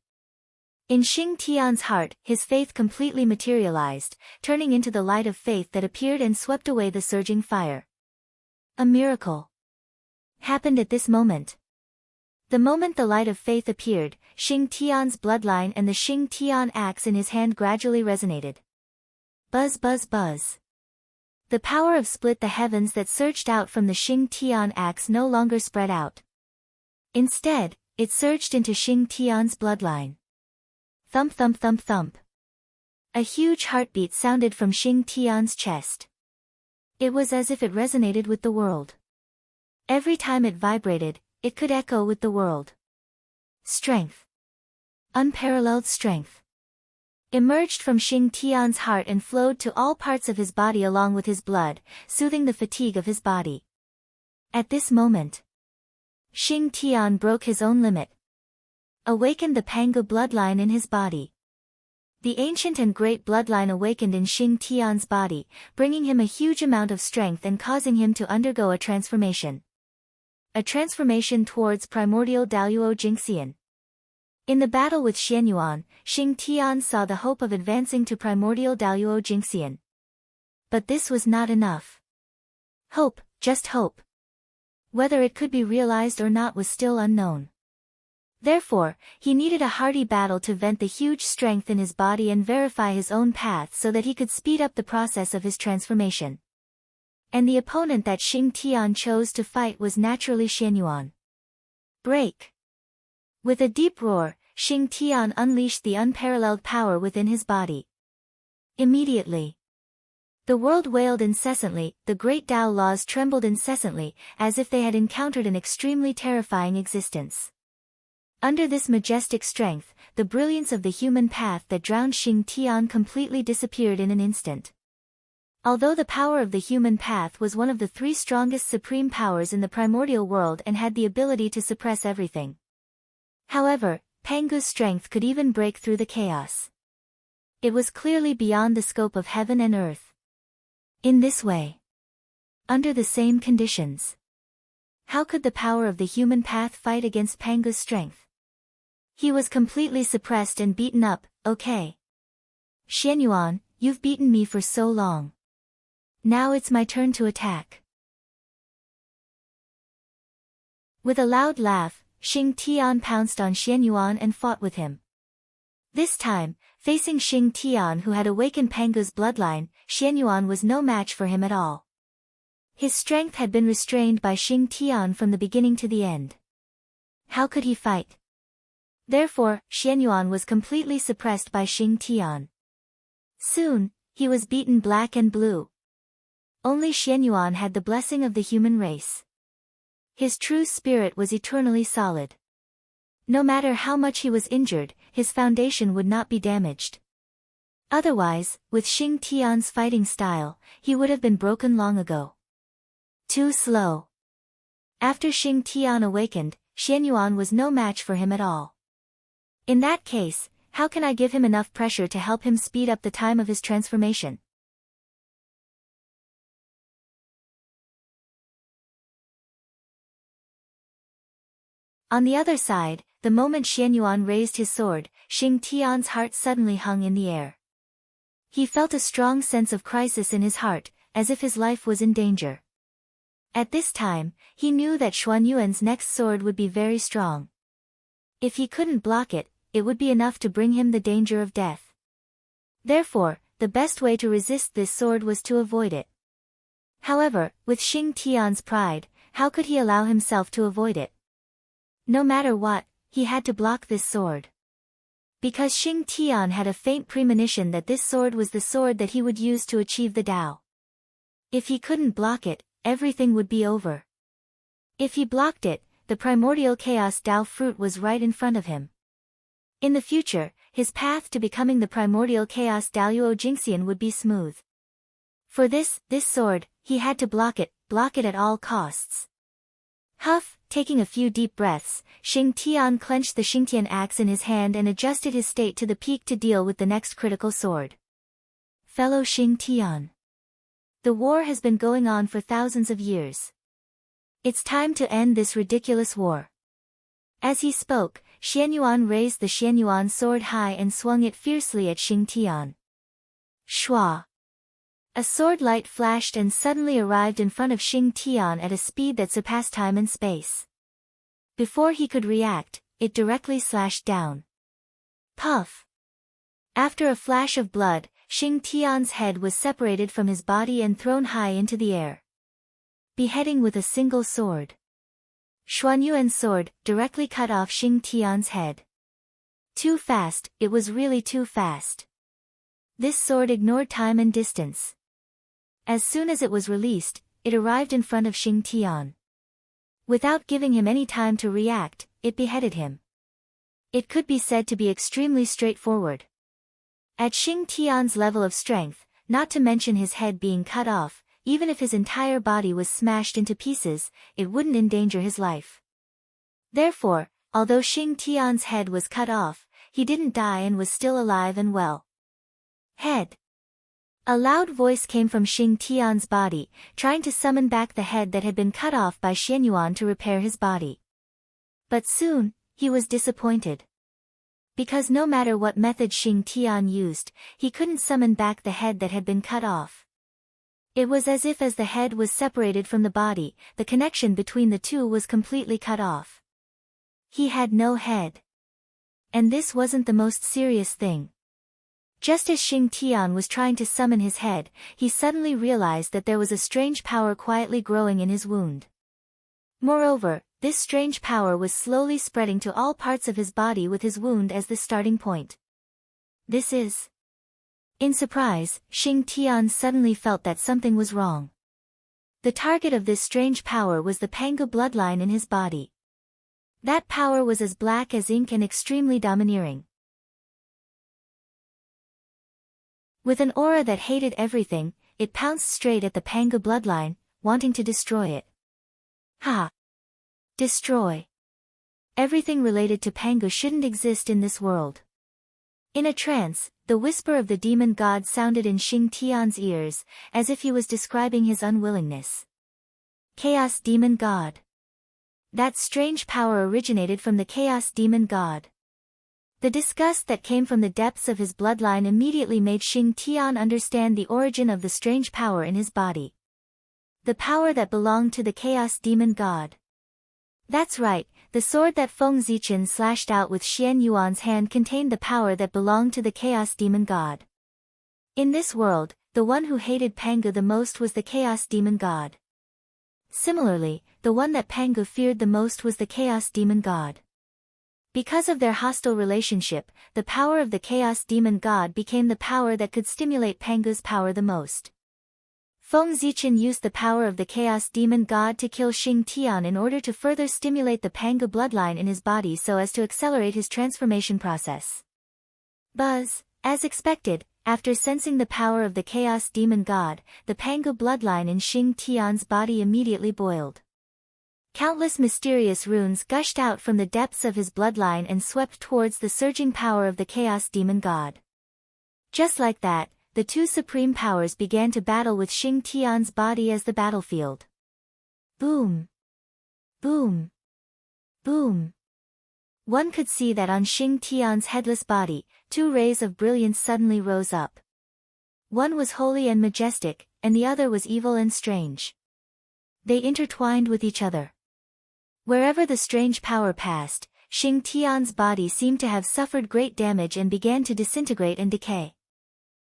In Xing Tian's heart, his faith completely materialized, turning into the light of faith that appeared and swept away the surging fire. A miracle happened at this moment. The moment the light of faith appeared, Xing Tian's bloodline and the Xing Tian axe in his hand gradually resonated. Buzz buzz buzz. The power of split the heavens that surged out from the Xing Tian axe no longer spread out. Instead, it surged into Xing Tian's bloodline. Thump thump thump thump. A huge heartbeat sounded from Xing Tian's chest. It was as if it resonated with the world. Every time it vibrated, it could echo with the world. Strength. Unparalleled strength emerged from Xing Tian's heart and flowed to all parts of his body along with his blood, soothing the fatigue of his body. At this moment, Xing Tian broke his own limit. Awakened the Pangu bloodline in his body. The ancient and great bloodline awakened in Xing Tian's body, bringing him a huge amount of strength and causing him to undergo a transformation. A transformation towards primordial Daoyuo Jingxian. In the battle with Xianyuan, Xing Tian saw the hope of advancing to primordial Daoyuo Jingxian. But this was not enough. Hope, just hope. Whether it could be realized or not was still unknown. Therefore, he needed a hearty battle to vent the huge strength in his body and verify his own path so that he could speed up the process of his transformation. And the opponent that Xing Tian chose to fight was naturally Xianyuan. Break! With a deep roar, Xing Tian unleashed the unparalleled power within his body. Immediately, the world wailed incessantly, the great Tao laws trembled incessantly, as if they had encountered an extremely terrifying existence. Under this majestic strength, the brilliance of the human path that drowned Xing Tian completely disappeared in an instant. Although the power of the human path was one of the three strongest supreme powers in the primordial world and had the ability to suppress everything. However, Pangu's strength could even break through the chaos. It was clearly beyond the scope of heaven and earth. In this way, under the same conditions, how could the power of the human path fight against Pangu's strength? He was completely suppressed and beaten up. Okay. Xianyuan, you've beaten me for so long. Now it's my turn to attack. With a loud laugh, Xing Tian pounced on Xianyuan and fought with him. This time, facing Xing Tian who had awakened Pangu's bloodline, Xianyuan was no match for him at all. His strength had been restrained by Xing Tian from the beginning to the end. How could he fight? Therefore, Xianyuan was completely suppressed by Xing Tian. Soon, he was beaten black and blue. Only Xianyuan had the blessing of the human race. His true spirit was eternally solid. No matter how much he was injured, his foundation would not be damaged. Otherwise, with Xing Tian's fighting style, he would have been broken long ago. Too slow. After Xing Tian awakened, Xianyuan was no match for him at all. In that case, how can I give him enough pressure to help him speed up the time of his transformation? On the other side, the moment Xianyuan raised his sword, Xing Tian's heart suddenly hung in the air. He felt a strong sense of crisis in his heart, as if his life was in danger. At this time, he knew that Xuanyuan's next sword would be very strong. If he couldn't block it, it would be enough to bring him the danger of death. Therefore, the best way to resist this sword was to avoid it. However, with Xing Tian's pride, how could he allow himself to avoid it? No matter what, he had to block this sword. Because Xing Tian had a faint premonition that this sword was the sword that he would use to achieve the Tao. If he couldn't block it, everything would be over. If he blocked it, the primordial chaos Tao fruit was right in front of him. In the future, his path to becoming the primordial chaos Daoyuo Jingxian would be smooth. For this sword, he had to block it at all costs. Huff, taking a few deep breaths, Xing Tian clenched the Xingtian axe in his hand and adjusted his state to the peak to deal with the next critical sword. Fellow Xing Tian. The war has been going on for thousands of years. It's time to end this ridiculous war. As he spoke, Xianyuan raised the Xianyuan sword high and swung it fiercely at Xing Tian. Shua. A sword light flashed and suddenly arrived in front of Xing Tian at a speed that surpassed time and space. Before he could react, it directly slashed down. Puff! After a flash of blood, Xing Tian's head was separated from his body and thrown high into the air. Beheading with a single sword. Xuanyuan's sword directly cut off Xing Tian's head. Too fast, it was really too fast. This sword ignored time and distance. As soon as it was released, it arrived in front of Xing Tian. Without giving him any time to react, it beheaded him. It could be said to be extremely straightforward. At Xing Tian's level of strength, not to mention his head being cut off, even if his entire body was smashed into pieces, it wouldn't endanger his life. Therefore, although Xing Tian's head was cut off, he didn't die and was still alive and well. Head. A loud voice came from Xing Tian's body, trying to summon back the head that had been cut off by Xianyuan to repair his body. But soon, he was disappointed. Because no matter what method Xing Tian used, he couldn't summon back the head that had been cut off. It was as if as the head was separated from the body, the connection between the two was completely cut off. He had no head. And this wasn't the most serious thing. Just as Xing Tian was trying to summon his head, he suddenly realized that there was a strange power quietly growing in his wound. Moreover, this strange power was slowly spreading to all parts of his body with his wound as the starting point. This is... In surprise, Xing Tian suddenly felt that something was wrong. The target of this strange power was the Pangu bloodline in his body. That power was as black as ink and extremely domineering. With an aura that hated everything, it pounced straight at the Pangu bloodline, wanting to destroy it. Ha! Destroy. Everything related to Pangu shouldn't exist in this world. In a trance, the whisper of the demon god sounded in Xing Tian's ears, as if he was describing his unwillingness. Chaos Demon God. That strange power originated from the Chaos Demon God. The disgust that came from the depths of his bloodline immediately made Xing Tian understand the origin of the strange power in his body. The power that belonged to the Chaos Demon God. That's right, the sword that Feng Zichen slashed out with Xianyuan's hand contained the power that belonged to the Chaos Demon God. In this world, the one who hated Pangu the most was the Chaos Demon God. Similarly, the one that Pangu feared the most was the Chaos Demon God. Because of their hostile relationship, the power of the Chaos Demon God became the power that could stimulate Pangu's power the most. Feng Zichen used the power of the Chaos Demon God to kill Xing Tian in order to further stimulate the Pangu bloodline in his body so as to accelerate his transformation process. Buzz, as expected, after sensing the power of the Chaos Demon God, the Pangu bloodline in Xing Tian's body immediately boiled. Countless mysterious runes gushed out from the depths of his bloodline and swept towards the surging power of the Chaos Demon God. Just like that, the two supreme powers began to battle with Xing Tian's body as the battlefield. Boom! Boom! Boom! One could see that on Xing Tian's headless body, two rays of brilliance suddenly rose up. One was holy and majestic, and the other was evil and strange. They intertwined with each other. Wherever the strange power passed, Xing Tian's body seemed to have suffered great damage and began to disintegrate and decay.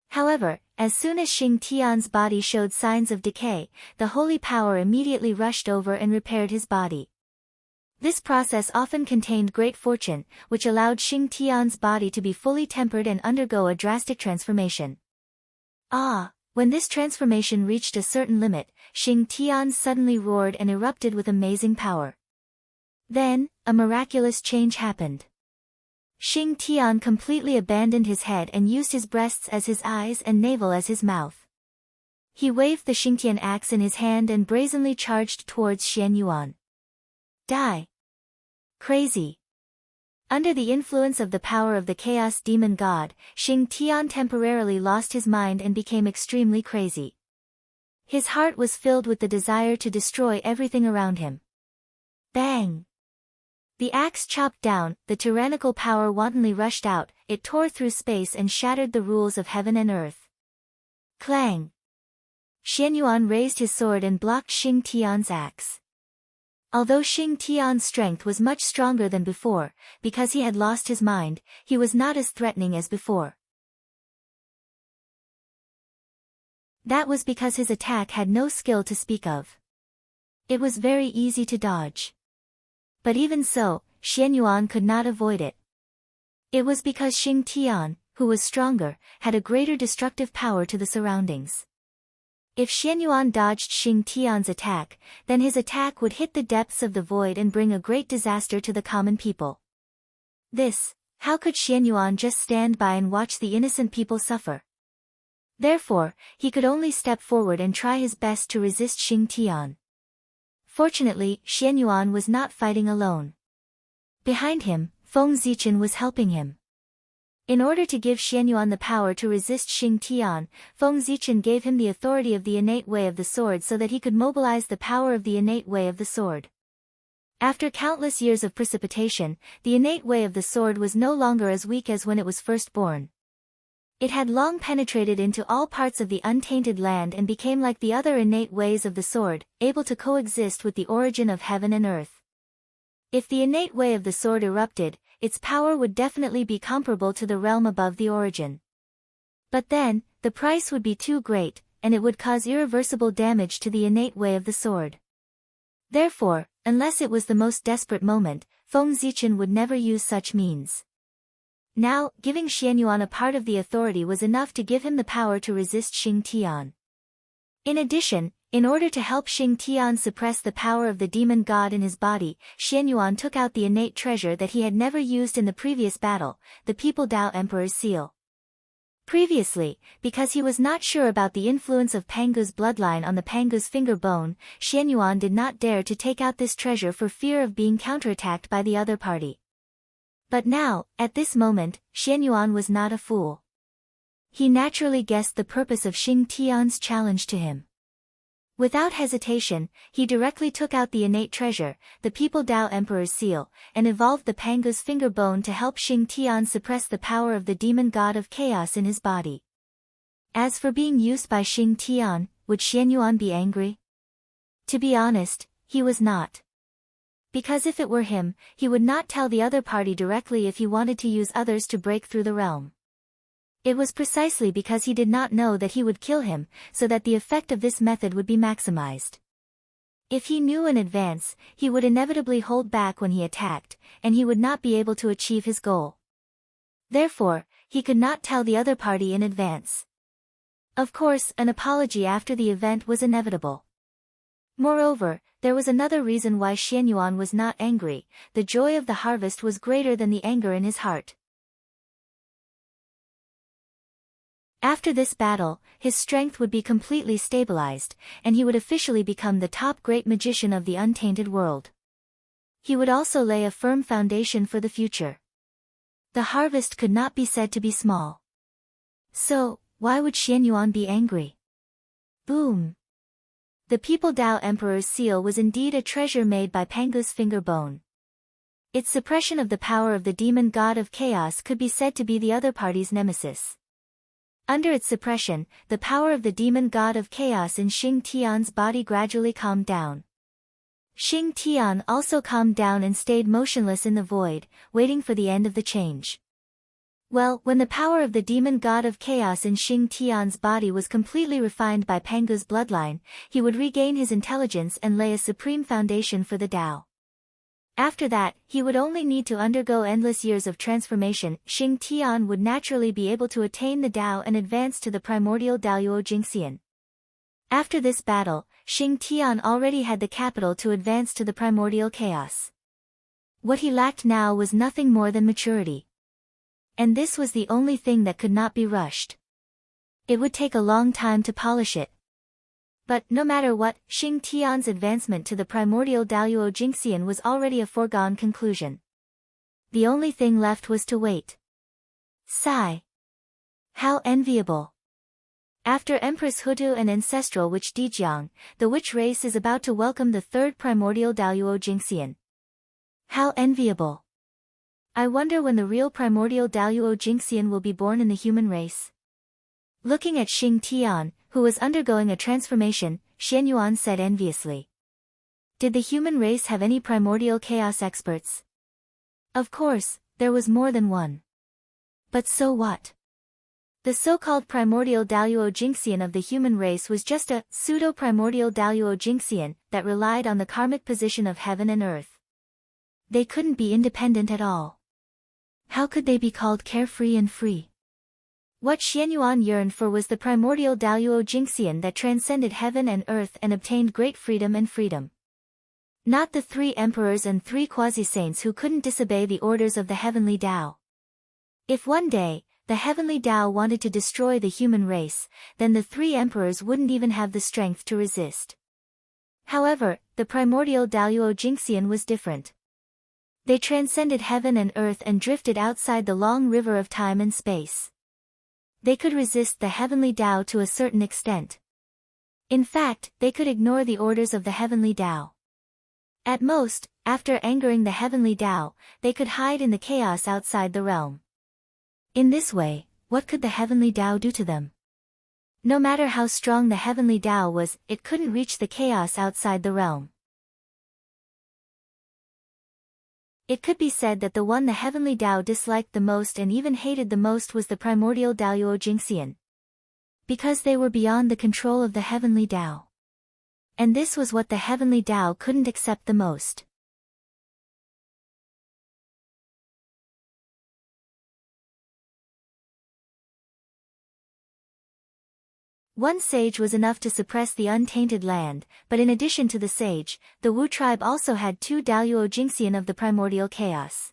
However, as soon as Xing Tian's body showed signs of decay, the holy power immediately rushed over and repaired his body. This process often contained great fortune, which allowed Xing Tian's body to be fully tempered and undergo a drastic transformation. When this transformation reached a certain limit, Xing Tian suddenly roared and erupted with amazing power. Then, a miraculous change happened. Xing Tian completely abandoned his head and used his breasts as his eyes and navel as his mouth. He waved the Xingtian axe in his hand and brazenly charged towards Xianyuan. Die. Crazy. Under the influence of the power of the chaos demon god, Xing Tian temporarily lost his mind and became extremely crazy. His heart was filled with the desire to destroy everything around him. Bang! The axe chopped down, the tyrannical power wantonly rushed out, it tore through space and shattered the rules of heaven and earth. Clang! Xianyuan raised his sword and blocked Xing Tian's axe. Although Xing Tian's strength was much stronger than before, because he had lost his mind, he was not as threatening as before. That was because his attack had no skill to speak of. It was very easy to dodge. But even so, Xianyuan could not avoid it. It was because Xing Tian, who was stronger, had a greater destructive power to the surroundings. If Xianyuan dodged Xing Tian's attack, then his attack would hit the depths of the void and bring a great disaster to the common people. How could Xianyuan just stand by and watch the innocent people suffer? Therefore, he could only step forward and try his best to resist Xing Tian. Fortunately, Xianyuan was not fighting alone. Behind him, Feng Zichen was helping him. In order to give Xianyuan the power to resist Xing Tian, Feng Zichen gave him the authority of the innate way of the sword so that he could mobilize the power of the innate way of the sword. After countless years of precipitation, the innate way of the sword was no longer as weak as when it was first born. It had long penetrated into all parts of the untainted land and became like the other innate ways of the sword, able to coexist with the origin of heaven and earth. If the innate way of the sword erupted, its power would definitely be comparable to the realm above the origin. But then, the price would be too great, and it would cause irreversible damage to the innate way of the sword. Therefore, unless it was the most desperate moment, Feng Zichen would never use such means. Now, giving Xianyuan a part of the authority was enough to give him the power to resist Xing Tian. In addition, in order to help Xing Tian suppress the power of the demon god in his body, Xianyuan took out the innate treasure that he had never used in the previous battle, the People Dao Emperor's seal. Previously, because he was not sure about the influence of Pangu's bloodline on the Pangu's finger bone, Xianyuan did not dare to take out this treasure for fear of being counterattacked by the other party. But now, at this moment, Xianyuan was not a fool. He naturally guessed the purpose of Xing Tian's challenge to him. Without hesitation, he directly took out the innate treasure, the People Dao Emperor's seal, and evolved the Pangu's finger bone to help Xing Tian suppress the power of the demon god of chaos in his body. As for being used by Xing Tian, would Xianyuan be angry? To be honest, he was not. Because if it were him, he would not tell the other party directly if he wanted to use others to break through the realm. It was precisely because he did not know that he would kill him, so that the effect of this method would be maximized. If he knew in advance, he would inevitably hold back when he attacked, and he would not be able to achieve his goal. Therefore, he could not tell the other party in advance. Of course, an apology after the event was inevitable. Moreover, there was another reason why Xianyuan was not angry. The joy of the harvest was greater than the anger in his heart. After this battle, his strength would be completely stabilized, and he would officially become the top great magician of the untainted world. He would also lay a firm foundation for the future. The harvest could not be said to be small. So, why would Xianyuan be angry? Boom! The People Dao Emperor's seal was indeed a treasure made by Pangu's finger bone. Its suppression of the power of the demon god of chaos could be said to be the other party's nemesis. Under its suppression, the power of the demon god of chaos in Xing Tian's body gradually calmed down. Xing Tian also calmed down and stayed motionless in the void, waiting for the end of the change. Well, when the power of the demon god of chaos in Xing Tian's body was completely refined by Pangu's bloodline, he would regain his intelligence and lay a supreme foundation for the Tao. After that, he would only need to undergo endless years of transformation. Xing Tian would naturally be able to attain the Tao and advance to the primordial Daoyuo Jingxian. After this battle, Xing Tian already had the capital to advance to the primordial chaos. What he lacked now was nothing more than maturity. And this was the only thing that could not be rushed. It would take a long time to polish it. But, no matter what, Xing Tian's advancement to the primordial Daluo Jingxian was already a foregone conclusion. The only thing left was to wait. Sigh. How enviable. After Empress Hutu and ancestral witch Dijiang, the witch race is about to welcome the third primordial Daluo Jingxian. How enviable. I wonder when the real primordial Daluo Jingxian will be born in the human race. Looking at Xing Tian, who was undergoing a transformation, Xianyuan said enviously. Did the human race have any primordial chaos experts? Of course, there was more than one. But so what? The so-called primordial Daluo Jingxian of the human race was just a pseudo-primordial Daluo Jingxian that relied on the karmic position of heaven and earth. They couldn't be independent at all. How could they be called carefree and free? What Xianyuan yearned for was the primordial Daluo Jingxian that transcended heaven and earth and obtained great freedom and freedom. Not the 3 emperors and 3 quasi-saints who couldn't disobey the orders of the heavenly Tao. If one day, the heavenly Tao wanted to destroy the human race, then the 3 emperors wouldn't even have the strength to resist. However, the primordial Daluo Jingxian was different. They transcended heaven and earth and drifted outside the long river of time and space. They could resist the heavenly Tao to a certain extent. In fact, they could ignore the orders of the heavenly Tao. At most, after angering the heavenly Tao, they could hide in the chaos outside the realm. In this way, what could the heavenly Tao do to them? No matter how strong the heavenly Tao was, it couldn't reach the chaos outside the realm. It could be said that the one the heavenly Tao disliked the most and even hated the most was the primordial Daluo Jingxian. Because they were beyond the control of the heavenly Tao. And this was what the heavenly Tao couldn't accept the most. One sage was enough to suppress the untainted land, but in addition to the sage, the Wu tribe also had 2 Daluo Jingxian of the primordial chaos.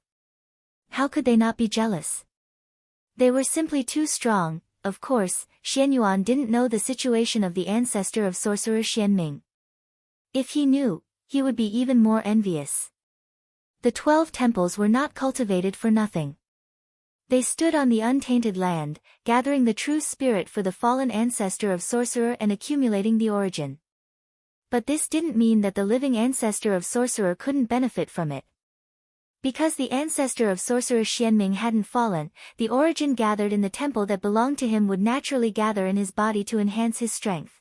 How could they not be jealous? They were simply too strong. Of course, Xianyuan didn't know the situation of the ancestor of sorcerer Xianming. If he knew, he would be even more envious. The 12 temples were not cultivated for nothing. They stood on the untainted land, gathering the true spirit for the fallen ancestor of sorcerer and accumulating the origin. But this didn't mean that the living ancestor of sorcerer couldn't benefit from it. Because the ancestor of sorcerer Xianming hadn't fallen, the origin gathered in the temple that belonged to him would naturally gather in his body to enhance his strength.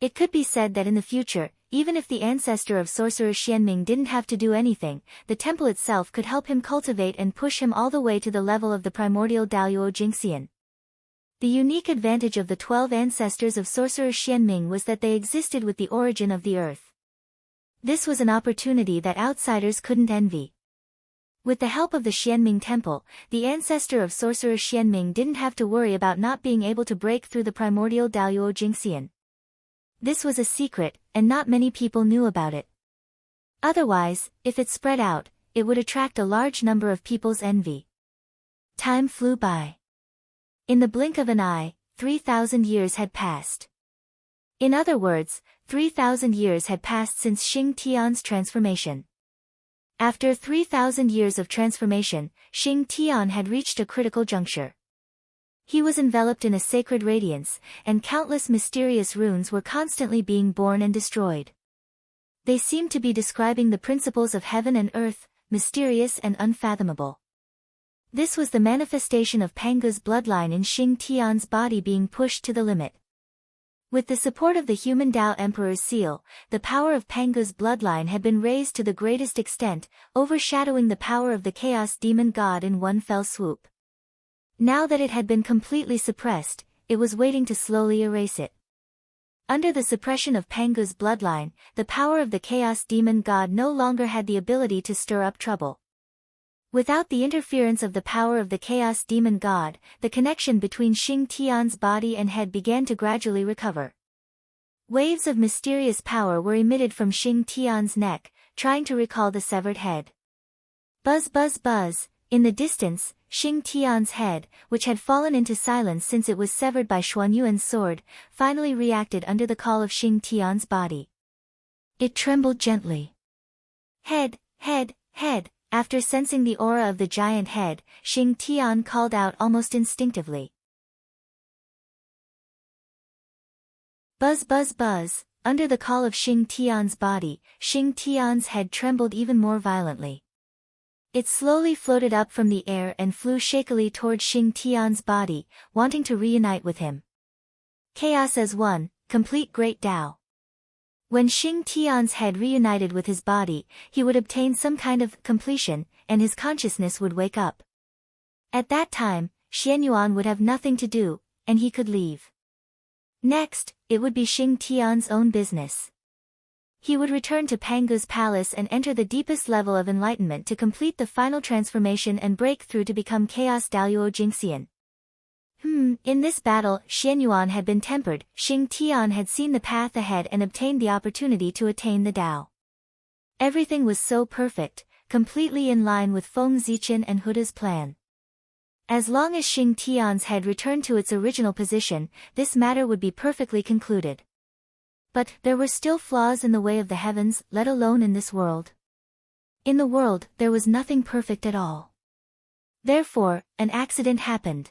It could be said that in the future, even if the ancestor of sorcerer Xianming didn't have to do anything, the temple itself could help him cultivate and push him all the way to the level of the primordial Daluo Jingxian. The unique advantage of the 12 ancestors of sorcerer Xianming was that they existed with the origin of the earth. This was an opportunity that outsiders couldn't envy. With the help of the Xianming temple, the ancestor of sorcerer Xianming didn't have to worry about not being able to break through the primordial Daluo Jingxian. This was a secret, and not many people knew about it. Otherwise, if it spread out, it would attract a large number of people's envy. Time flew by. In the blink of an eye, 3,000 years had passed. In other words, 3,000 years had passed since Xing Tian's transformation. After 3,000 years of transformation, Xing Tian had reached a critical juncture. He was enveloped in a sacred radiance, and countless mysterious runes were constantly being born and destroyed. They seemed to be describing the principles of heaven and earth, mysterious and unfathomable. This was the manifestation of Pangu's bloodline in Xing Tian's body being pushed to the limit. With the support of the human Tao Emperor's seal, the power of Pangu's bloodline had been raised to the greatest extent, overshadowing the power of the Chaos Demon God in one fell swoop. Now that it had been completely suppressed, it was waiting to slowly erase it. Under the suppression of Pangu's bloodline, the power of the Chaos Demon God no longer had the ability to stir up trouble. Without the interference of the power of the Chaos Demon God, the connection between Xing Tian's body and head began to gradually recover. Waves of mysterious power were emitted from Xing Tian's neck, trying to recall the severed head. Buzz buzz buzz, In the distance, Xing Tian's head, which had fallen into silence since it was severed by Xuanyuan's sword, finally reacted under the call of Xing Tian's body. It trembled gently. Head, head, head. After sensing the aura of the giant head, Xing Tian called out almost instinctively. Buzz buzz buzz. Under the call of Xing Tian's body, Xing Tian's head trembled even more violently. It slowly floated up from the air and flew shakily toward Xing Tian's body, wanting to reunite with him. Chaos as one, complete Great Tao. When Xing Tian's head reunited with his body, he would obtain some kind of completion, and his consciousness would wake up. At that time, Xuanyuan would have nothing to do, and he could leave. Next, it would be Xing Tian's own business. He would return to Pangu's palace and enter the deepest level of enlightenment to complete the final transformation and break through to become Chaos Daluo Jingxian. In this battle, Xuanyuan had been tempered, Xing Tian had seen the path ahead and obtained the opportunity to attain the Tao. Everything was so perfect, completely in line with Feng Zichen and Huda's plan. As long as Xing Tian's head returned to its original position, this matter would be perfectly concluded. But there were still flaws in the way of the heavens, let alone in this world. In the world, there was nothing perfect at all. Therefore, an accident happened.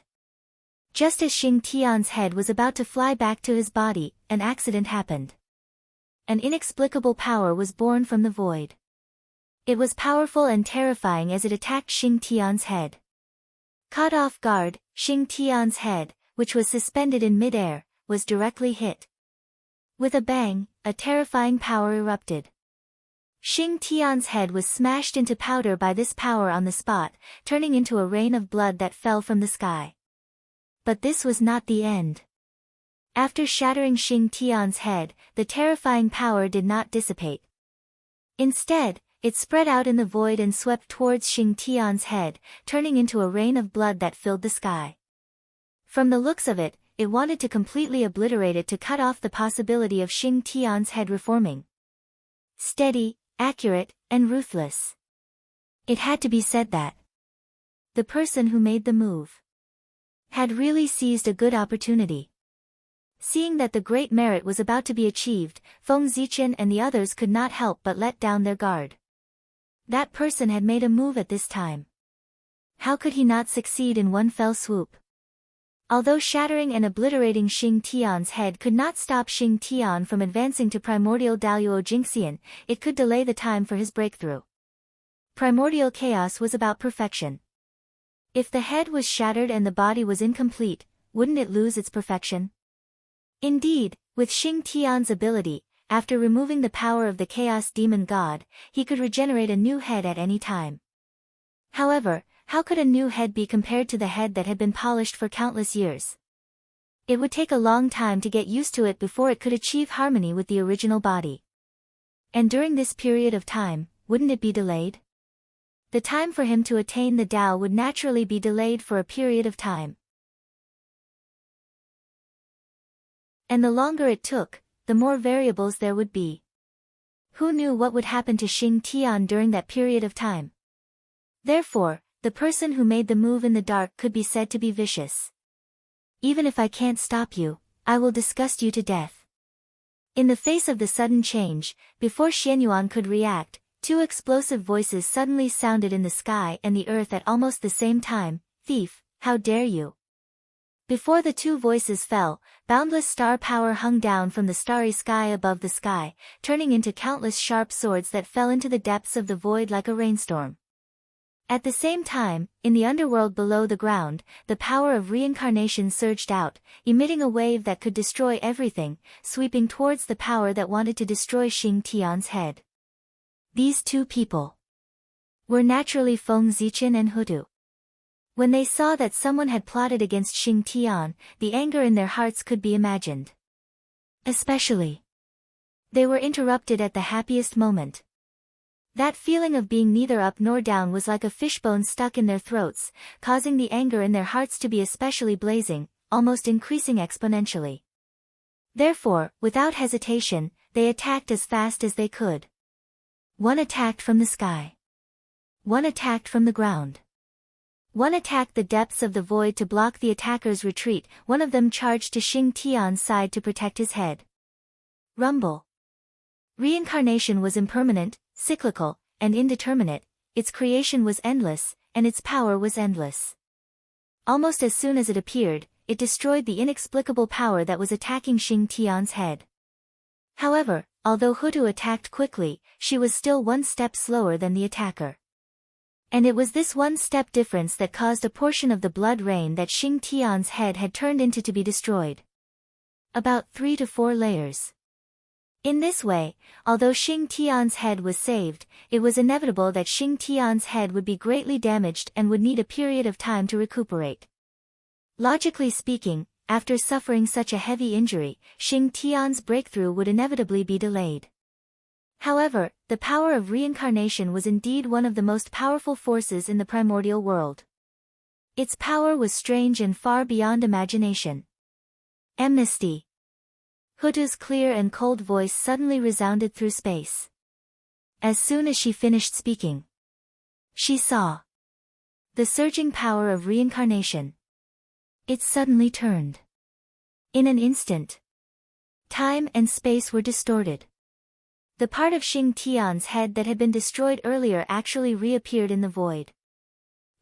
Just as Xing Tian's head was about to fly back to his body, an accident happened. An inexplicable power was born from the void. It was powerful and terrifying as it attacked Xing Tian's head. Caught off guard, Xing Tian's head, which was suspended in mid-air, was directly hit. With a bang, a terrifying power erupted. Xing Tian's head was smashed into powder by this power on the spot, turning into a rain of blood that fell from the sky. But this was not the end. After shattering Xing Tian's head, the terrifying power did not dissipate. Instead, it spread out in the void and swept towards Xing Tian's head, turning into a rain of blood that filled the sky. From the looks of it, it wanted to completely obliterate it to cut off the possibility of Xing Tian's head reforming. Steady, accurate, and ruthless. It had to be said that the person who made the move had really seized a good opportunity. Seeing that the great merit was about to be achieved, Feng Zichen and the others could not help but let down their guard. That person had made a move at this time. How could he not succeed in one fell swoop? Although shattering and obliterating Xing Tian's head could not stop Xing Tian from advancing to primordial Daluo Jingxian, it could delay the time for his breakthrough. Primordial chaos was about perfection. If the head was shattered and the body was incomplete, wouldn't it lose its perfection? Indeed, with Xing Tian's ability, after removing the power of the Chaos Demon God, he could regenerate a new head at any time. However, how could a new head be compared to the head that had been polished for countless years? It would take a long time to get used to it before it could achieve harmony with the original body. And during this period of time, wouldn't it be delayed? The time for him to attain the Tao would naturally be delayed for a period of time. And the longer it took, the more variables there would be. Who knew what would happen to Xing Tian during that period of time? Therefore, the person who made the move in the dark could be said to be vicious. Even if I can't stop you, I will disgust you to death. In the face of the sudden change, before Xuanyuan could react, two explosive voices suddenly sounded in the sky and the earth at almost the same time. Thief, how dare you! Before the two voices fell, boundless star power hung down from the starry sky above the sky, turning into countless sharp swords that fell into the depths of the void like a rainstorm. At the same time, in the underworld below the ground, the power of reincarnation surged out, emitting a wave that could destroy everything, sweeping towards the power that wanted to destroy Xing Tian's head. These two people were naturally Feng Zichen and Hudu. When they saw that someone had plotted against Xing Tian, the anger in their hearts could be imagined. Especially, they were interrupted at the happiest moment. That feeling of being neither up nor down was like a fishbone stuck in their throats, causing the anger in their hearts to be especially blazing, almost increasing exponentially. Therefore, without hesitation, they attacked as fast as they could. One attacked from the sky. One attacked from the ground. One attacked the depths of the void to block the attacker's retreat, one of them charged to Xing Tian's side to protect his head. Rumble. Reincarnation was impermanent, cyclical, and indeterminate, its creation was endless, and its power was endless. Almost as soon as it appeared, it destroyed the inexplicable power that was attacking Xing Tian's head. However, although Hutu attacked quickly, she was still one step slower than the attacker. And it was this one-step difference that caused a portion of the blood rain that Xing Tian's head had turned into to be destroyed. About 3 to 4 layers. In this way, although Xing Tian's head was saved, it was inevitable that Xing Tian's head would be greatly damaged and would need a period of time to recuperate. Logically speaking, after suffering such a heavy injury, Xing Tian's breakthrough would inevitably be delayed. However, the power of reincarnation was indeed one of the most powerful forces in the primordial world. Its power was strange and far beyond imagination. Amnesty. Hutu's clear and cold voice suddenly resounded through space. As soon as she finished speaking, she saw the surging power of reincarnation. It suddenly turned. In an instant, time and space were distorted. The part of Xing Tian's head that had been destroyed earlier actually reappeared in the void.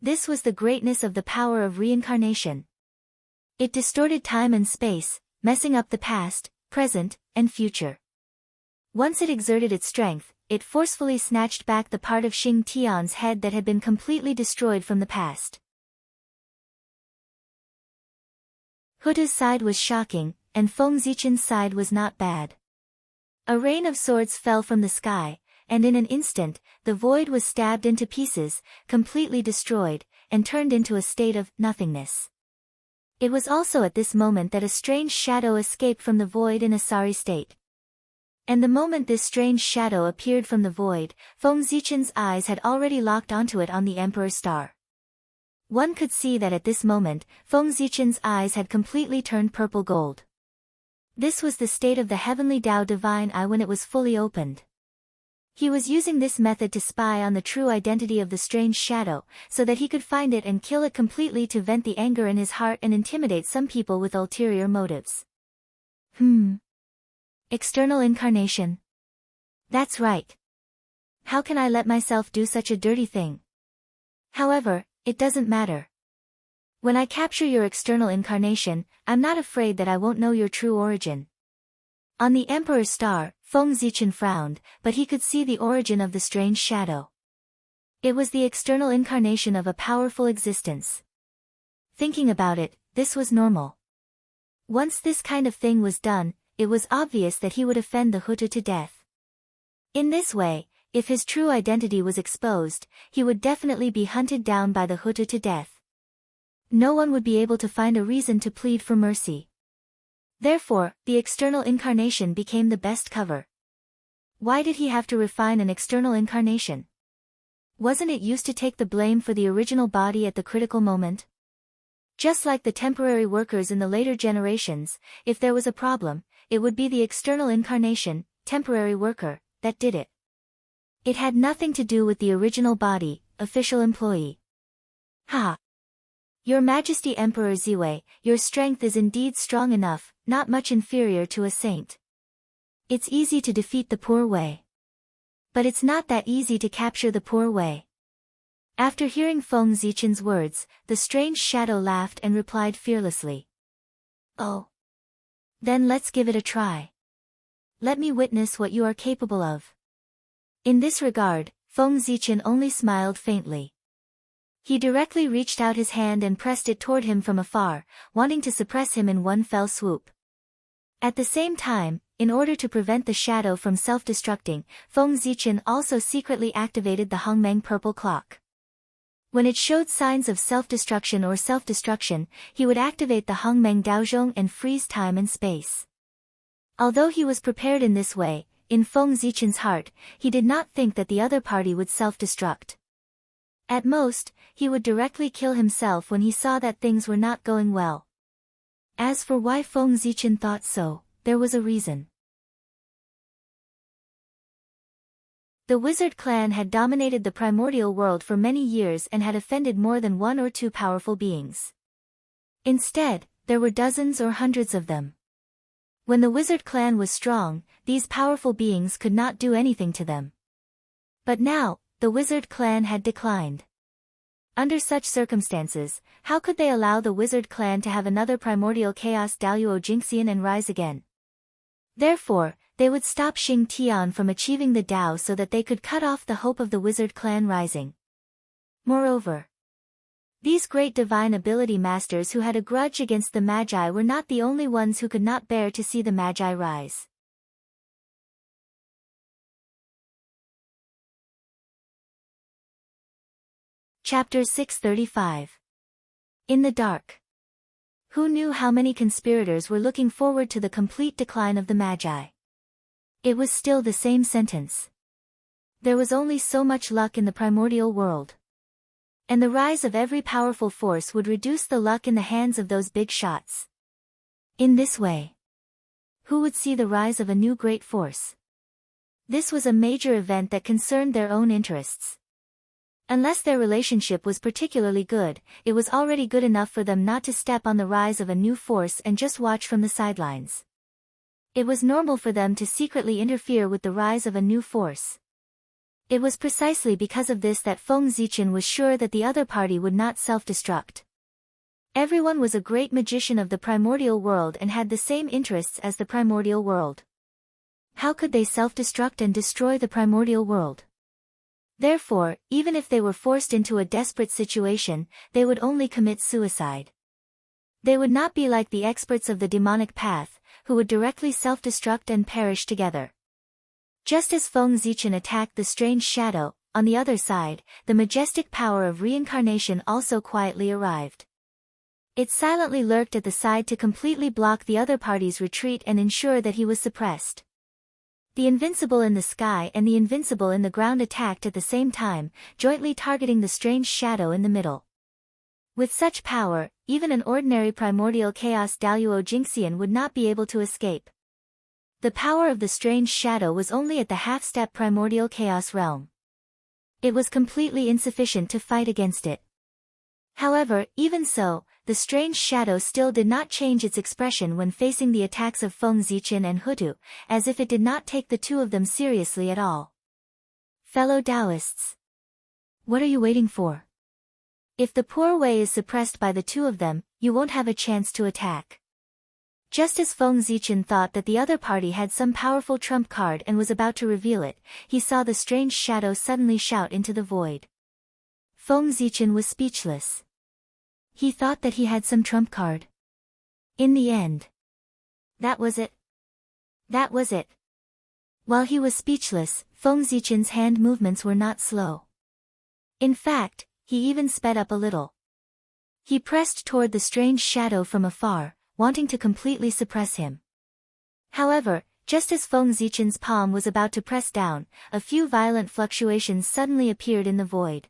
This was the greatness of the power of reincarnation. It distorted time and space, messing up the past, present, and future. Once it exerted its strength, it forcefully snatched back the part of Xing Tian's head that had been completely destroyed from the past. Hutu's side was shocking, and Feng Zichen's side was not bad. A rain of swords fell from the sky, and in an instant, the void was stabbed into pieces, completely destroyed, and turned into a state of nothingness. It was also at this moment that a strange shadow escaped from the void in a sorry state. And the moment this strange shadow appeared from the void, Feng Zichen's eyes had already locked onto it on the Emperor's star. One could see that at this moment, Feng Zichen's eyes had completely turned purple gold. This was the state of the heavenly Tao Divine Eye when it was fully opened. He was using this method to spy on the true identity of the strange shadow, so that he could find it and kill it completely to vent the anger in his heart and intimidate some people with ulterior motives. External incarnation. That's right. How can I let myself do such a dirty thing? However, it doesn't matter. When I capture your external incarnation, I'm not afraid that I won't know your true origin. On the Emperor's star, Feng Zichen frowned, but he could see the origin of the strange shadow. It was the external incarnation of a powerful existence. Thinking about it, this was normal. Once this kind of thing was done, it was obvious that he would offend the Hutu to death. In this way, if his true identity was exposed, he would definitely be hunted down by the Hutu to death. No one would be able to find a reason to plead for mercy. Therefore, the external incarnation became the best cover. Why did he have to refine an external incarnation? Wasn't it used to take the blame for the original body at the critical moment? Just like the temporary workers in the later generations, if there was a problem, it would be the external incarnation, temporary worker, that did it. It had nothing to do with the original body, official employee. Ha! Your Majesty Emperor Ziwei, your strength is indeed strong enough, not much inferior to a saint. It's easy to defeat the poor Wei. But it's not that easy to capture the poor Wei. After hearing Feng Zichen's words, the strange shadow laughed and replied fearlessly. Oh. Then let's give it a try. Let me witness what you are capable of. In this regard, Feng Zichen only smiled faintly. He directly reached out his hand and pressed it toward him from afar, wanting to suppress him in one fell swoop. At the same time, in order to prevent the shadow from self-destructing, Feng Zichen also secretly activated the Hongmeng purple clock. When it showed signs of self-destruction or self-destruction, he would activate the Hongmeng Daozhong and freeze time and space. Although he was prepared in this way, in Feng Zichen's heart, he did not think that the other party would self-destruct. At most, he would directly kill himself when he saw that things were not going well. As for why Feng Zichen thought so, there was a reason. The wizard clan had dominated the primordial world for many years and had offended more than one or two powerful beings. Instead, there were dozens or hundreds of them. When the wizard clan was strong, these powerful beings could not do anything to them. But now, the wizard clan had declined. Under such circumstances, how could they allow the wizard clan to have another primordial chaos Daluo Jinxian and rise again? Therefore, they would stop Xing Tian from achieving the Dao so that they could cut off the hope of the wizard clan rising. Moreover, these great divine ability masters who had a grudge against the Magi were not the only ones who could not bear to see the Magi rise. Chapter 635. In the Dark. Who knew how many conspirators were looking forward to the complete decline of the Magi? It was still the same sentence. There was only so much luck in the primordial world. And the rise of every powerful force would reduce the luck in the hands of those big shots. In this way, who would see the rise of a new great force? This was a major event that concerned their own interests. Unless their relationship was particularly good, it was already good enough for them not to step on the rise of a new force and just watch from the sidelines. It was normal for them to secretly interfere with the rise of a new force. It was precisely because of this that Feng Zichen was sure that the other party would not self-destruct. Everyone was a great magician of the primordial world and had the same interests as the primordial world. How could they self-destruct and destroy the primordial world? Therefore, even if they were forced into a desperate situation, they would only commit suicide. They would not be like the experts of the demonic path, who would directly self-destruct and perish together. Just as Feng Zichen attacked the strange shadow, on the other side, the majestic power of reincarnation also quietly arrived. It silently lurked at the side to completely block the other party's retreat and ensure that he was suppressed. The invincible in the sky and the invincible in the ground attacked at the same time, jointly targeting the strange shadow in the middle. With such power, even an ordinary primordial chaos Daluo Jinxian would not be able to escape. The power of the strange shadow was only at the half-step primordial chaos realm. It was completely insufficient to fight against it. However, even so, the strange shadow still did not change its expression when facing the attacks of Feng Zichen and Hutu, as if it did not take the two of them seriously at all. Fellow Taoists, what are you waiting for? If the poor way is suppressed by the two of them, you won't have a chance to attack. Just as Feng Zichen thought that the other party had some powerful trump card and was about to reveal it, he saw the strange shadow suddenly shout into the void. Feng Zichen was speechless. He thought that he had some trump card. In the end, that was it. That was it. While he was speechless, Feng Zichen's hand movements were not slow. In fact, he even sped up a little. He pressed toward the strange shadow from afar, wanting to completely suppress him. However, just as Feng Zichen's palm was about to press down, a few violent fluctuations suddenly appeared in the void.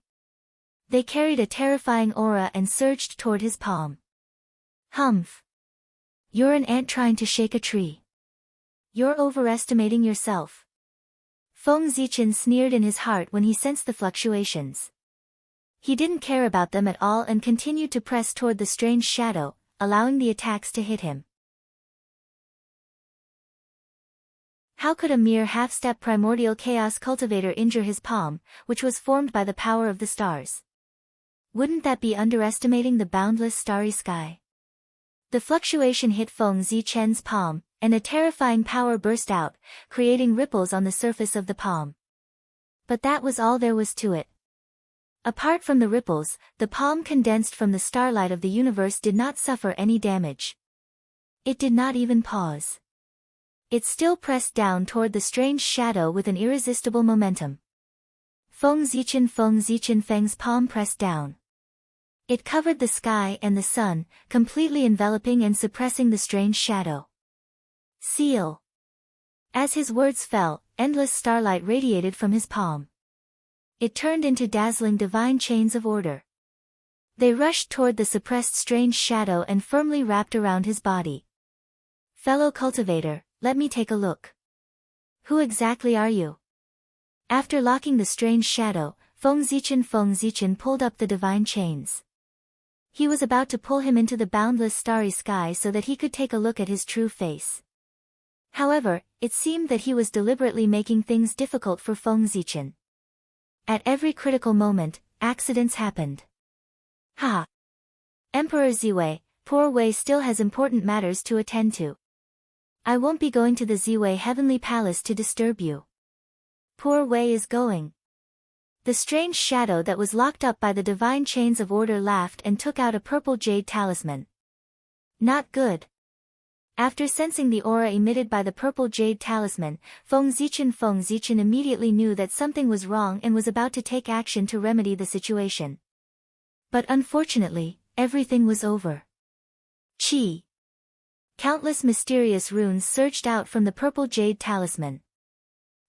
They carried a terrifying aura and surged toward his palm. Humph! You're an ant trying to shake a tree. You're overestimating yourself. Feng Zichen sneered in his heart when he sensed the fluctuations. He didn't care about them at all and continued to press toward the strange shadow, allowing the attacks to hit him. How could a mere half-step primordial chaos cultivator injure his palm, which was formed by the power of the stars? Wouldn't that be underestimating the boundless starry sky? The fluctuation hit Feng Zichen's palm, and a terrifying power burst out, creating ripples on the surface of the palm. But that was all there was to it. Apart from the ripples, the palm condensed from the starlight of the universe did not suffer any damage. It did not even pause. It still pressed down toward the strange shadow with an irresistible momentum. Feng Zichen Feng's palm pressed down. It covered the sky and the sun, completely enveloping and suppressing the strange shadow. Seal. As his words fell, endless starlight radiated from his palm. It turned into dazzling divine chains of order. They rushed toward the suppressed strange shadow and firmly wrapped around his body. Fellow cultivator, let me take a look. Who exactly are you? After locking the strange shadow, Feng Zichen pulled up the divine chains. He was about to pull him into the boundless starry sky so that he could take a look at his true face. However, it seemed that he was deliberately making things difficult for Feng Zichen. At every critical moment, accidents happened. Ha! Emperor Ziwei, poor Wei still has important matters to attend to. I won't be going to the Ziwei Heavenly Palace to disturb you. Poor Wei is going. The strange shadow that was locked up by the divine chains of order laughed and took out a purple jade talisman. Not good. After sensing the aura emitted by the purple jade talisman, Feng Zichen immediately knew that something was wrong and was about to take action to remedy the situation. But unfortunately, everything was over. Chi. Countless mysterious runes surged out from the purple jade talisman.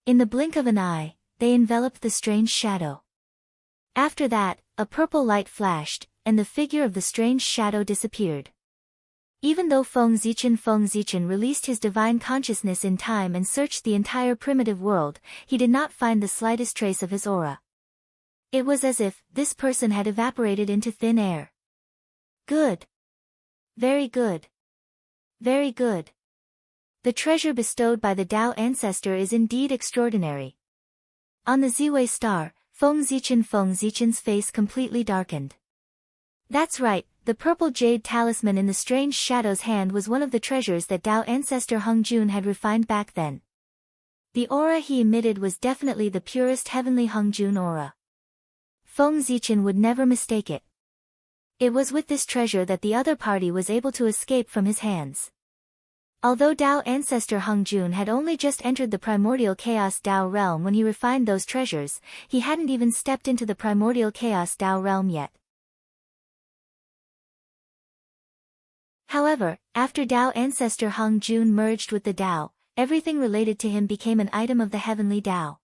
In the blink of an eye, they enveloped the strange shadow. After that, a purple light flashed, and the figure of the strange shadow disappeared. Even though Feng Zichen released his divine consciousness in time and searched the entire primitive world, he did not find the slightest trace of his aura. It was as if this person had evaporated into thin air. Good. Very good. Very good. The treasure bestowed by the Tao ancestor is indeed extraordinary. On the Ziwei star, Feng Zichen's face completely darkened. That's right, the purple jade talisman in the strange shadow's hand was one of the treasures that Tao ancestor Hung Jun had refined back then. The aura he emitted was definitely the purest heavenly Hung Jun aura. Feng Zichen would never mistake it. It was with this treasure that the other party was able to escape from his hands. Although Tao ancestor Hung Jun had only just entered the primordial chaos Tao realm when he refined those treasures, he hadn't even stepped into the primordial chaos Tao realm yet. However, after Tao ancestor Hung Jun merged with the Tao, everything related to him became an item of the heavenly Tao.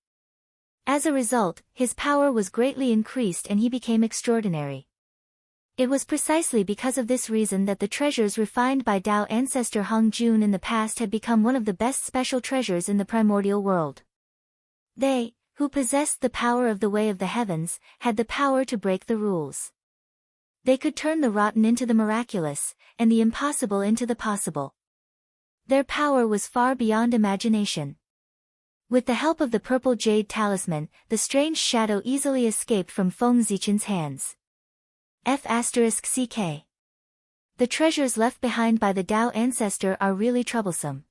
As a result, his power was greatly increased and he became extraordinary. It was precisely because of this reason that the treasures refined by Tao ancestor Hung Jun in the past had become one of the best special treasures in the primordial world. They, who possessed the power of the way of the heavens, had the power to break the rules. They could turn the rotten into the miraculous, and the impossible into the possible. Their power was far beyond imagination. With the help of the purple jade talisman, the strange shadow easily escaped from Feng Zichen's hands. F***CK. The treasures left behind by the Tao ancestor are really troublesome.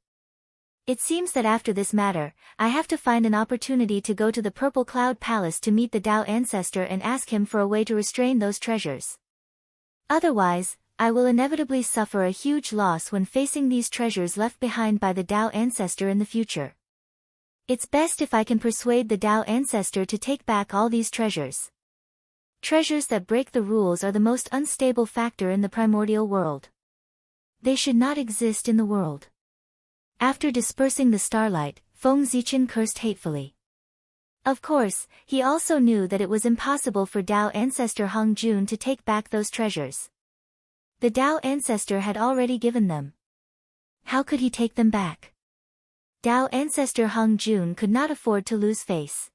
It seems that after this matter, I have to find an opportunity to go to the Purple Cloud Palace to meet the Tao ancestor and ask him for a way to restrain those treasures. Otherwise, I will inevitably suffer a huge loss when facing these treasures left behind by the Tao ancestor in the future. It's best if I can persuade the Tao ancestor to take back all these treasures. Treasures that break the rules are the most unstable factor in the primordial world. They should not exist in the world. After dispersing the starlight, Feng Zichen cursed hatefully. Of course, he also knew that it was impossible for Tao ancestor Hung Jun to take back those treasures. The Tao ancestor had already given them. How could he take them back? Tao ancestor Hung Jun could not afford to lose face.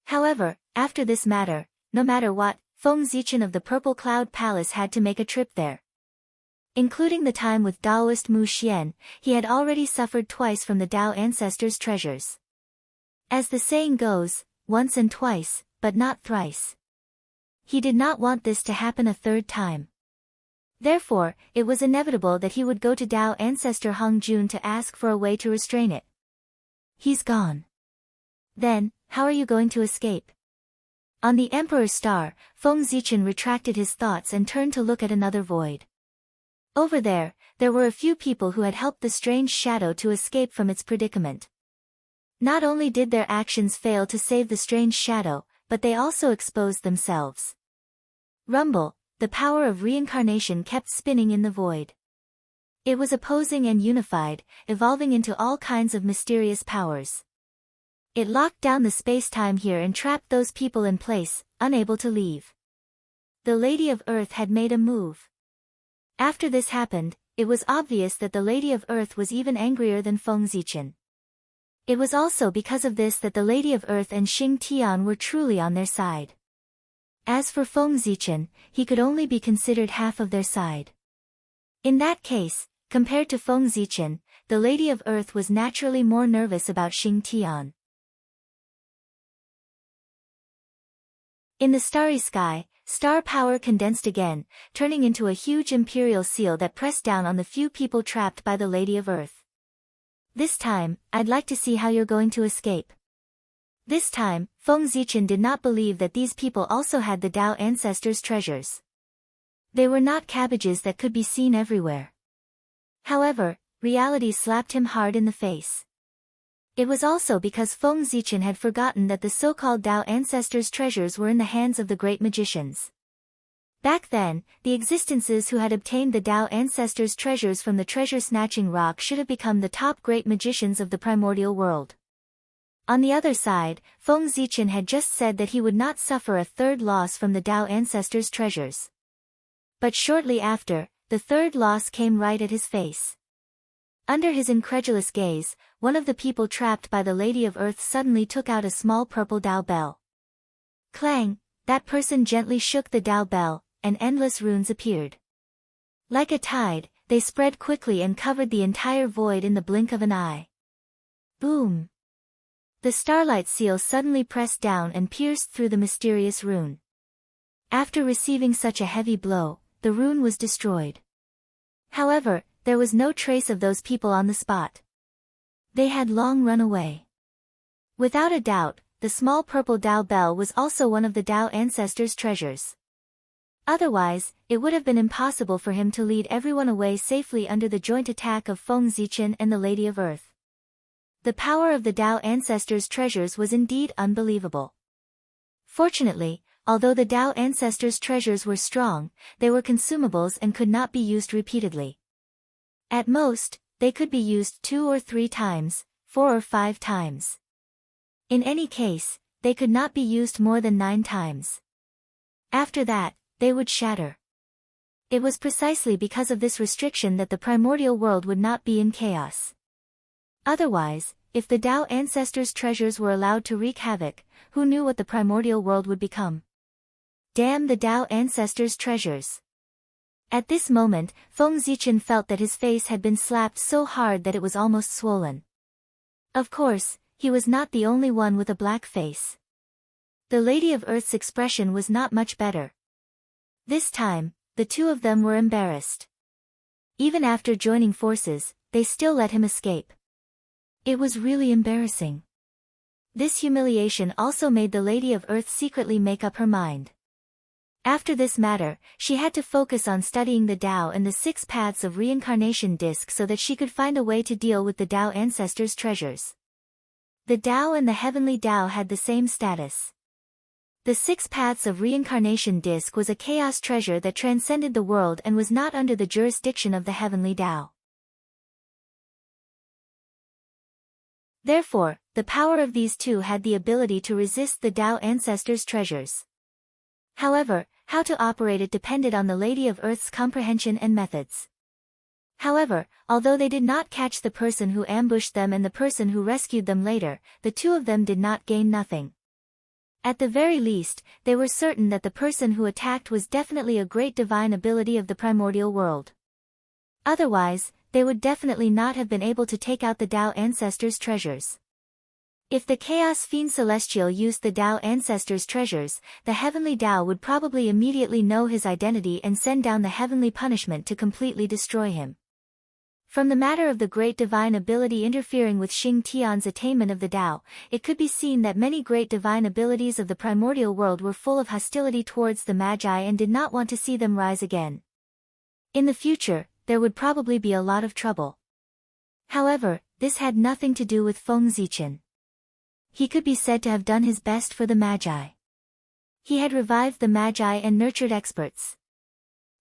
However, after this matter, no matter what, Feng Zichen of the Purple Cloud Palace had to make a trip there. Including the time with Daoist Mu Xian, he had already suffered twice from the Tao ancestor's treasures. As the saying goes, once and twice, but not thrice. He did not want this to happen a third time. Therefore, it was inevitable that he would go to Tao ancestor Hung Jun to ask for a way to restrain it. He's gone. Then, how are you going to escape? On the Emperor's star, Feng Zichen retracted his thoughts and turned to look at another void. Over there were a few people who had helped the strange shadow to escape from its predicament. Not only did their actions fail to save the strange shadow, but they also exposed themselves. Rumble, the power of reincarnation kept spinning in the void. It was opposing and unified, evolving into all kinds of mysterious powers. It locked down the space-time here and trapped those people in place, unable to leave. The Lady of Earth had made a move. After this happened, it was obvious that the Lady of Earth was even angrier than Feng Zichen. It was also because of this that the Lady of Earth and Xing Tian were truly on their side. As for Feng Zichen, he could only be considered half of their side. In that case, compared to Feng Zichen, the Lady of Earth was naturally more nervous about Xing Tian. In the starry sky, star power condensed again, turning into a huge imperial seal that pressed down on the few people trapped by the Lady of Earth. This time, I'd like to see how you're going to escape. This time, Feng Zichen did not believe that these people also had the Tao ancestors' treasures. They were not cabbages that could be seen everywhere. However, reality slapped him hard in the face. It was also because Feng Zichen had forgotten that the so-called Tao ancestors' treasures were in the hands of the great magicians. Back then, the existences who had obtained the Tao ancestors' treasures from the treasure-snatching rock should have become the top great magicians of the primordial world. On the other side, Feng Zichen had just said that he would not suffer a third loss from the Tao ancestors' treasures. But shortly after, the third loss came right at his face. Under his incredulous gaze, one of the people trapped by the Lady of Earth suddenly took out a small purple Tao bell. Clang! That person gently shook the Tao bell, and endless runes appeared. Like a tide, they spread quickly and covered the entire void in the blink of an eye. Boom! The Starlight seal suddenly pressed down and pierced through the mysterious rune. After receiving such a heavy blow, the rune was destroyed. However, there was no trace of those people on the spot. They had long run away. Without a doubt, the small purple Tao bell was also one of the Tao ancestors' treasures. Otherwise, it would have been impossible for him to lead everyone away safely under the joint attack of Feng Zichen and the Lady of Earth. The power of the Tao ancestors' treasures was indeed unbelievable. Fortunately, although the Tao ancestors' treasures were strong, they were consumables and could not be used repeatedly. At most, they could be used 2 or 3 times, 4 or 5 times. In any case, they could not be used more than 9 times. After that, they would shatter. It was precisely because of this restriction that the primordial world would not be in chaos. Otherwise, if the Tao ancestors' treasures were allowed to wreak havoc, who knew what the primordial world would become? Damn the Tao ancestors' treasures! At this moment, Feng Zichen felt that his face had been slapped so hard that it was almost swollen. Of course, he was not the only one with a black face. The Lady of Earth's expression was not much better. This time, the two of them were embarrassed. Even after joining forces, they still let him escape. It was really embarrassing. This humiliation also made the Lady of Earth secretly make up her mind. After this matter, she had to focus on studying the Tao and the 6 paths of reincarnation disc so that she could find a way to deal with the Tao ancestors' treasures. The Tao and the heavenly Tao had the same status. The 6 paths of reincarnation disc was a chaos treasure that transcended the world and was not under the jurisdiction of the heavenly Tao. Therefore, the power of these two had the ability to resist the Tao ancestors' treasures. However, how to operate it depended on the Lady of Earth's comprehension and methods. However, although they did not catch the person who ambushed them and the person who rescued them later, the two of them did not gain nothing. At the very least, they were certain that the person who attacked was definitely a great divine ability of the primordial world. Otherwise, they would definitely not have been able to take out the Tao ancestors' treasures. If the Chaos Fiend Celestial used the Tao ancestors' treasures, the heavenly Tao would probably immediately know his identity and send down the heavenly punishment to completely destroy him. From the matter of the great divine ability interfering with Xing Tian's attainment of the Tao, it could be seen that many great divine abilities of the primordial world were full of hostility towards the Magi and did not want to see them rise again. In the future, there would probably be a lot of trouble. However, this had nothing to do with Feng Zichen. He could be said to have done his best for the Magi. He had revived the Magi and nurtured experts.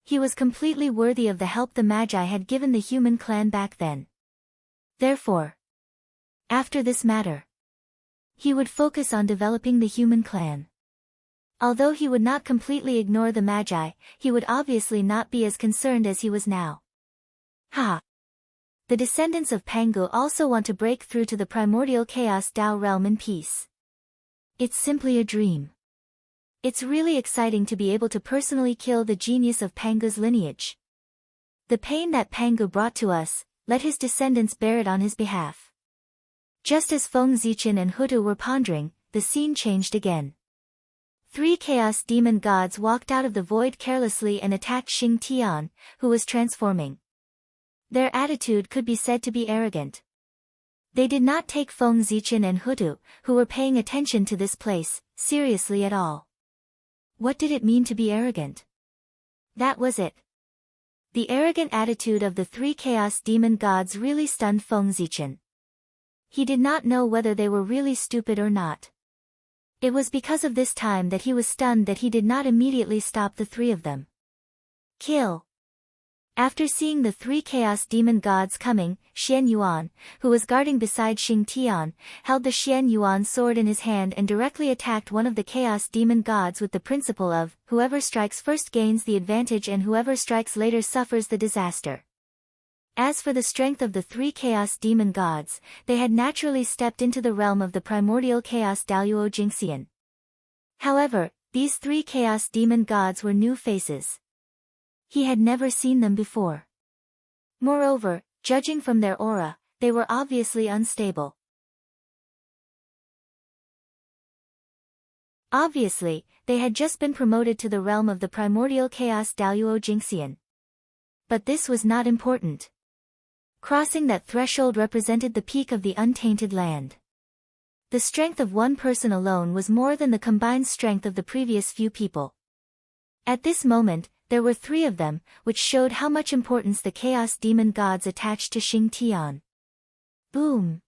He was completely worthy of the help the Magi had given the human clan back then. Therefore, after this matter, he would focus on developing the human clan. Although he would not completely ignore the Magi, he would obviously not be as concerned as he was now. Ha! The descendants of Pangu also want to break through to the primordial chaos Tao realm in peace. It's simply a dream. It's really exciting to be able to personally kill the genius of Pangu's lineage. The pain that Pangu brought to us, let his descendants bear it on his behalf. Just as Feng Zichen and Hutu were pondering, the scene changed again. 3 chaos demon gods walked out of the void carelessly and attacked Xing Tian, who was transforming. Their attitude could be said to be arrogant. They did not take Feng Zichen and Hutu, who were paying attention to this place, seriously at all. What did it mean to be arrogant? That was it. The arrogant attitude of the 3 chaos demon gods really stunned Feng Zichen. He did not know whether they were really stupid or not. It was because of this time that he was stunned that he did not immediately stop the 3 of them. Kill. After seeing the 3 chaos demon gods coming, Xian Yuan, who was guarding beside Xing Tian, held the Xian Yuan sword in his hand and directly attacked one of the chaos demon gods with the principle of, whoever strikes first gains the advantage and whoever strikes later suffers the disaster. As for the strength of the 3 chaos demon gods, they had naturally stepped into the realm of the primordial chaos Daluo Jingxian. However, these 3 chaos demon gods were new faces. He had never seen them before. Moreover, judging from their aura, they were obviously unstable. Obviously, they had just been promoted to the realm of the primordial chaos Daluo Jingxian. But this was not important. Crossing that threshold represented the peak of the untainted land. The strength of one person alone was more than the combined strength of the previous few people. At this moment, there were 3 of them, which showed how much importance the chaos demon gods attached to Xing Tian. Boom!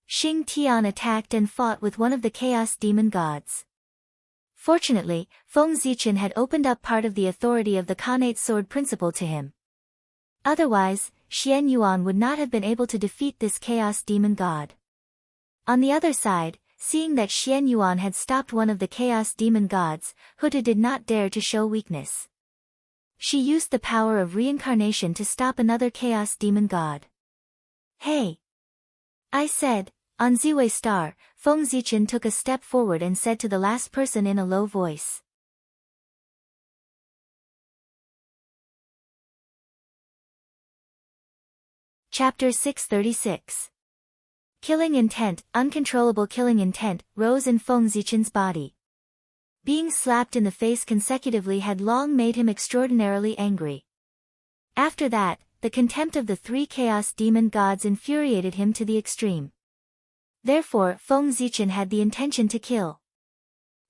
Xing Tian attacked and fought with one of the chaos demon gods. Fortunately, Feng Zichen had opened up part of the authority of the Khanate sword principle to him. Otherwise, Xian Yuan would not have been able to defeat this chaos demon god. On the other side, seeing that Xian Yuan had stopped one of the chaos demon gods, Hutu did not dare to show weakness. She used the power of reincarnation to stop another chaos demon god. Hey! I said, on Ziwei Star, Feng Zichen took a step forward and said to the last person in a low voice. Chapter 636. Killing intent, uncontrollable killing intent, rose in Feng Zichen's body. Being slapped in the face consecutively had long made him extraordinarily angry. After that, the contempt of the 3 chaos demon gods infuriated him to the extreme. Therefore, Feng Zichen had the intention to kill.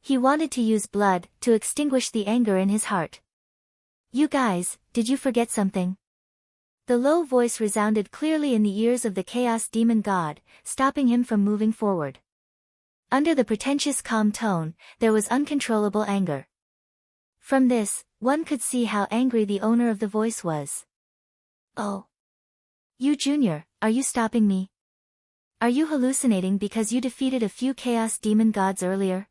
He wanted to use blood, to extinguish the anger in his heart. You guys, did you forget something? The low voice resounded clearly in the ears of the chaos demon god, stopping him from moving forward. Under the pretentious calm tone, there was uncontrollable anger. From this, one could see how angry the owner of the voice was. Oh! You Junior, are you stopping me? Are you hallucinating because you defeated a few chaos demon gods earlier?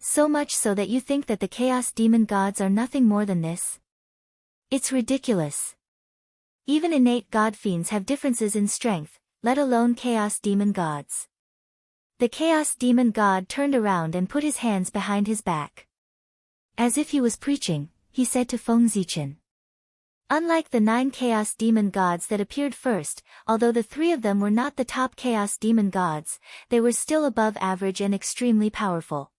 So much so that you think that the chaos demon gods are nothing more than this? It's ridiculous. Even innate god fiends have differences in strength, let alone chaos demon gods. The chaos demon god turned around and put his hands behind his back. As if he was preaching, he said to Feng Zichen. Unlike the 9 chaos demon gods that appeared first, although the 3 of them were not the top chaos demon gods, they were still above average and extremely powerful.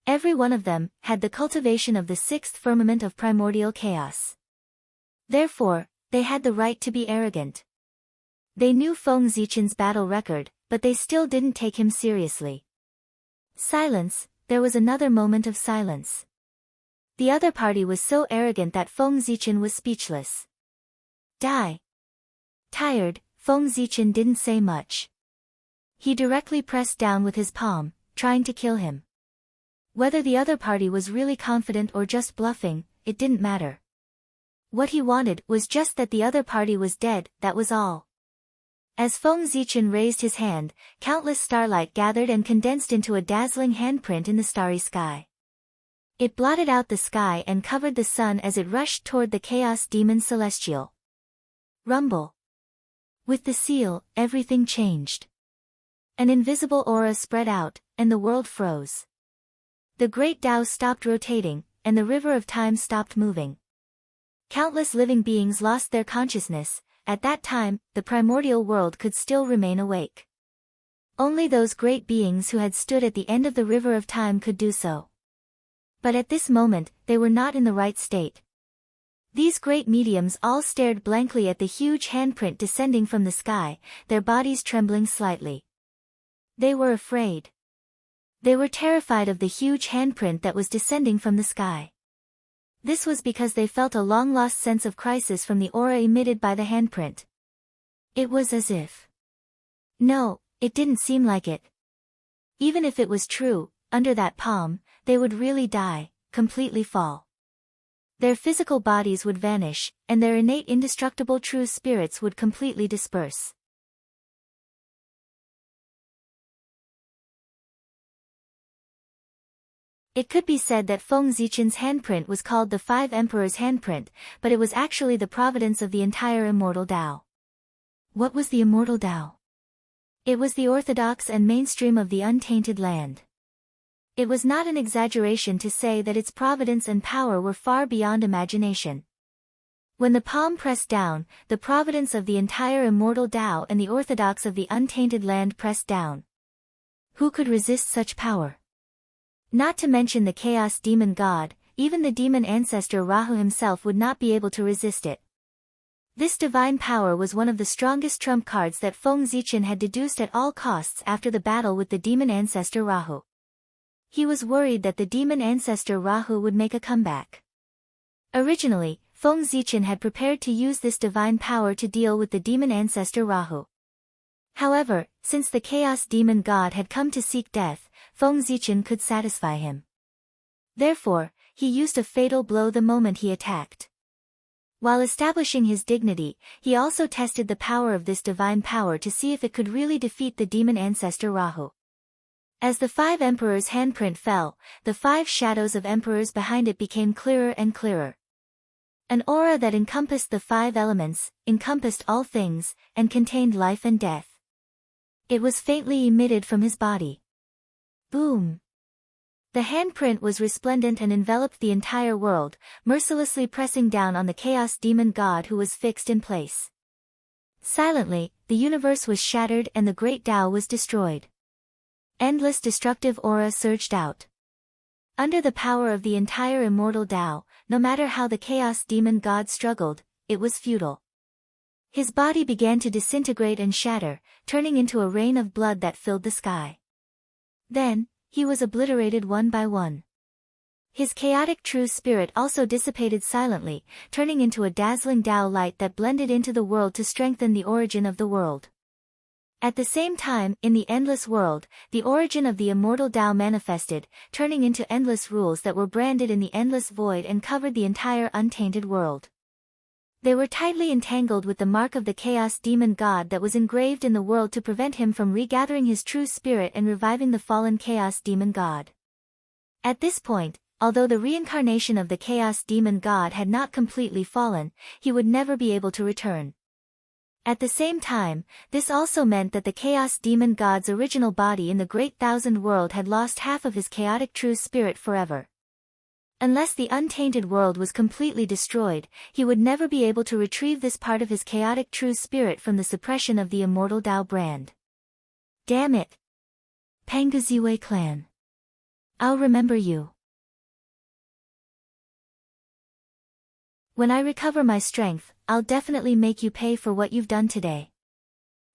Every one of them had the cultivation of the 6th firmament of primordial chaos. Therefore, they had the right to be arrogant. They knew Feng Zichen's battle record, but they still didn't take him seriously. Silence, there was another moment of silence. The other party was so arrogant that Feng Zichen was speechless. Die. Tired, Feng Zichen didn't say much. He directly pressed down with his palm, trying to kill him. Whether the other party was really confident or just bluffing, it didn't matter. What he wanted was just that the other party was dead, that was all. As Feng Zichen raised his hand, countless starlight gathered and condensed into a dazzling handprint in the starry sky. It blotted out the sky and covered the sun as it rushed toward the chaos demon celestial. Rumble. With the seal, everything changed. An invisible aura spread out, and the world froze. The great Tao stopped rotating, and the river of time stopped moving. Countless living beings lost their consciousness. At that time, the primordial world could still remain awake. Only those great beings who had stood at the end of the river of time could do so. But at this moment, they were not in the right state. These great mediums all stared blankly at the huge handprint descending from the sky, their bodies trembling slightly. They were afraid. They were terrified of the huge handprint that was descending from the sky. This was because they felt a long-lost sense of crisis from the aura emitted by the handprint. It was as if... No, it didn't seem like it. Even if it was true, under that palm, they would really die, completely fall. Their physical bodies would vanish, and their innate indestructible true spirits would completely disperse. It could be said that Feng Zichen's handprint was called the Five Emperors' handprint, but it was actually the providence of the entire immortal Tao. What was the immortal Tao? It was the orthodox and mainstream of the untainted land. It was not an exaggeration to say that its providence and power were far beyond imagination. When the palm pressed down, the providence of the entire immortal Tao and the orthodox of the untainted land pressed down. Who could resist such power? Not to mention the chaos demon god, even the demon ancestor Rahu himself would not be able to resist it. This divine power was one of the strongest trump cards that Feng Zichen had deduced at all costs after the battle with the demon ancestor Rahu. He was worried that the demon ancestor Rahu would make a comeback. Originally, Feng Zichen had prepared to use this divine power to deal with the demon ancestor Rahu. However, since the chaos demon god had come to seek death, Feng Zichen could satisfy him. Therefore, he used a fatal blow the moment he attacked. While establishing his dignity, he also tested the power of this divine power to see if it could really defeat the demon ancestor Rahu. As the Five Emperors' handprint fell, the five shadows of emperors behind it became clearer and clearer. An aura that encompassed the five elements, encompassed all things, and contained life and death. It was faintly emitted from his body. Boom! The handprint was resplendent and enveloped the entire world, mercilessly pressing down on the chaos demon god who was fixed in place. Silently, the universe was shattered and the great Tao was destroyed. Endless destructive aura surged out. Under the power of the entire immortal Tao, no matter how the chaos demon god struggled, it was futile. His body began to disintegrate and shatter, turning into a rain of blood that filled the sky. Then, he was obliterated one by one. His chaotic true spirit also dissipated silently, turning into a dazzling Tao light that blended into the world to strengthen the origin of the world. At the same time, in the endless world, the origin of the immortal Tao manifested, turning into endless rules that were branded in the endless void and covered the entire untainted world. They were tightly entangled with the mark of the chaos demon god that was engraved in the world to prevent him from regathering his true spirit and reviving the fallen chaos demon god. At this point, although the reincarnation of the chaos demon god had not completely fallen, he would never be able to return. At the same time, this also meant that the chaos demon god's original body in the Great Thousand World had lost half of his chaotic true spirit forever. Unless the untainted world was completely destroyed, he would never be able to retrieve this part of his chaotic true spirit from the suppression of the immortal Tao brand. Damn it! Panguziwe clan. I'll remember you. When I recover my strength, I'll definitely make you pay for what you've done today.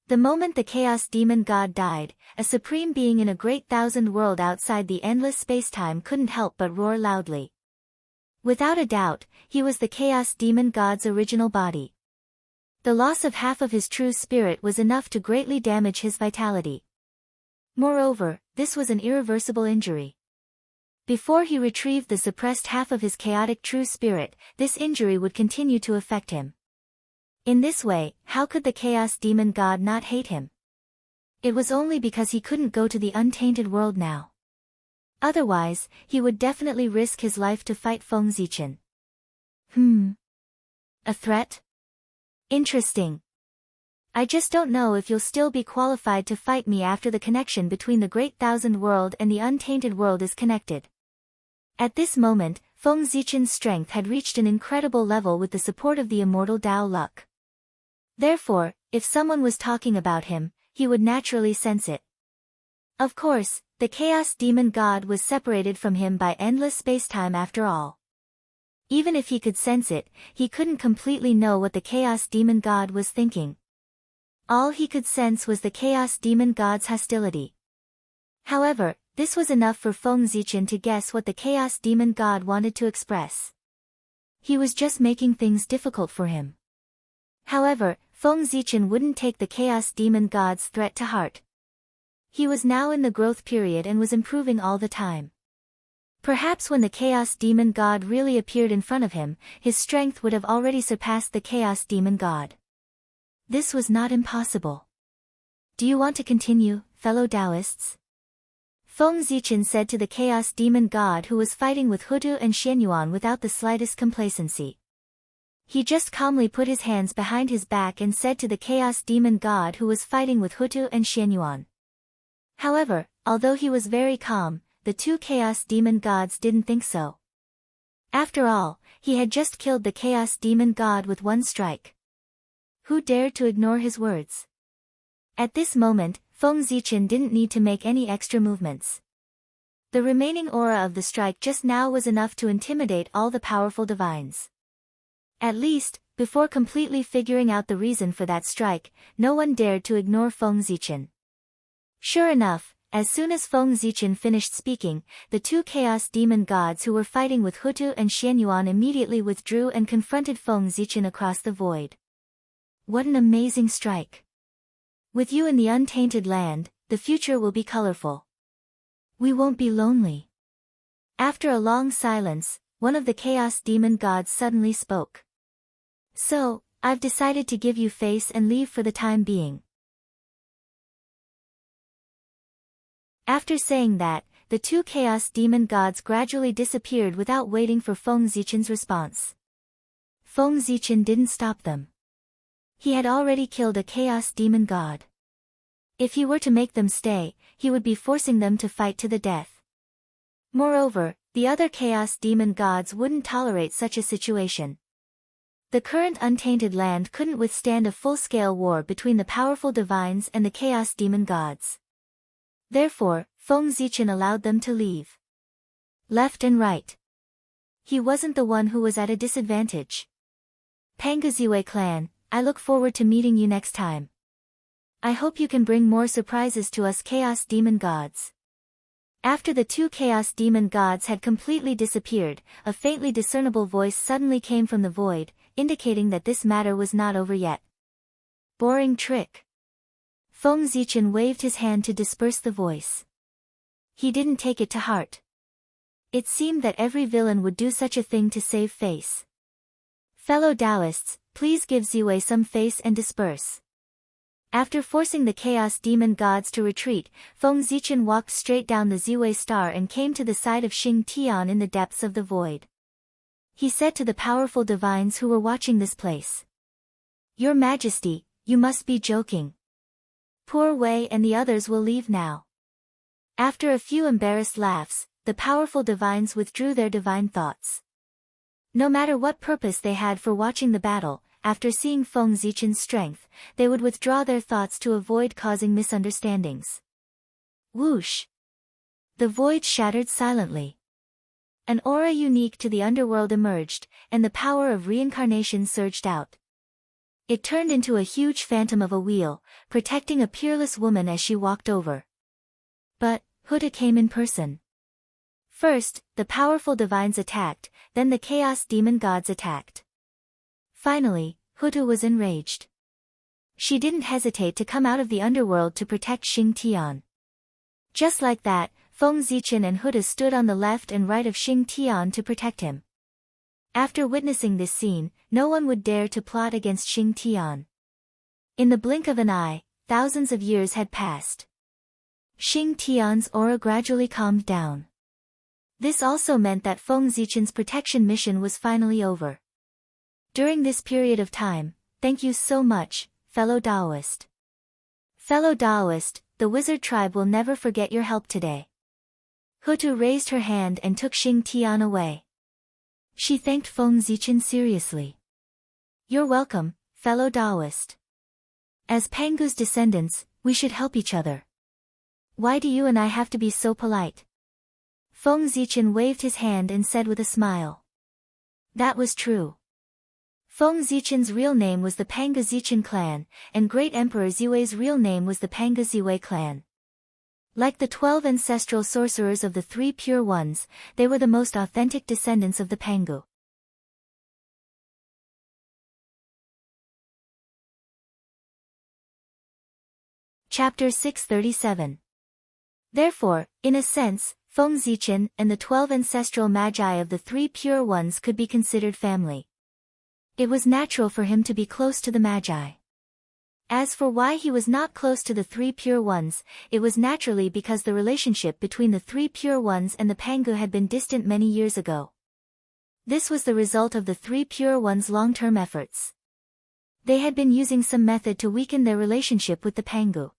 The moment the chaos demon god died, a supreme being in a great thousand world outside the endless spacetime couldn't help but roar loudly. Without a doubt, he was the chaos demon god's original body. The loss of half of his true spirit was enough to greatly damage his vitality. Moreover, this was an irreversible injury. Before he retrieved the suppressed half of his chaotic true spirit, this injury would continue to affect him. In this way, how could the chaos demon god not hate him? It was only because he couldn't go to the untainted world now. Otherwise, he would definitely risk his life to fight Feng Zichen. A threat? Interesting. I just don't know if you'll still be qualified to fight me after the connection between the Great Thousand World and the Untainted World is connected. At this moment, Feng Zichen's strength had reached an incredible level with the support of the immortal Dao luck. Therefore, if someone was talking about him, he would naturally sense it. Of course, the Chaos Demon God was separated from him by endless spacetime after all. Even if he could sense it, he couldn't completely know what the Chaos Demon God was thinking. All he could sense was the Chaos Demon God's hostility. However, this was enough for Feng Zichen to guess what the Chaos Demon God wanted to express. He was just making things difficult for him. However, Feng Zichen wouldn't take the Chaos Demon God's threat to heart. He was now in the growth period and was improving all the time. Perhaps when the Chaos Demon God really appeared in front of him, his strength would have already surpassed the Chaos Demon God. This was not impossible. Do you want to continue, fellow Taoists? Feng Zichen said to the Chaos Demon God who was fighting with Hutu and Xianyuan without the slightest complacency. He just calmly put his hands behind his back and said to the Chaos Demon God who was fighting with Hutu and Xianyuan. However, although he was very calm, the two Chaos Demon Gods didn't think so. After all, he had just killed the Chaos Demon God with one strike. Who dared to ignore his words? At this moment, Feng Zichen didn't need to make any extra movements. The remaining aura of the strike just now was enough to intimidate all the powerful divines. At least, before completely figuring out the reason for that strike, no one dared to ignore Feng Zichen. Sure enough, as soon as Feng Zichen finished speaking, the two Chaos Demon Gods who were fighting with Hutu and Xianyuan immediately withdrew and confronted Feng Zichen across the void. What an amazing strike! With you in the Untainted Land, the future will be colorful. We won't be lonely. After a long silence, one of the Chaos Demon Gods suddenly spoke. So, I've decided to give you face and leave for the time being. After saying that, the two Chaos Demon Gods gradually disappeared without waiting for Feng Zichen's response. Feng Zichen didn't stop them. He had already killed a Chaos Demon God. If he were to make them stay, he would be forcing them to fight to the death. Moreover, the other Chaos Demon Gods wouldn't tolerate such a situation. The current Untainted Land couldn't withstand a full-scale war between the powerful divines and the Chaos Demon Gods. Therefore, Feng Zichen allowed them to leave. Left and right. He wasn't the one who was at a disadvantage. Pangaziwe clan, I look forward to meeting you next time. I hope you can bring more surprises to us Chaos Demon Gods. After the two Chaos Demon Gods had completely disappeared, a faintly discernible voice suddenly came from the void, indicating that this matter was not over yet. Boring trick. Feng Zichen waved his hand to disperse the voice. He didn't take it to heart. It seemed that every villain would do such a thing to save face. Fellow Taoists, please give Ziwei some face and disperse. After forcing the Chaos Demon Gods to retreat, Feng Zichen walked straight down the Ziwei star and came to the side of Xing Tian in the depths of the void. He said to the powerful divines who were watching this place. Your Majesty, you must be joking. Poor Wei and the others will leave now. After a few embarrassed laughs, the powerful divines withdrew their divine thoughts. No matter what purpose they had for watching the battle, after seeing Feng Zichen's strength, they would withdraw their thoughts to avoid causing misunderstandings. Whoosh! The void shattered silently. An aura unique to the underworld emerged, and the power of reincarnation surged out. It turned into a huge phantom of a wheel, protecting a peerless woman as she walked over. But, Huta came in person. First, the powerful divines attacked, then the Chaos Demon Gods attacked. Finally, Huta was enraged. She didn't hesitate to come out of the underworld to protect Xing Tian. Just like that, Feng Zichen and Huta stood on the left and right of Xing Tian to protect him. After witnessing this scene, no one would dare to plot against Xing Tian. In the blink of an eye, thousands of years had passed. Xing Tian's aura gradually calmed down. This also meant that Feng Zichen's protection mission was finally over. During this period of time, thank you so much, fellow Taoist. Fellow Taoist, the wizard tribe will never forget your help today. Hutu raised her hand and took Xing Tian away. She thanked Feng Zichen seriously. You're welcome, fellow Taoist. As Pangu's descendants, we should help each other. Why do you and I have to be so polite? Feng Zichen waved his hand and said with a smile. That was true. Feng Zichen's real name was the Panga Zichen clan, and Great Emperor Ziwei's real name was the Panga Ziwei clan. Like the 12 ancestral sorcerers of the Three Pure Ones, they were the most authentic descendants of the Pangu. Chapter 637. Therefore, in a sense, Feng Zichen and the 12 ancestral magi of the Three Pure Ones could be considered family. It was natural for him to be close to the magi. As for why he was not close to the Three Pure Ones, it was naturally because the relationship between the Three Pure Ones and the Pangu had been distant many years ago. This was the result of the Three Pure Ones' long-term efforts. They had been using some method to weaken their relationship with the Pangu.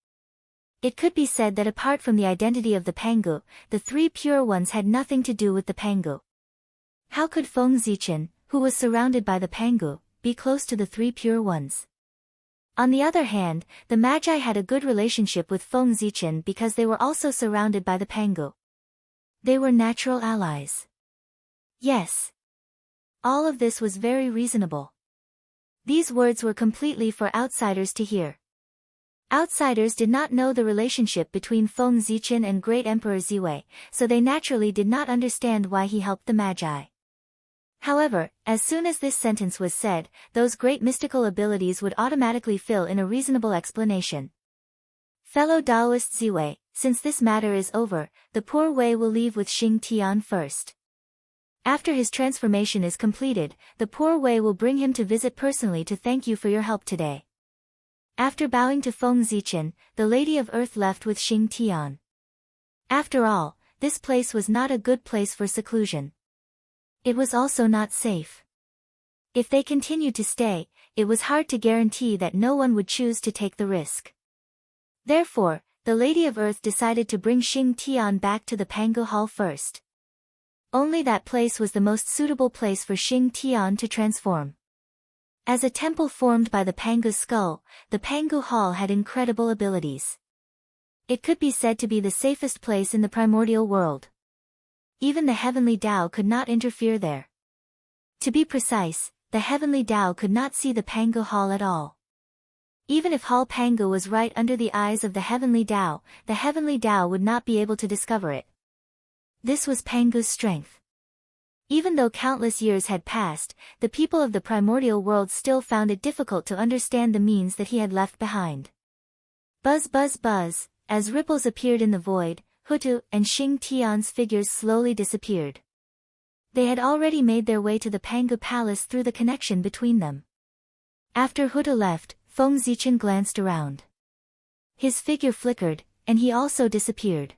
It could be said that apart from the identity of the Pangu, the Three Pure Ones had nothing to do with the Pangu. How could Feng Zichen, who was surrounded by the Pangu, be close to the Three Pure Ones? On the other hand, the Magi had a good relationship with Feng Zichen because they were also surrounded by the Pangu. They were natural allies. Yes. All of this was very reasonable. These words were completely for outsiders to hear. Outsiders did not know the relationship between Feng Zichen and Great Emperor Ziwei, so they naturally did not understand why he helped the Magi. However, as soon as this sentence was said, those great mystical abilities would automatically fill in a reasonable explanation. Fellow Taoist Ziwei, since this matter is over, the poor Wei will leave with Xing Tian first. After his transformation is completed, the poor Wei will bring him to visit personally to thank you for your help today. After bowing to Feng Zichen, the Lady of Earth left with Xing Tian. After all, this place was not a good place for seclusion. It was also not safe. If they continued to stay, it was hard to guarantee that no one would choose to take the risk. Therefore, the Lady of Earth decided to bring Xing Tian back to the Pangu Hall first. Only that place was the most suitable place for Xing Tian to transform. As a temple formed by the Pangu skull, the Pangu Hall had incredible abilities. It could be said to be the safest place in the primordial world. Even the heavenly Tao could not interfere there. To be precise, the heavenly Tao could not see the Pangu Hall at all. Even if Hall Pangu was right under the eyes of the heavenly Tao would not be able to discover it. This was Pangu's strength. Even though countless years had passed, the people of the primordial world still found it difficult to understand the means that he had left behind. Buzz buzz buzz, as ripples appeared in the void, Hutu and Xing Tian's figures slowly disappeared. They had already made their way to the Pangu Palace through the connection between them. After Hutu left, Feng Zichen glanced around. His figure flickered, and he also disappeared.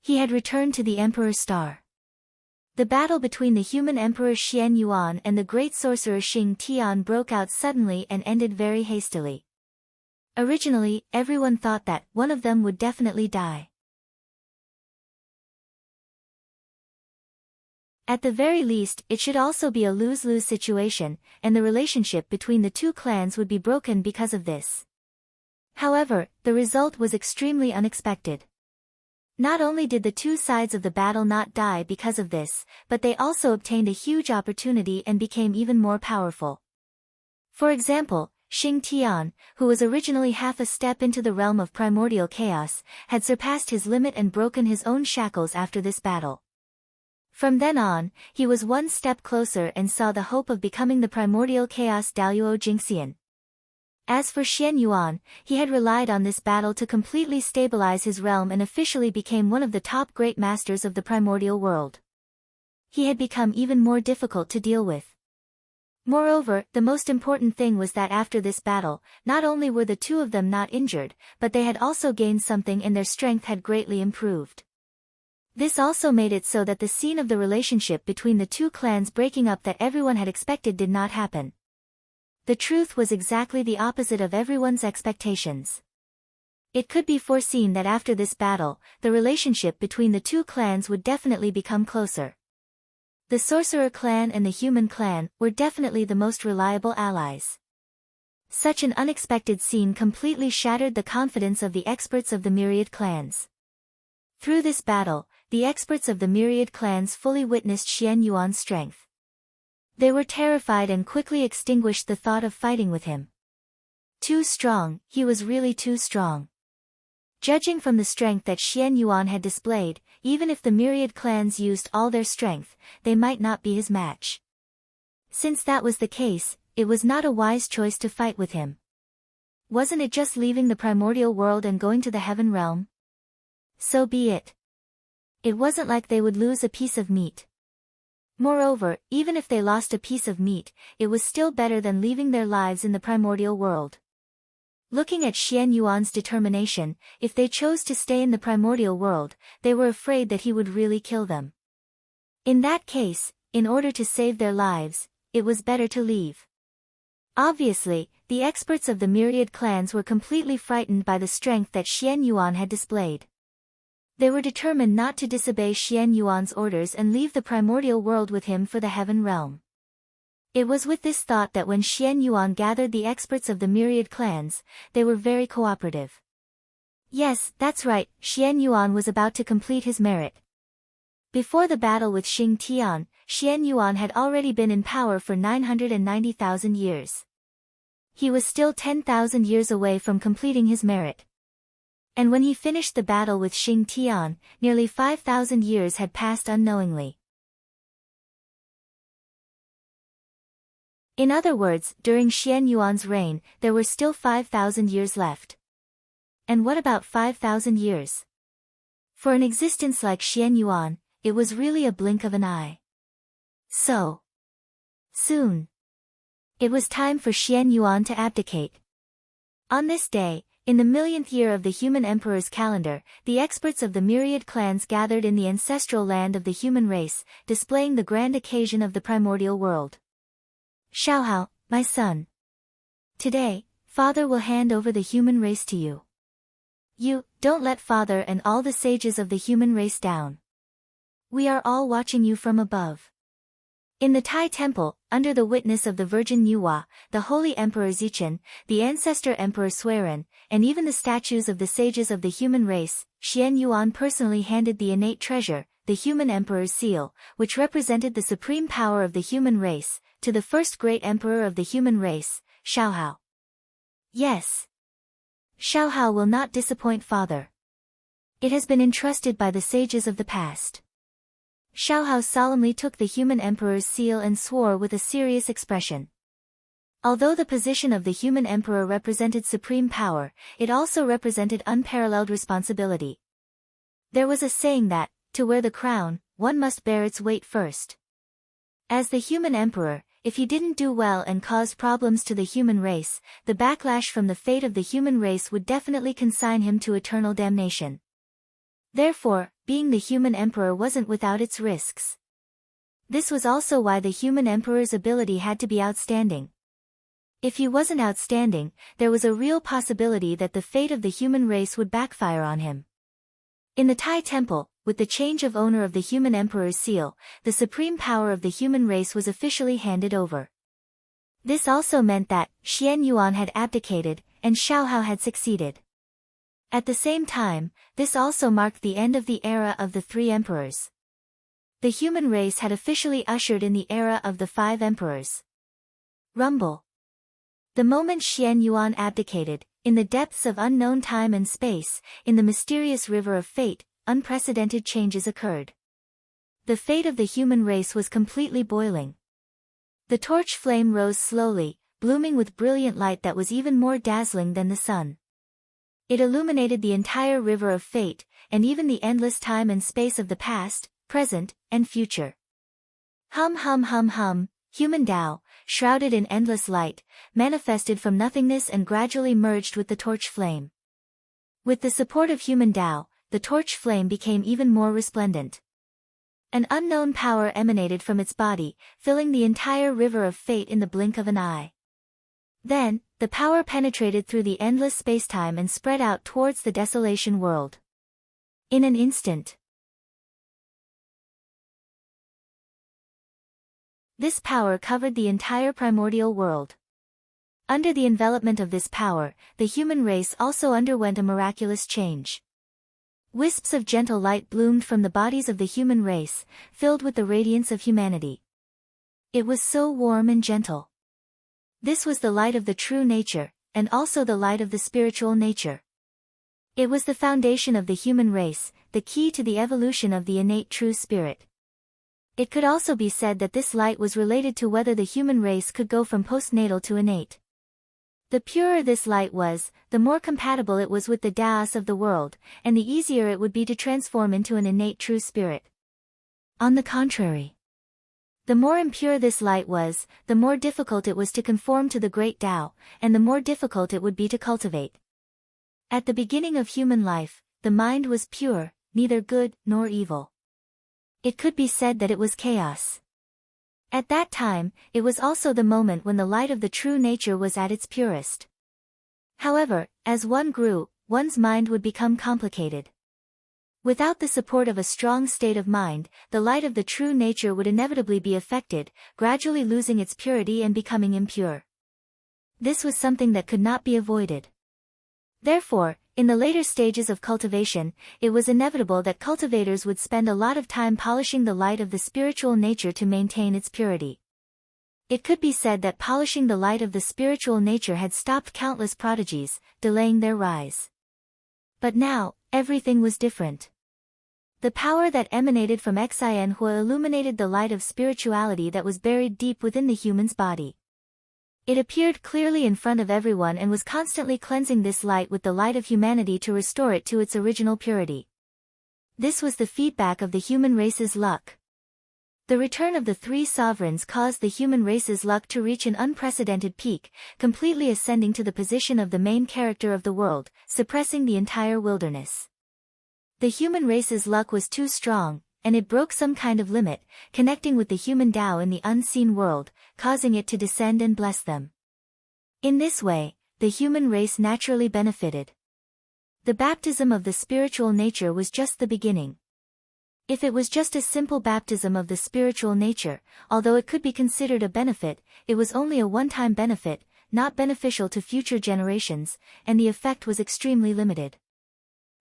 He had returned to the Emperor's Star. The battle between the human Emperor Xian Yuan and the great sorcerer Xing Tian broke out suddenly and ended very hastily. Originally, everyone thought that one of them would definitely die. At the very least, it should also be a lose-lose situation, and the relationship between the two clans would be broken because of this. However, the result was extremely unexpected. Not only did the two sides of the battle not die because of this, but they also obtained a huge opportunity and became even more powerful. For example, Xing Tian, who was originally half a step into the realm of primordial chaos, had surpassed his limit and broken his own shackles after this battle. From then on, he was one step closer and saw the hope of becoming the primordial chaos Daoyuo Jingxian. As for Xian Yuan, he had relied on this battle to completely stabilize his realm and officially became one of the top great masters of the primordial world. He had become even more difficult to deal with. Moreover, the most important thing was that after this battle, not only were the two of them not injured, but they had also gained something and their strength had greatly improved. This also made it so that the scene of the relationship between the two clans breaking up that everyone had expected did not happen. The truth was exactly the opposite of everyone's expectations. It could be foreseen that after this battle, the relationship between the two clans would definitely become closer. The Sorcerer clan and the Human clan were definitely the most reliable allies. Such an unexpected scene completely shattered the confidence of the experts of the myriad clans. Through this battle, the experts of the myriad clans fully witnessed Xian Yuan's strength. They were terrified and quickly extinguished the thought of fighting with him. Too strong, he was really too strong. Judging from the strength that Xian Yuan had displayed, even if the myriad clans used all their strength, they might not be his match. Since that was the case, it was not a wise choice to fight with him. Wasn't it just leaving the primordial world and going to the heaven realm? So be it. It wasn't like they would lose a piece of meat. Moreover, even if they lost a piece of meat, it was still better than leaving their lives in the primordial world. Looking at Xian Yuan's determination, if they chose to stay in the primordial world, they were afraid that he would really kill them. In that case, in order to save their lives, it was better to leave. Obviously, the experts of the myriad clans were completely frightened by the strength that Xian Yuan had displayed. They were determined not to disobey Xian Yuan's orders and leave the primordial world with him for the heaven realm. It was with this thought that when Xian Yuan gathered the experts of the myriad clans, they were very cooperative. Yes, that's right, Xian Yuan was about to complete his merit. Before the battle with Xing Tian, Xian Yuan had already been in power for 990,000 years. He was still 10,000 years away from completing his merit. And when he finished the battle with Xing Tian, nearly 5,000 years had passed unknowingly. In other words, during Xian Yuan's reign, there were still 5,000 years left. And what about 5,000 years? For an existence like Xian Yuan, it was really a blink of an eye. So soon. It was time for Xian Yuan to abdicate. On this day, in the millionth year of the human emperor's calendar, the experts of the myriad clans gathered in the ancestral land of the human race, displaying the grand occasion of the primordial world. Xiaohao, my son. Today, Father will hand over the human race to you. You, don't let Father and all the sages of the human race down. We are all watching you from above. In the Tai Temple, under the witness of the Virgin Nuwa, the Holy Emperor Zichen, the Ancestor Emperor Suiren, and even the statues of the sages of the human race, Xian Yuan personally handed the innate treasure, the human emperor's seal, which represented the supreme power of the human race, to the first great emperor of the human race, Xiaohao. Yes. Xiaohao will not disappoint Father. It has been entrusted by the sages of the past. Xiaohao solemnly took the human emperor's seal and swore with a serious expression. Although the position of the human emperor represented supreme power, it also represented unparalleled responsibility. There was a saying that, to wear the crown, one must bear its weight first. As the human emperor, if he didn't do well and caused problems to the human race, the backlash from the fate of the human race would definitely consign him to eternal damnation. Therefore, being the human emperor wasn't without its risks. This was also why the human emperor's ability had to be outstanding. If he wasn't outstanding, there was a real possibility that the fate of the human race would backfire on him. In the Tai Temple, with the change of owner of the human emperor's seal, the supreme power of the human race was officially handed over. This also meant that Xian Yuan had abdicated, and Xiaohao had succeeded. At the same time, this also marked the end of the era of the three emperors. The human race had officially ushered in the era of the 5 emperors. Rumble. The moment Xian Yuan abdicated, in the depths of unknown time and space, in the mysterious river of fate, unprecedented changes occurred. The fate of the human race was completely boiling. The torch flame rose slowly, blooming with brilliant light that was even more dazzling than the sun. It illuminated the entire river of fate, and even the endless time and space of the past, present, and future. Hum hum hum hum, human Tao, shrouded in endless light, manifested from nothingness and gradually merged with the torch flame. With the support of human Tao, the torch flame became even more resplendent. An unknown power emanated from its body, filling the entire river of fate in the blink of an eye. Then, the power penetrated through the endless spacetime and spread out towards the desolation world. In an instant, this power covered the entire primordial world. Under the envelopment of this power, the human race also underwent a miraculous change. Wisps of gentle light bloomed from the bodies of the human race, filled with the radiance of humanity. It was so warm and gentle. This was the light of the true nature, and also the light of the spiritual nature. It was the foundation of the human race, the key to the evolution of the innate true spirit. It could also be said that this light was related to whether the human race could go from postnatal to innate. The purer this light was, the more compatible it was with the Taos of the world, and the easier it would be to transform into an innate true spirit. On the contrary, the more impure this light was, the more difficult it was to conform to the great Tao, and the more difficult it would be to cultivate. At the beginning of human life, the mind was pure, neither good nor evil. It could be said that it was chaos. At that time, it was also the moment when the light of the true nature was at its purest. However, as one grew, one's mind would become complicated. Without the support of a strong state of mind, the light of the true nature would inevitably be affected, gradually losing its purity and becoming impure. This was something that could not be avoided. Therefore, in the later stages of cultivation, it was inevitable that cultivators would spend a lot of time polishing the light of the spiritual nature to maintain its purity. It could be said that polishing the light of the spiritual nature had stopped countless prodigies, delaying their rise. But now, everything was different. The power that emanated from Xin illuminated the light of spirituality that was buried deep within the human's body. It appeared clearly in front of everyone and was constantly cleansing this light with the light of humanity to restore it to its original purity. This was the feedback of the human race's luck. The return of the three sovereigns caused the human race's luck to reach an unprecedented peak, completely ascending to the position of the main character of the world, suppressing the entire wilderness. The human race's luck was too strong, and it broke some kind of limit, connecting with the human Tao in the unseen world, causing it to descend and bless them. In this way, the human race naturally benefited. The baptism of the spiritual nature was just the beginning. If it was just a simple baptism of the spiritual nature, although it could be considered a benefit, it was only a one-time benefit, not beneficial to future generations, and the effect was extremely limited.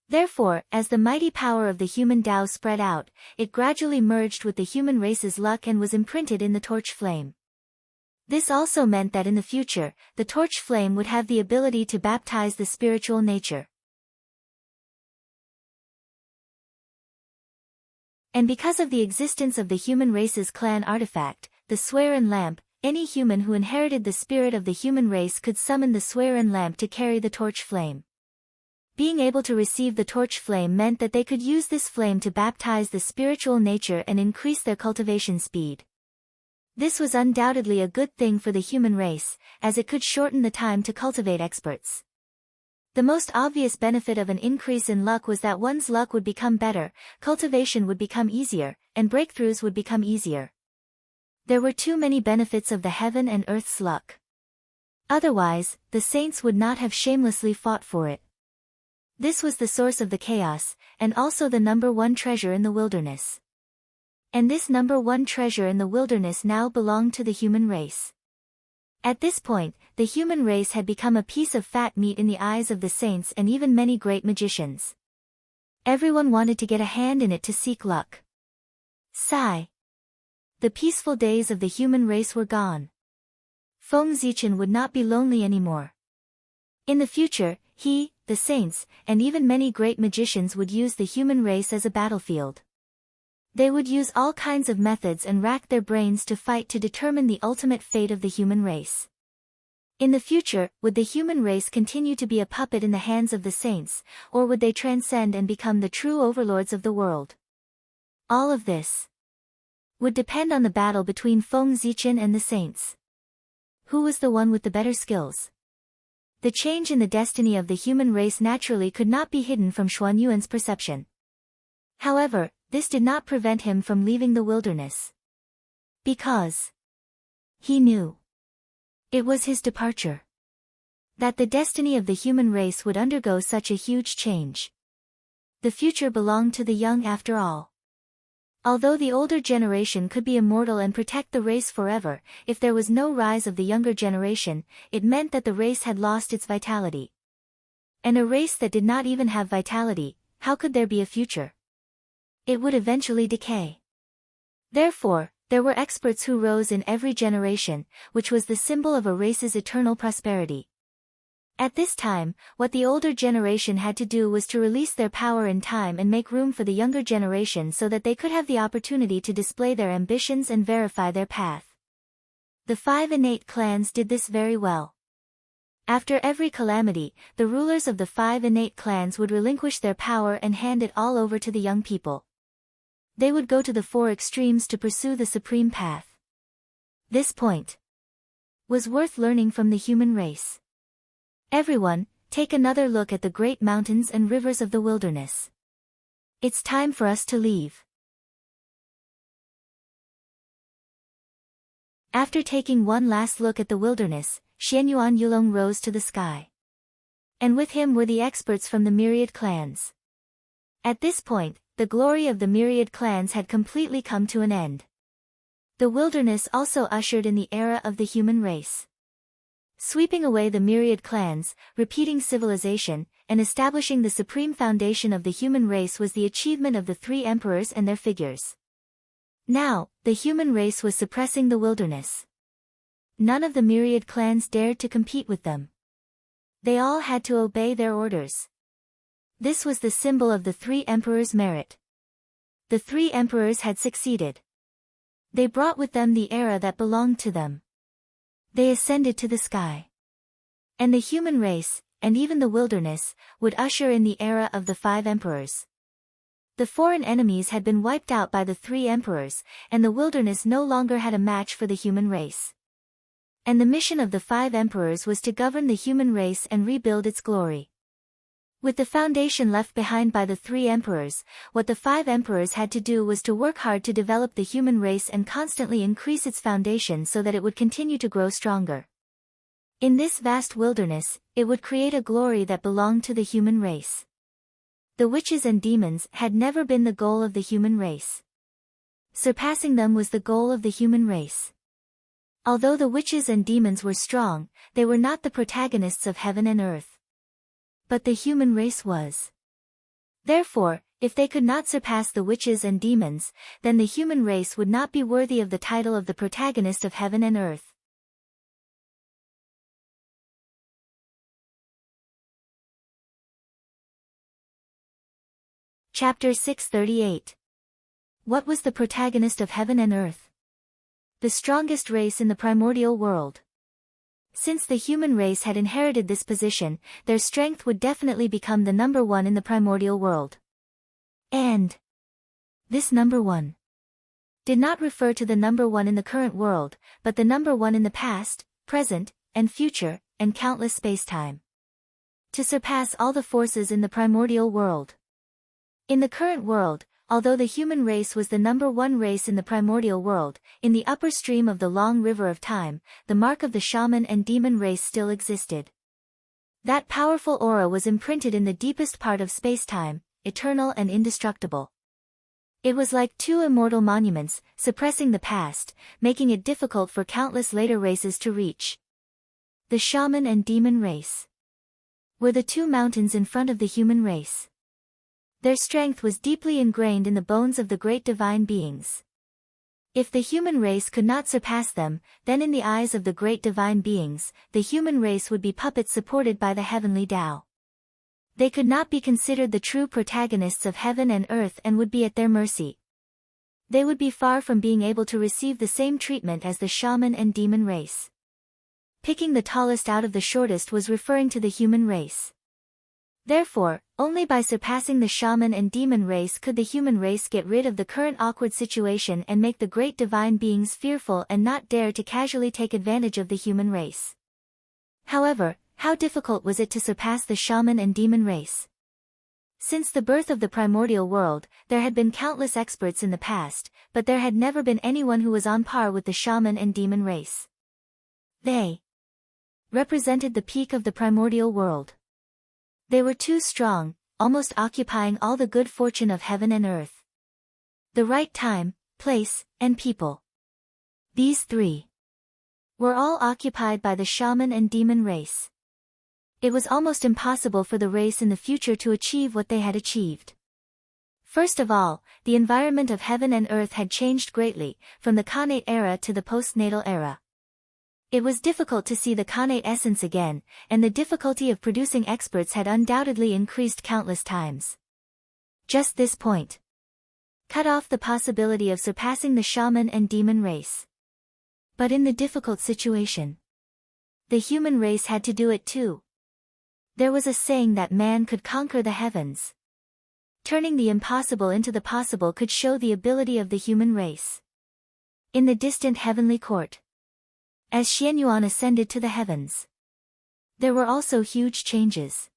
Therefore, as the mighty power of the human Tao spread out, it gradually merged with the human race's luck and was imprinted in the torch flame. This also meant that in the future, the torch flame would have the ability to baptize the spiritual nature. And because of the existence of the human race's clan artifact, the Swearin lamp, any human who inherited the spirit of the human race could summon the Swearin lamp to carry the torch flame. Being able to receive the torch flame meant that they could use this flame to baptize the spiritual nature and increase their cultivation speed. This was undoubtedly a good thing for the human race, as it could shorten the time to cultivate experts. The most obvious benefit of an increase in luck was that one's luck would become better, cultivation would become easier, and breakthroughs would become easier. There were too many benefits of the heaven and earth's luck. Otherwise, the saints would not have shamelessly fought for it. This was the source of the chaos, and also the number one treasure in the wilderness. And this number one treasure in the wilderness now belonged to the human race. At this point, the human race had become a piece of fat meat in the eyes of the saints and even many great magicians. Everyone wanted to get a hand in it to seek luck. Sigh. The peaceful days of the human race were gone. Feng Zichen would not be lonely anymore. In the future, he, the saints, and even many great magicians would use the human race as a battlefield. They would use all kinds of methods and rack their brains to fight to determine the ultimate fate of the human race. In the future, would the human race continue to be a puppet in the hands of the saints, or would they transcend and become the true overlords of the world? All of this would depend on the battle between Feng Zichen and the saints. Who was the one with the better skills? The change in the destiny of the human race naturally could not be hidden from Xuanyuan's perception. However, this did not prevent him from leaving the wilderness. Because he knew it was his departure. That the destiny of the human race would undergo such a huge change. The future belonged to the young after all. Although the older generation could be immortal and protect the race forever, if there was no rise of the younger generation, it meant that the race had lost its vitality. And a race that did not even have vitality, how could there be a future? It would eventually decay. Therefore, there were experts who rose in every generation, which was the symbol of a race's eternal prosperity. At this time, what the older generation had to do was to release their power in time and make room for the younger generation so that they could have the opportunity to display their ambitions and verify their path. The 5 innate clans did this very well. After every calamity, the rulers of the 5 innate clans would relinquish their power and hand it all over to the young people. They would go to the 4 extremes to pursue the supreme path. This point was worth learning from the human race. Everyone, take another look at the great mountains and rivers of the wilderness. It's time for us to leave. After taking one last look at the wilderness, Xianyuan Yulong rose to the sky. And with him were the experts from the myriad clans. At this point, the glory of the myriad clans had completely come to an end. The wilderness also ushered in the era of the human race. Sweeping away the myriad clans, repeating civilization, and establishing the supreme foundation of the human race was the achievement of the 3 emperors and their figures. Now, the human race was suppressing the wilderness. None of the myriad clans dared to compete with them. They all had to obey their orders. This was the symbol of the 3 emperors' merit. The 3 emperors had succeeded. They brought with them the era that belonged to them. They ascended to the sky. And the human race, and even the wilderness, would usher in the era of the 5 emperors. The foreign enemies had been wiped out by the 3 emperors, and the wilderness no longer had a match for the human race. And the mission of the 5 emperors was to govern the human race and rebuild its glory. With the foundation left behind by the 3 emperors, what the 5 emperors had to do was to work hard to develop the human race and constantly increase its foundation so that it would continue to grow stronger. In this vast wilderness, it would create a glory that belonged to the human race. The witches and demons had never been the goal of the human race. Surpassing them was the goal of the human race. Although the witches and demons were strong, they were not the protagonists of heaven and earth. But the human race was. Therefore, if they could not surpass the witches and demons, then the human race would not be worthy of the title of the protagonist of heaven and earth. Chapter 638. What was the protagonist of heaven and earth? The strongest race in the primordial world. Since the human race had inherited this position, their strength would definitely become the number 1 in the primordial world. And this number 1 did not refer to the number 1 in the current world, but the number 1 in the past, present, and future, and countless spacetime. To surpass all the forces in the primordial world. In the current world, although the human race was the number 1 race in the primordial world, in the upper stream of the long river of time, the mark of the shaman and demon race still existed. That powerful aura was imprinted in the deepest part of spacetime, eternal and indestructible. It was like 2 immortal monuments, suppressing the past, making it difficult for countless later races to reach. The shaman and demon race were the 2 mountains in front of the human race. Their strength was deeply ingrained in the bones of the great divine beings. If the human race could not surpass them, then in the eyes of the great divine beings, the human race would be puppets supported by the heavenly Tao. They could not be considered the true protagonists of heaven and earth and would be at their mercy. They would be far from being able to receive the same treatment as the shaman and demon race. Picking the tallest out of the shortest was referring to the human race. Therefore, only by surpassing the shaman and demon race could the human race get rid of the current awkward situation and make the great divine beings fearful and not dare to casually take advantage of the human race. However, how difficult was it to surpass the shaman and demon race? Since the birth of the primordial world, there had been countless experts in the past, but there had never been anyone who was on par with the shaman and demon race. They represented the peak of the primordial world. They were too strong, almost occupying all the good fortune of heaven and earth. The right time, place, and people. These three were all occupied by the shaman and demon race. It was almost impossible for the race in the future to achieve what they had achieved. First of all, the environment of heaven and earth had changed greatly, from the Khanate era to the postnatal era. It was difficult to see the Khanate essence again, and the difficulty of producing experts had undoubtedly increased countless times. Just this point cut off the possibility of surpassing the shaman and demon race. But in the difficult situation, the human race had to do it too. There was a saying that man could conquer the heavens. Turning the impossible into the possible could show the ability of the human race. In the distant heavenly court, as Xianyuan ascended to the heavens, there were also huge changes.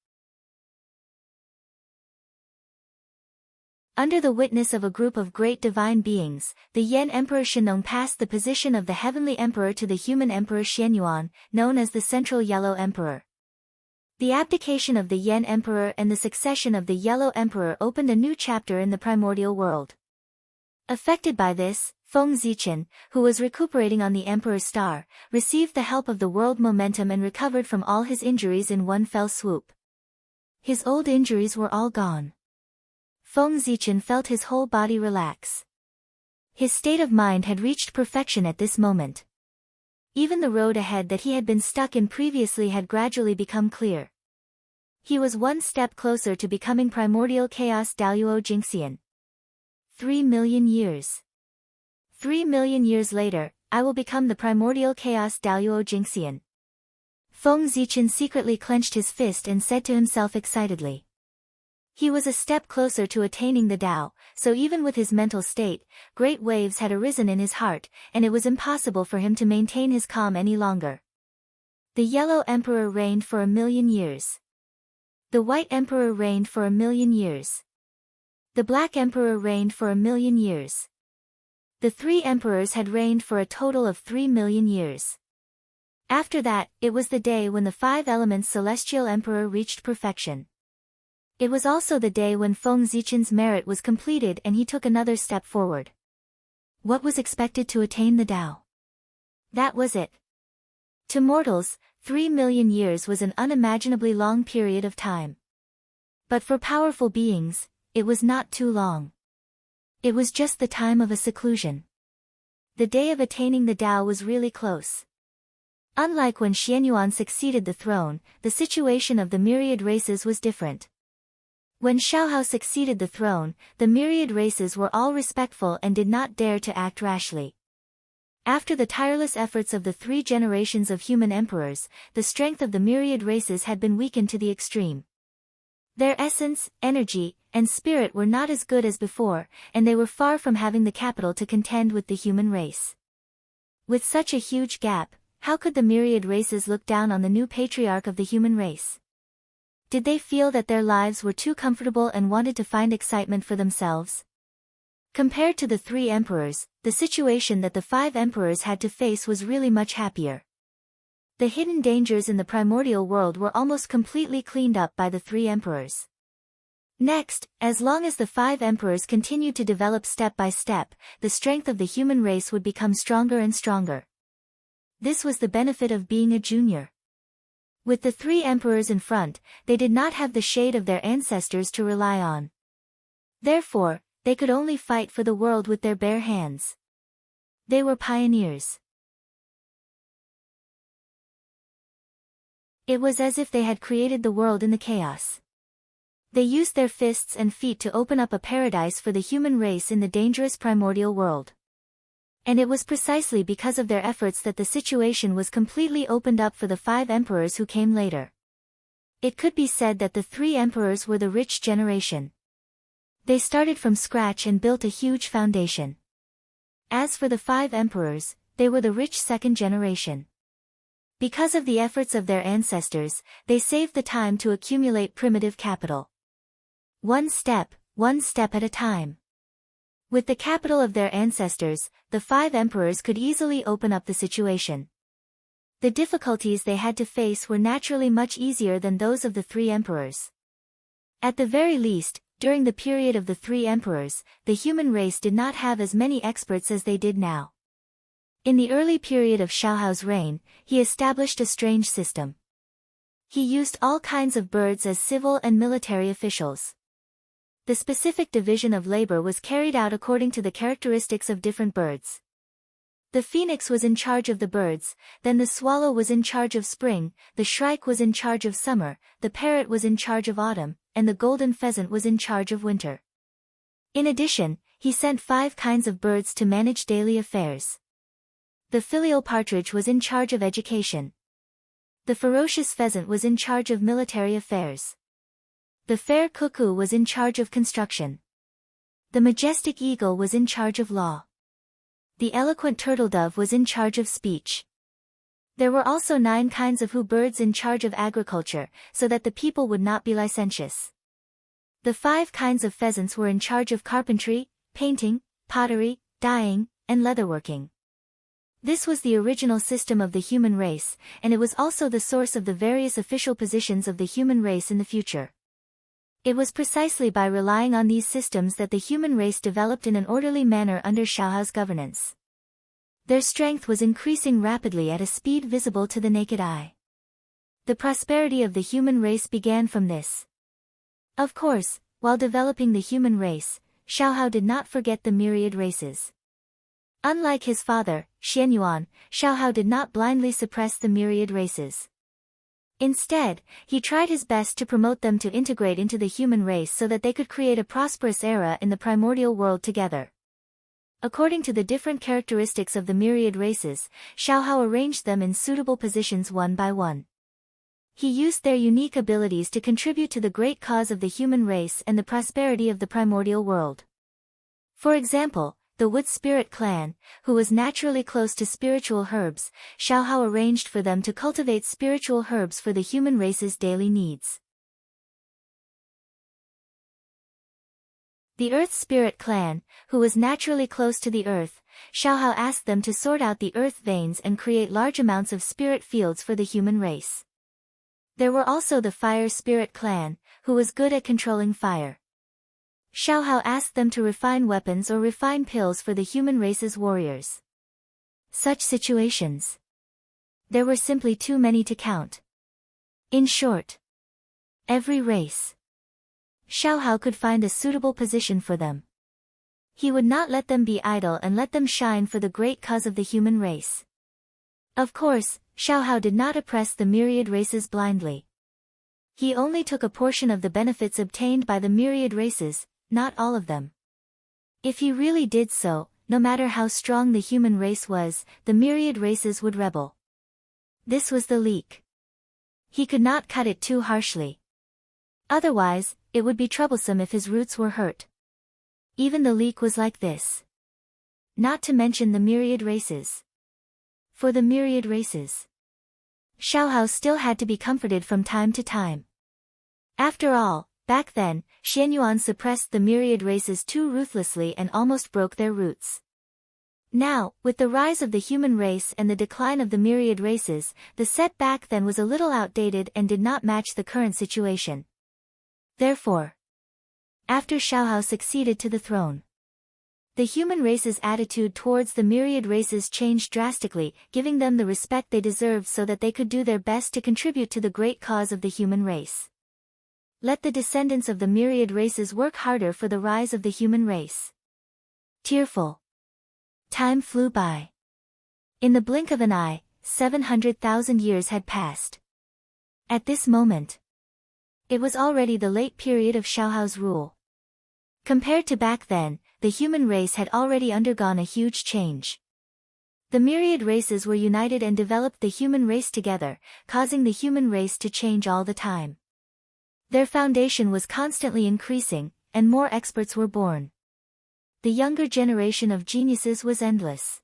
Under the witness of a group of great divine beings, the Yen Emperor Shenong passed the position of the heavenly emperor to the human emperor Xianyuan, known as the Central Yellow Emperor. The abdication of the Yen Emperor and the succession of the Yellow Emperor opened a new chapter in the primordial world. Affected by this, Feng Zichen, who was recuperating on the Emperor's star, received the help of the world momentum and recovered from all his injuries in one fell swoop. His old injuries were all gone. Feng Zichen felt his whole body relax. His state of mind had reached perfection at this moment. Even the road ahead that he had been stuck in previously had gradually become clear. He was one step closer to becoming primordial chaos Daoyuo Jingxian. 3 million years. 3 million years later, I will become the primordial chaos Daoyuo Jingxian. Feng Zichen secretly clenched his fist and said to himself excitedly. He was a step closer to attaining the Tao, so even with his mental state, great waves had arisen in his heart, and it was impossible for him to maintain his calm any longer. The Yellow Emperor reigned for 1,000,000 years. The White Emperor reigned for 1,000,000 years. The Black Emperor reigned for 1,000,000 years. The three emperors had reigned for a total of 3 million years. After that, it was the day when the five elements Celestial Emperor reached perfection. It was also the day when Feng Zichen's merit was completed and he took another step forward. What was expected to attain the Tao? That was it. To mortals, 3 million years was an unimaginably long period of time. But for powerful beings, it was not too long. It was just the time of a seclusion. The day of attaining the Tao was really close. Unlike when Xianyuan succeeded the throne, the situation of the myriad races was different. When Xiaohao succeeded the throne, the myriad races were all respectful and did not dare to act rashly. After the tireless efforts of the 3 generations of human emperors, the strength of the myriad races had been weakened to the extreme. Their essence, energy, and spirit were not as good as before, and they were far from having the capital to contend with the human race. With such a huge gap, how could the myriad races look down on the new patriarch of the human race? Did they feel that their lives were too comfortable and wanted to find excitement for themselves? Compared to the 3 emperors, the situation that the 5 emperors had to face was really much happier. The hidden dangers in the primordial world were almost completely cleaned up by the 3 emperors. Next, as long as the 5 emperors continued to develop step by step, the strength of the human race would become stronger and stronger. This was the benefit of being a junior. With the 3 emperors in front, they did not have the shade of their ancestors to rely on. Therefore, they could only fight for the world with their bare hands. They were pioneers. It was as if they had created the world in the chaos. They used their fists and feet to open up a paradise for the human race in the dangerous primordial world. And it was precisely because of their efforts that the situation was completely opened up for the 5 emperors who came later. It could be said that the 3 emperors were the rich generation. They started from scratch and built a huge foundation. As for the 5 emperors, they were the rich second generation. Because of the efforts of their ancestors, they saved the time to accumulate primitive capital. One step at a time. With the capital of their ancestors, the 5 emperors could easily open up the situation. The difficulties they had to face were naturally much easier than those of the three emperors. At the very least, during the period of the three emperors, the human race did not have as many experts as they did now. In the early period of Xiaohao's reign, he established a strange system. He used all kinds of birds as civil and military officials. The specific division of labor was carried out according to the characteristics of different birds. The phoenix was in charge of the birds, then the swallow was in charge of spring, the shrike was in charge of summer, the parrot was in charge of autumn, and the golden pheasant was in charge of winter. In addition, he sent 5 kinds of birds to manage daily affairs. The filial partridge was in charge of education. The ferocious pheasant was in charge of military affairs. The fair cuckoo was in charge of construction. The majestic eagle was in charge of law. The eloquent turtledove was in charge of speech. There were also 9 kinds of birds in charge of agriculture, so that the people would not be licentious. The 5 kinds of pheasants were in charge of carpentry, painting, pottery, dyeing, and leatherworking. This was the original system of the human race, and it was also the source of the various official positions of the human race in the future. It was precisely by relying on these systems that the human race developed in an orderly manner under Xiaohao's governance. Their strength was increasing rapidly at a speed visible to the naked eye. The prosperity of the human race began from this. Of course, while developing the human race, Xiaohao did not forget the myriad races. Unlike his father, Xianyuan, Xiaohao did not blindly suppress the myriad races. Instead, he tried his best to promote them to integrate into the human race so that they could create a prosperous era in the primordial world together. According to the different characteristics of the myriad races, Xiaohao arranged them in suitable positions one by one. He used their unique abilities to contribute to the great cause of the human race and the prosperity of the primordial world. For example, the Wood Spirit clan, who was naturally close to spiritual herbs, Xiaohao arranged for them to cultivate spiritual herbs for the human race's daily needs. The Earth Spirit clan, who was naturally close to the earth, Xiaohao asked them to sort out the earth veins and create large amounts of spirit fields for the human race. There were also the Fire Spirit clan, who was good at controlling fire. Xiaohao asked them to refine weapons or refine pills for the human race's warriors. Such situations. There were simply too many to count. In short, every race. Xiaohao could find a suitable position for them. He would not let them be idle and let them shine for the great cause of the human race. Of course, Xiaohao did not oppress the myriad races blindly. He only took a portion of the benefits obtained by the myriad races, not all of them. If he really did so, no matter how strong the human race was, the myriad races would rebel. This was the leak. He could not cut it too harshly. Otherwise, it would be troublesome if his roots were hurt. Even the leak was like this. Not to mention the myriad races. For the myriad races, Xiaohao still had to be comforted from time to time. After all, back then, Xianyuan suppressed the myriad races too ruthlessly and almost broke their roots. Now, with the rise of the human race and the decline of the myriad races, the setback then was a little outdated and did not match the current situation. Therefore, after Xiaohao succeeded to the throne, the human race's attitude towards the myriad races changed drastically, giving them the respect they deserved so that they could do their best to contribute to the great cause of the human race. Let the descendants of the myriad races work harder for the rise of the human race. Tearful. Time flew by. In the blink of an eye, 700,000 years had passed. At this moment, it was already the late period of Xiaohao's rule. Compared to back then, the human race had already undergone a huge change. The myriad races were united and developed the human race together, causing the human race to change all the time. Their foundation was constantly increasing, and more experts were born. The younger generation of geniuses was endless.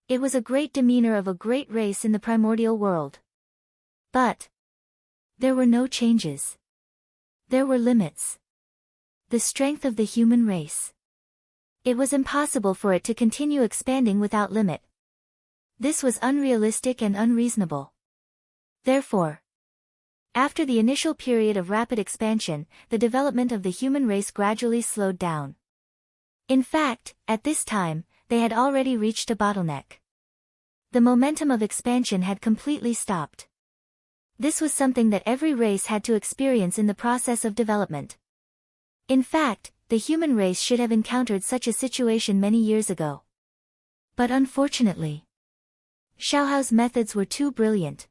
It was a great demeanor of a great race in the primordial world. But there were no changes. There were limits. The strength of the human race. It was impossible for it to continue expanding without limit. This was unrealistic and unreasonable. Therefore, after the initial period of rapid expansion, the development of the human race gradually slowed down. In fact, at this time, they had already reached a bottleneck. The momentum of expansion had completely stopped. This was something that every race had to experience in the process of development. In fact, the human race should have encountered such a situation many years ago. But unfortunately, Xiaohao's methods were too brilliant.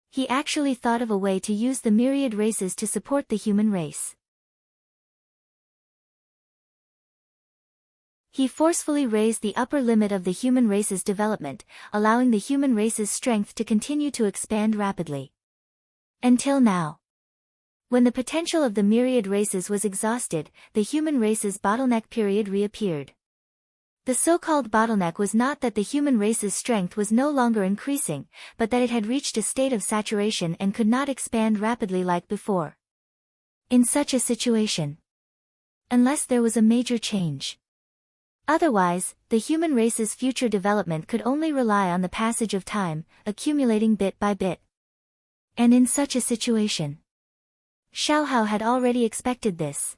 He actually thought of a way to use the myriad races to support the human race. He forcefully raised the upper limit of the human race's development, allowing the human race's strength to continue to expand rapidly. Until now. When the potential of the myriad races was exhausted, the human race's bottleneck period reappeared. The so-called bottleneck was not that the human race's strength was no longer increasing, but that it had reached a state of saturation and could not expand rapidly like before. In such a situation, unless there was a major change. Otherwise, the human race's future development could only rely on the passage of time, accumulating bit by bit. And in such a situation, Xiaohao had already expected this.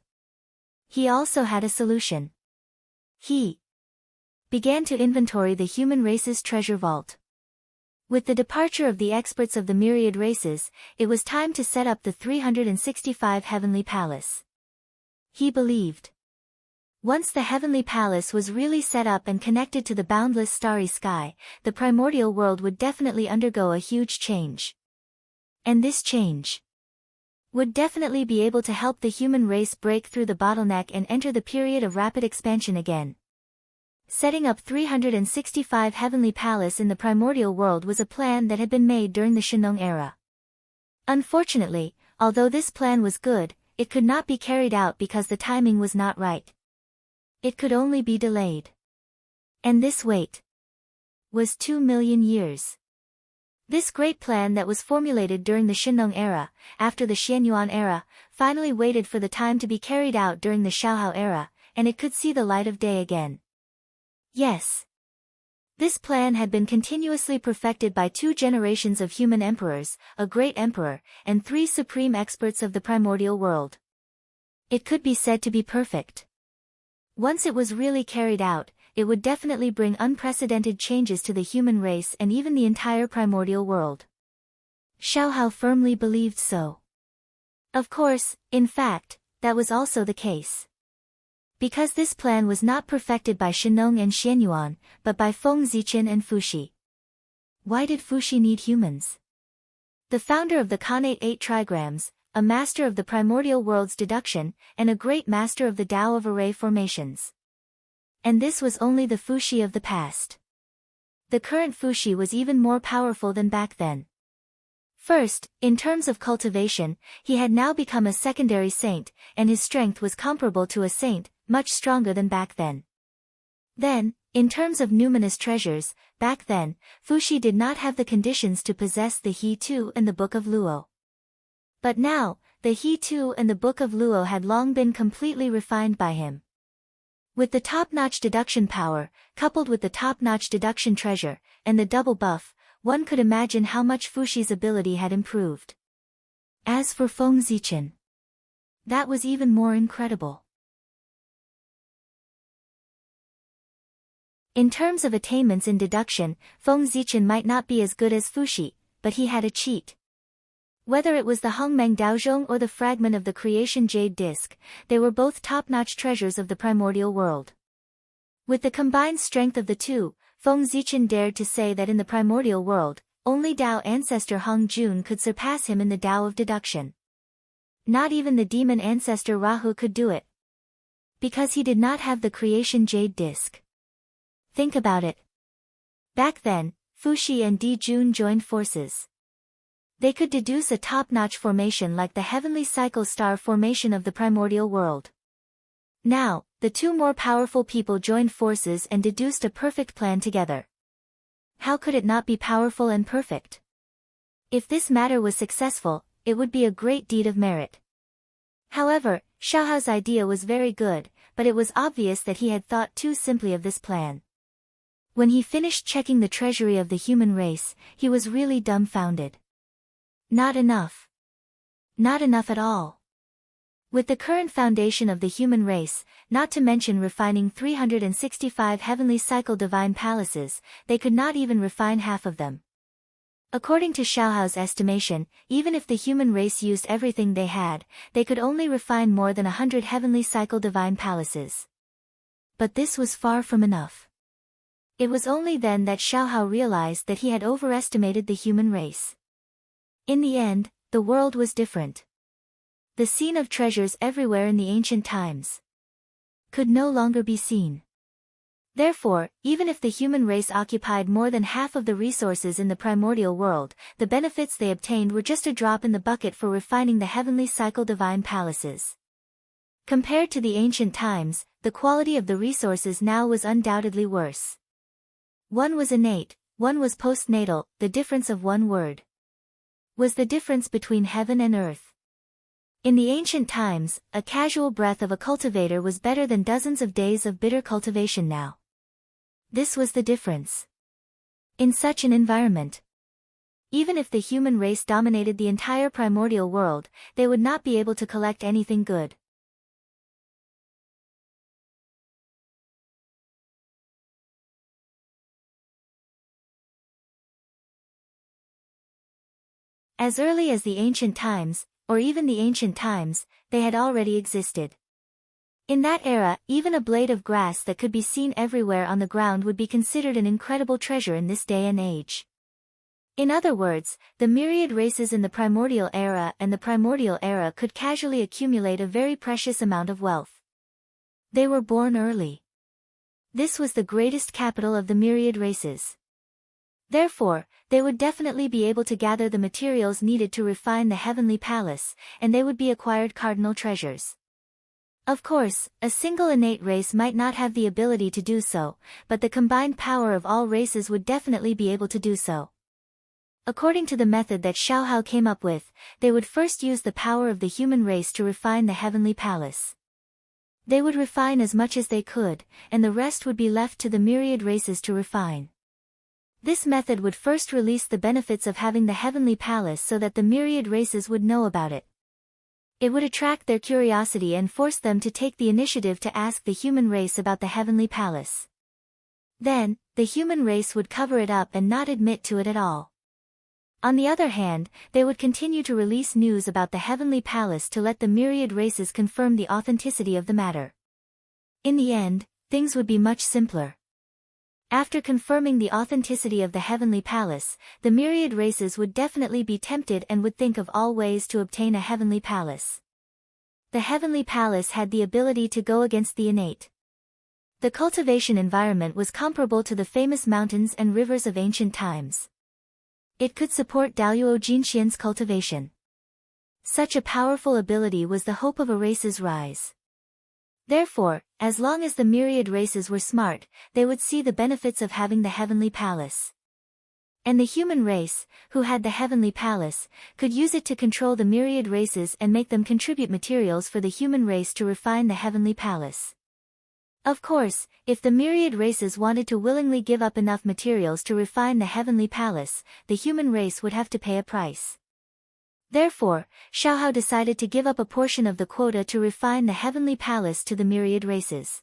He also had a solution. He began to inventory the human race's treasure vault. With the departure of the experts of the myriad races, it was time to set up the 365 Heavenly Palace. He believed, once the Heavenly Palace was really set up and connected to the boundless starry sky, the primordial world would definitely undergo a huge change. And this change would definitely be able to help the human race break through the bottleneck and enter the period of rapid expansion again. Setting up 365 Heavenly Palace in the primordial world was a plan that had been made during the Shennong era. Unfortunately, although this plan was good, it could not be carried out because the timing was not right. It could only be delayed. And this wait was 2 million years. This great plan that was formulated during the Shennong era, after the Xianyuan era, finally waited for the time to be carried out during the Xiaohao era, and it could see the light of day again. Yes. This plan had been continuously perfected by 2 generations of human emperors, a great emperor, and 3 supreme experts of the primordial world. It could be said to be perfect. Once it was really carried out, it would definitely bring unprecedented changes to the human race and even the entire primordial world. Xiaohao firmly believed so. Of course, in fact, that was also the case. Because this plan was not perfected by Shennong and Xianyuan, but by Feng Ziqian and Fuxi. Why did Fuxi need humans? The founder of the Khanate 8 trigrams, a master of the primordial world's deduction, and a great master of the Tao of array formations. And this was only the Fuxi of the past. The current Fuxi was even more powerful than back then. First, in terms of cultivation, he had now become a secondary saint, and his strength was comparable to a saint, much stronger than back then. Then, in terms of numinous treasures, back then, Fuxi did not have the conditions to possess the He Tu and the Book of Luo. But now, the He Tu and the Book of Luo had long been completely refined by him. With the top-notch deduction power, coupled with the top-notch deduction treasure, and the double buff, one could imagine how much Fuxi's ability had improved. As for Feng Ziqian, that was even more incredible. In terms of attainments in deduction, Feng Ziqian might not be as good as Fuxi, but he had a cheat. Whether it was the Hongmeng Daozhong or the fragment of the creation jade disc, they were both top-notch treasures of the primordial world. With the combined strength of the two, Feng Ziqian dared to say that in the primordial world, only Tao ancestor Hong Jun could surpass him in the Tao of deduction. Not even the demon ancestor Rahu could do it. Because he did not have the creation jade disc. Think about it. Back then, Fuxi and Di Jun joined forces. They could deduce a top-notch formation like the heavenly cycle star formation of the primordial world. Now, the two more powerful people joined forces and deduced a perfect plan together. How could it not be powerful and perfect? If this matter was successful, it would be a great deed of merit. However, Xiaohao's idea was very good, but it was obvious that he had thought too simply of this plan. When he finished checking the treasury of the human race, he was really dumbfounded. Not enough. Not enough at all. With the current foundation of the human race, not to mention refining 365 heavenly cycle divine palaces, they could not even refine half of them. According to Xiaohao's estimation, even if the human race used everything they had, they could only refine more than 100 heavenly cycle divine palaces. But this was far from enough. It was only then that Xiaohao realized that he had overestimated the human race. In the end, the world was different. The scene of treasures everywhere in the ancient times could no longer be seen. Therefore, even if the human race occupied more than half of the resources in the primordial world, the benefits they obtained were just a drop in the bucket for refining the heavenly cycle divine palaces. Compared to the ancient times, the quality of the resources now was undoubtedly worse. One was innate, one was postnatal, the difference of one word was the difference between heaven and earth. In the ancient times, a casual breath of a cultivator was better than dozens of days of bitter cultivation now. This was the difference. In such an environment, even if the human race dominated the entire primordial world, they would not be able to collect anything good. As early as the ancient times, or even the ancient times, they had already existed. In that era, even a blade of grass that could be seen everywhere on the ground would be considered an incredible treasure in this day and age. In other words, the myriad races in the primordial era and the primordial era could casually accumulate a very precious amount of wealth. They were born early. This was the greatest capital of the myriad races. Therefore, they would definitely be able to gather the materials needed to refine the heavenly palace, and they would be acquired cardinal treasures. Of course, a single innate race might not have the ability to do so, but the combined power of all races would definitely be able to do so. According to the method that Xiaohao came up with, they would first use the power of the human race to refine the heavenly palace. They would refine as much as they could, and the rest would be left to the myriad races to refine. This method would first release the benefits of having the heavenly palace so that the myriad races would know about it. It would attract their curiosity and force them to take the initiative to ask the human race about the heavenly palace. Then, the human race would cover it up and not admit to it at all. On the other hand, they would continue to release news about the heavenly palace to let the myriad races confirm the authenticity of the matter. In the end, things would be much simpler. After confirming the authenticity of the heavenly palace, the myriad races would definitely be tempted and would think of all ways to obtain a heavenly palace. The heavenly palace had the ability to go against the innate. The cultivation environment was comparable to the famous mountains and rivers of ancient times. It could support Daluo Jinxian's cultivation. Such a powerful ability was the hope of a race's rise. Therefore, as long as the myriad races were smart, they would see the benefits of having the heavenly palace. And the human race, who had the heavenly palace, could use it to control the myriad races and make them contribute materials for the human race to refine the heavenly palace. Of course, if the myriad races wanted to willingly give up enough materials to refine the heavenly palace, the human race would have to pay a price. Therefore, Xiaohao decided to give up a portion of the quota to refine the heavenly palace to the myriad races.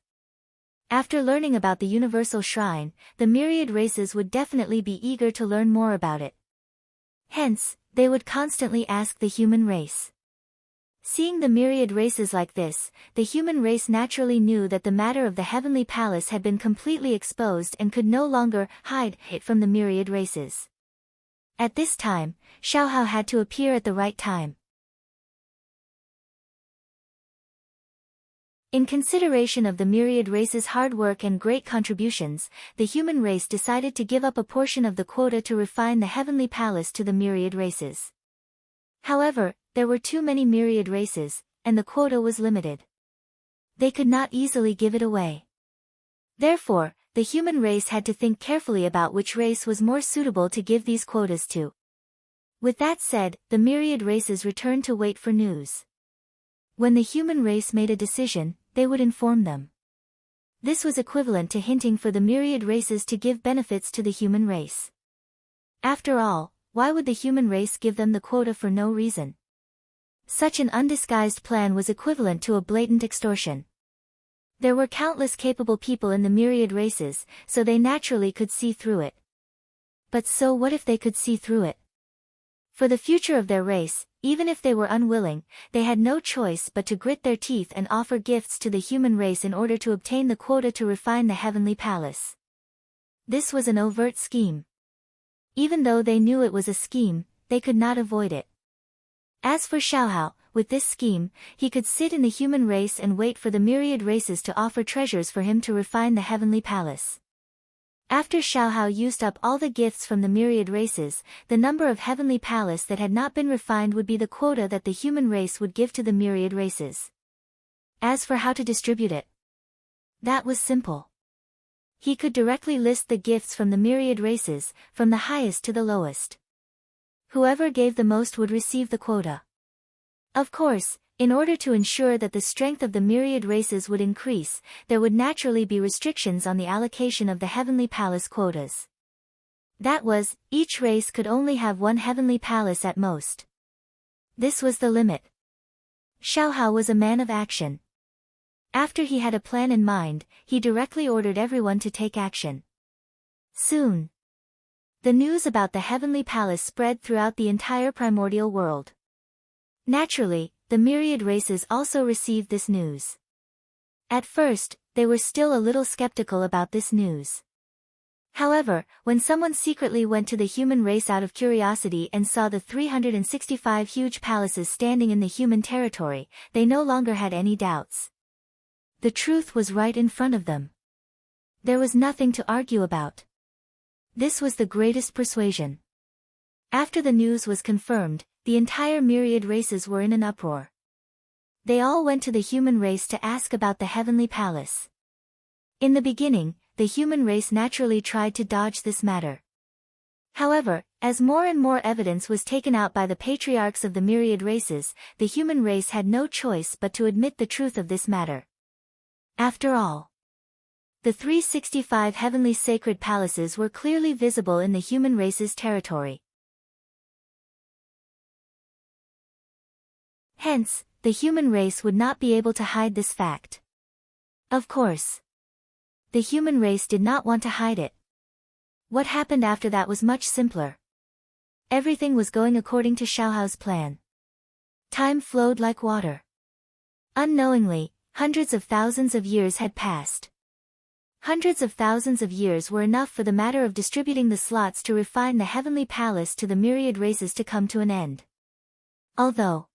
After learning about the universal shrine, the myriad races would definitely be eager to learn more about it. Hence, they would constantly ask the human race. Seeing the myriad races like this, the human race naturally knew that the matter of the heavenly palace had been completely exposed and could no longer hide it from the myriad races. At this time, Xiaohao had to appear at the right time. In consideration of the myriad race's hard work and great contributions, the human race decided to give up a portion of the quota to refine the heavenly palace to the myriad races. However, there were too many myriad races, and the quota was limited. They could not easily give it away. Therefore, the human race had to think carefully about which race was more suitable to give these quotas to. With that said, the myriad races returned to wait for news. When the human race made a decision, they would inform them. This was equivalent to hinting for the myriad races to give benefits to the human race. After all, why would the human race give them the quota for no reason? Such an undisguised plan was equivalent to a blatant extortion. There were countless capable people in the myriad races, so they naturally could see through it. But so what if they could see through it? For the future of their race, even if they were unwilling, they had no choice but to grit their teeth and offer gifts to the human race in order to obtain the quota to refine the heavenly palace. This was an overt scheme. Even though they knew it was a scheme, they could not avoid it. As for Xiaohao, with this scheme, he could sit in the human race and wait for the myriad races to offer treasures for him to refine the heavenly palace. After Xiaohao used up all the gifts from the myriad races, the number of heavenly palace that had not been refined would be the quota that the human race would give to the myriad races. As for how to distribute it, that was simple. He could directly list the gifts from the myriad races, from the highest to the lowest. Whoever gave the most would receive the quota. Of course, in order to ensure that the strength of the myriad races would increase, there would naturally be restrictions on the allocation of the heavenly palace quotas. That was, each race could only have one heavenly palace at most. This was the limit. Xiaohao was a man of action. After he had a plan in mind, he directly ordered everyone to take action. Soon, the news about the heavenly palace spread throughout the entire primordial world. Naturally, the myriad races also received this news. At first, they were still a little skeptical about this news. However, when someone secretly went to the human race out of curiosity and saw the 365 huge palaces standing in the human territory, they no longer had any doubts. The truth was right in front of them. There was nothing to argue about. This was the greatest persuasion. After the news was confirmed, the entire myriad races were in an uproar. They all went to the human race to ask about the heavenly palace. In the beginning, the human race naturally tried to dodge this matter. However, as more and more evidence was taken out by the patriarchs of the myriad races, the human race had no choice but to admit the truth of this matter. After all, the 365 heavenly sacred palaces were clearly visible in the human race's territory. Hence, the human race would not be able to hide this fact. Of course, the human race did not want to hide it. What happened after that was much simpler. Everything was going according to Xiaohao's plan. Time flowed like water. Unknowingly, hundreds of thousands of years had passed. Hundreds of thousands of years were enough for the matter of distributing the slots to refine the heavenly palace to the myriad races to come to an end. Although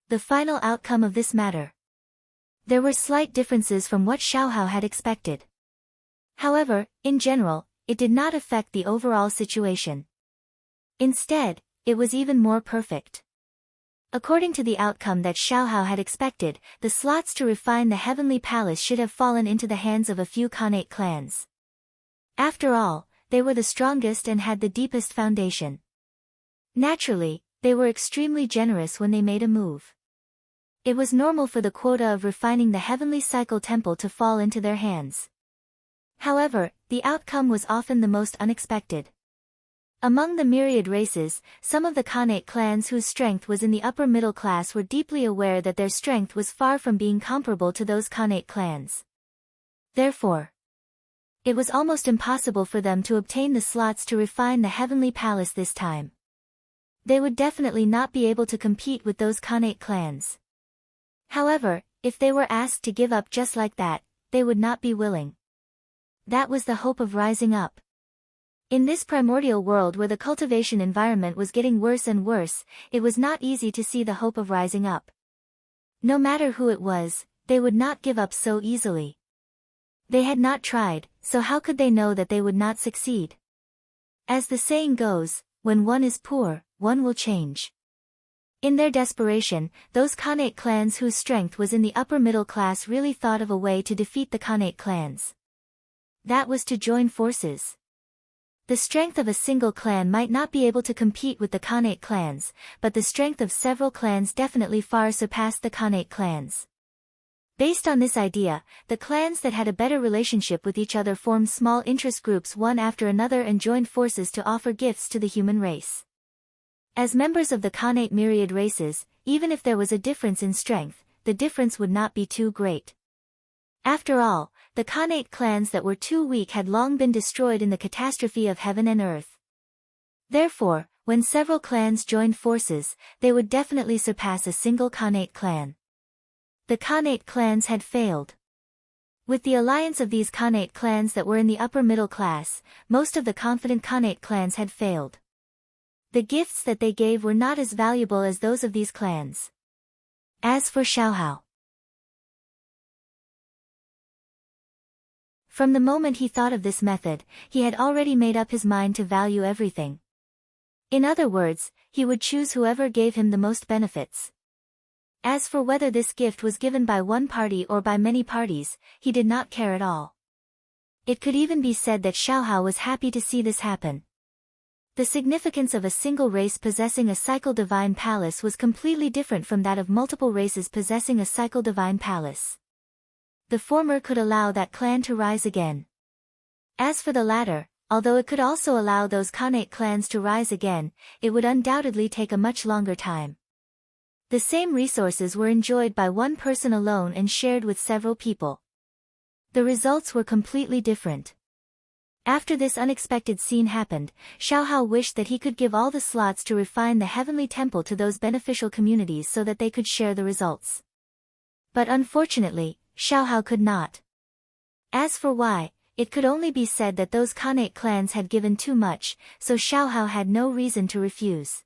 the final outcome of this matter, there were slight differences from what Xiaohao had expected. However, in general, it did not affect the overall situation. Instead, it was even more perfect. According to the outcome that Xiaohao had expected, the slots to refine the heavenly palace should have fallen into the hands of a few Khanate clans. After all, they were the strongest and had the deepest foundation. Naturally, they were extremely generous when they made a move. It was normal for the quota of refining the heavenly cycle temple to fall into their hands. However, the outcome was often the most unexpected. Among the myriad races, some of the Khanate clans whose strength was in the upper middle class were deeply aware that their strength was far from being comparable to those Khanate clans. Therefore, it was almost impossible for them to obtain the slots to refine the heavenly palace this time. They would definitely not be able to compete with those Khanate clans. However, if they were asked to give up just like that, they would not be willing. That was the hope of rising up. In this primordial world where the cultivation environment was getting worse and worse, it was not easy to see the hope of rising up. No matter who it was, they would not give up so easily. They had not tried, so how could they know that they would not succeed? As the saying goes, when one is poor, one will change. In their desperation, those Khanate clans whose strength was in the upper middle class really thought of a way to defeat the Khanate clans. That was to join forces. The strength of a single clan might not be able to compete with the Khanate clans, but the strength of several clans definitely far surpassed the Khanate clans. Based on this idea, the clans that had a better relationship with each other formed small interest groups one after another and joined forces to offer gifts to the human race. As members of the Khanate myriad races, even if there was a difference in strength, the difference would not be too great. After all, the Khanate clans that were too weak had long been destroyed in the catastrophe of heaven and earth. Therefore, when several clans joined forces, they would definitely surpass a single Khanate clan. The Khanate clans had failed. With the alliance of these Khanate clans that were in the upper middle class, most of the confident Khanate clans had failed. The gifts that they gave were not as valuable as those of these clans. As for Xiaohao, from the moment he thought of this method, he had already made up his mind to value everything. In other words, he would choose whoever gave him the most benefits. As for whether this gift was given by one party or by many parties, he did not care at all. It could even be said that Xiaohao was happy to see this happen. The significance of a single race possessing a cycle divine palace was completely different from that of multiple races possessing a cycle divine palace. The former could allow that clan to rise again. As for the latter, although it could also allow those Khanate clans to rise again, it would undoubtedly take a much longer time. The same resources were enjoyed by one person alone and shared with several people. The results were completely different. After this unexpected scene happened, Xiaohao wished that he could give all the slots to refine the heavenly temple to those beneficial communities so that they could share the results. But unfortunately, Xiaohao could not. As for why, it could only be said that those Khanate clans had given too much, so Xiaohao had no reason to refuse.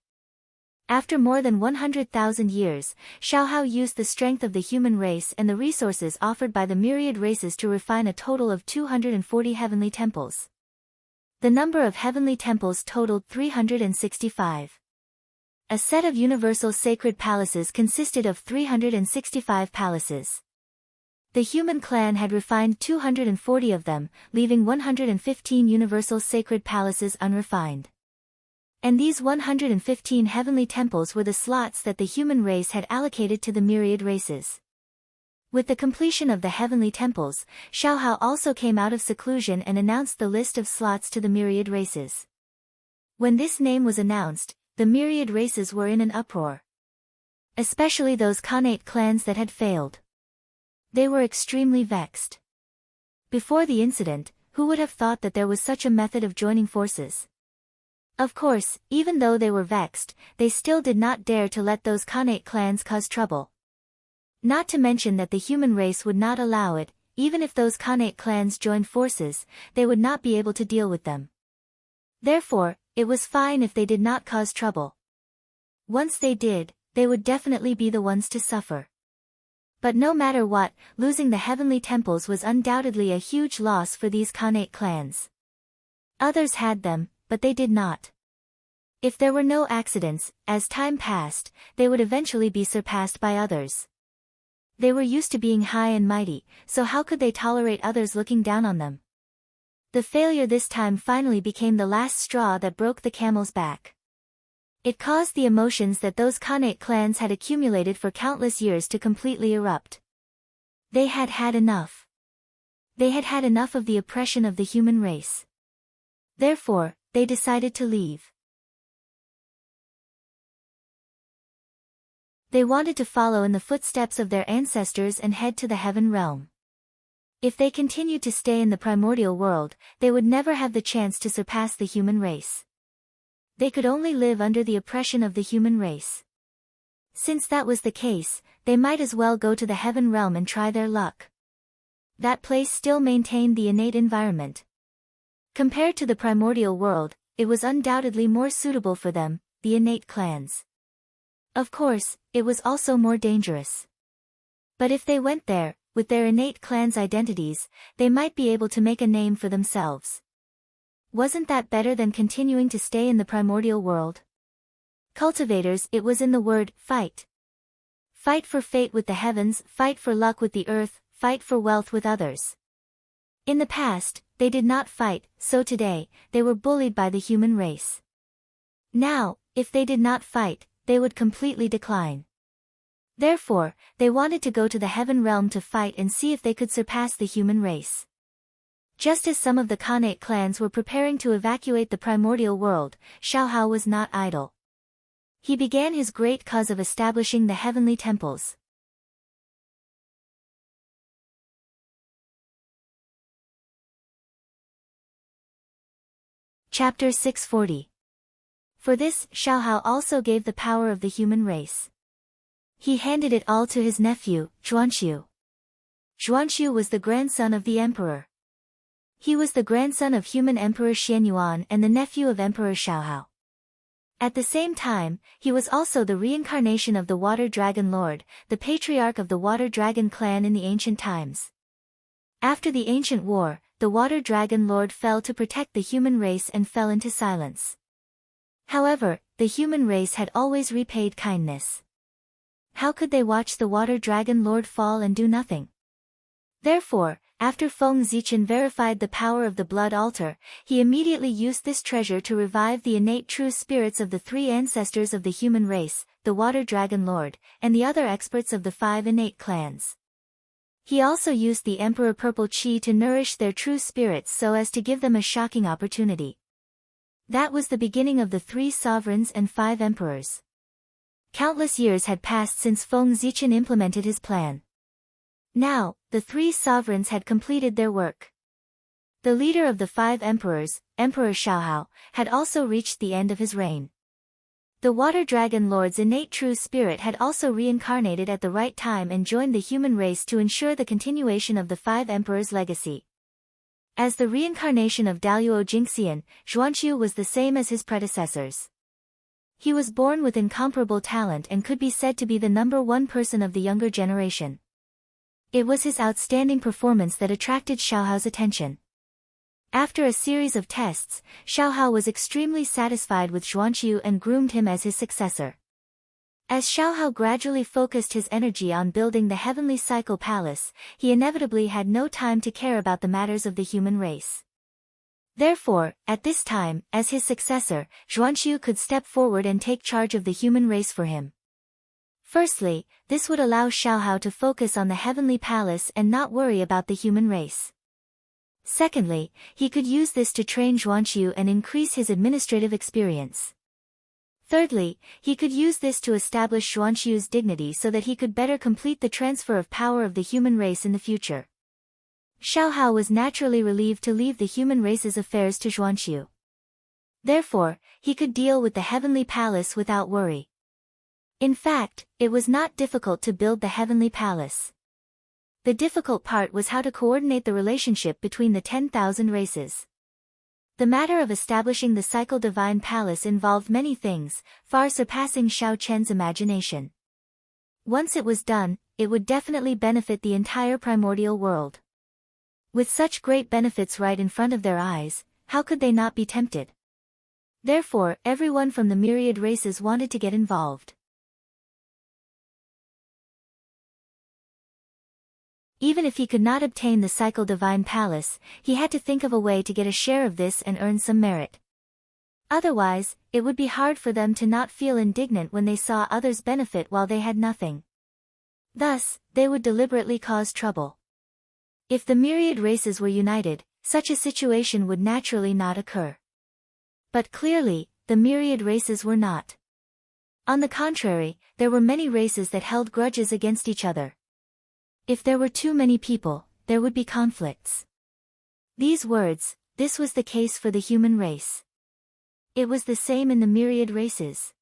After more than 100,000 years, Xiaohao used the strength of the human race and the resources offered by the myriad races to refine a total of 240 heavenly temples. The number of heavenly temples totaled 365. A set of universal sacred palaces consisted of 365 palaces. The human clan had refined 240 of them, leaving 115 universal sacred palaces unrefined. And these 115 heavenly temples were the slots that the human race had allocated to the myriad races. With the completion of the heavenly temples, Xiaohao also came out of seclusion and announced the list of slots to the myriad races. When this name was announced, the myriad races were in an uproar. Especially those Khanate clans that had failed. They were extremely vexed. Before the incident, who would have thought that there was such a method of joining forces? Of course, even though they were vexed, they still did not dare to let those Khanate clans cause trouble. Not to mention that the human race would not allow it, even if those Khanate clans joined forces, they would not be able to deal with them. Therefore, it was fine if they did not cause trouble. Once they did, they would definitely be the ones to suffer. But no matter what, losing the heavenly temples was undoubtedly a huge loss for these Khanate clans. Others had them, but they did not. If there were no accidents, as time passed, they would eventually be surpassed by others. They were used to being high and mighty, so how could they tolerate others looking down on them? The failure this time finally became the last straw that broke the camel's back. It caused the emotions that those Khanate clans had accumulated for countless years to completely erupt. They had had enough. They had had enough of the oppression of the human race. Therefore, they decided to leave. They wanted to follow in the footsteps of their ancestors and head to the heaven realm. If they continued to stay in the primordial world, they would never have the chance to surpass the human race. They could only live under the oppression of the human race. Since that was the case, they might as well go to the heaven realm and try their luck. That place still maintained the innate environment. Compared to the primordial world, it was undoubtedly more suitable for them, the innate clans. Of course, it was also more dangerous. But if they went there, with their innate clans' identities, they might be able to make a name for themselves. Wasn't that better than continuing to stay in the primordial world? Cultivators, it was in the word, fight. Fight for fate with the heavens, fight for luck with the earth, fight for wealth with others. In the past, they did not fight, so today, they were bullied by the human race. Now, if they did not fight, they would completely decline. Therefore, they wanted to go to the heaven realm to fight and see if they could surpass the human race. Just as some of the Khanate clans were preparing to evacuate the primordial world, Xiaohao was not idle. He began his great cause of establishing the heavenly temples. Chapter 640. For this, Xiaohao also gave the power of the human race. He handed it all to his nephew, Zhuanqiu. Zhuanqiu was the grandson of the emperor. He was the grandson of human Emperor Xianyuan and the nephew of Emperor Xiaohao. At the same time, he was also the reincarnation of the Water Dragon Lord, the patriarch of the Water Dragon clan in the ancient times. After the ancient war, the Water Dragon Lord fell to protect the human race and fell into silence. However, the human race had always repaid kindness. How could they watch the Water Dragon Lord fall and do nothing? Therefore, after Feng Zichen verified the power of the blood altar, he immediately used this treasure to revive the innate true spirits of the three ancestors of the human race, the Water Dragon Lord, and the other experts of the 5 innate clans. He also used the Emperor Purple Qi to nourish their true spirits so as to give them a shocking opportunity. That was the beginning of the 3 sovereigns and 5 emperors. Countless years had passed since Feng Zichen implemented his plan. Now, the 3 sovereigns had completed their work. The leader of the 5 emperors, Emperor Xiaohao, had also reached the end of his reign. The Water Dragon Lord's innate true spirit had also reincarnated at the right time and joined the human race to ensure the continuation of the 5 emperors' legacy. As the reincarnation of Daluo Jingxian, Zhuanqiu was the same as his predecessors. He was born with incomparable talent and could be said to be the #1 person of the younger generation. It was his outstanding performance that attracted Xiaohao's attention. After a series of tests, Xiaohao was extremely satisfied with Zhuanqiu and groomed him as his successor. As Xiaohao gradually focused his energy on building the Heavenly Cycle Palace, he inevitably had no time to care about the matters of the human race. Therefore, at this time, as his successor, Zhuanqiu could step forward and take charge of the human race for him. Firstly, this would allow Xiaohao to focus on the Heavenly Palace and not worry about the human race. Secondly, he could use this to train Zhuanqiu and increase his administrative experience. Thirdly, he could use this to establish Zhuanqiu's dignity so that he could better complete the transfer of power of the human race in the future. Xiaohao was naturally relieved to leave the human race's affairs to Zhuanqiu. Therefore, he could deal with the Heavenly Palace without worry. In fact, it was not difficult to build the Heavenly Palace. The difficult part was how to coordinate the relationship between the 10,000 races. The matter of establishing the Cycle Divine Palace involved many things, far surpassing Xiao Chen's imagination. Once it was done, it would definitely benefit the entire primordial world. With such great benefits right in front of their eyes, how could they not be tempted? Therefore, everyone from the myriad races wanted to get involved. Even if he could not obtain the Cycle Divine Palace, he had to think of a way to get a share of this and earn some merit. Otherwise, it would be hard for them to not feel indignant when they saw others benefit while they had nothing. Thus, they would deliberately cause trouble. If the myriad races were united, such a situation would naturally not occur. But clearly, the myriad races were not. On the contrary, there were many races that held grudges against each other. If there were too many people, there would be conflicts. This was the case for the human race. It was the same in the myriad races.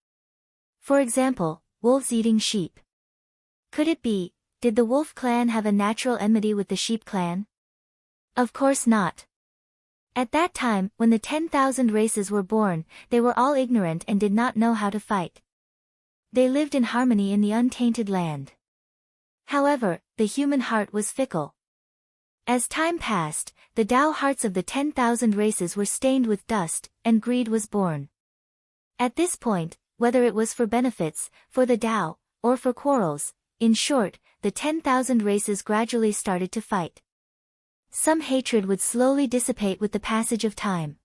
For example, wolves eating sheep. Could it be, did the wolf clan have a natural enmity with the sheep clan? Of course not. At that time, when the 10,000 races were born, they were all ignorant and did not know how to fight. They lived in harmony in the untainted land. However, the human heart was fickle. As time passed, the Tao hearts of the 10,000 races were stained with dust, and greed was born. At this point, whether it was for benefits, for the Tao, or for quarrels, in short, the 10,000 races gradually started to fight. Some hatred would slowly dissipate with the passage of time.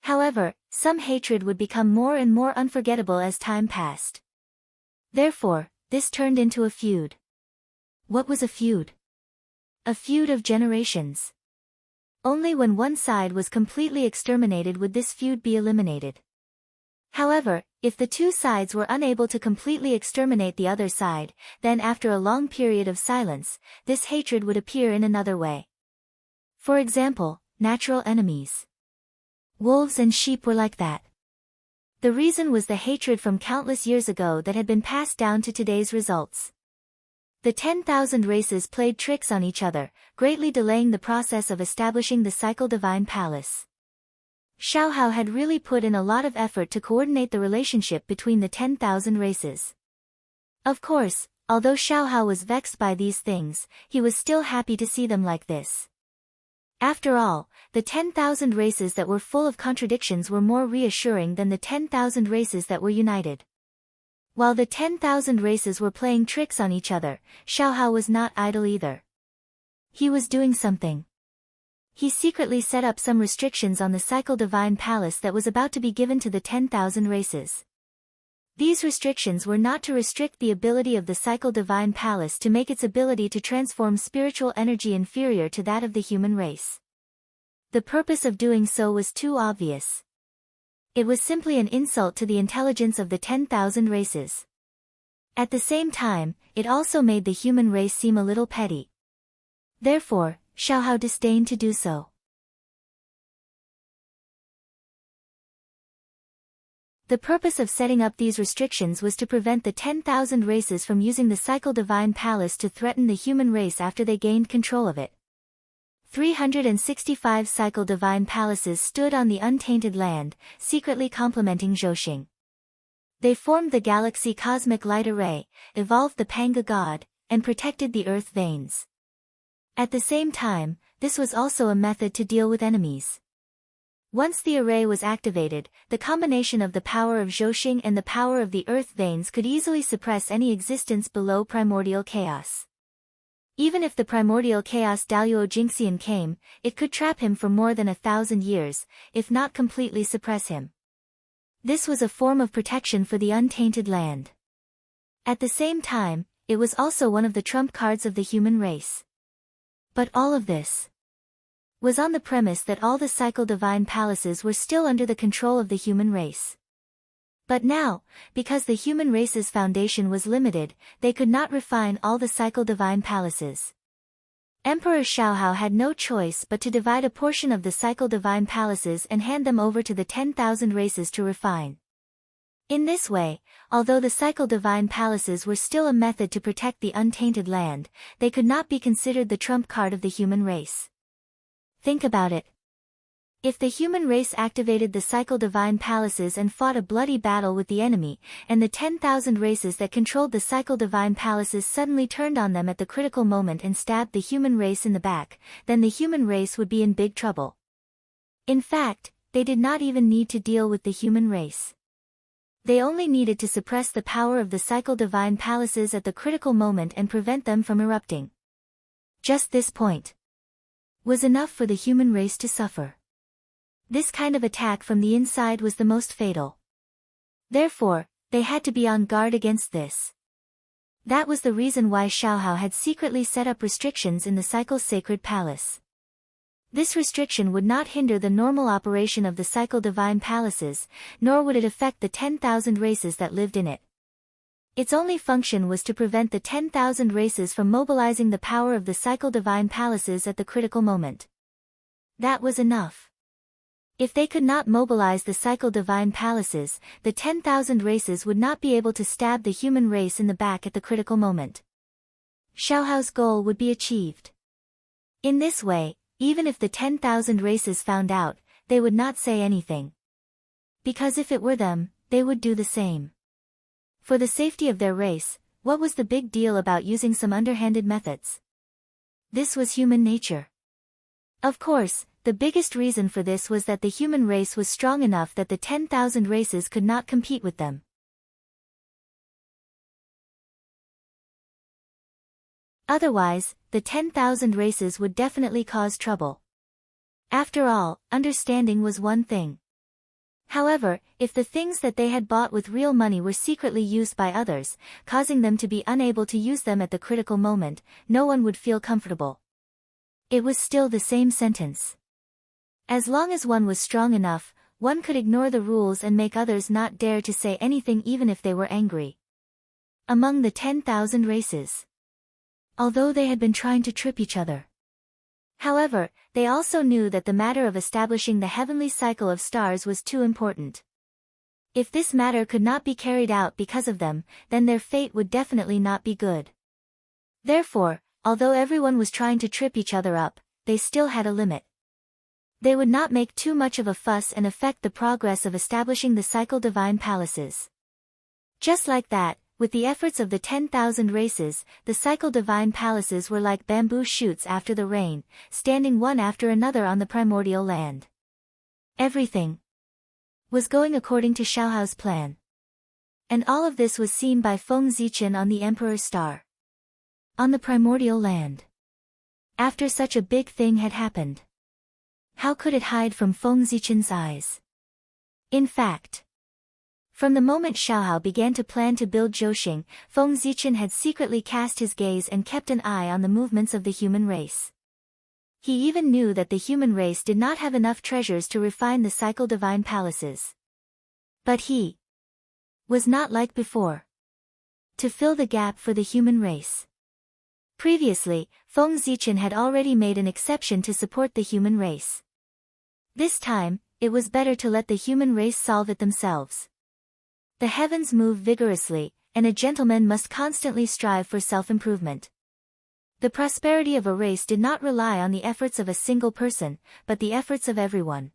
However, some hatred would become more and more unforgettable as time passed. Therefore, this turned into a feud. What was a feud? A feud of generations. Only when one side was completely exterminated would this feud be eliminated. However, if the two sides were unable to completely exterminate the other side, then after a long period of silence, this hatred would appear in another way. For example, natural enemies. Wolves and sheep were like that. The reason was the hatred from countless years ago that had been passed down to today's results. The 10,000 races played tricks on each other, greatly delaying the process of establishing the cycle divine palace. Xiaohao had really put in a lot of effort to coordinate the relationship between the 10,000 races. Of course, although Xiaohao was vexed by these things, he was still happy to see them like this. After all, the 10,000 races that were full of contradictions were more reassuring than the 10,000 races that were united. While the 10,000 races were playing tricks on each other, Xiaohao was not idle either. He was doing something. He secretly set up some restrictions on the cycle divine palace that was about to be given to the 10,000 races. These restrictions were not to restrict the ability of the cycle divine palace to make its ability to transform spiritual energy inferior to that of the human race. The purpose of doing so was too obvious. It was simply an insult to the intelligence of the 10,000 races. At the same time, it also made the human race seem a little petty. Therefore, Xiaohao disdained to do so. The purpose of setting up these restrictions was to prevent the 10,000 races from using the cycle divine palace to threaten the human race after they gained control of it. 365 cycle divine palaces stood on the untainted land, secretly complementing Zhouxing. They formed the galaxy cosmic light array, evolved the Panga god, and protected the earth veins. At the same time, this was also a method to deal with enemies. Once the array was activated, the combination of the power of Zhouxing and the power of the earth veins could easily suppress any existence below primordial chaos. Even if the primordial chaos Daluo Jingxian came, it could trap him for more than 1,000 years, if not completely suppress him. This was a form of protection for the untainted land. At the same time, it was also one of the trump cards of the human race. But all of this was on the premise that all the cycle divine palaces were still under the control of the human race. But now, because the human race's foundation was limited, they could not refine all the cycle divine palaces. Emperor Xiaohao had no choice but to divide a portion of the cycle divine palaces and hand them over to the 10,000 races to refine. In this way, although the cycle divine palaces were still a method to protect the untainted land, they could not be considered the trump card of the human race. Think about it. If the human race activated the cycle divine palaces and fought a bloody battle with the enemy, and the 10,000 races that controlled the cycle divine palaces suddenly turned on them at the critical moment and stabbed the human race in the back, then the human race would be in big trouble. In fact, they did not even need to deal with the human race. They only needed to suppress the power of the cycle divine palaces at the critical moment and prevent them from erupting. Just this point was enough for the human race to suffer. This kind of attack from the inside was the most fatal. Therefore, they had to be on guard against this. That was the reason why Xiaohao had secretly set up restrictions in the cycle's sacred palace. This restriction would not hinder the normal operation of the cycle divine palaces, nor would it affect the 10,000 races that lived in it. Its only function was to prevent the 10,000 races from mobilizing the power of the cycle divine palaces at the critical moment. That was enough. If they could not mobilize the cycle divine palaces, the 10,000 races would not be able to stab the human race in the back at the critical moment. Xiaohao's goal would be achieved. In this way, even if the 10,000 races found out, they would not say anything. Because if it were them, they would do the same. For the safety of their race, what was the big deal about using some underhanded methods? This was human nature. Of course, the biggest reason for this was that the human race was strong enough that the 10,000 races could not compete with them. Otherwise, the 10,000 races would definitely cause trouble. After all, understanding was one thing. However, if the things that they had bought with real money were secretly used by others, causing them to be unable to use them at the critical moment, no one would feel comfortable. It was still the same sentence. As long as one was strong enough, one could ignore the rules and make others not dare to say anything even if they were angry. Among the 10,000 races. Although they had been trying to trip each other. However, they also knew that the matter of establishing the heavenly cycle of stars was too important. If this matter could not be carried out because of them, then their fate would definitely not be good. Therefore, although everyone was trying to trip each other up, they still had a limit. They would not make too much of a fuss and affect the progress of establishing the cycle divine palaces. Just like that, with the efforts of the 10,000 races, the cycle divine palaces were like bamboo shoots after the rain, standing one after another on the primordial land. Everything was going according to Xiaohao's plan. And all of this was seen by Feng Zichen on the Emperor's star. On the primordial land. After such a big thing had happened, how could it hide from Feng Zichen's eyes? In fact, from the moment Xiaohao began to plan to build Zhouxing, Feng Zichen had secretly cast his gaze and kept an eye on the movements of the human race. He even knew that the human race did not have enough treasures to refine the cycle divine palaces. But he was not like before. To fill the gap for the human race. Previously, Feng Zichen had already made an exception to support the human race. This time, it was better to let the human race solve it themselves. The heavens move vigorously, and a gentleman must constantly strive for self-improvement. The prosperity of a race did not rely on the efforts of a single person, but the efforts of everyone.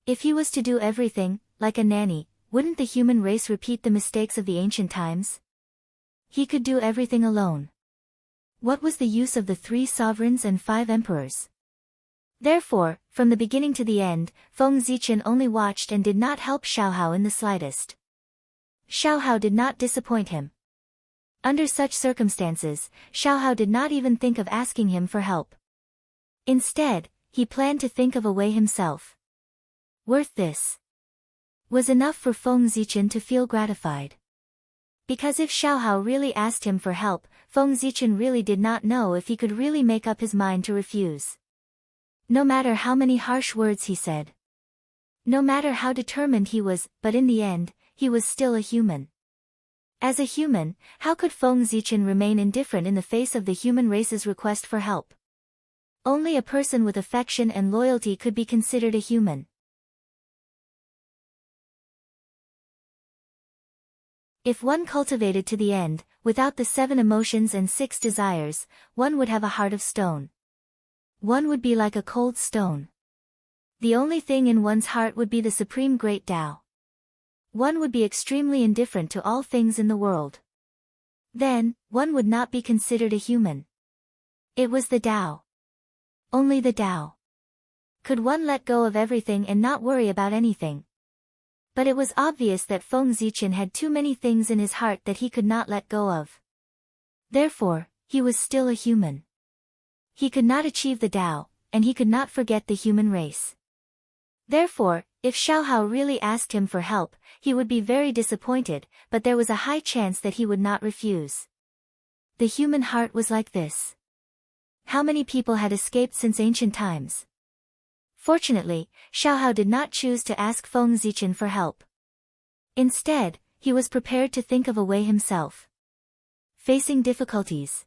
If he was to do everything, like a nanny, wouldn't the human race repeat the mistakes of the ancient times? He could do everything alone. What was the use of the 3 sovereigns and 5 emperors? Therefore, from the beginning to the end, Feng Zichen only watched and did not help Xiaohao in the slightest. Xiaohao did not disappoint him. Under such circumstances, Xiaohao did not even think of asking him for help. Instead, he planned to think of a way himself. Worth this was enough for Feng Zichen to feel gratified. Because if Xiaohao really asked him for help, Feng Zichen really did not know if he could really make up his mind to refuse. No matter how many harsh words he said. No matter how determined he was, but in the end, he was still a human. As a human, how could Feng Zichen remain indifferent in the face of the human race's request for help? Only a person with affection and loyalty could be considered a human. If one cultivated to the end, without the 7 emotions and 6 desires, one would have a heart of stone. One would be like a cold stone. The only thing in one's heart would be the supreme great Tao. One would be extremely indifferent to all things in the world. Then, one would not be considered a human. It was the Tao. Only the Tao. Could one let go of everything and not worry about anything? But it was obvious that Feng Zichen had too many things in his heart that he could not let go of. Therefore, he was still a human. He could not achieve the Tao, and he could not forget the human race. Therefore, if Xiaohao really asked him for help, he would be very disappointed, but there was a high chance that he would not refuse. The human heart was like this. How many people had escaped since ancient times? Fortunately, Xiaohao did not choose to ask Feng Zichen for help. Instead, he was prepared to think of a way himself. Facing difficulties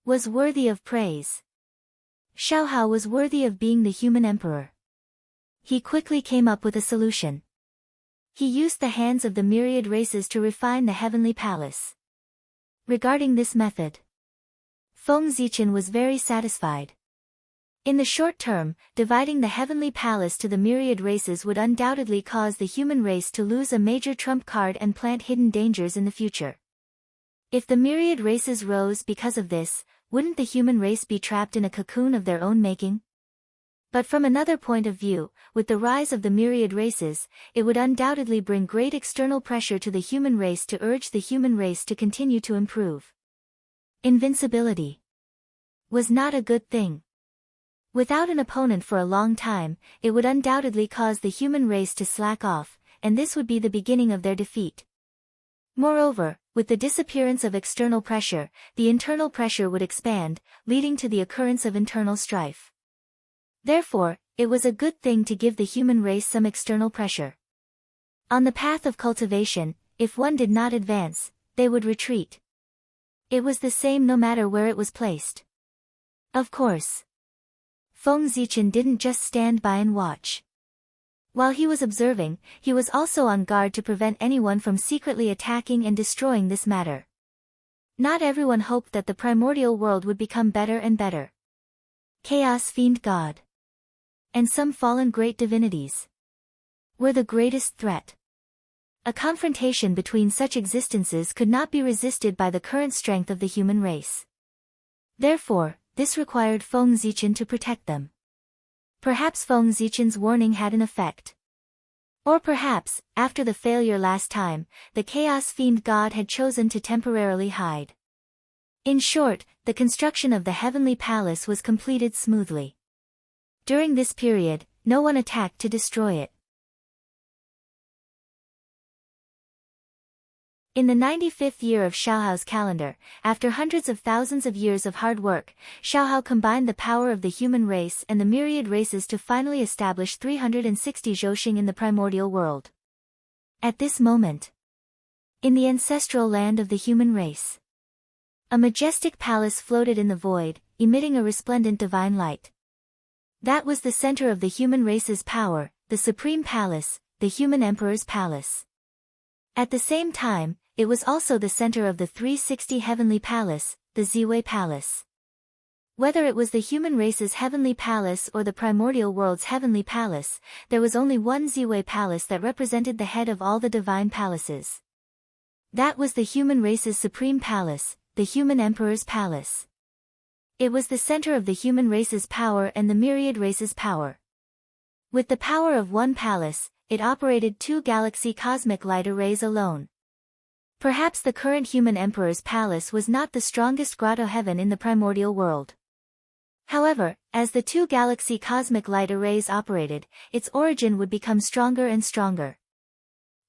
was worthy of praise. Xiaohao was worthy of being the human emperor. He quickly came up with a solution. He used the hands of the myriad races to refine the heavenly palace. Regarding this method, Feng Zichen was very satisfied. In the short term, dividing the heavenly palace to the myriad races would undoubtedly cause the human race to lose a major trump card and plant hidden dangers in the future. If the myriad races rose because of this, wouldn't the human race be trapped in a cocoon of their own making? But from another point of view, with the rise of the myriad races, it would undoubtedly bring great external pressure to the human race to urge the human race to continue to improve. Invincibility was not a good thing. Without an opponent for a long time, it would undoubtedly cause the human race to slack off, and this would be the beginning of their defeat. Moreover, with the disappearance of external pressure, the internal pressure would expand, leading to the occurrence of internal strife. Therefore, it was a good thing to give the human race some external pressure. On the path of cultivation, if one did not advance, they would retreat. It was the same no matter where it was placed. Of course. Feng Zichen didn't just stand by and watch. While he was observing, he was also on guard to prevent anyone from secretly attacking and destroying this matter. Not everyone hoped that the primordial world would become better and better. Chaos Fiend God and some fallen great divinities were the greatest threat. A confrontation between such existences could not be resisted by the current strength of the human race. Therefore, this required Feng Zichen to protect them. Perhaps Feng Zichen's warning had an effect. Or perhaps, after the failure last time, the Chaos Fiend God had chosen to temporarily hide. In short, the construction of the Heavenly Palace was completed smoothly. During this period, no one attacked to destroy it. In the 95th year of Xiaohao's calendar, after hundreds of thousands of years of hard work, Xiaohao combined the power of the human race and the myriad races to finally establish 360 Zhouxing in the primordial world. At this moment, in the ancestral land of the human race, a majestic palace floated in the void, emitting a resplendent divine light. That was the center of the human race's power, the supreme palace, the human emperor's palace. At the same time, it was also the center of the 360 heavenly palace, the Ziwei Palace. Whether it was the human race's heavenly palace or the primordial world's heavenly palace, there was only one Ziwei Palace that represented the head of all the divine palaces. That was the human race's supreme palace, the human emperor's palace. It was the center of the human race's power and the myriad race's power. With the power of one palace, it operated 2 galaxy cosmic light arrays alone. Perhaps the current human emperor's palace was not the strongest grotto heaven in the primordial world. However, as the 2 galaxy cosmic light arrays operated, its origin would become stronger and stronger.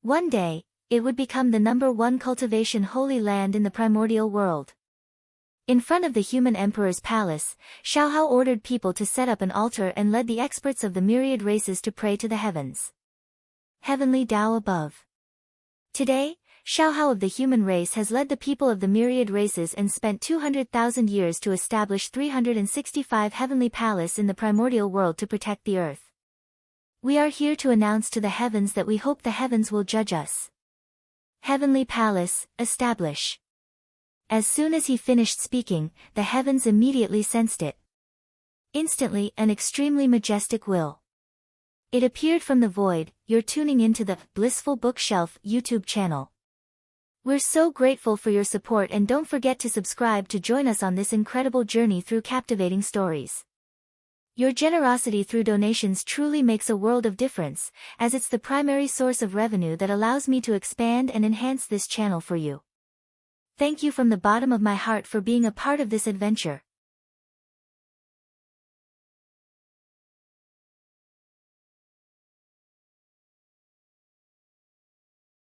One day, it would become the #1 cultivation holy land in the primordial world. In front of the human emperor's palace, Xiaohao ordered people to set up an altar and led the experts of the myriad races to pray to the heavens. Heavenly Tao above. Today, Xiaohao of the human race has led the people of the myriad races and spent 200,000 years to establish 365 heavenly palace in the primordial world to protect the earth. We are here to announce to the heavens that we hope the heavens will judge us. Heavenly Palace, establish. As soon as he finished speaking, the heavens immediately sensed it. Instantly, an extremely majestic will. It appeared from the void. You're tuning into the Blissful Bookshelf YouTube channel. We're so grateful for your support, and don't forget to subscribe to join us on this incredible journey through captivating stories. Your generosity through donations truly makes a world of difference, as it's the primary source of revenue that allows me to expand and enhance this channel for you. Thank you from the bottom of my heart for being a part of this adventure.